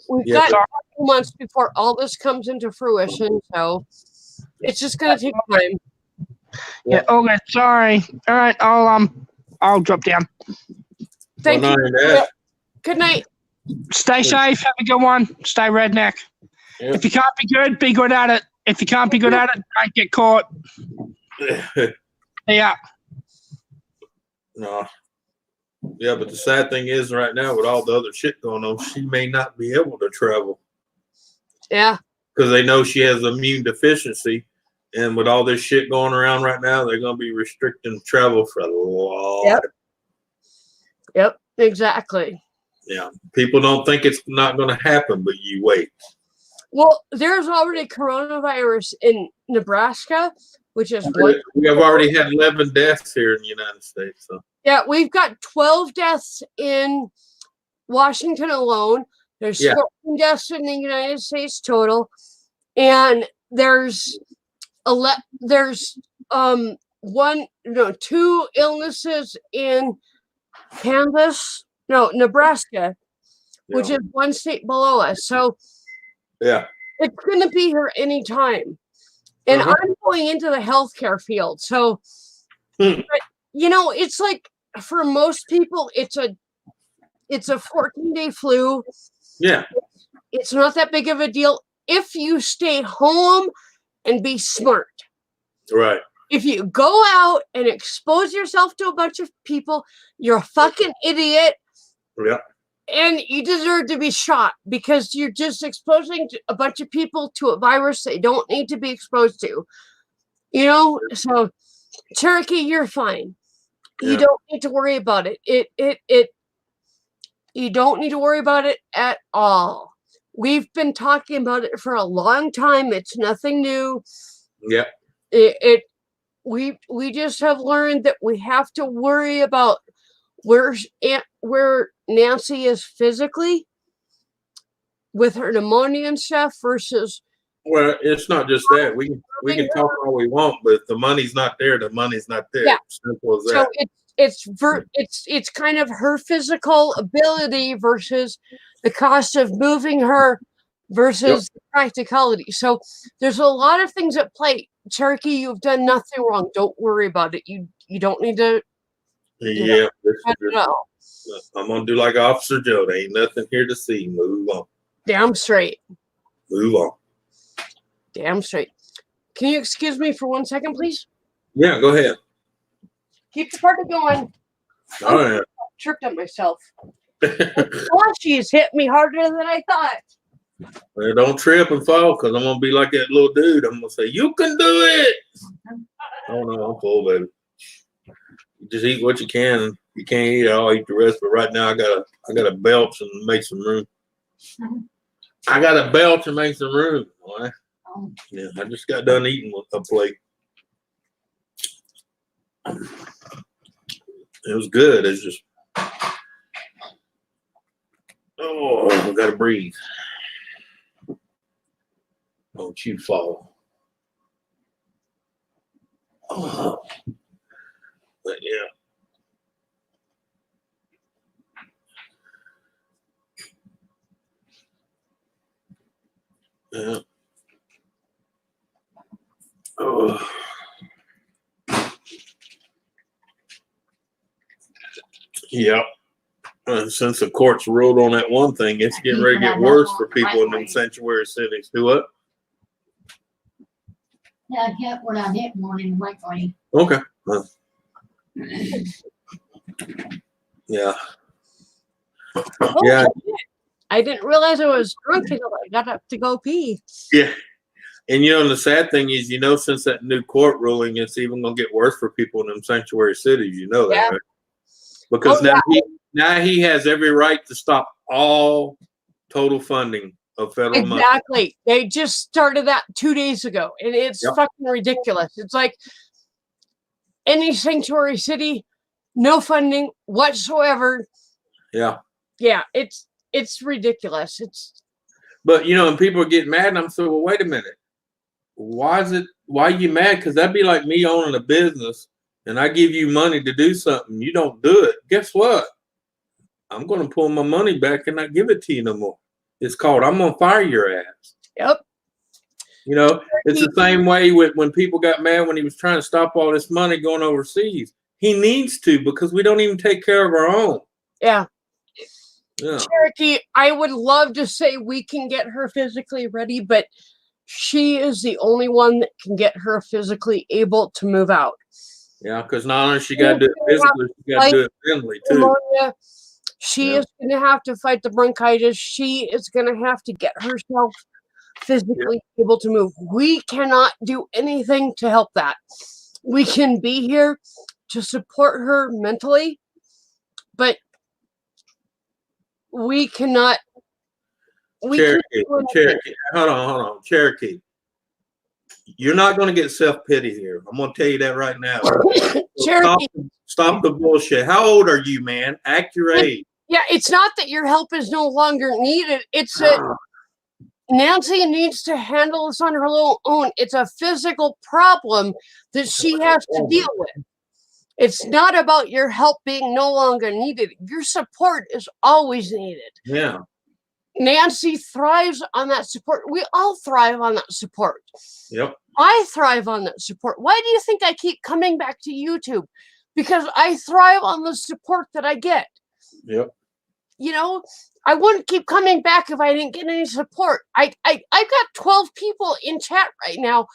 we've got a couple months before all this comes into fruition. So it's just going to take time. Yeah. Okay. Sorry. All right. I'll drop down. Thank you. Good night. Stay safe. Have a good one. Stay redneck. Yep. If you can't be good at it. If you can't be good at it, don't get caught. Yeah. No. Yeah, but the sad thing is right now with all the other shit going on, she may not be able to travel. Yeah. Because they know she has immune deficiency. And with all this shit going around right now, they're going to be restricting travel for a lot. Yep, exactly. Yeah. People don't think it's not going to happen, but you wait. Well, there's already coronavirus in Nebraska, which is we have already had 11 deaths here in the United States. So. Yeah, we've got 12 deaths in Washington alone. There's 14 deaths in the United States total, and there's two illnesses in Nebraska, which is one state below us. So it's going to be here anytime. And I'm going into the healthcare field. So, but, it's like for most people, it's a 14-day flu. Yeah. It's not that big of a deal if you stay home and be smart. Right. If you go out and expose yourself to a bunch of people, you're a fucking idiot. Yeah. And you deserve to be shot because you're just exposing a bunch of people to a virus they don't need to be exposed to. So Cherokee, you're fine. You don't need to worry about it. You don't need to worry about it at all. We've been talking about it for a long time. It's nothing new. Yeah. We just have learned that we have to worry about where Nancy is physically with her pneumonia and stuff versus. Well, it's not just that. We can talk all we want, but if the money's not there, the money's not there. Yeah. Simple as that. So it's kind of her physical ability versus the cost of moving her versus practicality. So there's a lot of things at play. Cherokee, you've done nothing wrong. Don't worry about it. You don't need to Yeah, I don't know. I'm gonna do like Officer Joe. There ain't nothing here to see. Move on. Damn straight. Move on. Damn straight. Can you excuse me for 1 second, please? Yeah, go ahead. Keep the party going. All right. Tripped up myself. Sloshy's hit me harder than I thought. Well, don't trip and fall, because I'm gonna be like that little dude. I'm gonna say, "You can do it." Oh no, I'm full, baby. You just eat what you can. You can't eat it, I'll eat the rest. But right now, I gotta belch and make some room. I gotta belch and make some room. Boy. Yeah, I just got done eating a plate. It was good. It's just, I gotta breathe. Don't you fall. Oh. But yeah. Yeah. Oh. Yep. Since the courts ruled on that one thing, it's getting ready to get worse for people in them sanctuary cities. Do what? Yeah, I get what I did morning right for you. Okay. Yeah. Oh, Yeah. I didn't realize I was drunk until I got up to go pee. Yeah. And the sad thing is, since that new court ruling, it's even gonna get worse for people in them sanctuary cities. You know that, Yeah. right? Because now he has every right to stop all total funding of federal money. Exactly. They just started that 2 days ago, and it's fucking ridiculous. It's like any sanctuary city, no funding whatsoever. Yeah. Yeah, it's ridiculous. But and people are getting mad, and I'm saying, well, wait a minute. Why are you mad? Because that'd be like me owning a business and I give you money to do something, you don't do it. Guess what? I'm going to pull my money back and not give it to you no more. It's called, I'm going to fire your ass. Yep. It's the same way with when people got mad when he was trying to stop all this money going overseas. He needs to, because we don't even take care of our own. Yeah. Yeah. Cherokee, I would love to say we can get her physically ready, but she is the only one that can get her physically able to move out. Yeah, because not only she got to do it physically, she got to do it mentally too. Pneumonia. She is going to have to fight the bronchitis. She is going to have to get herself physically able to move. We cannot do anything to help that. We can be here to support her mentally, but we cannot. Cherokee, hold on, Cherokee. You're not going to get self-pity here. I'm going to tell you that right now. Cherokee, stop the bullshit. How old are you, man? Act your age. Yeah, it's not that your help is no longer needed. It's that Nancy needs to handle this on her own. It's a physical problem that she has to deal with. It's not about your help being no longer needed. Your support is always needed. Yeah. Nancy thrives on that support. We all thrive on that support. Yep. I thrive on that support. Why do you think I keep coming back to YouTube? Because I thrive on the support that I get. Yep. I wouldn't keep coming back if I didn't get any support. I've got 12 people in chat right now.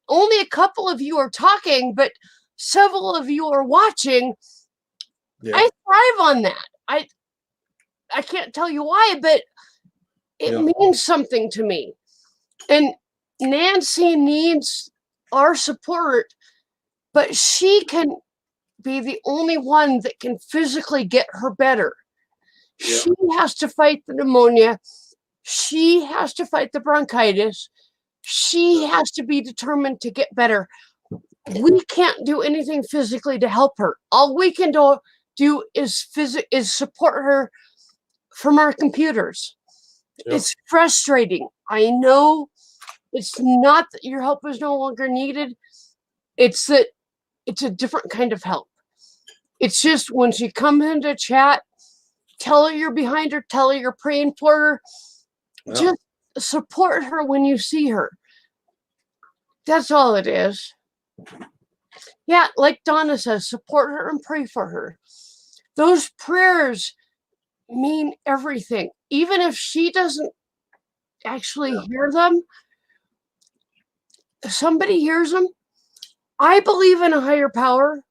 Only a couple of you are talking, but several of you are watching. Yeah. I thrive on that. I can't tell you why, but it means something to me. And Nancy needs our support, but she can be the only one that can physically get her better. Yeah. She has to fight the pneumonia. She has to fight the bronchitis. She has to be determined to get better. We can't do anything physically to help her. All we can do is support her from our computers. Yep. It's frustrating. I know it's not that your help is no longer needed. It's that it's a different kind of help. It's just when she comes into chat, tell her you're behind her, tell her you're praying for her. Yeah. Just support her when you see her. That's all it is. Yeah, like Donna says, support her and pray for her. Those prayers mean everything. Even if she doesn't actually hear them, somebody hears them. I believe in a higher power.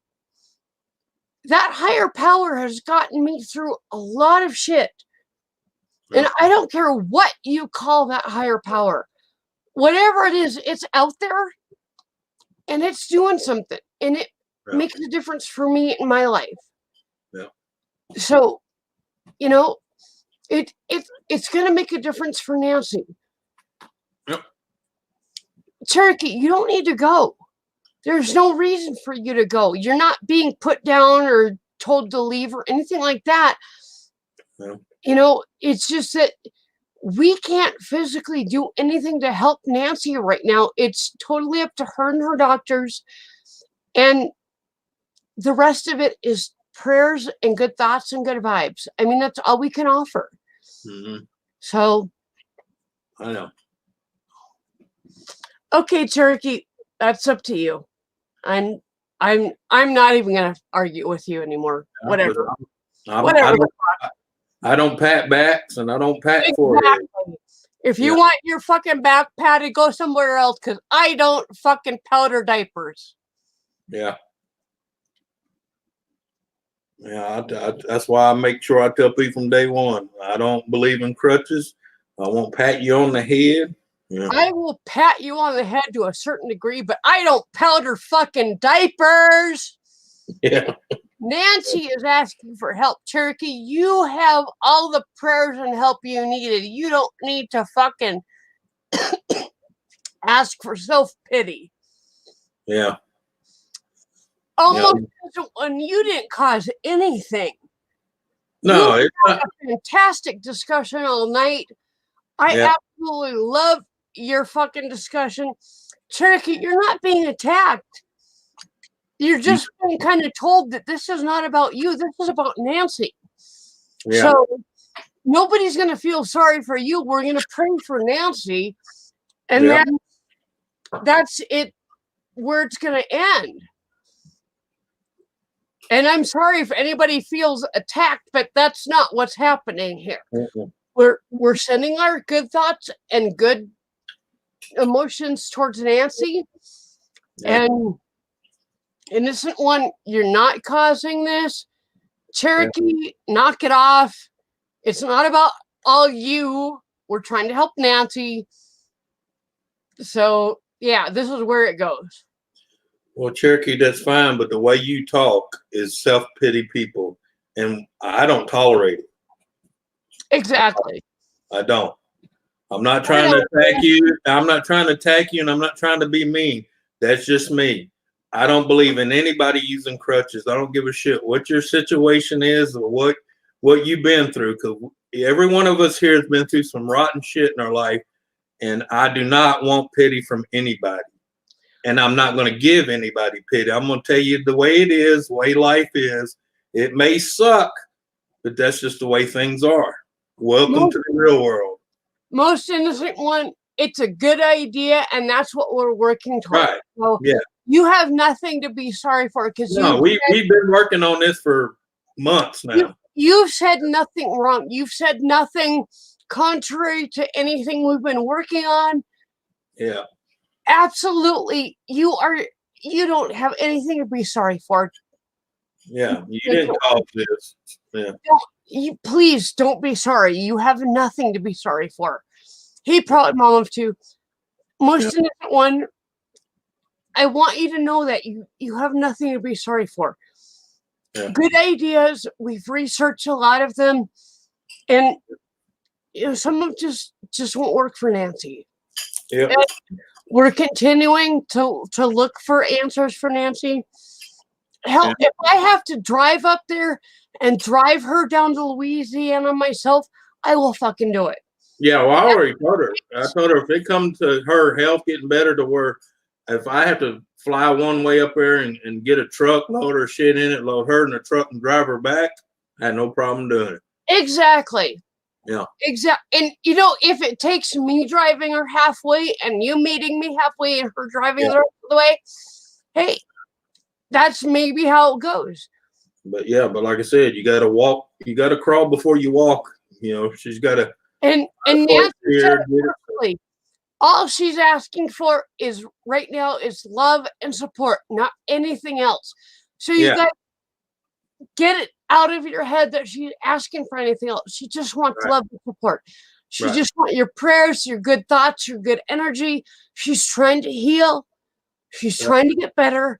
That higher power has gotten me through a lot of shit. And I don't care what you call that higher power. Whatever it is, it's out there and it's doing something. And it makes a difference for me in my life. Yeah. So, you know, it's gonna make a difference for Nancy. Yep. Cherokee, you don't need to go. There's no reason for you to go. You're not being put down or told to leave or anything like that. Yeah. You know, it's just that we can't physically do anything to help Nancy right now. It's totally up to her and her doctors. And the rest of it is prayers and good thoughts and good vibes. I mean, that's all we can offer. Mm-hmm. So, I know. Okay, Cherokee, that's up to you. I'm not even gonna argue with you anymore. Whatever. I don't pat backs and I don't pat forehead. Exactly. If you want your fucking back patted, go somewhere else, because I don't fucking powder diapers. Yeah. Yeah, that's why I make sure I tell people from day one, I don't believe in crutches. I won't pat you on the head. Yeah. I will pat you on the head to a certain degree, but I don't powder fucking diapers. Yeah. Nancy is asking for help. Cherokee, you have all the prayers and help you needed. You don't need to fucking ask for self-pity. Yeah. Almost when you didn't cause anything. No, you it's had not. a fantastic discussion all night. I absolutely love your fucking discussion. Cherokee, you're not being attacked. You're just being kind of told that this is not about you. This is about Nancy. Yeah. So nobody's going to feel sorry for you. We're going to pray for Nancy. And that's it, where it's going to end. And I'm sorry if anybody feels attacked, but that's not what's happening here. Mm-hmm. We're sending our good thoughts and good emotions towards Nancy. Yeah. And innocent one, you're not causing this. Cherokee, knock it off. It's not about all you. We're trying to help Nancy. So, yeah, this is where it goes. Well, Cherokee, that's fine, but the way you talk is self-pity people, and I don't tolerate it. Exactly. I don't. I'm not trying to attack you. I'm not trying to attack you, and I'm not trying to be mean. That's just me. I don't believe in anybody using crutches. I don't give a shit what your situation is or what you've been through, because every one of us here has been through some rotten shit in our life, and I do not want pity from anybody. And I'm not going to give anybody pity. I'm going to tell you the way it is, the way life is. It may suck, but that's just the way things are. Welcome to the real world. Most innocent one, it's a good idea, and that's what we're working towards. Right. So you have nothing to be sorry for, because we've been working on this for months now. You've said nothing wrong. You've said nothing contrary to anything we've been working on. Yeah. Absolutely. You don't have anything to be sorry for. Yeah. You didn't cause this. Yeah. Please don't be sorry. You have nothing to be sorry for. He probably mom of two. Most innocent one, I want you to know that you have nothing to be sorry for. Yeah. Good ideas. We've researched a lot of them, and some of them just won't work for Nancy. Yeah. We're continuing to look for answers for Nancy. Hell, if I have to drive up there and drive her down to Louisiana myself, I will fucking do it. Yeah, well, I already told her. I told her if it comes to her health getting better to where if I have to fly one way up there and get a truck, load her shit in it, load her in the truck and drive her back, I had no problem doing it. Exactly. Yeah. Exactly. And if it takes me driving her halfway and you meeting me halfway and her driving the rest of the way, hey, that's maybe how it goes. But yeah, but like I said, you got to walk. You got to crawl before you walk. You know, she's got to. And Nancy said it perfectly. All she's asking for is right now is love and support, not anything else. So you guys get it out of your head that she's asking for anything else. She just wants love and support. She just wants your prayers, your good thoughts, your good energy. She's trying to heal. She's trying to get better.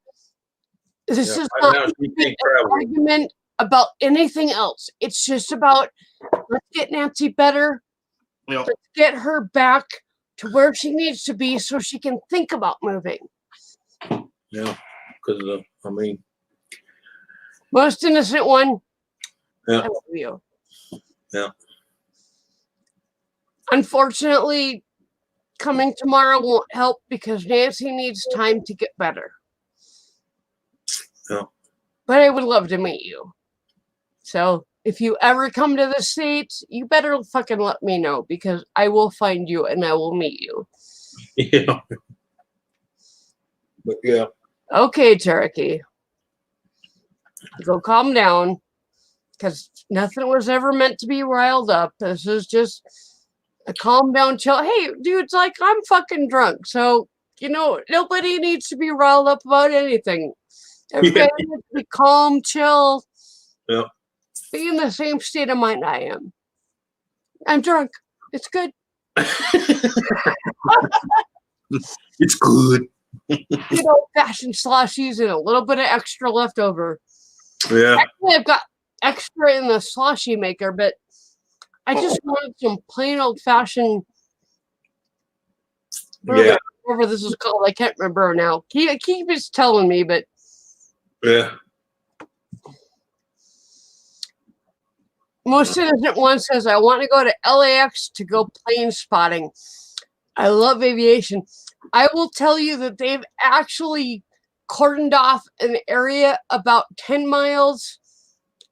This is not an argument about anything else. It's just about let's get Nancy better. Let's get her back to where she needs to be so she can think about moving. Yeah, because I mean, most innocent one. Yeah. I love you. Yeah. Unfortunately, coming tomorrow won't help because Nancy needs time to get better. Yeah. But I would love to meet you. So if you ever come to the States, you better fucking let me know because I will find you and I will meet you. Yeah. But yeah. Okay, Cherokee. Go calm down because nothing was ever meant to be riled up. This is just a calm down, chill. Hey, dude, it's like I'm fucking drunk. So, you know, nobody needs to be riled up about anything. Everybody needs to be calm, chill. Yeah. Be in the same state of mind I am. I'm drunk. It's good. It's good. Good old-fashioned sloshies and a little bit of extra left over. Yeah. Actually, I've got extra in the sloshy maker, but I just wanted some plain old-fashioned whatever this is called. I can't remember now. He keeps telling me, but yeah. Most innocent one says, I want to go to LAX to go plane spotting. I love aviation. I will tell you that they've actually cordoned off an area about 10 miles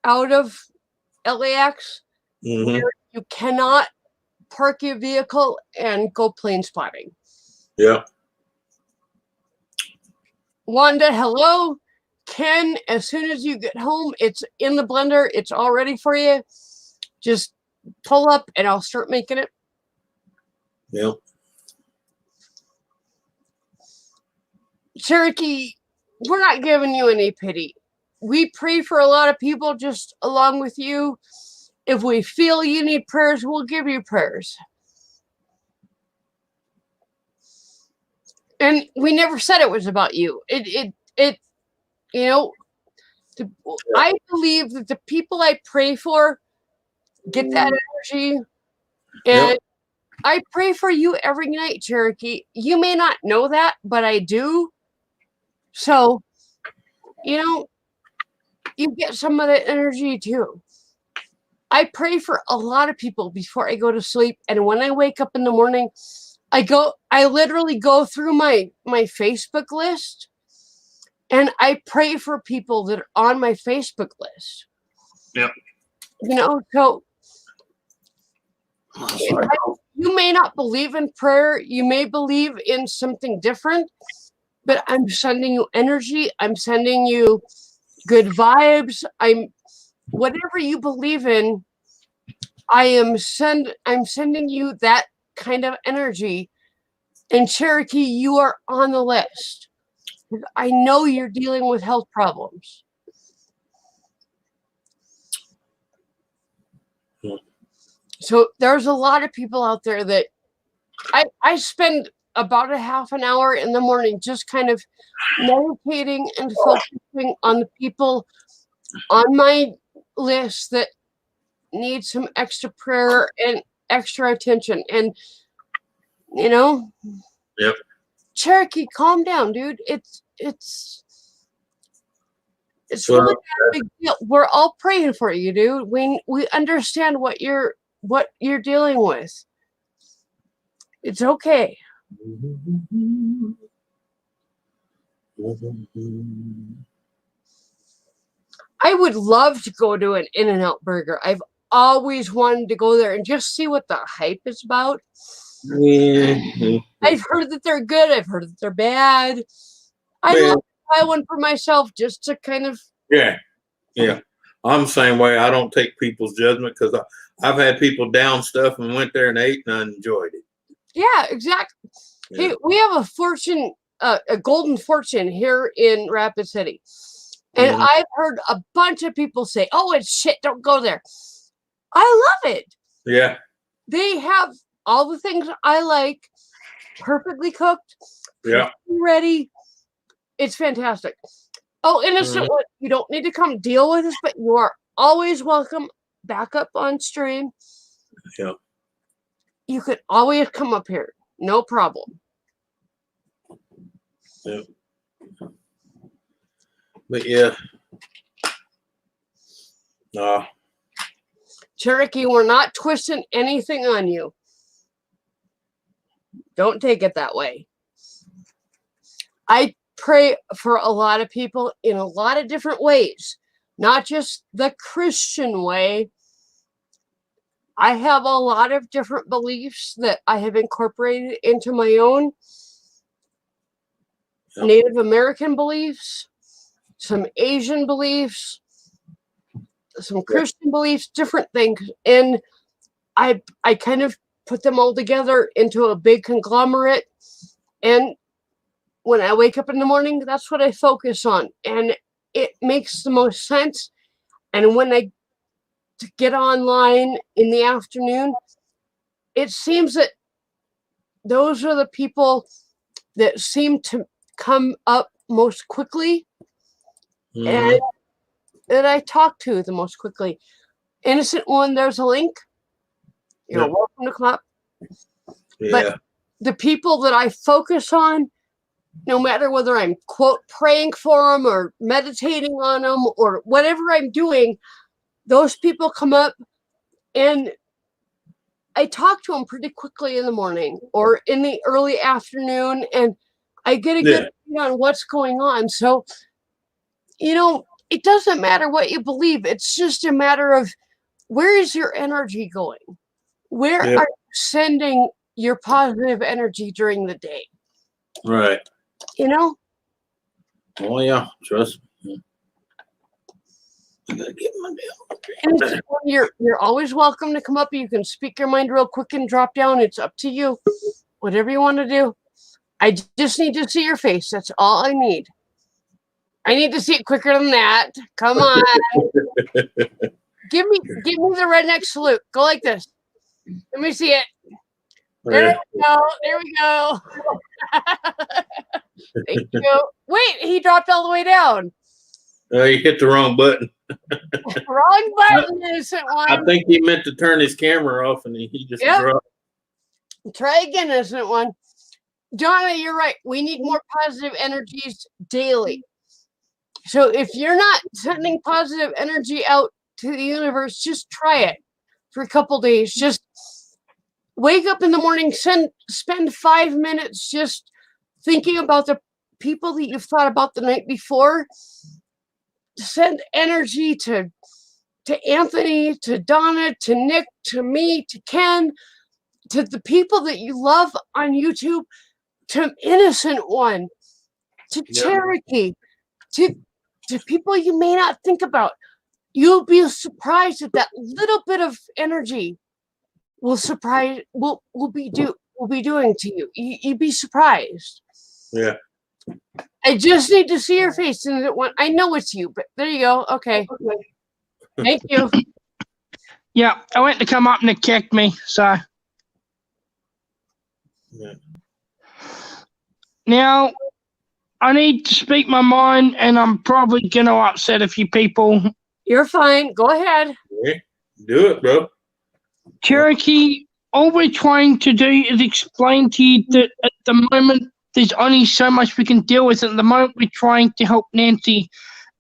out of LAX where you cannot park your vehicle and go plane spotting. Yeah. Wanda, hello. Ken, as soon as you get home, it's in the blender. It's all ready for you. Just pull up and I'll start making it. Yeah. Cherokee, we're not giving you any pity. We pray for a lot of people just along with you. If we feel you need prayers, we'll give you prayers. And we never said it was about you. You know, I believe that the people I pray for get that energy. And I pray for you every night, Cherokee. You may not know that, but I do. So, you know, you get some of that energy too. I pray for a lot of people before I go to sleep. And when I wake up in the morning, I literally go through my Facebook list and I pray for people that are on my Facebook list. Yep. You know, so you may not believe in prayer. You may believe in something different, but I'm sending you energy. I'm sending you good vibes. Whatever you believe in, I'm sending you that kind of energy. And Cherokee, you are on the list. I know you're dealing with health problems. So there's a lot of people out there that I spend about a half an hour in the morning just kind of meditating and focusing on the people on my list that need some extra prayer and extra attention. And, you know, Yep. Cherokee, calm down, dude. It's really not a big deal. We're all praying for you, dude. We understand what you're dealing with. It's okay. I would love to go to an In-N-Out Burger. I've always wanted to go there and just see what the hype is about. I've heard that they're good. I've heard that they're bad. I love buy one for myself just to kind of. Yeah. I'm the same way. I don't take people's judgment because I've had people down stuff and went there and ate and I enjoyed it. Yeah, exactly. Yeah. Hey, we have a golden fortune here in Rapid City. And I've heard a bunch of people say, "Oh, it's shit, don't go there." I love it. Yeah. They have all the things I like, perfectly cooked, Yeah. ready. It's fantastic. Oh, innocent one, you don't need to come deal with us, but you are always welcome back up on stream. Yeah. You could always come up here. No problem. Yeah. But yeah. Cherokee, we're not twisting anything on you. Don't take it that way. I pray for a lot of people in a lot of different ways, not just the Christian way. I have a lot of different beliefs that I have incorporated into my own. Yep. Native American beliefs, some Asian beliefs, some Christian beliefs, different things. And I kind of put them all together into a big conglomerate. And when I wake up in the morning, that's what I focus on. And it makes the most sense. And when I get online in the afternoon, it seems that those are the people that seem to come up most quickly and that I talk to the most quickly. Innocent one, there's a link. You're welcome to come up. Yeah. But the people that I focus on, no matter whether I'm, quote, praying for them or meditating on them or whatever I'm doing, those people come up and I talk to them pretty quickly in the morning or in the early afternoon, and I get a good read on what's going on. So, it doesn't matter what you believe. It's just a matter of where is your energy going? Where are you sending your positive energy during the day? Right. Oh, yeah. Trust me. I gotta get my deal. You're always welcome to come up. You can speak your mind real quick and drop down. It's up to you. Whatever you want to do. I just need to see your face. That's all I need. I need to see it quicker than that. Come on. Give me the redneck salute. Go like this. Let me see it. There we go. There we go. Thank you. Wait, he dropped all the way down. You hit the wrong button. Wrong button, innocent one. I think he meant to turn his camera off and he just dropped. Try again, innocent one. Donna, you're right. We need more positive energies daily. So if you're not sending positive energy out to the universe, just try it for a couple days. Just wake up in the morning, spend 5 minutes just thinking about the people that you've thought about the night before. Send energy to Anthony, to Donna, to Nick, to me, to Ken, to the people that you love on YouTube, to Innocent One, to Cherokee, to people you may not think about. You'll be surprised at that little bit of energy will be doing to you. You'd be surprised. Yeah. I just need to see your face, and I know it's you, but there you go. Okay. Thank you. Yeah, I went to come up and it kicked me, so. Yeah. Now, I need to speak my mind, and I'm probably going to upset a few people. You're fine. Go ahead. Yeah. Do it, bro. Cherokee, all we're trying to do is explain to you that at the moment, there's only so much we can deal with. At the moment, we're trying to help Nancy,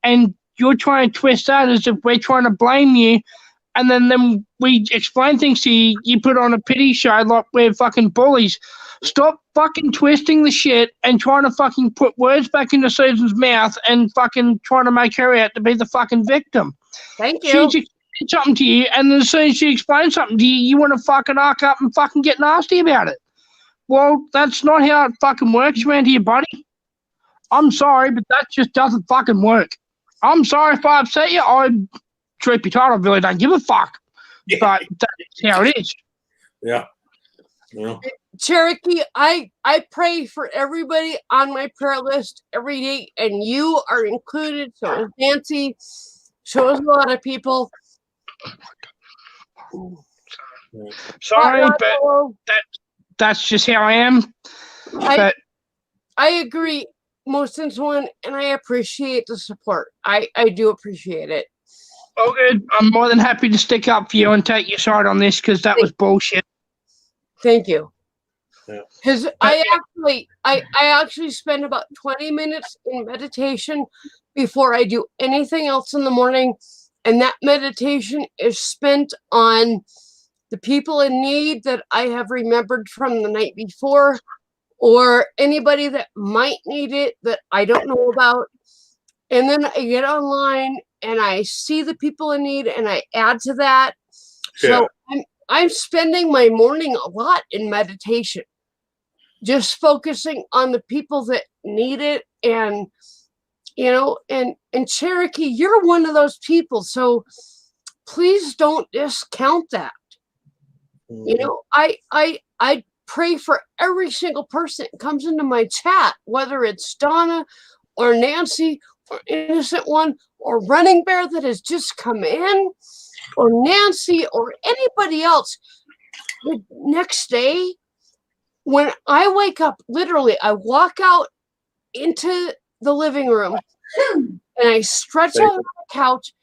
and you're trying to twist that as if we're trying to blame you, and then we explain things to you. You put on a pity show like we're fucking bullies. Stop fucking twisting the shit and trying to fucking put words back into Susan's mouth and fucking trying to make her out to be the fucking victim. Thank you. She's explained something to you, and as soon as she explains something to you, you want to fucking arc up and fucking get nasty about it. Well, that's not how it fucking works around here, buddy. I'm sorry, but that just doesn't fucking work. I'm sorry if I upset you. Truth be told, I really don't give a fuck. Yeah. But that's how it is. Yeah. Yeah. Cherokee, I pray for everybody on my prayer list every day, and you are included. So is Nancy. So is a lot of people. Sorry, Not but all. that's just how I am. But I agree, most one, and I appreciate the support. I do appreciate it. all good. I'm more than happy to stick up for you and take your side on this because that was bullshit. Thank you. Yeah. Because I actually spend about 20 minutes in meditation before I do anything else in the morning, and that meditation is spent on the people in need that I have remembered from the night before, or anybody that might need it that I don't know about. And then I get online and I see the people in need and I add to that. Yeah. So I'm spending my morning a lot in meditation, just focusing on the people that need it. And, you know, and Cherokee, you're one of those people. So please don't discount that. You know, I pray for every single person that comes into my chat, whether it's Donna or Nancy or Innocent One or Running Bear that has just come in, or Nancy or anybody else. The next day, when I wake up, literally, I walk out into the living room and I stretch out on the couch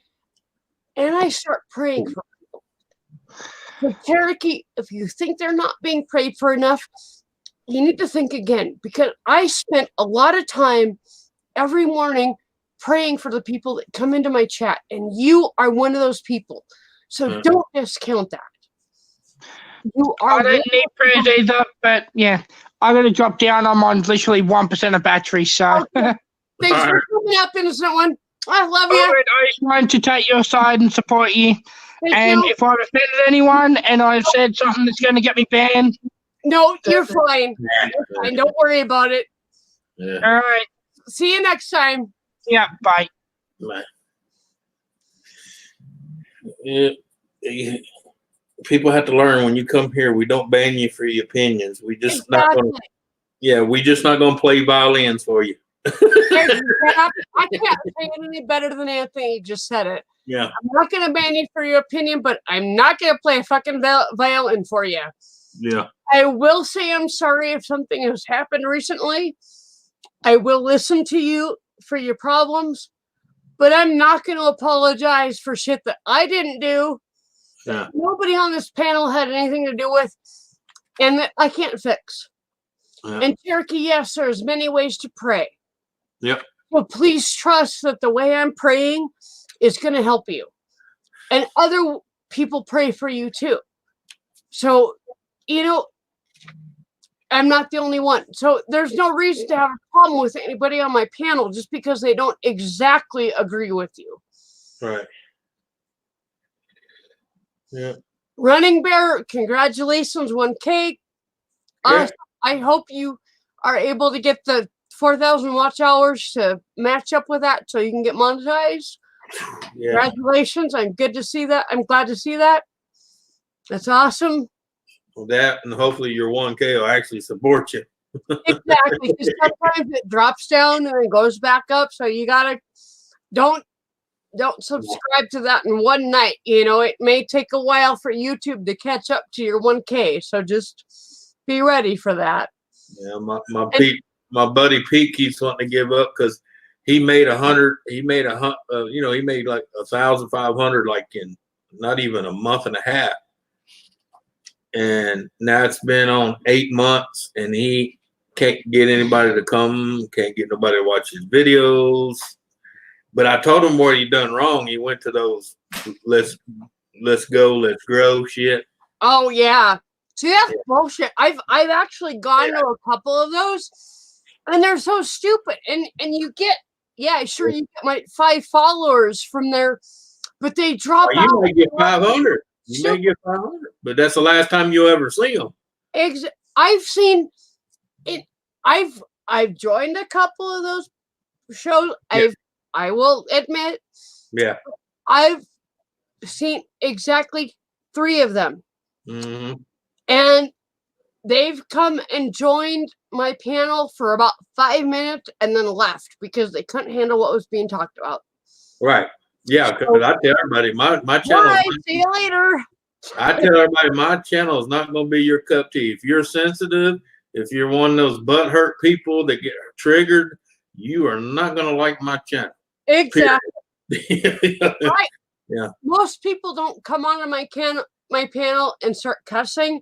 and I start praying for people. So, Cherokee, if you think they're not being prayed for enough, you need to think again, because I spent a lot of time every morning praying for the people that come into my chat, and you are one of those people. So don't discount that. You are. I don't need prayers either, but yeah, I got to drop down. I'm on literally 1% of battery, so. Okay. Thanks for coming up, Innocent One. I love you. Right, I just wanted to take your side and support you. Thank And you. if I've offended anyone and I've said something that's going to get me banned, No, you're fine. You're fine. Don't worry about it. Yeah. all right. See you next time. Yeah, bye. Man. Yeah. People have to learn when you come here, we don't ban you for your opinions. We just not Exactly. gonna, yeah, we just not gonna play violins for you. Exactly. I can't say it any better than Anthony just said it. Yeah. I'm not going to ban you for your opinion, but I'm not going to play a fucking violin for you. Yeah. I will say I'm sorry if something has happened recently. I will listen to you for your problems, but I'm not going to apologize for shit that I didn't do. Yeah. Nobody on this panel had anything to do with, and that I can't fix. Yeah. And Cherokee, yes, there's many ways to pray. Yep. But please trust that the way I'm praying is going to help you. And other people pray for you too. So, you know, I'm not the only one. So there's no reason to have a problem with anybody on my panel just because they don't exactly agree with you. Right. Yeah. Running Bear, congratulations, 1K. Yeah. I hope you are able to get the 4,000 watch hours to match up with that so you can get monetized. Yeah. Congratulations. I'm good to see that. I'm glad to see that. That's awesome. Well, that and hopefully your 1K will actually support you. Exactly. Because sometimes it drops down and it goes back up. So you gotta don't subscribe to that in one night. You know, it may take a while for YouTube to catch up to your 1K. So just be ready for that. Yeah, my buddy Pete keeps wanting to give up because he made 100. He made he made like 1,500 like in not even a month and a half, and now it's been on 8 months, and he can't get anybody to come, can't get nobody to watch his videos. But I told him what he done wrong. He went to those let's go, let's grow shit. Oh yeah. See, that's bullshit. I've actually gone to a couple of those, and they're so stupid. And you get, sure, you get like 5 followers from there, but they drop out. You may get 500. You may get 500, but that's the last time you'll ever see them. I've seen it. I've joined a couple of those shows. I will admit, Yeah. I've seen exactly 3 of them, Hmm. and they've come and joined my panel for about 5 minutes and then left because they couldn't handle what was being talked about. Right. Yeah, because I tell everybody my channel. Bye. See you later. I tell everybody my channel is not going to be your cup of tea. If you're sensitive, if you're one of those butt hurt people that get triggered, you are not going to like my channel. Exactly. Right. Yeah. Most people don't come onto my panel and start cussing.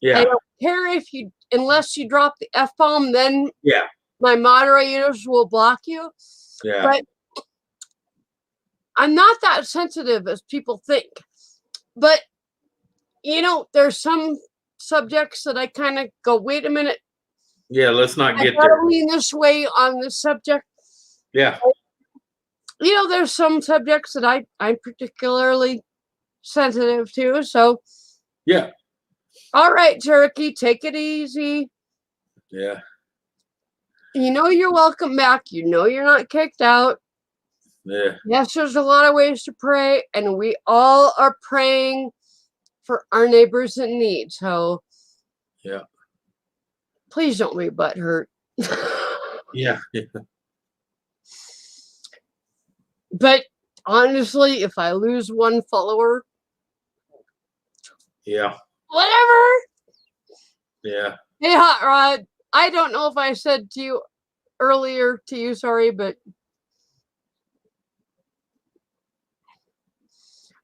Yeah. I don't care if you, unless you drop the F-bomb, then Yeah. my moderators will block you. Yeah. But I'm not that sensitive as people think. But, you know, there's some subjects that I kind of go, wait a minute. Yeah, let's not I get gotta there. lean this way on this subject. Yeah. You know, there's some subjects that I'm particularly sensitive to. So, Yeah. all right, Turkey, take it easy. Yeah. You know you're welcome back. You know you're not kicked out. Yeah. Yes, there's a lot of ways to pray, and we all are praying for our neighbors in need. So, Yeah. please don't be butthurt. Yeah. Yeah. But honestly, if I lose 1 follower, Yeah. whatever. Yeah. Hey, Hot Rod, I don't know if I said to you earlier, sorry, but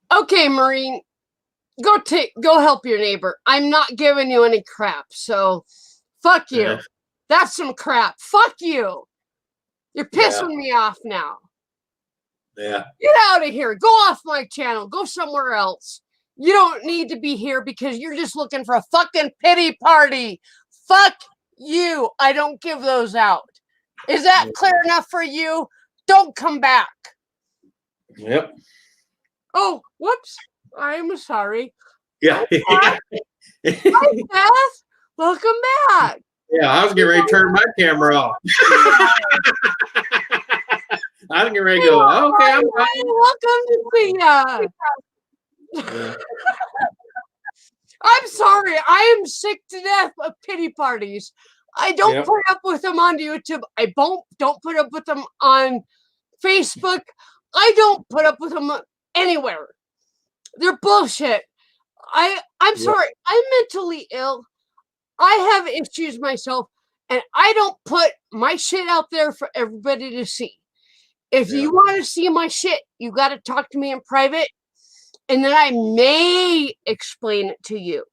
okay, Marine, go help your neighbor. I'm not giving you any crap, so fuck you. Yeah. That's some crap. Fuck you. You're pissing me off now. Yeah. Get out of here. Go off my channel. Go somewhere else. You don't need to be here because you're just looking for a fucking pity party. Fuck you. I don't give those out. Is that clear enough for you? Don't come back. Yep. Oh, whoops. I'm sorry. Yeah. Hi, Beth. Welcome back. Yeah, I was getting ready to turn my camera off. I was getting ready to go, okay, I'm fine. Welcome to see ya. Yeah. I'm sorry. I am sick to death of pity parties. I don't put up with them on YouTube. I don't put up with them on Facebook. I don't put up with them anywhere. They're bullshit. I'm sorry. I'm mentally ill. I have issues myself, and I don't put my shit out there for everybody to see. If you want to see my shit, you got to talk to me in private, and then I may explain it to you.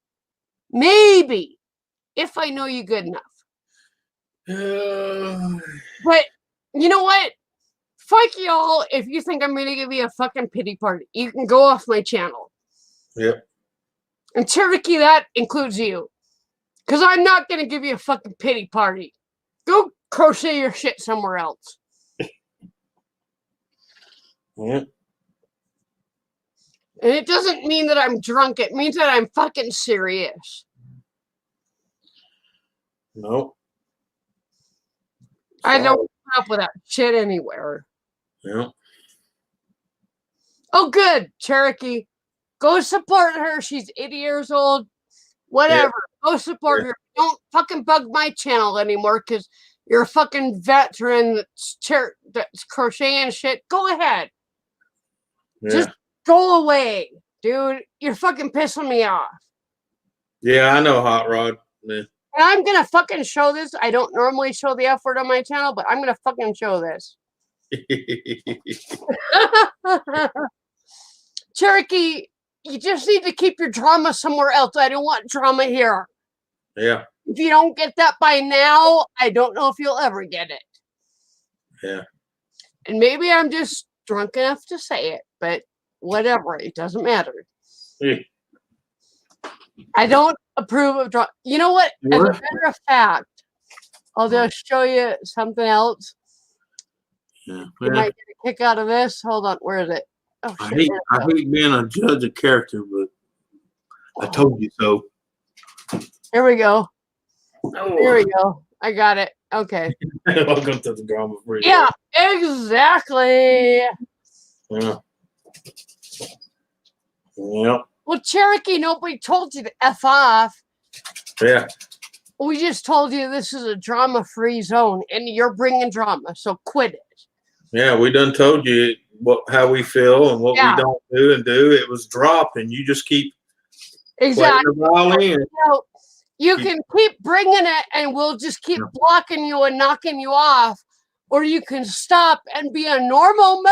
Maybe, if I know you good enough. But you know what? Fuck y'all if you think I'm going to give you a fucking pity party. You can go off my channel. Yep. And Cherokee, that includes you. Because I'm not going to give you a fucking pity party. Go crochet your shit somewhere else. Yep. And it doesn't mean that I'm drunk. It means that I'm fucking serious. Nope. I don't put up with that shit anywhere. Yep. Oh, good. Cherokee. Go support her. She's 80 years old. Whatever. Go support her. Don't fucking bug my channel anymore because you're a fucking veteran that's crocheting shit. Go ahead. Just go away, dude. You're fucking pissing me off. Yeah, I know, Hot Rod. Yeah. And I'm gonna fucking show this. I don't normally show the F word on my channel, but I'm gonna fucking show this. Cherokee, you just need to keep your drama somewhere else. I don't want drama here. Yeah. If you don't get that by now, I don't know if you'll ever get it. Yeah. And maybe I'm just drunk enough to say it, but whatever. It doesn't matter. Yeah. I don't approve of drunk. You know what? As a matter of fact, I'll just show you something else. Yeah. You might get a kick out of this. Hold on. Where is it? Oh, I shit. hate being a judge of character, but I told you so. Here we go. Oh. Here we go. I got it. Okay. Welcome to the drama free. Yeah, Exactly. Yeah. Yep. Well, Cherokee, nobody told you to F off. Yeah. We just told you this is a drama-free zone, and you're bringing drama, so quit it. Yeah, we done told you how we feel and what Yeah. we don't do and do. It was drop, and you just keep Exactly. playing the violin. You know, you can keep bringing it, and we'll just keep blocking you and knocking you off, or you can stop and be a normal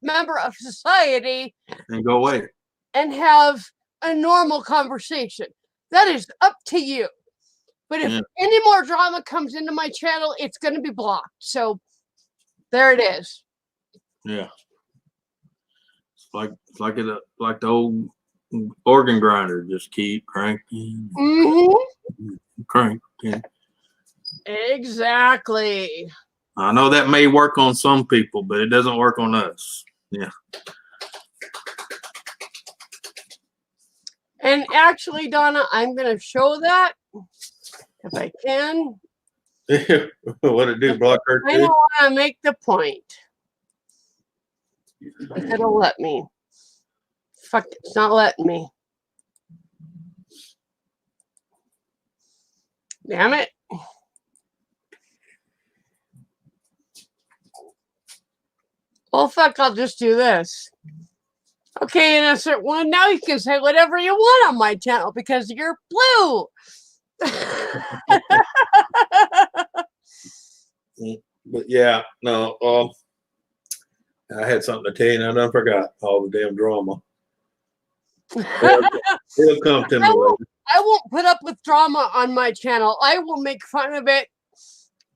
member of society And go away. and have a normal conversation. That is up to you. But if any more drama comes into my channel, it's going to be blocked. So there it is. Yeah. It's like the old organ grinder. Just keep cranking. Cranking. Exactly. I know that may work on some people, but it doesn't work on us. Yeah. And actually, Donna, I'm going to show that if I can. What it do? Block her I too? don't want to make the point. If it'll let me. Fuck, it's not letting me. Damn it. Well, fuck, I'll just do this. Okay, innocent one. Now you can say whatever you want on my channel because you're blue. But yeah, no. I had something to tell you, and I forgot all the damn drama. It'll come to me later. I won't put up with drama on my channel. I will make fun of it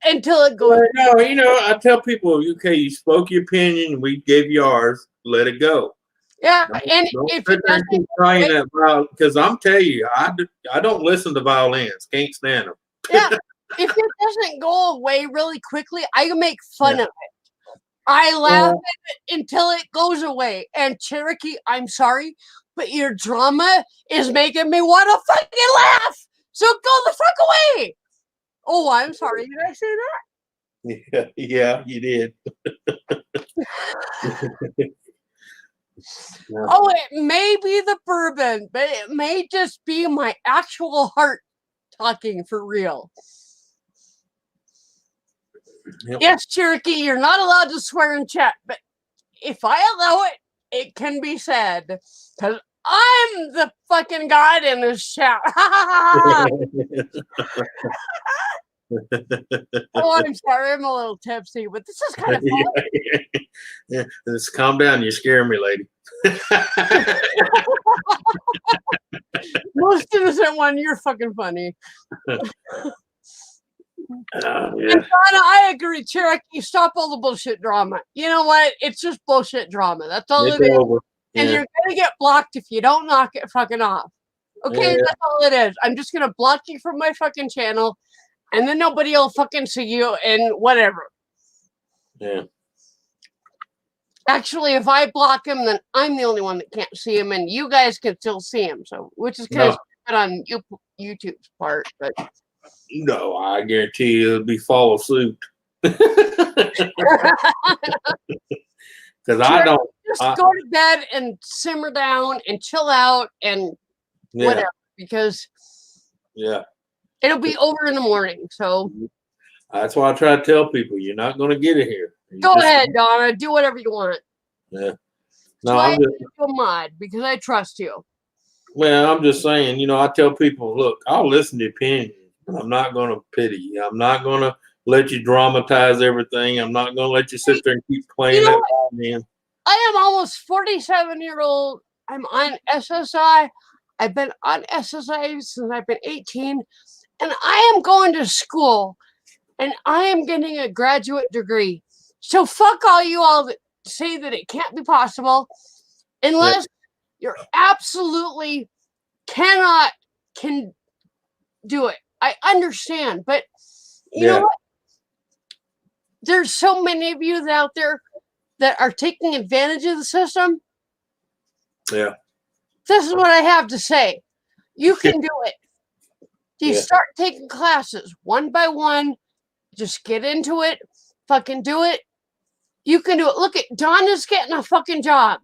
until it goes. No, I tell people, okay, you spoke your opinion, we gave you ours, let it go. Yeah, and Don't if sit it there and keep crying that violin, because I'm telling you, I don't listen to violins, can't stand them. Yeah, if it doesn't go away really quickly, I make fun of it. I laugh at it until it goes away. And Cherokee, I'm sorry, but your drama is making me want to fucking laugh. So go the fuck away. Oh, I'm sorry. Did I say that? Yeah, you did. Oh, it may be the bourbon, but it may just be my actual heart talking for real. Yep. Yes, Cherokee, you're not allowed to swear in chat, but if I allow it, it can be said. Because I'm the fucking god in this chat. Oh, I'm sorry. I'm a little tipsy, but this is kind of fun. Yeah. Just calm down. You're scaring me, lady. Most innocent one, you're fucking funny. Yeah. And Donna, I agree. Cherokee, stop all the bullshit drama. You know what? It's just bullshit drama. That's all It's it is. over. And you're gonna get blocked if you don't knock it fucking off. Okay, that's all it is. I'm just gonna block you from my fucking channel, and then nobody will fucking see you and whatever. Yeah. Actually, if I block him, then I'm the only one that can't see him, and you guys can still see him. So, which is kind of good on YouTube's part, but. No, I guarantee you it'll be follow suit. Because I don't. Just go to bed and simmer down and chill out and whatever, because it'll be over in the morning. So that's why I try to tell people you're not going to get it here. Go ahead, Donna. Do whatever you want. Yeah. No, I make you a mod because I trust you. Well, I'm just saying, I tell people, look, I'll listen to opinions. I'm not going to pity you. I'm not going to let you dramatize everything. I'm not going to let you sit there and keep playing that violin. I am almost 47-year-old. I'm on SSI. I've been on SSI since I've been 18. And I am going to school. And I am getting a graduate degree. So fuck all you all that say that it can't be possible. Unless you're absolutely can do it. I understand, but you know what? There's so many of you out there that are taking advantage of the system. Yeah. This is what I have to say. You can do it. You start taking classes one by one. Just get into it. Fucking do it. You can do it. Look at Donna's getting a fucking job.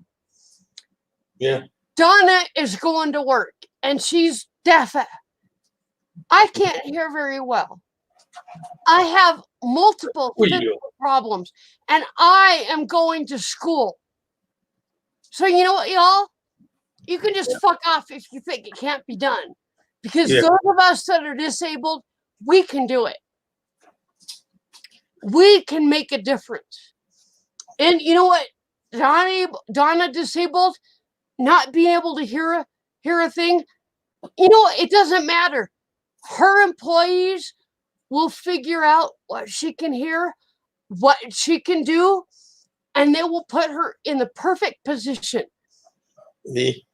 Yeah. Donna is going to work and she's deaf. I can't hear very well. I have multiple What are you physical problems and I am going to school. So you know what, y'all? You can just fuck off if you think it can't be done. Because Yeah. those of us that are disabled, we can do it. We can make a difference. And you know what? Donna disabled, not being able to hear a thing, you know, it doesn't matter. Her employees will figure out what she can hear, what she can do, and they will put her in the perfect position. Me.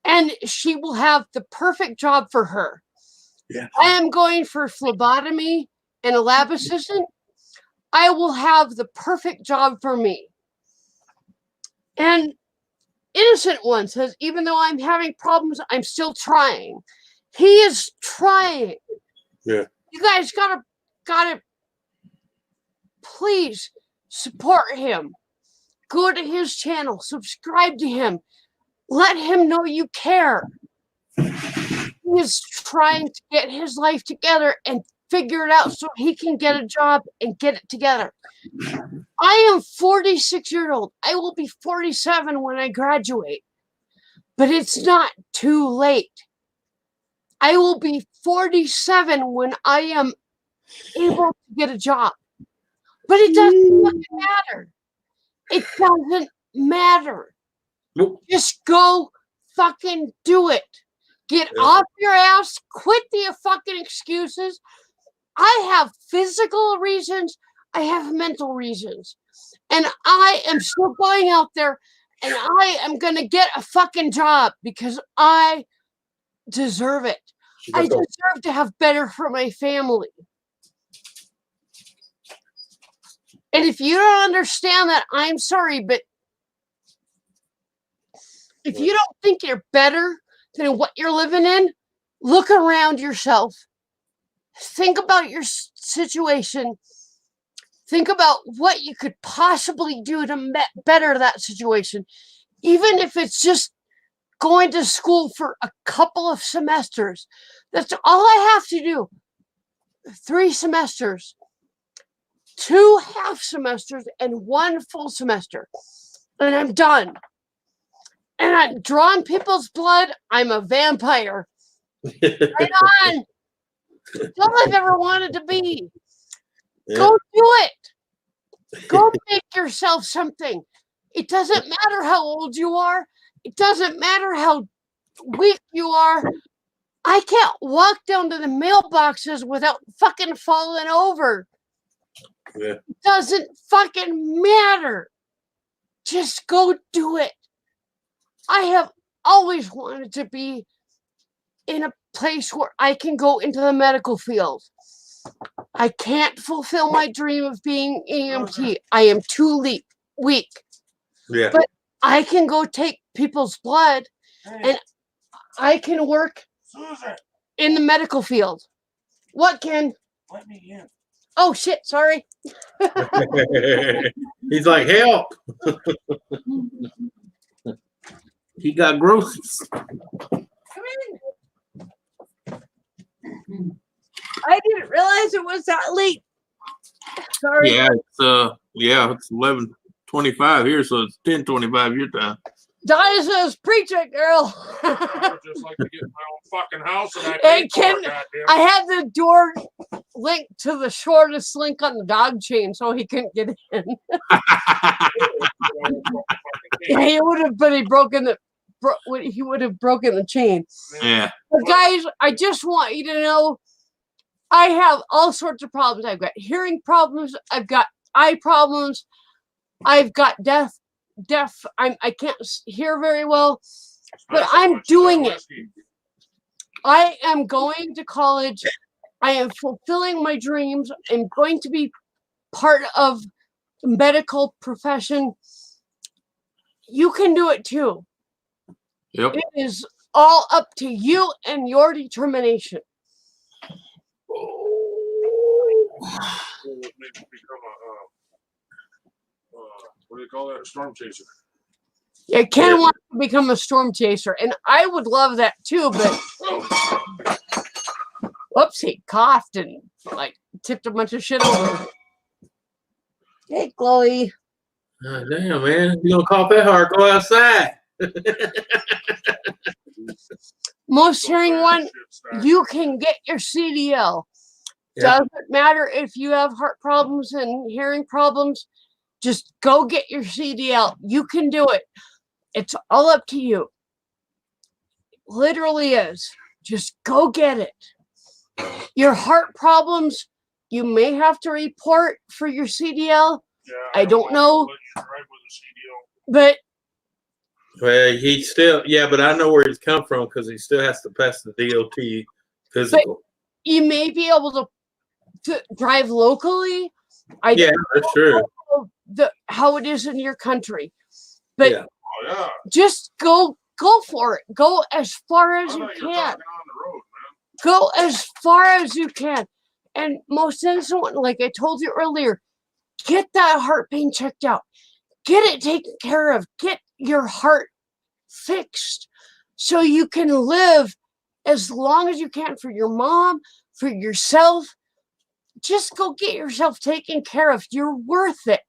And she will have the perfect job for her. Yeah. I am going for phlebotomy and a lab assistant. I will have the perfect job for me. And Innocent One says, even though I'm having problems, I'm still trying. He is trying. Yeah. You guys gotta please support him. Go to his channel, subscribe to him. Let him know you care. He is trying to get his life together and figure it out so he can get a job and get it together. I am 46 years old. I will be 47 when I graduate. But it's not too late. I will be 47 when I am able to get a job. But it doesn't fucking matter. It doesn't matter. Nope. Just go fucking do it. Get off your ass. Quit the fucking excuses. I have physical reasons. I have mental reasons. And I am still going out there and I am going to get a fucking job because I deserve it. I deserve to have better for my family. And if you don't understand that, I'm sorry, but if you don't think you're better than what you're living in, look around yourself. Think about your situation. Think about what you could possibly do to better that situation. Even if it's just going to school for a couple of semesters. That's all I have to do. 3 semesters. 2 half semesters and 1 full semester. And I'm done. And I'm drawing people's blood. I'm a vampire. Right on. That's all I've ever wanted to be. Yeah. Go do it. Go make yourself something. It doesn't matter how old you are. It doesn't matter how weak you are. I can't walk down to the mailboxes without fucking falling over. Yeah. It doesn't fucking matter. Just go do it. I have always wanted to be in a place where I can go into the medical field. I can't fulfill my dream of being EMT. I am too weak. Yeah. But I can go take people's blood and I can work in the medical field. What, Ken? Let me in. Oh, shit, sorry. He's like, help. He got groceries. Come in. I didn't realize it was that late. Sorry. Yeah, it's 11:25 here, so it's 10:25 your time. Donna says, preach it, girl. I would just like to get my own fucking house and I Hey, paid for Ken, it, goddamn. I had the door linked to the shortest link on the dog chain so he couldn't get in. Yeah, he would have, but he would have broken the chain. Yeah. But guys, I just want you to know I have all sorts of problems. I've got hearing problems. I've got eye problems. I've got deaf. I can't hear very well, but I'm doing it. I am going to college. I am fulfilling my dreams. I'm going to be part of the medical profession. You can do it too. Yep. It is all up to you and your determination. What do you call that? A storm chaser. Yeah, Ken wants to become a storm chaser, and I would love that too, but whoops, he coughed and like tipped a bunch of shit over. Hey, Chloe. Damn, man. You gonna cough that hard, go outside. Most hearing one, you can get your CDL. Yeah. Doesn't matter if you have heart problems and hearing problems. Just go get your CDL. You can do it. It's all up to you. Literally is. Just go get it. Your heart problems, you may have to report for your CDL. Yeah, I don't know. Let you drive with a CDL. But Well, he still, but I know where he's come from because he still has to pass the DOT physical. you may be able to drive locally. I Yeah, don't that's true. know how it is in your country. But Yeah. Oh, yeah. just go for it. Go as far as I you thought you were can. talking on the road, man. Go as far as you can. And most innocent, like I told you earlier, get that heart pain checked out. Get it taken care of. Get your heart fixed so you can live as long as you can for your mom, for yourself. Just go get yourself taken care of. You're worth it.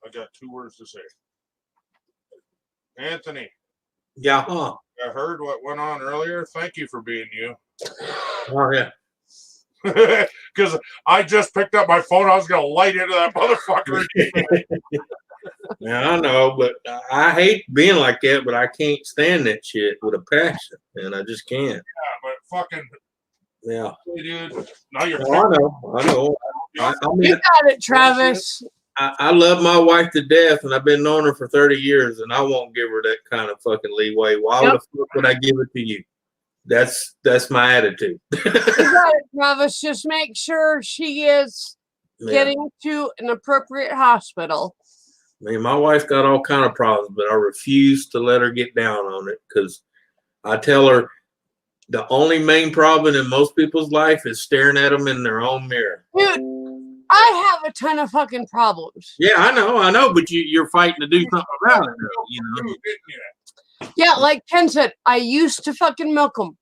I got 2 words to say. Anthony, Yeah. I heard what went on earlier. Thank you for being you. Oh, yeah. Because I just picked up my phone. I was going to light into that motherfucker. Yeah, I know, but I hate being like that, but I can't stand that shit with a passion, and I just can't. Yeah, but fucking, Yeah. dude. Now you're Oh, I know. I mean, You got it, Travis. I love my wife to death, and I've been knowing her for 30 years, and I won't give her that kind of fucking leeway. Why the fuck would I give it to you? That's my attitude. You got it, Travis. Just make sure she is getting to an appropriate hospital. I mean, my wife's got all kind of problems, but I refuse to let her get down on it because I tell her the only main problem in most people's life is staring at them in their own mirror. Dude, I have a ton of fucking problems. Yeah, I know, but you're fighting to do something about it, though, you know. Yeah, like Ken said, I used to fucking milk them.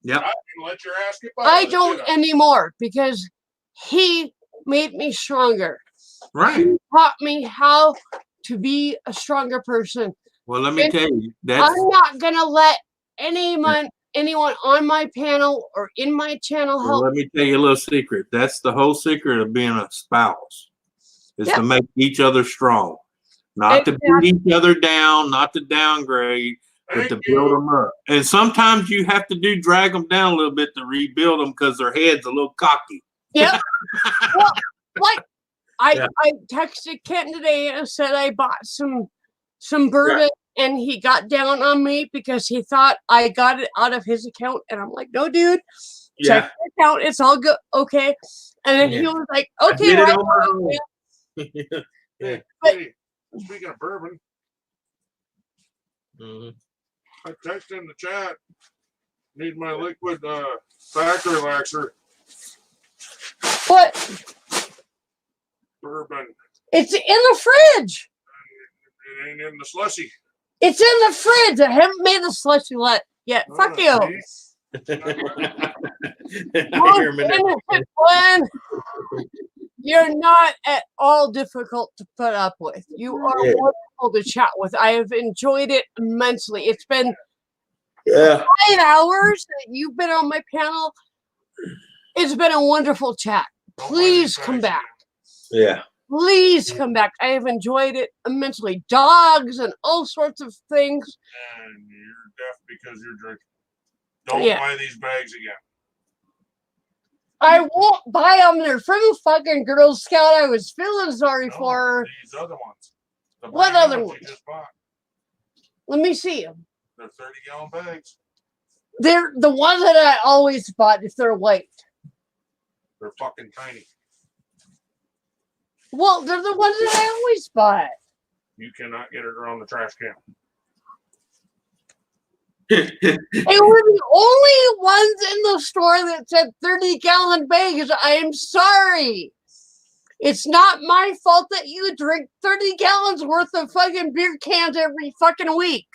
Yeah. I didn't let your ass get by. I don't anymore because he made me stronger. Right. He taught me how to be a stronger person. Well, let me tell you, I'm not gonna let anyone on my panel or in my channel help. Let me tell you a little secret. That's the whole secret of being a spouse, is to make each other strong, not to beat each other down, not to downgrade, but to build them up. And sometimes you have to drag them down a little bit to rebuild them because their head's a little cocky. Yep. Well, like I texted Ken today and said I bought some bourbon and he got down on me because he thought I got it out of his account. And I'm like, no, dude, check your account. It's all good. Okay. And then he was like, okay, right. Hey, speaking of bourbon, I texted in the chat, need my liquid back relaxer. What? Bourbon. It's in the fridge. It ain't in the slushy. It's in the fridge. I haven't made the slushy yet. Fuck you. Glenn, you're not at all difficult to put up with. You are wonderful to chat with. I have enjoyed it immensely. It's been 5 hours that you've been on my panel. It's been a wonderful chat. Please come back. Yeah. Please come back. I have enjoyed it immensely. Dogs and all sorts of things. And you're deaf because you're drinking. Don't buy these bags again. I won't buy them. They're from a fucking Girl Scout. I was feeling sorry for her. These other ones. What other ones? You just bought. Let me see them. They're 30-gallon bags. They're the ones that I always bought if they're white. They're fucking tiny. Well, they're the ones that I always bought. You cannot get it around the trash can. They were the only ones in the store that said 30-gallon bags. I am sorry. It's not my fault that you drink 30 gallons worth of fucking beer cans every fucking week.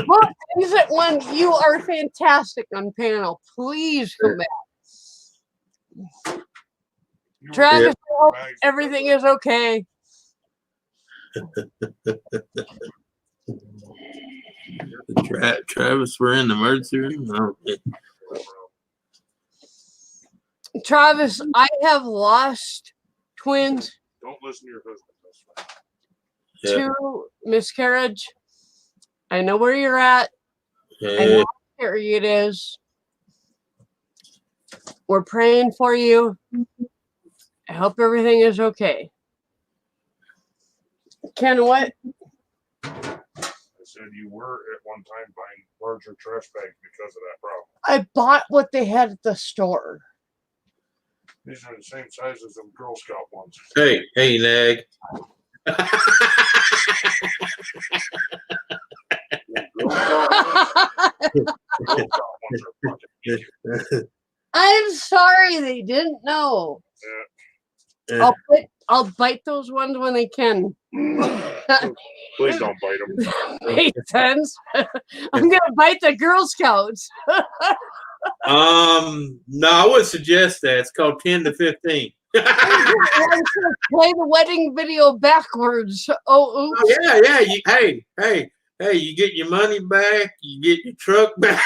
What is it when you are fantastic on panel? Please come back. Travis, I hope everything is okay. Travis, we're in the emergency room. No. Travis, I have lost twins. Don't listen to your husband. To miscarriage. I know where you're at. I know Yeah. how scary it is. We're praying for you. I hope everything is okay. Ken, what? I said you were at one time buying larger trash bags because of that problem. I bought what they had at the store. These are the same size as them Girl Scout ones. Hey, nag. I'm sorry they didn't know. I'll bite those ones when they can. Please don't bite them. Makes sense. I'm gonna bite the Girl Scouts. No, I would suggest that. It's called 10 to 15. Play the wedding video backwards. Oh, oops. Oh, yeah. You get your money back. You get your truck back.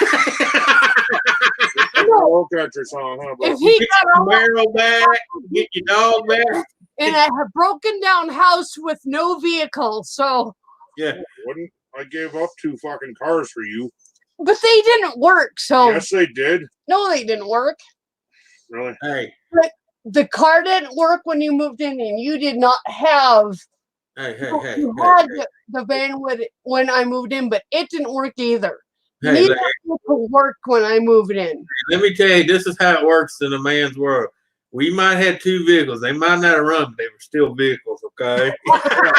Look at your son, huh? If You he get got your all that barrel back. You get your dog back. in a broken down house with no vehicle, so Yeah. Wouldn't I gave up 2 fucking cars for you? but they didn't work. So Yes, they did. no, they didn't work. Really? Hey. The car didn't work when you moved in, and you did not have. You had the van when I moved in, but it didn't work either. Neither could work when I moved in. Let me tell you, this is how it works in a man's world. We might have 2 vehicles. They might not have run, but they were still vehicles, okay? I had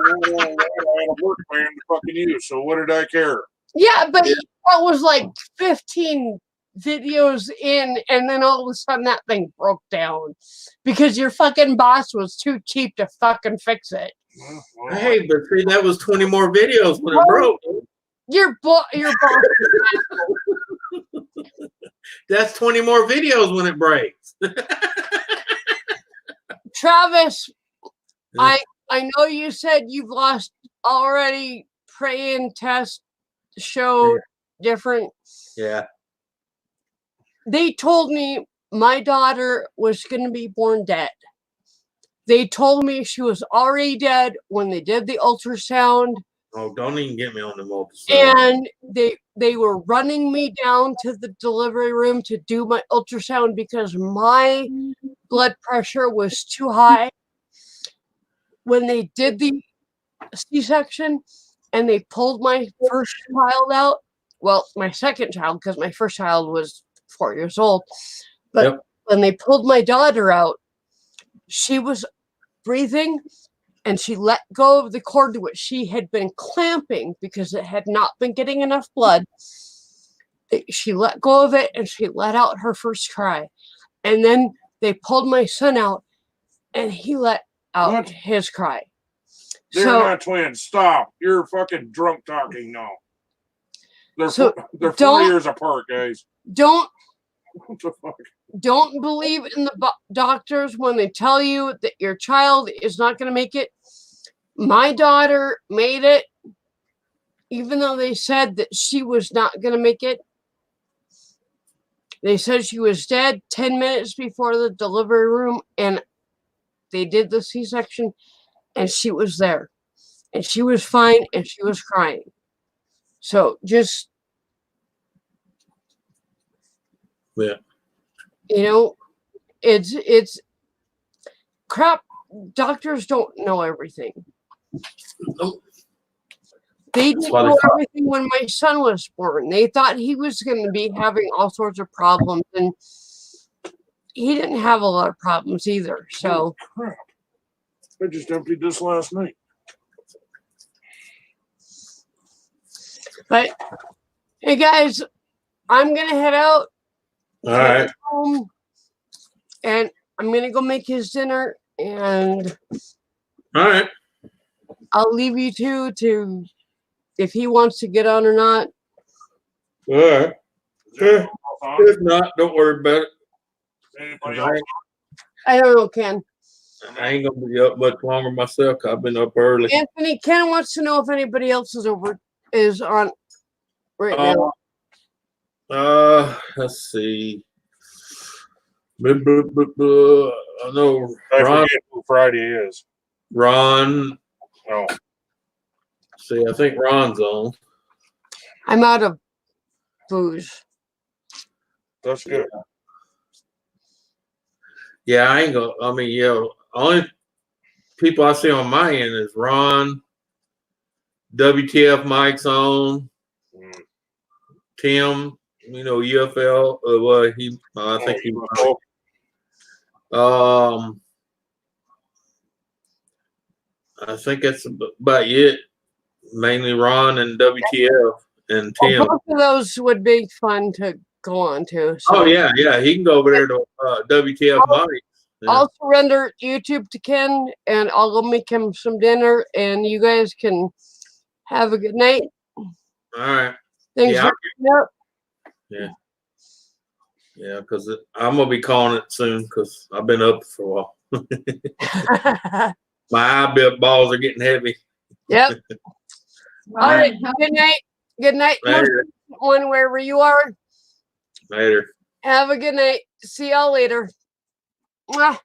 a work van to fucking use, so what did I care? Yeah, but it was like 15 videos in, and then all of a sudden that thing broke down because your fucking boss was too cheap to fucking fix it. Well, Hey, but see, that was 20 more videos when it broke. Your boss. That's 20 more videos when it breaks. Travis, I know you said you've lost already. Praying test showed different. Yeah. They told me my daughter was going to be born dead. They told me she was already dead when they did the ultrasound. Oh, don't even get me on the ultrasound. And they were running me down to the delivery room to do my ultrasound because my blood pressure was too high. When they did the C-section and they pulled my first child out, well, my second child, because my first child was 4 years old. But when they pulled my daughter out, she was breathing and she let go of the cord to which she had been clamping because it had not been getting enough blood. She let go of it and she let out her first cry. And then they pulled my son out and he let out his cry. They're not twins. Stop. You're fucking drunk talking now. They're 4 years apart, guys. Don't What the fuck? Don't believe in the doctors when they tell you that your child is not going to make it. My daughter made it, even though they said that she was not going to make it. They said she was dead 10 minutes before the delivery room, and they did the C-section, and she was there. And she was fine, and she was crying. So just... Yeah. You know, it's crap. Doctors don't know everything. They didn't know everything when my son was born. They thought he was going to be having all sorts of problems, and he didn't have a lot of problems either. So, crap. I just emptied this last night. But hey, guys, I'm gonna head out. All right. home, and I'm gonna go make his dinner, and All right. I'll leave you two to if he wants to get on or not. All right. Sure. If not, don't worry about it. Anybody I else? I don't know, Ken. ain't gonna be up much longer myself. 'Cause I've been up early. Anthony, Ken wants to know if anybody else is on right now. Let's see. Blah, blah, blah, blah. I know I Ron. forget who Friday is. Ron. Oh, See, I think Ron's on. I'm out of booze. that's good. Yeah, I ain't gonna. I mean, only people I see on my end is Ron. WTF Mike's on. Mm. Tim. UFL. Well, I think he. I think that's about it. Mainly Ron and WTF and Tim. Both of those would be fun to go on to. So Oh yeah, he can go over there to WTF Mike. Yeah. I'll surrender YouTube to Ken, and I'll go make him some dinner, and you guys can have a good night. All right. Thanks Yeah, for Yeah, because I'm gonna be calling it soon because I've been up for a while. My eyeballs are getting heavy. Yep. All right. Good night. Good night. Later. One wherever you are. Later. Have a good night. See y'all later. Mwah.